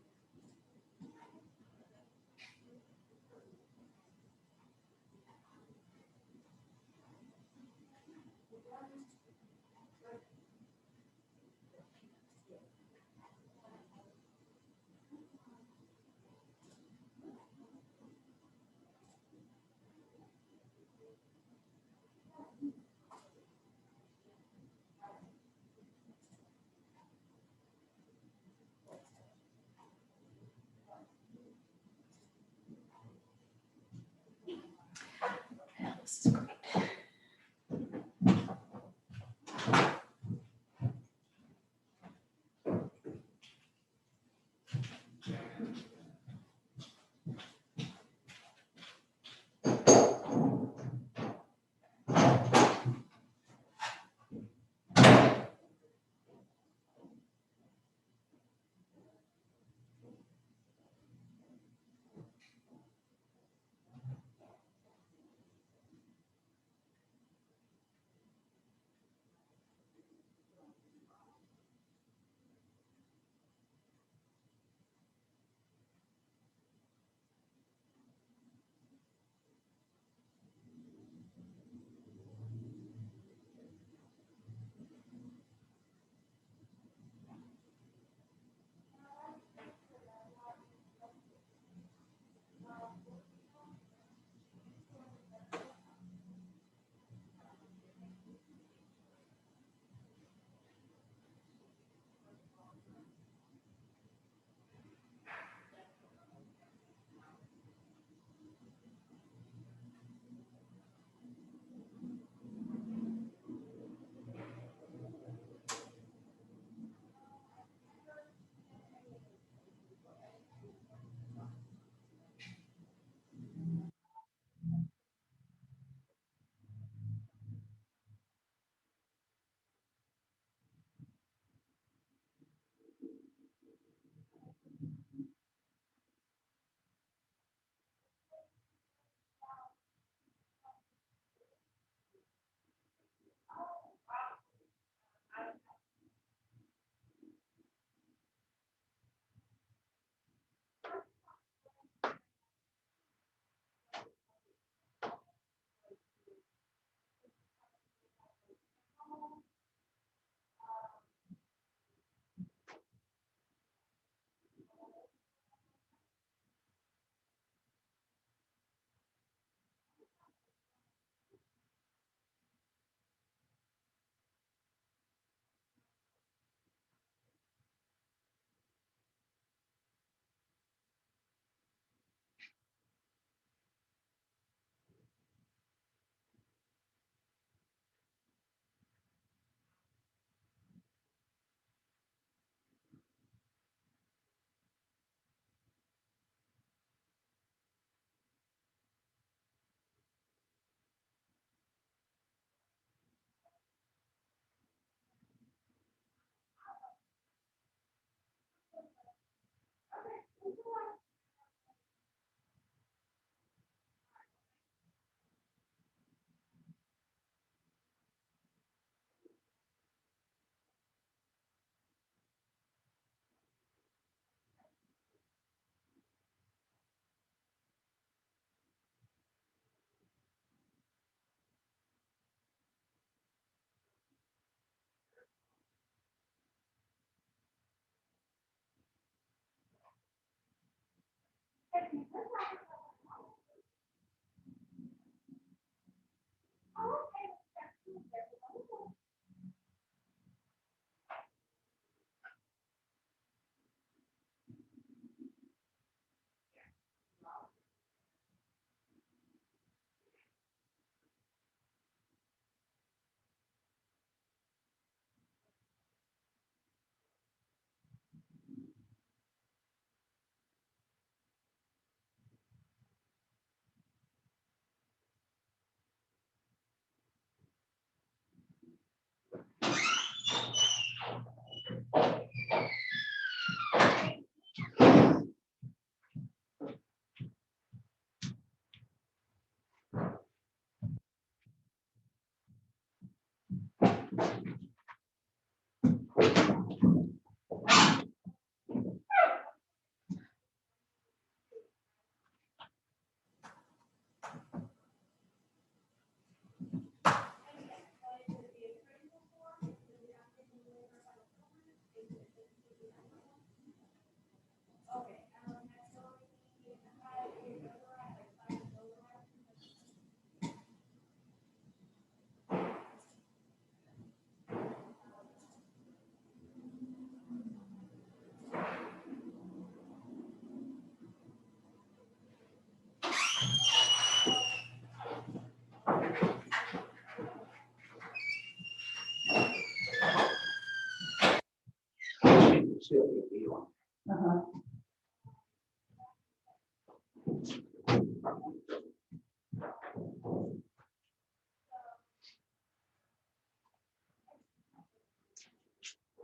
still get the one.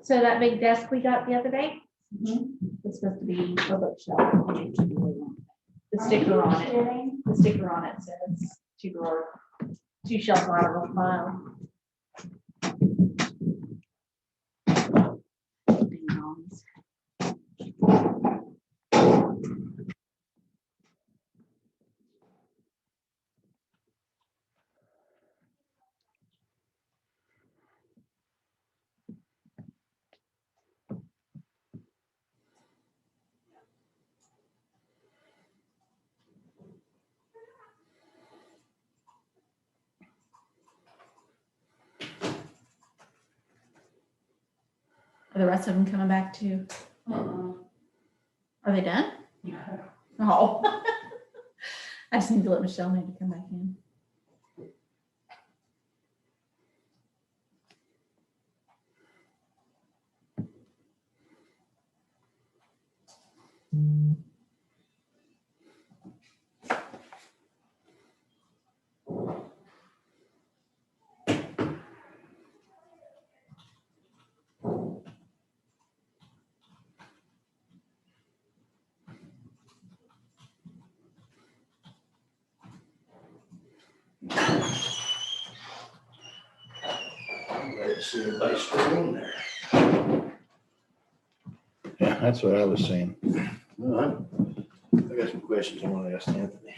So that big desk we got the other day, it's supposed to be a bookshelf. The sticker on it, says two shelf lateral file. Ding dongs. Are the rest of them coming back too? Are they done? Oh. I just need to let Michelle know to come back in. I'm glad to see everybody still in there. Yeah, that's what I was saying. Well, I got some questions I want to ask Anthony.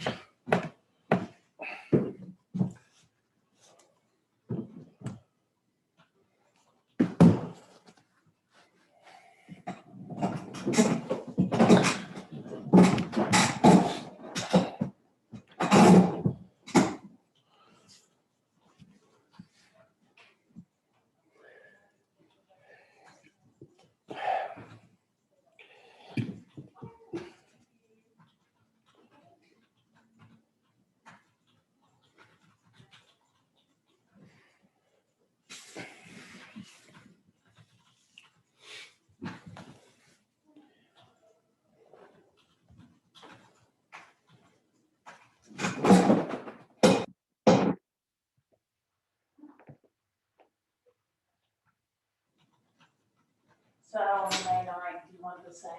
So on May 9th, you want the same?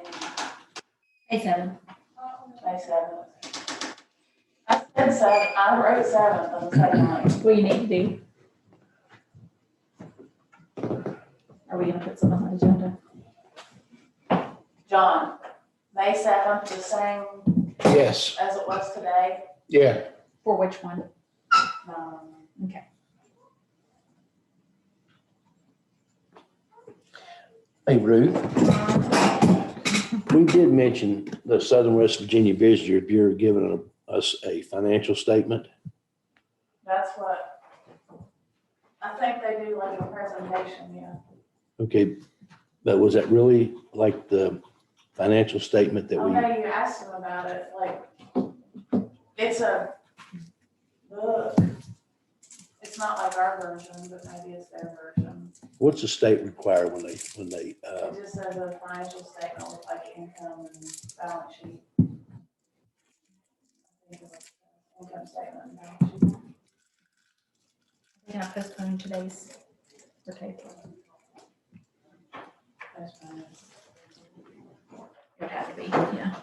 May 7th. May 7th. I said 7, I wrote 7th on the same line. What you need to do? Are we gonna put something on the agenda? John, May 7th, the same Yes, as it was today? yeah. For which one? Okay. Hey, Ruth. We did mention the Southern West Virginia Visitor Bureau giving us a financial statement. That's what, I think they do like a presentation, yeah. Okay, but was that really like the financial statement that I we? know you asked him about it, like, it's a book. It's not like our version, but maybe it's their version. What's the state require when they? It just says a financial statement with like income and balance sheet. I think it's income statement and balance sheet. We're not postponing today's. Okay. It had to be, yeah.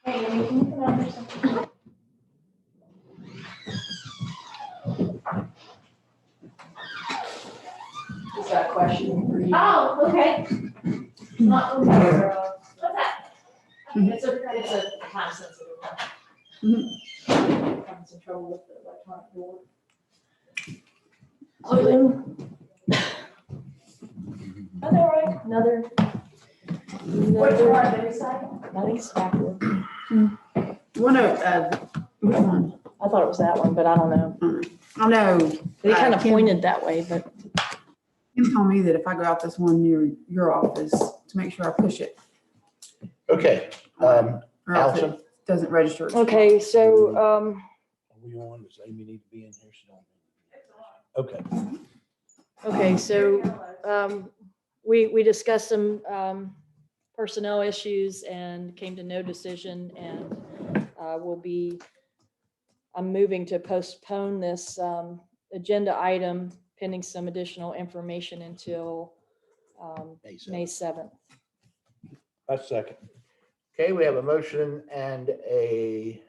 Hey, Amy, can you put on there something? Is that a question for you? Oh, okay. Not from her, What's that? it's a time sensitive one. Having some trouble with the electronic board. Another. Which one did you say? I think it's Shaffer. One of, which one? I thought it was that one, but I don't know. I know. They kind of Kim pointed that way, but told me that if I go out this one near your office, to make sure I push it. Okay, Or else Allison? it doesn't register. okay, so, Are we on? Does Amy need to be in here? She don't. Okay. okay, so, we discussed some personnel issues and came to no decision, and I'm moving to postpone this agenda item pending some additional information until May 7th. I second. Okay, we have a motion and a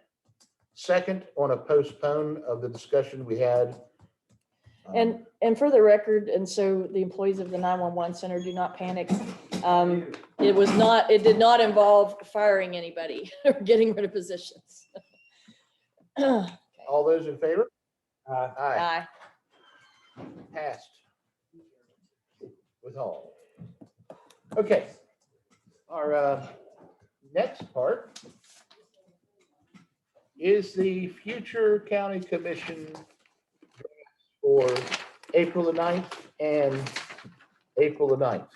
second on a postpone of the discussion we had. And for the record, and so the employees of the 911 center do not panic. It did not involve firing anybody or getting rid of positions. All those in favor? Aye. Passed. With all. Okay. Our next part is the future county commission for April the 9th and April the 9th.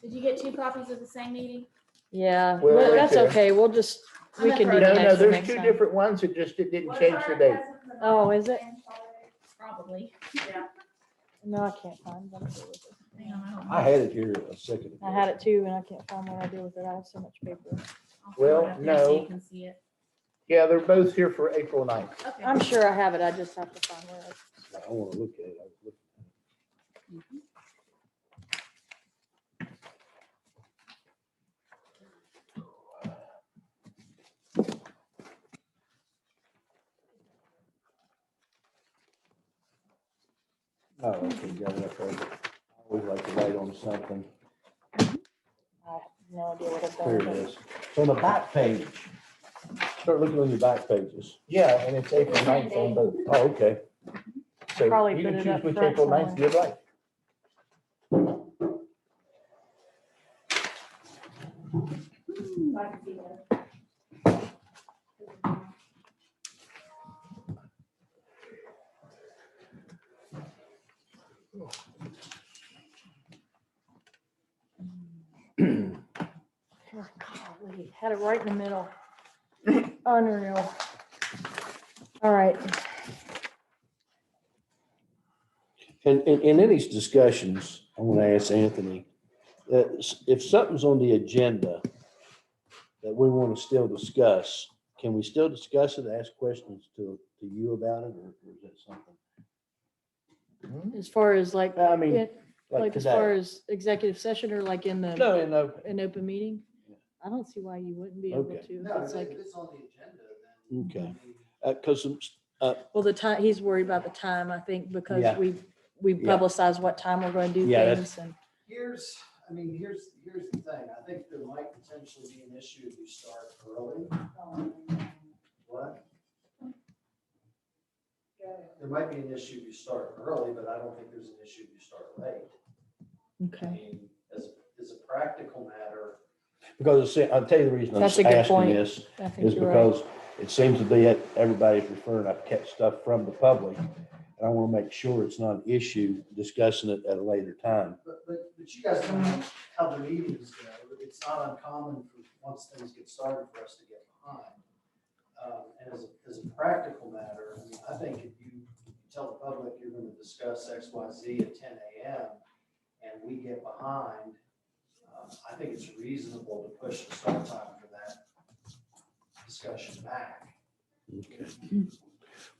Did you get 2 copies of the same meeting? Yeah, Well, but right that's there. okay. We can do the No, next one there's next 2 time. different ones. It didn't change the date. Oh, is it? Probably. Yeah. No, I can't find what I do with it. Hang on, I had it here a second ago. I had it too, and I can't find what I do with it. I have so much paper. I'll throw it Well, up there so no. you can see it. Yeah, they're both here for April 9th. Okay. I'm sure I have it. I just have to find where I want to look at it. I was looking. Oh, okay, got it up there. I always like to write on something. I have no idea what I've done. Here it with it. is. So on the back page, start looking on your back pages. Yeah, and it's April 9th on both. Oh, okay. So Probably you put can it choose up which front April 9th somewhere. you'd like. I can see that. Golly, had it right in the middle. Unreal. All right. And in these discussions, I want to ask Anthony, if something's on the agenda that we want to still discuss, can we still discuss it, ask questions to you about it, or is that something? As far as like, I mean, like as today. far as executive session or like in the. No, no. An open meeting? I don't see why you wouldn't be able Okay. to. No, It's if like, it's on the agenda, then. Okay. Because, well, the time, he's worried about the time, I think, because Yeah. we Yeah. publicize what time we're going to do Yeah, things and. Here's the thing. I think there might potentially be an issue if you start early. What? There might be an issue if you start early, but I don't think there's an issue if you start late. I Okay. mean, as a practical matter, because I'll tell you the reason I'm That's a good asking point. this I think is you're right. because it seems to be that everybody's referring, I've kept stuff from the public. And I want to make sure it's not an issue discussing it at a later time. but you guys know how the meetings go. It's not uncommon for, once things get started, for us to get behind. And as a practical matter, I mean, I think if you tell the public you're going to discuss X, Y, Z at 10 a.m. and we get behind, I think it's reasonable to push the start time for that discussion back. Okay.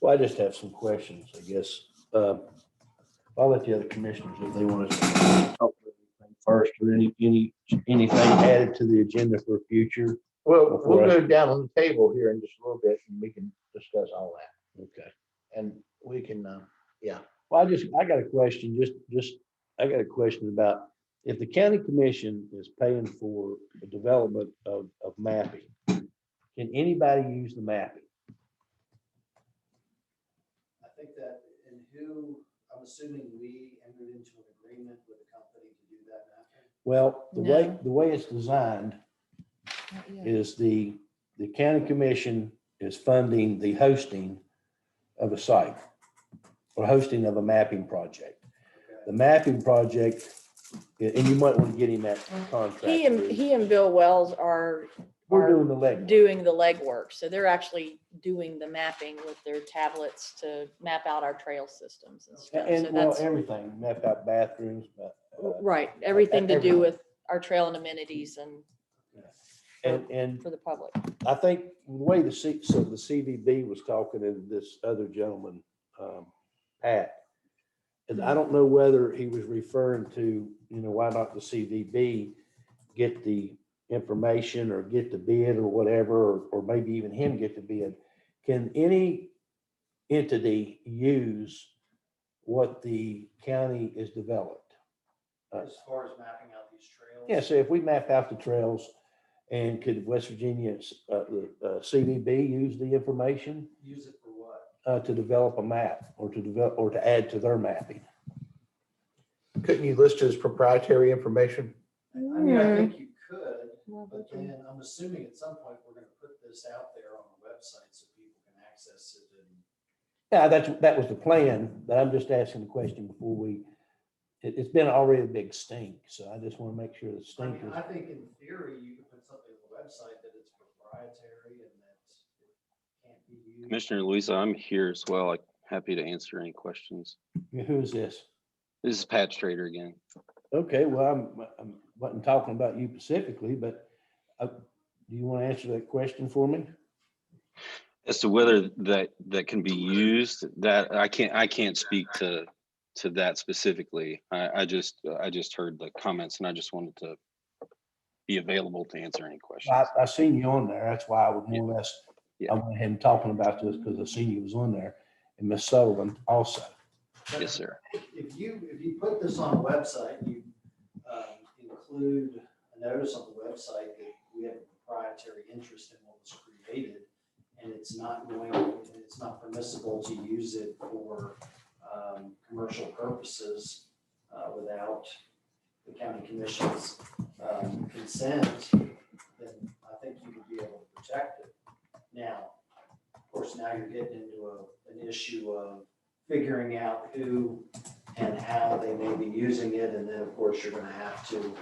Well, I just have some questions, I guess. I'll let the other commissioners, if they want to talk about anything first, or anything added to the agenda for future. Well, Before we'll I- go down on the table here in just a little bit and we can discuss all that. Okay. And we can, yeah. Well, I got a question, I got a question about if the county commission is paying for the development of mapping, can anybody use the mapping? I think that, and who, I'm assuming we entered into an agreement with the company to do that mapping. Well, No. the way it's designed is the county commission is funding the hosting of a site or hosting of a mapping project. The mapping project, and you might want to get him that contract. He and Bill Wells are. We're are doing the legwork. Doing the legwork. So they're actually doing the mapping with their tablets to map out our trail systems and stuff. So And well, that's, everything, map out bathrooms, Right, everything to do with our trail and amenities and And for the public. I think the way the CVB was talking and this other gentleman, Pat, and I don't know whether he was referring to, why not the CVB get the information or get the bid or whatever, or maybe even him get the bid. Can any entity use what the county is developed? As far as mapping out these trails? Yeah, so if we map out the trails, and could West Virginia's CVB use the information Use it for what? to develop a map or to add to their mapping? Couldn't you list as proprietary information? I mean, I think you could, but then I'm assuming at some point we're gonna put this out there on the website so people can access it and. Yeah, that was the plan, but I'm just asking the question before it's been already a big stink, so I just want to make sure the stink is. I think in theory, you could put something on the website that it's proprietary and that it can't be used. Commissioner Louisa, I'm here as well. I'm happy to answer any questions. Who is this? This is Pat Strader again. Okay, well, I wasn't talking about you specifically, but do you want to answer that question for me? As to whether that can be used, that I can't speak to that specifically. I just heard the comments and I just wanted to be available to answer any questions. I seen you on there. That's why I was more or less, I went ahead and talking about this because I seen you was on there, and Miss Sullivan also. Yes, sir. If you put this on a website, you include a notice on the website that we have a proprietary interest in what was created, and it's not permissible to use it for commercial purposes without the county commission's consent, then I think you would be able to protect it. Now, of course, now you're getting into an issue of figuring out who and how they may be using it, and then of course you're going to have to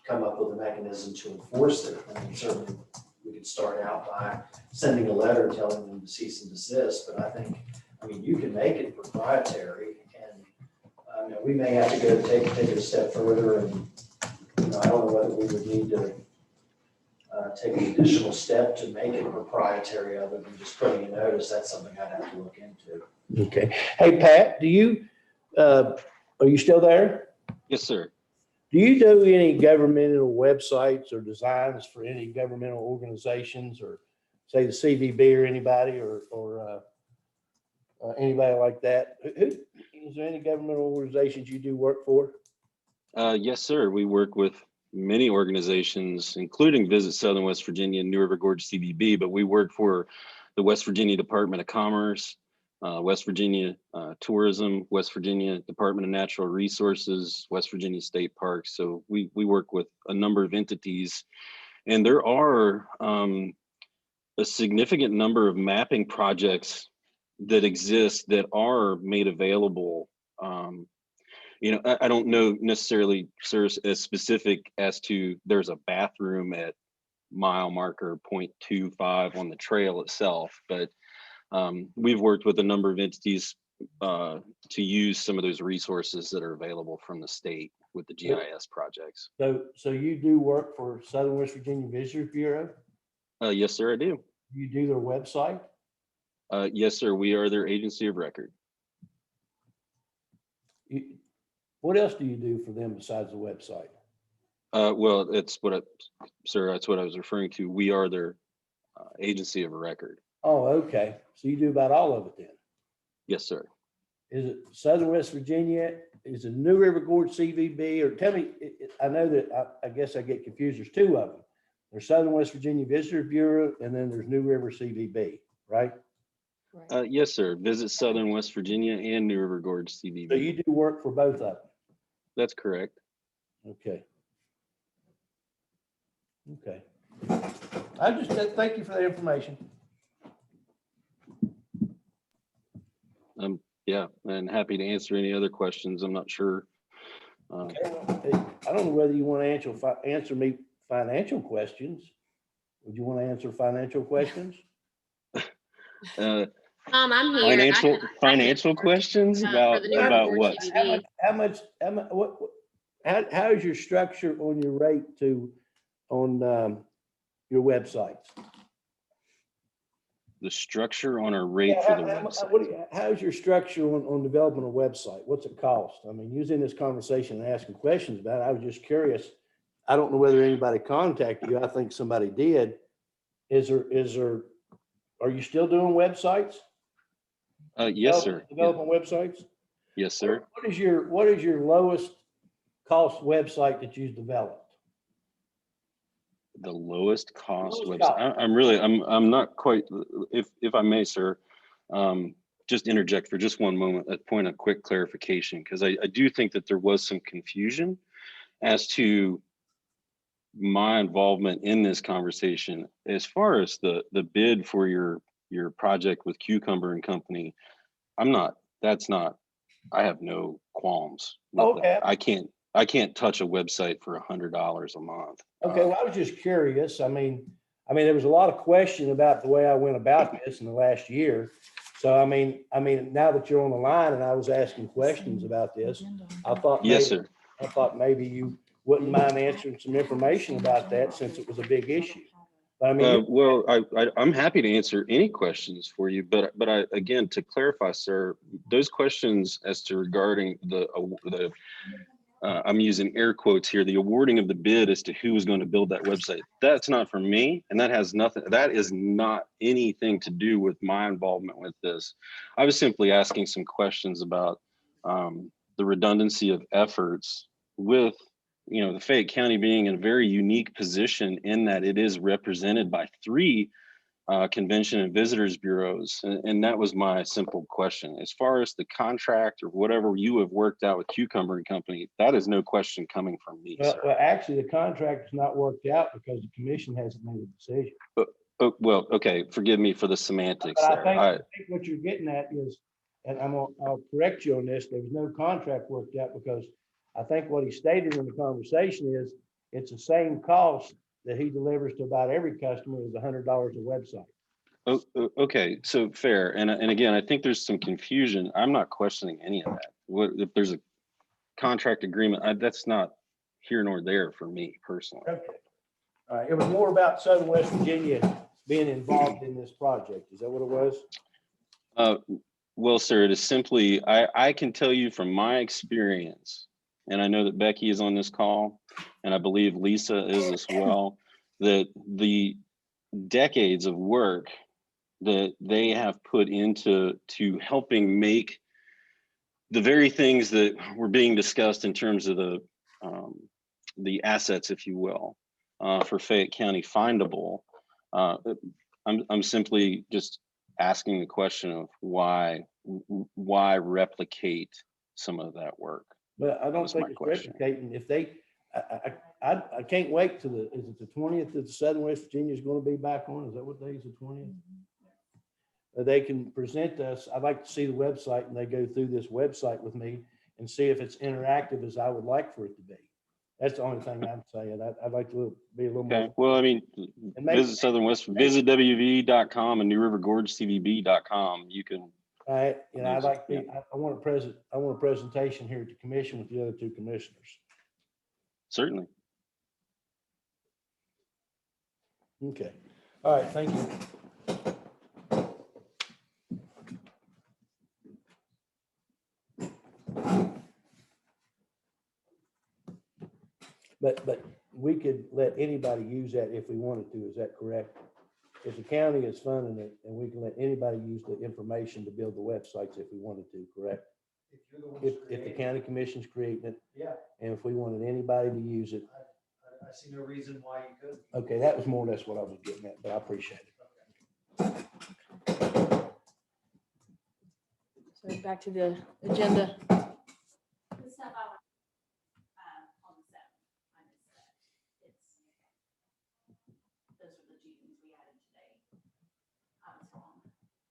come up with a mechanism to enforce it. I mean, certainly we could start out by sending a letter telling them to cease and desist, but I mean, you can make it proprietary, and we may have to go take it a step further, and I don't know whether we would need to take an additional step to make it proprietary other than just putting a notice. That's something I'd have to look into. Okay. Hey, Pat, are you still there? Yes, sir. Do you do any governmental websites or designs for any governmental organizations, or say the CVB or anybody, or anybody like that? Is there any governmental organizations you do work for? Yes, sir. We work with many organizations, including Visit Southern West Virginia and New River Gorge CVB, but we work for the West Virginia Department of Commerce, West Virginia Tourism, West Virginia Department of Natural Resources, West Virginia State Parks. So we work with a number of entities, and there are a significant number of mapping projects that exist that are made available. I don't know necessarily, sir, as specific as to there's a bathroom at mile marker 0.25 on the trail itself, but we've worked with a number of entities to use some of those resources that are available from the state with the GIS projects. So you do work for Southern West Virginia Visitors Bureau? Yes, sir, I do. You do their website? Yes, sir. We are their agency of record. What else do you do for them besides the website? Well, that's what I was referring to. We are their agency of record. Oh, okay. So you do about all of it then? Yes, sir. Is it Southern West Virginia? Is it New River Gorge CVB? Or tell me, I know that I guess I get confused. There's two of them. There's Southern West Virginia Visitors Bureau, and then there's New River CVB, right? Yes, sir. Visit Southern West Virginia and New River Gorge CVB. So you do work for both of them? That's correct. Okay. Okay. I just thank you for the information. Yeah, and happy to answer any other questions. I'm not sure. Okay. I don't know whether you want to answer me financial questions. Would you want to answer financial questions? I'm here. Financial questions about what? How much? how's your structure on your rate on your websites? The structure on our rate for the website. How's your structure on developing a website? What's it cost? I mean, using this conversation and asking questions about it, I was just curious. I don't know whether anybody contacted you. I think somebody did. Are you still doing websites? Yes, sir. Developing websites? Yes, sir. What is your lowest cost website that you've developed? The lowest cost website. I'm not quite, if I may, sir, just interject for just one moment, a point of quick clarification, because I do think that there was some confusion as to my involvement in this conversation. As far as the bid for your project with Cucumber and Company, I have no qualms with that. I can't touch a website for $100 a month. Okay, well, I was just curious. I mean, there was a lot of question about the way I went about this in the last year. So, I mean, now that you're on the line and I was asking questions about this, I thought, yes, sir. I thought maybe you wouldn't mind answering some information about that since it was a big issue. But I mean, well, I'm happy to answer any questions for you, but again, to clarify, sir, those questions as to regarding the I'm using air quotes here, the awarding of the bid as to who is going to build that website. That's not for me. And that is not anything to do with my involvement with this. I was simply asking some questions about the redundancy of efforts with, the Fayette County being in a very unique position in that it is represented by 3 convention and visitors bureaus. And that was my simple question. As far as the contract or whatever you have worked out with Cucumber and Company, that is no question coming from me. Well, actually, the contract is not worked out because the commission hasn't made a decision. Well, okay, forgive me for the semantics But there. I think what you're getting at is, and I'll correct you on this, there was no contract worked out because I think what he stated in the conversation is it's the same cost that he delivers to about every customer is $100 a website. Okay, so fair. And again, I think there's some confusion. I'm not questioning any of that. If there's a contract agreement, that's not here nor there for me personally. Okay. All right. It was more about Southern West Virginia being involved in this project. Is that what it was? Well, sir, it is simply, I can tell you from my experience, and I know that Becky is on this call, and I believe Lisa is as well, that the decades of work that they have put into helping make the very things that were being discussed in terms of the assets, if you will, for Fayette County findable. I'm simply just asking the question of why replicate some of that work. But I don't think it's replicating. If they, I can't wait till is it the 20th that Southern West Virginia is going to be back on? Is that what day is the 20th? They can present us. I'd like to see the website and they go through this website with me and see if it's interactive as I would like for it to be. That's the only thing I'm saying. I'd like to be a little more. Well, I mean, visit Southern West, visit wv.com and newrivergorgecvb.com. You can. I'd like to. I want a presentation here at the commission with the other 2 commissioners. Certainly. Okay. All right. Thank you. But we could let anybody use that if we wanted to. Is that correct? If the county is funding it, and we can let anybody use the information to build the websites if we wanted to, correct? If the county commission's creating it. Yeah. And if we wanted anybody to use it. I see no reason why you couldn't. Okay, that was more or less what I was getting at, but I appreciate it. So back to the agenda. The stuff I want, on the 7th, I missed that. Those were the J's we added today. I was wrong.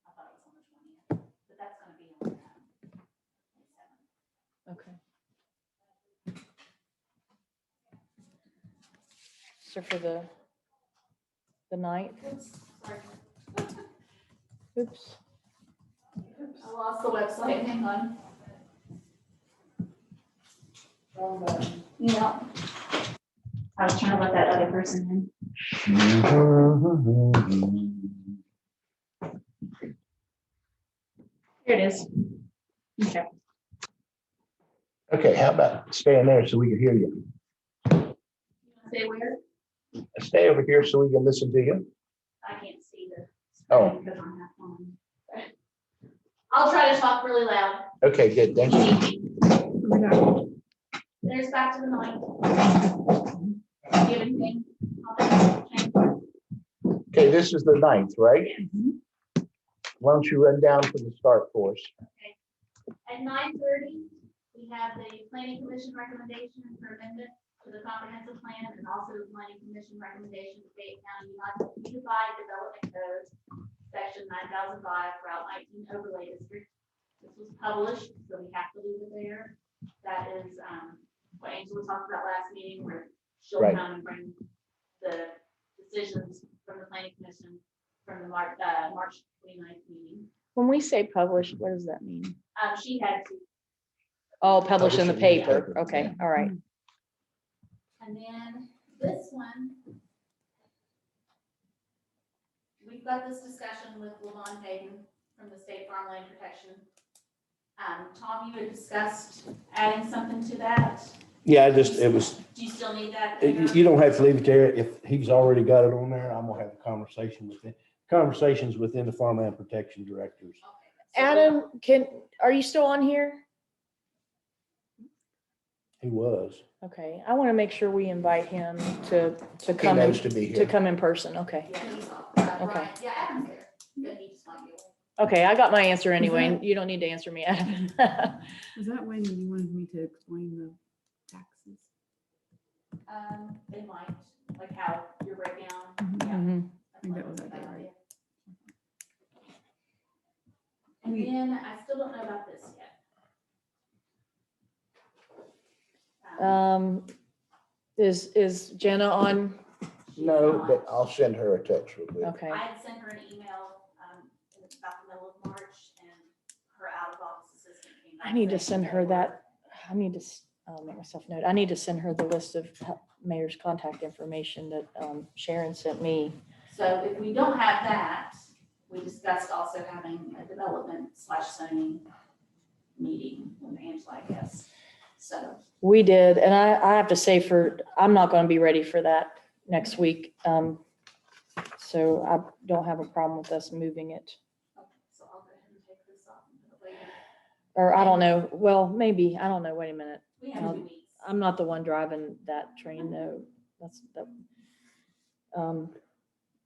I thought it was on the 20th, but that's gonna be on the 7th. Okay. So for the 9th. Oops, sorry. Oops. I lost the website, hang on. Yeah. I was trying to let that other person in. Here it is. Okay. Okay, how about staying there so we can hear you? Say where? Stay over here so we can listen to you. I can't see the. Oh. Because I'm not on. I'll try to talk really loud. Okay, good. Thank you. There's back to the 9th. Do you have anything? Okay, this is the 9th, right? Why don't you run down from the start for us? Okay. At 9:30, we have the planning commission recommendation for amendment to the comprehensive plan and also the planning commission recommendation to Fayette County Unified Development Code, section 9005, Route 19 overlay district. This was published, so we have to leave it there. That is what Angela talked about last meeting, where she'll Right. come and bring the decisions from the planning commission from the March 29th meeting. When we say published, what does that mean? She had to. Oh, published in the Published in the paper. paper, Okay, yeah. all right. And then this one, we've got this discussion with Levon Hayden from the State Farmland Protection. Tom, you had discussed adding something to that. Yeah, it was, Do you still need that? you don't have to leave it there. If he's already got it on there, I'm gonna have a conversation with him. Conversations within the farmland protection directors. Adam, are you still on here? He was. Okay, I want to make sure we invite him to He come knows to be to here. come in person. Okay. Yeah, he's off. Okay. Yeah, Adam's there. But he just might be away. Okay, I got my answer anyway. You don't need to answer me, Adam. Is that when you wanted me to explain the taxes? They might, like how your breakdown. Yeah. Mhm. I think that was that day, right? And then I still don't know about this yet. Is Jenna on? No, but I'll send her a text real quick. Okay. I had sent her an email in about the middle of March, and her out of office assistant came back. I need to saying send her that. I need to, I'll make myself note. I need to send her the list of mayor's contact information that Sharon sent me. So if we don't have that, we discussed also having a development/zoning meeting with Angela, I guess. So. We did, and I have to say I'm not going to be ready for that next week. So I don't have a problem with us moving it. Okay, so I'll go ahead and take this off and put it later. Or I don't know. Well, maybe. I don't know. Wait a minute. We have 2 weeks. I'm not the one driving that train though.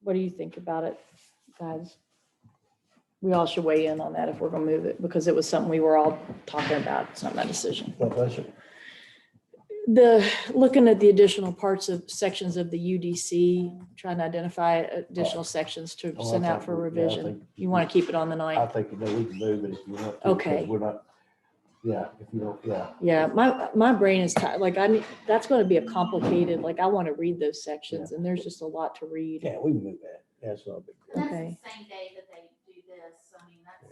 What do you think about it, guys? We all should weigh in on that if we're gonna move it, because it was something we were all talking about. It's not my decision. What was it? Looking at the additional parts of sections of the UDC, trying to identify additional sections to Oh, I send out think for we- yeah, I revision. think- You want to keep it on the I 9th? think, we can move it if you want to. Okay. because We're not, yeah, if you don't, yeah. Yeah, my brain is tired. Like that's going to be a complicated, like I want to read those sections and there's just a lot to read. Yeah, we can move that. That's not a big deal. And Okay. that's the same day that they do this. I mean, that's.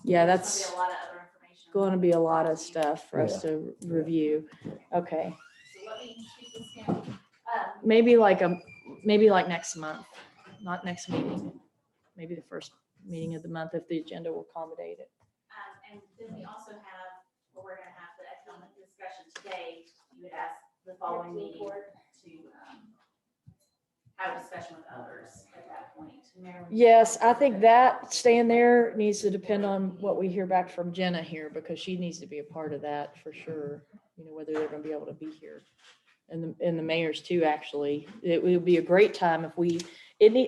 Yeah, there's that's gonna be a lot of other information. going to be a lot of stuff for us to review. Okay. So let me shoot this down. Maybe like next month, not next meeting. Maybe the first meeting of the month if the agenda will accommodate it. And then we also have, well, we're gonna have the economic discussion today. You would ask the following meeting to have a discussion with others at that point. Yes, I think that staying there needs to depend on what we hear back from Jenna here, because she needs to be a part of that for sure. You know, whether they're gonna be able to be here. And the mayors too, actually. It would be a great time if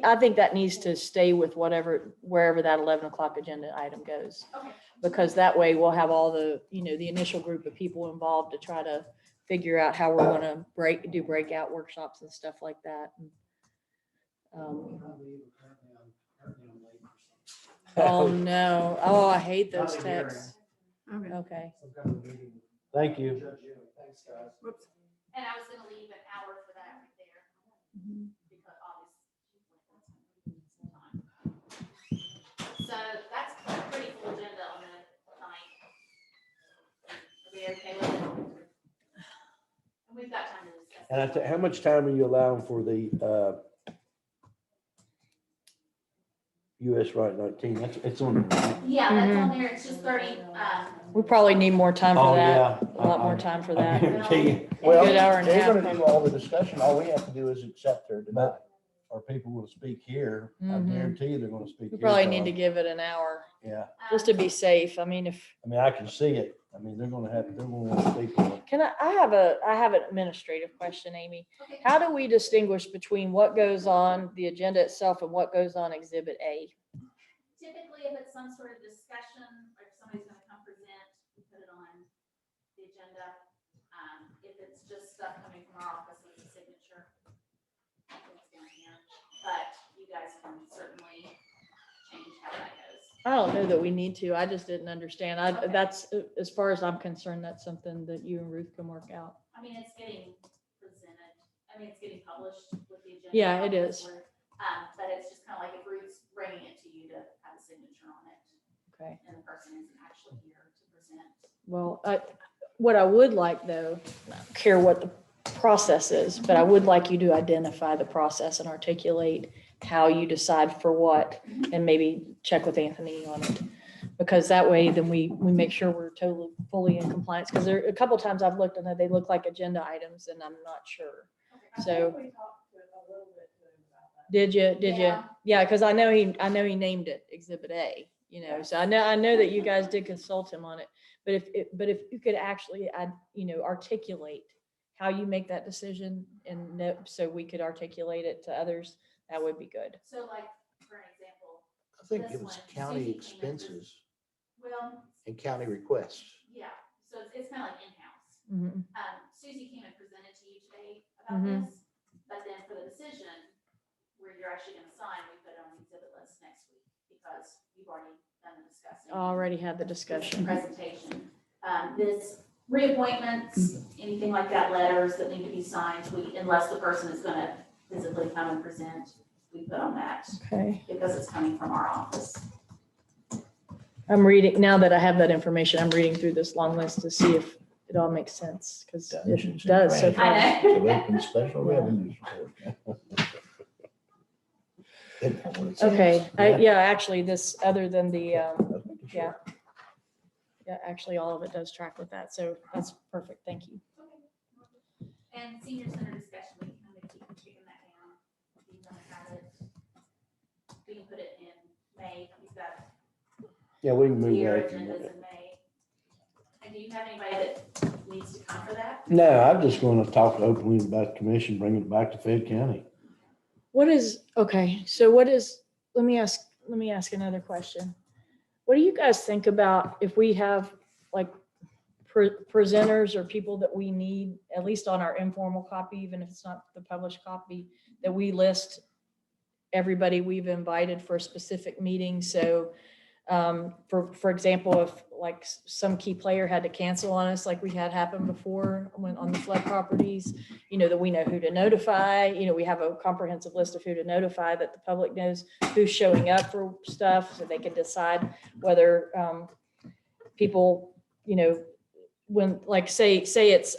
I think that needs to stay with wherever that 11 o'clock agenda item goes. Okay. Because that way we'll have all the initial group of people involved to try to figure out how we're gonna do breakout workshops and stuff like that. Oh, no. Oh, I hate those texts. Okay. Thank you. Thanks, guys. Whoops. And I was gonna leave an hour for that right there. Because obviously. So that's a pretty full agenda on the night. Are we okay with it? we've got time to discuss. And how much time are you allowing for the US Right 19? It's on. Yeah, that's on there. It's just 30, We probably need more time Oh, for that. yeah. A lot more time for I that. guarantee you. Well, Good hour and a they're half. gonna do all the discussion. All we have to do is accept or deny. Or people will speak here. I Mhm. guarantee you they're gonna speak We here. probably need to John. give it an hour, Yeah, just to be safe. I mean, if, I mean, I can see it. I mean, they're gonna want to speak on it. can I have an administrative question, Amy. How do we distinguish between what goes on the agenda itself and what goes on Exhibit A? typically if it's some sort of discussion or if somebody's gonna come present, we put it on the agenda. If it's just stuff coming from our office with a signature, it's down here. But you guys can certainly change how that goes. I don't know that we need to. I just didn't understand. That's, as far as I'm concerned, that's something that you and Ruth can work out. I mean, it's getting presented, I mean, it's getting published with the agenda. Yeah, it is. But it's just kind of like if Ruth's bringing it to you to have a signature on it. Okay. And the person isn't actually here to present. Well, what I would like though, I don't care what the process is, but I would like you to identify the process and articulate how you decide for what, and maybe check with Anthony on it. Because that way, then we make sure we're totally, fully in compliance. Because there, a couple of times I've looked and they look like agenda items and I'm not sure. So. Did you? Yeah, because I know he named it Exhibit A, you know, so I know that you guys did consult him on it. But if you could actually articulate how you make that decision and so we could articulate it to others, that would be good. So like, for an example. I think this it was one, county Susie came in expenses Well, and county requests. yeah, so it's kind of like in-house. Mhm. Susie came and presented to you today about Mhm. this, but then for the decision, where you're actually gonna sign, we put it on the exhibit list next week, because you've already done the discussing. Already had the discussion. Presentation. This reappointments, anything like that, letters that need to be signed, unless the person is gonna physically come and present, we put on that. Okay. Because it's coming from our office. I'm reading, now that I have that information, I'm reading through this long list to see if it all makes sense, because it does so far. I know. To open special revenues. Okay, actually, this, other than the, actually, all of it does track with that, so that's perfect, thank you. And senior center discussion, we can kind of keep kicking that down. If you don't have it, we can put it in May. We've got Yeah, we can move year that. if you agendas want. in May. And do you have anybody that needs to come for that? No, I'm just gonna talk openly about the commission, bring it back to Fayette County. Let me ask another question. What do you guys think about if we have like presenters or people that we need, at least on our informal copy, even if it's not the published copy, that we list everybody we've invited for a specific meeting? So for example, if like some key player had to cancel on us, like we had happen before when on the flood properties, that we know who to notify, we have a comprehensive list of who to notify, that the public knows who's showing up for stuff, so they can decide whether people, when like say it's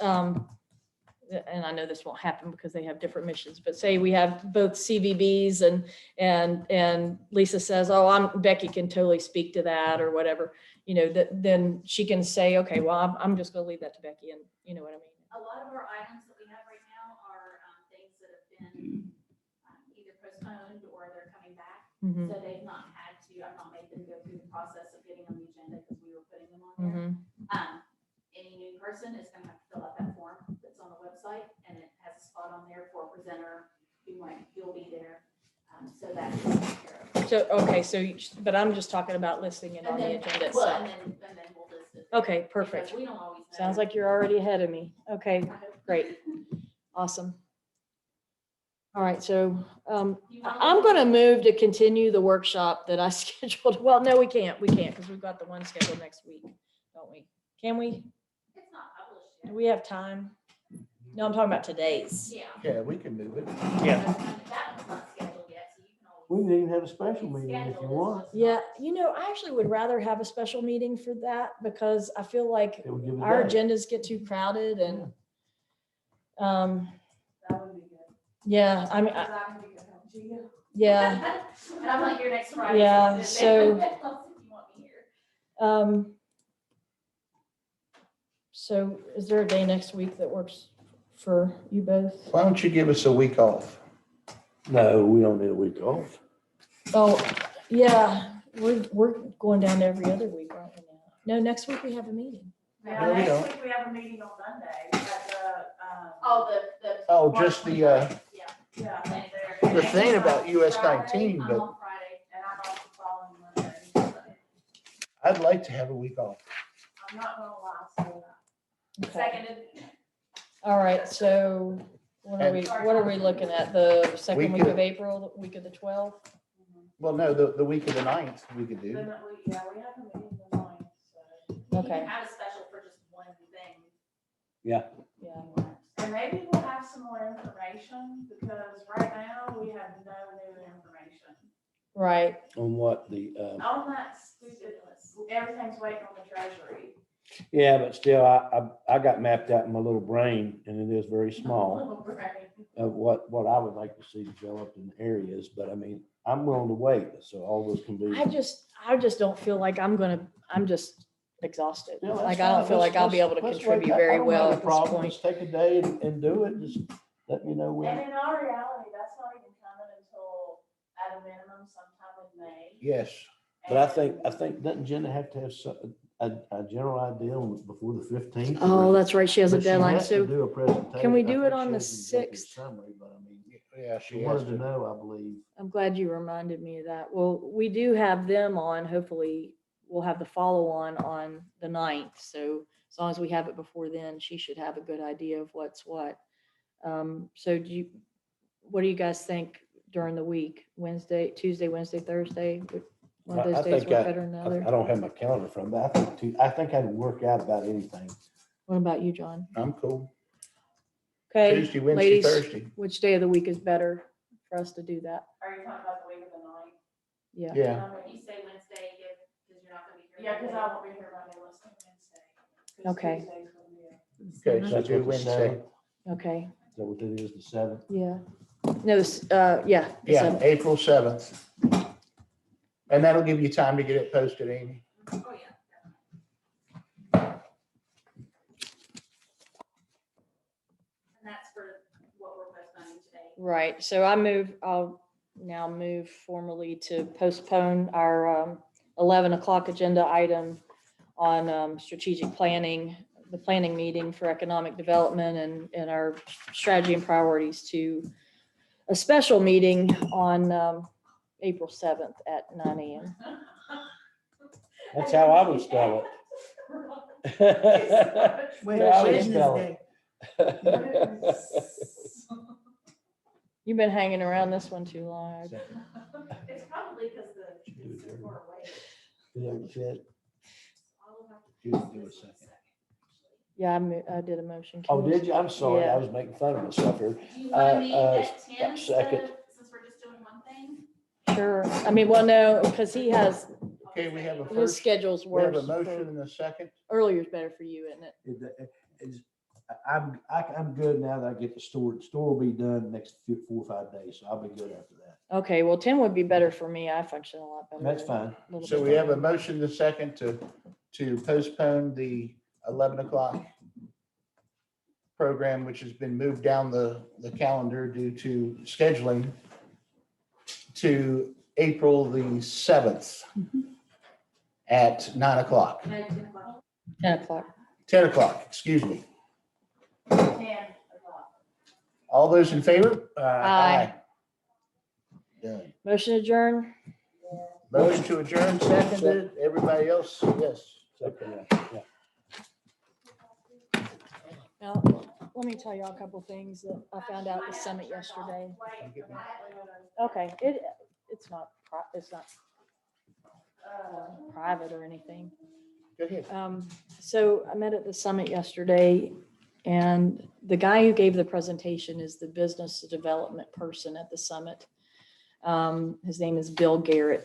and I know this won't happen because they have different missions, but say we have both CVBs and Lisa says, oh, Becky can totally speak to that or whatever, then she can say, okay, well, I'm just gonna leave that to Becky, and you know what I mean? A lot of our items that we have right now are things that have been either postponed or they're coming back. Mhm. So they've not had to, I've not made them go through the process of getting on the agenda because we were putting them on there. Any new person is gonna have to fill out that form that's on the website, and it has a spot on there for a presenter you'll be there. So that's taken care of. So, okay, but I'm just talking about listing it on the agenda itself. And then we'll list it. Okay, perfect. Because we don't always know. Sounds like you're already ahead of me. Okay, great. Awesome. All right, so I'm going to move to continue the workshop that I scheduled. Well, no, we can't because we've got the one scheduled next week, don't we? Can we? It's not published yet. Do we have time? No, I'm talking about today's. Yeah. Yeah, we can move it. Yeah. That one's not scheduled yet, so you can always. We can even have a special meeting if you want. Yeah, I actually would rather have a special meeting for that because I feel like It would give it our back. agendas get too crowded and That would be good. Yeah, I mean, Because I'm gonna be good help Gia. yeah, And I'm not here next Friday. Yeah, if so- you want me here. so is there a day next week that works for you both? Why don't you give us a week off? No, we don't need a week off. Oh, yeah, we're going down every other week, aren't we now? No, next week we have a meeting. Yeah, No, we next don't. week we have a meeting on Monday at the, Oh, Oh, just the, yeah. the thing about US 19, I'm but on Friday. And I'm off the following Monday. I'd like to have a week off. I'm not gonna lie, so. Okay. Seconded. All right, so what are we looking at? The second week Week of of- April, the week of the 12th? Well, no, the week of the 9th we could do. Then we have a meeting the 9th, so. Okay. You can have a special for just one thing. Yeah. Yeah. And maybe we'll have some more information, because right now we have no new information. Right. On what On that stupid, everything's waiting on the treasury. yeah, but still, I got mapped out in my little brain, and it is very small of what I would like to see developed in areas, but I mean, I'm willing to wait, so all those can be. I just don't feel like I'm just exhausted. Yeah, that's Like, I don't fine. feel like I'll be able to Let's wait. contribute I very don't well have a at this problem. point. Let's take a day and do it. Just let me know when. And in our reality, that's not even coming until, at a minimum, sometime in May. Yes. But I think doesn't Jenna have to have a general idea before the 15th? Oh, that's right. She has a But deadline. has to So do a presentation. can we I do think it on she the has an executive 6th? Summary, but I mean, Yeah, she she has wanted to to. know, I believe. I'm glad you reminded me of that. Well, we do have them on. Hopefully we'll have the follow on the 9th. So as long as we have it before then, she should have a good idea of what's what. So what do you guys think during the week? Tuesday, Wednesday, Thursday? One of I those days think work better than the I other? don't have my calendar from, but I think I can work out about anything. What about you, John? I'm cool. Okay. Tuesday, Wednesday, ladies, Thursday. which day of the week is better for us to do that? Are you talking about the week of the 9th? Yeah. Yeah. If you say Wednesday, because you're not gonna be here. Yeah, because I won't be here Monday, let's do Wednesday. 'Cause Okay. Tuesday's gonna be Okay, so That's do what the Wednesday. 7th. Okay. Is that what it is, the 7th? Yeah. No, yeah. the Yeah, 7th. April 7th. And that'll give you time to get it posted, Amy. Oh, yeah. And that's for what we're postponing today. Right, so I'll now move formally to postpone our 11 o'clock agenda item on strategic planning, the planning meeting for economic development and our strategy and priorities to a special meeting on April 7th at 9 a.m. That's how I would spell it. Wait, That's how I when would is spell this it. You've been hanging around this one too long. It's probably because it's so far away. Is that what you said? Do a second. Yeah, I did a motion. Oh, Can we- did you? I'm sorry. Yeah. I was making fun of myself here. Do you want to meet at 10 second. since we're just doing one thing? Sure. I mean, well, no, because he has, Okay, we have a his first, schedule's we have worse. a motion and a second. Earlier's better for you, isn't it? I'm good now that I get the store. The store will be done the next 4 or 5 days, so I'll be good after that. Okay, well, 10 would be better for me. I function a lot better. That's fine. a little So bit we have better. a motion and a second to postpone the 11 o'clock program, which has been moved down the calendar due to scheduling to April the 7th at 9 o'clock. 10 o'clock. 10 o'clock, excuse me. 10 o'clock. All those in favor? Aye. Done. Motion adjourn. Motion to adjourn, seconded. Everybody else, yes. Yeah. Now, let me tell y'all a couple things that I found out at the summit yesterday. Okay, it's not private or anything. Go ahead. So I met at the summit yesterday, and the guy who gave the presentation is the business development person at the summit. His name is Bill Garrett.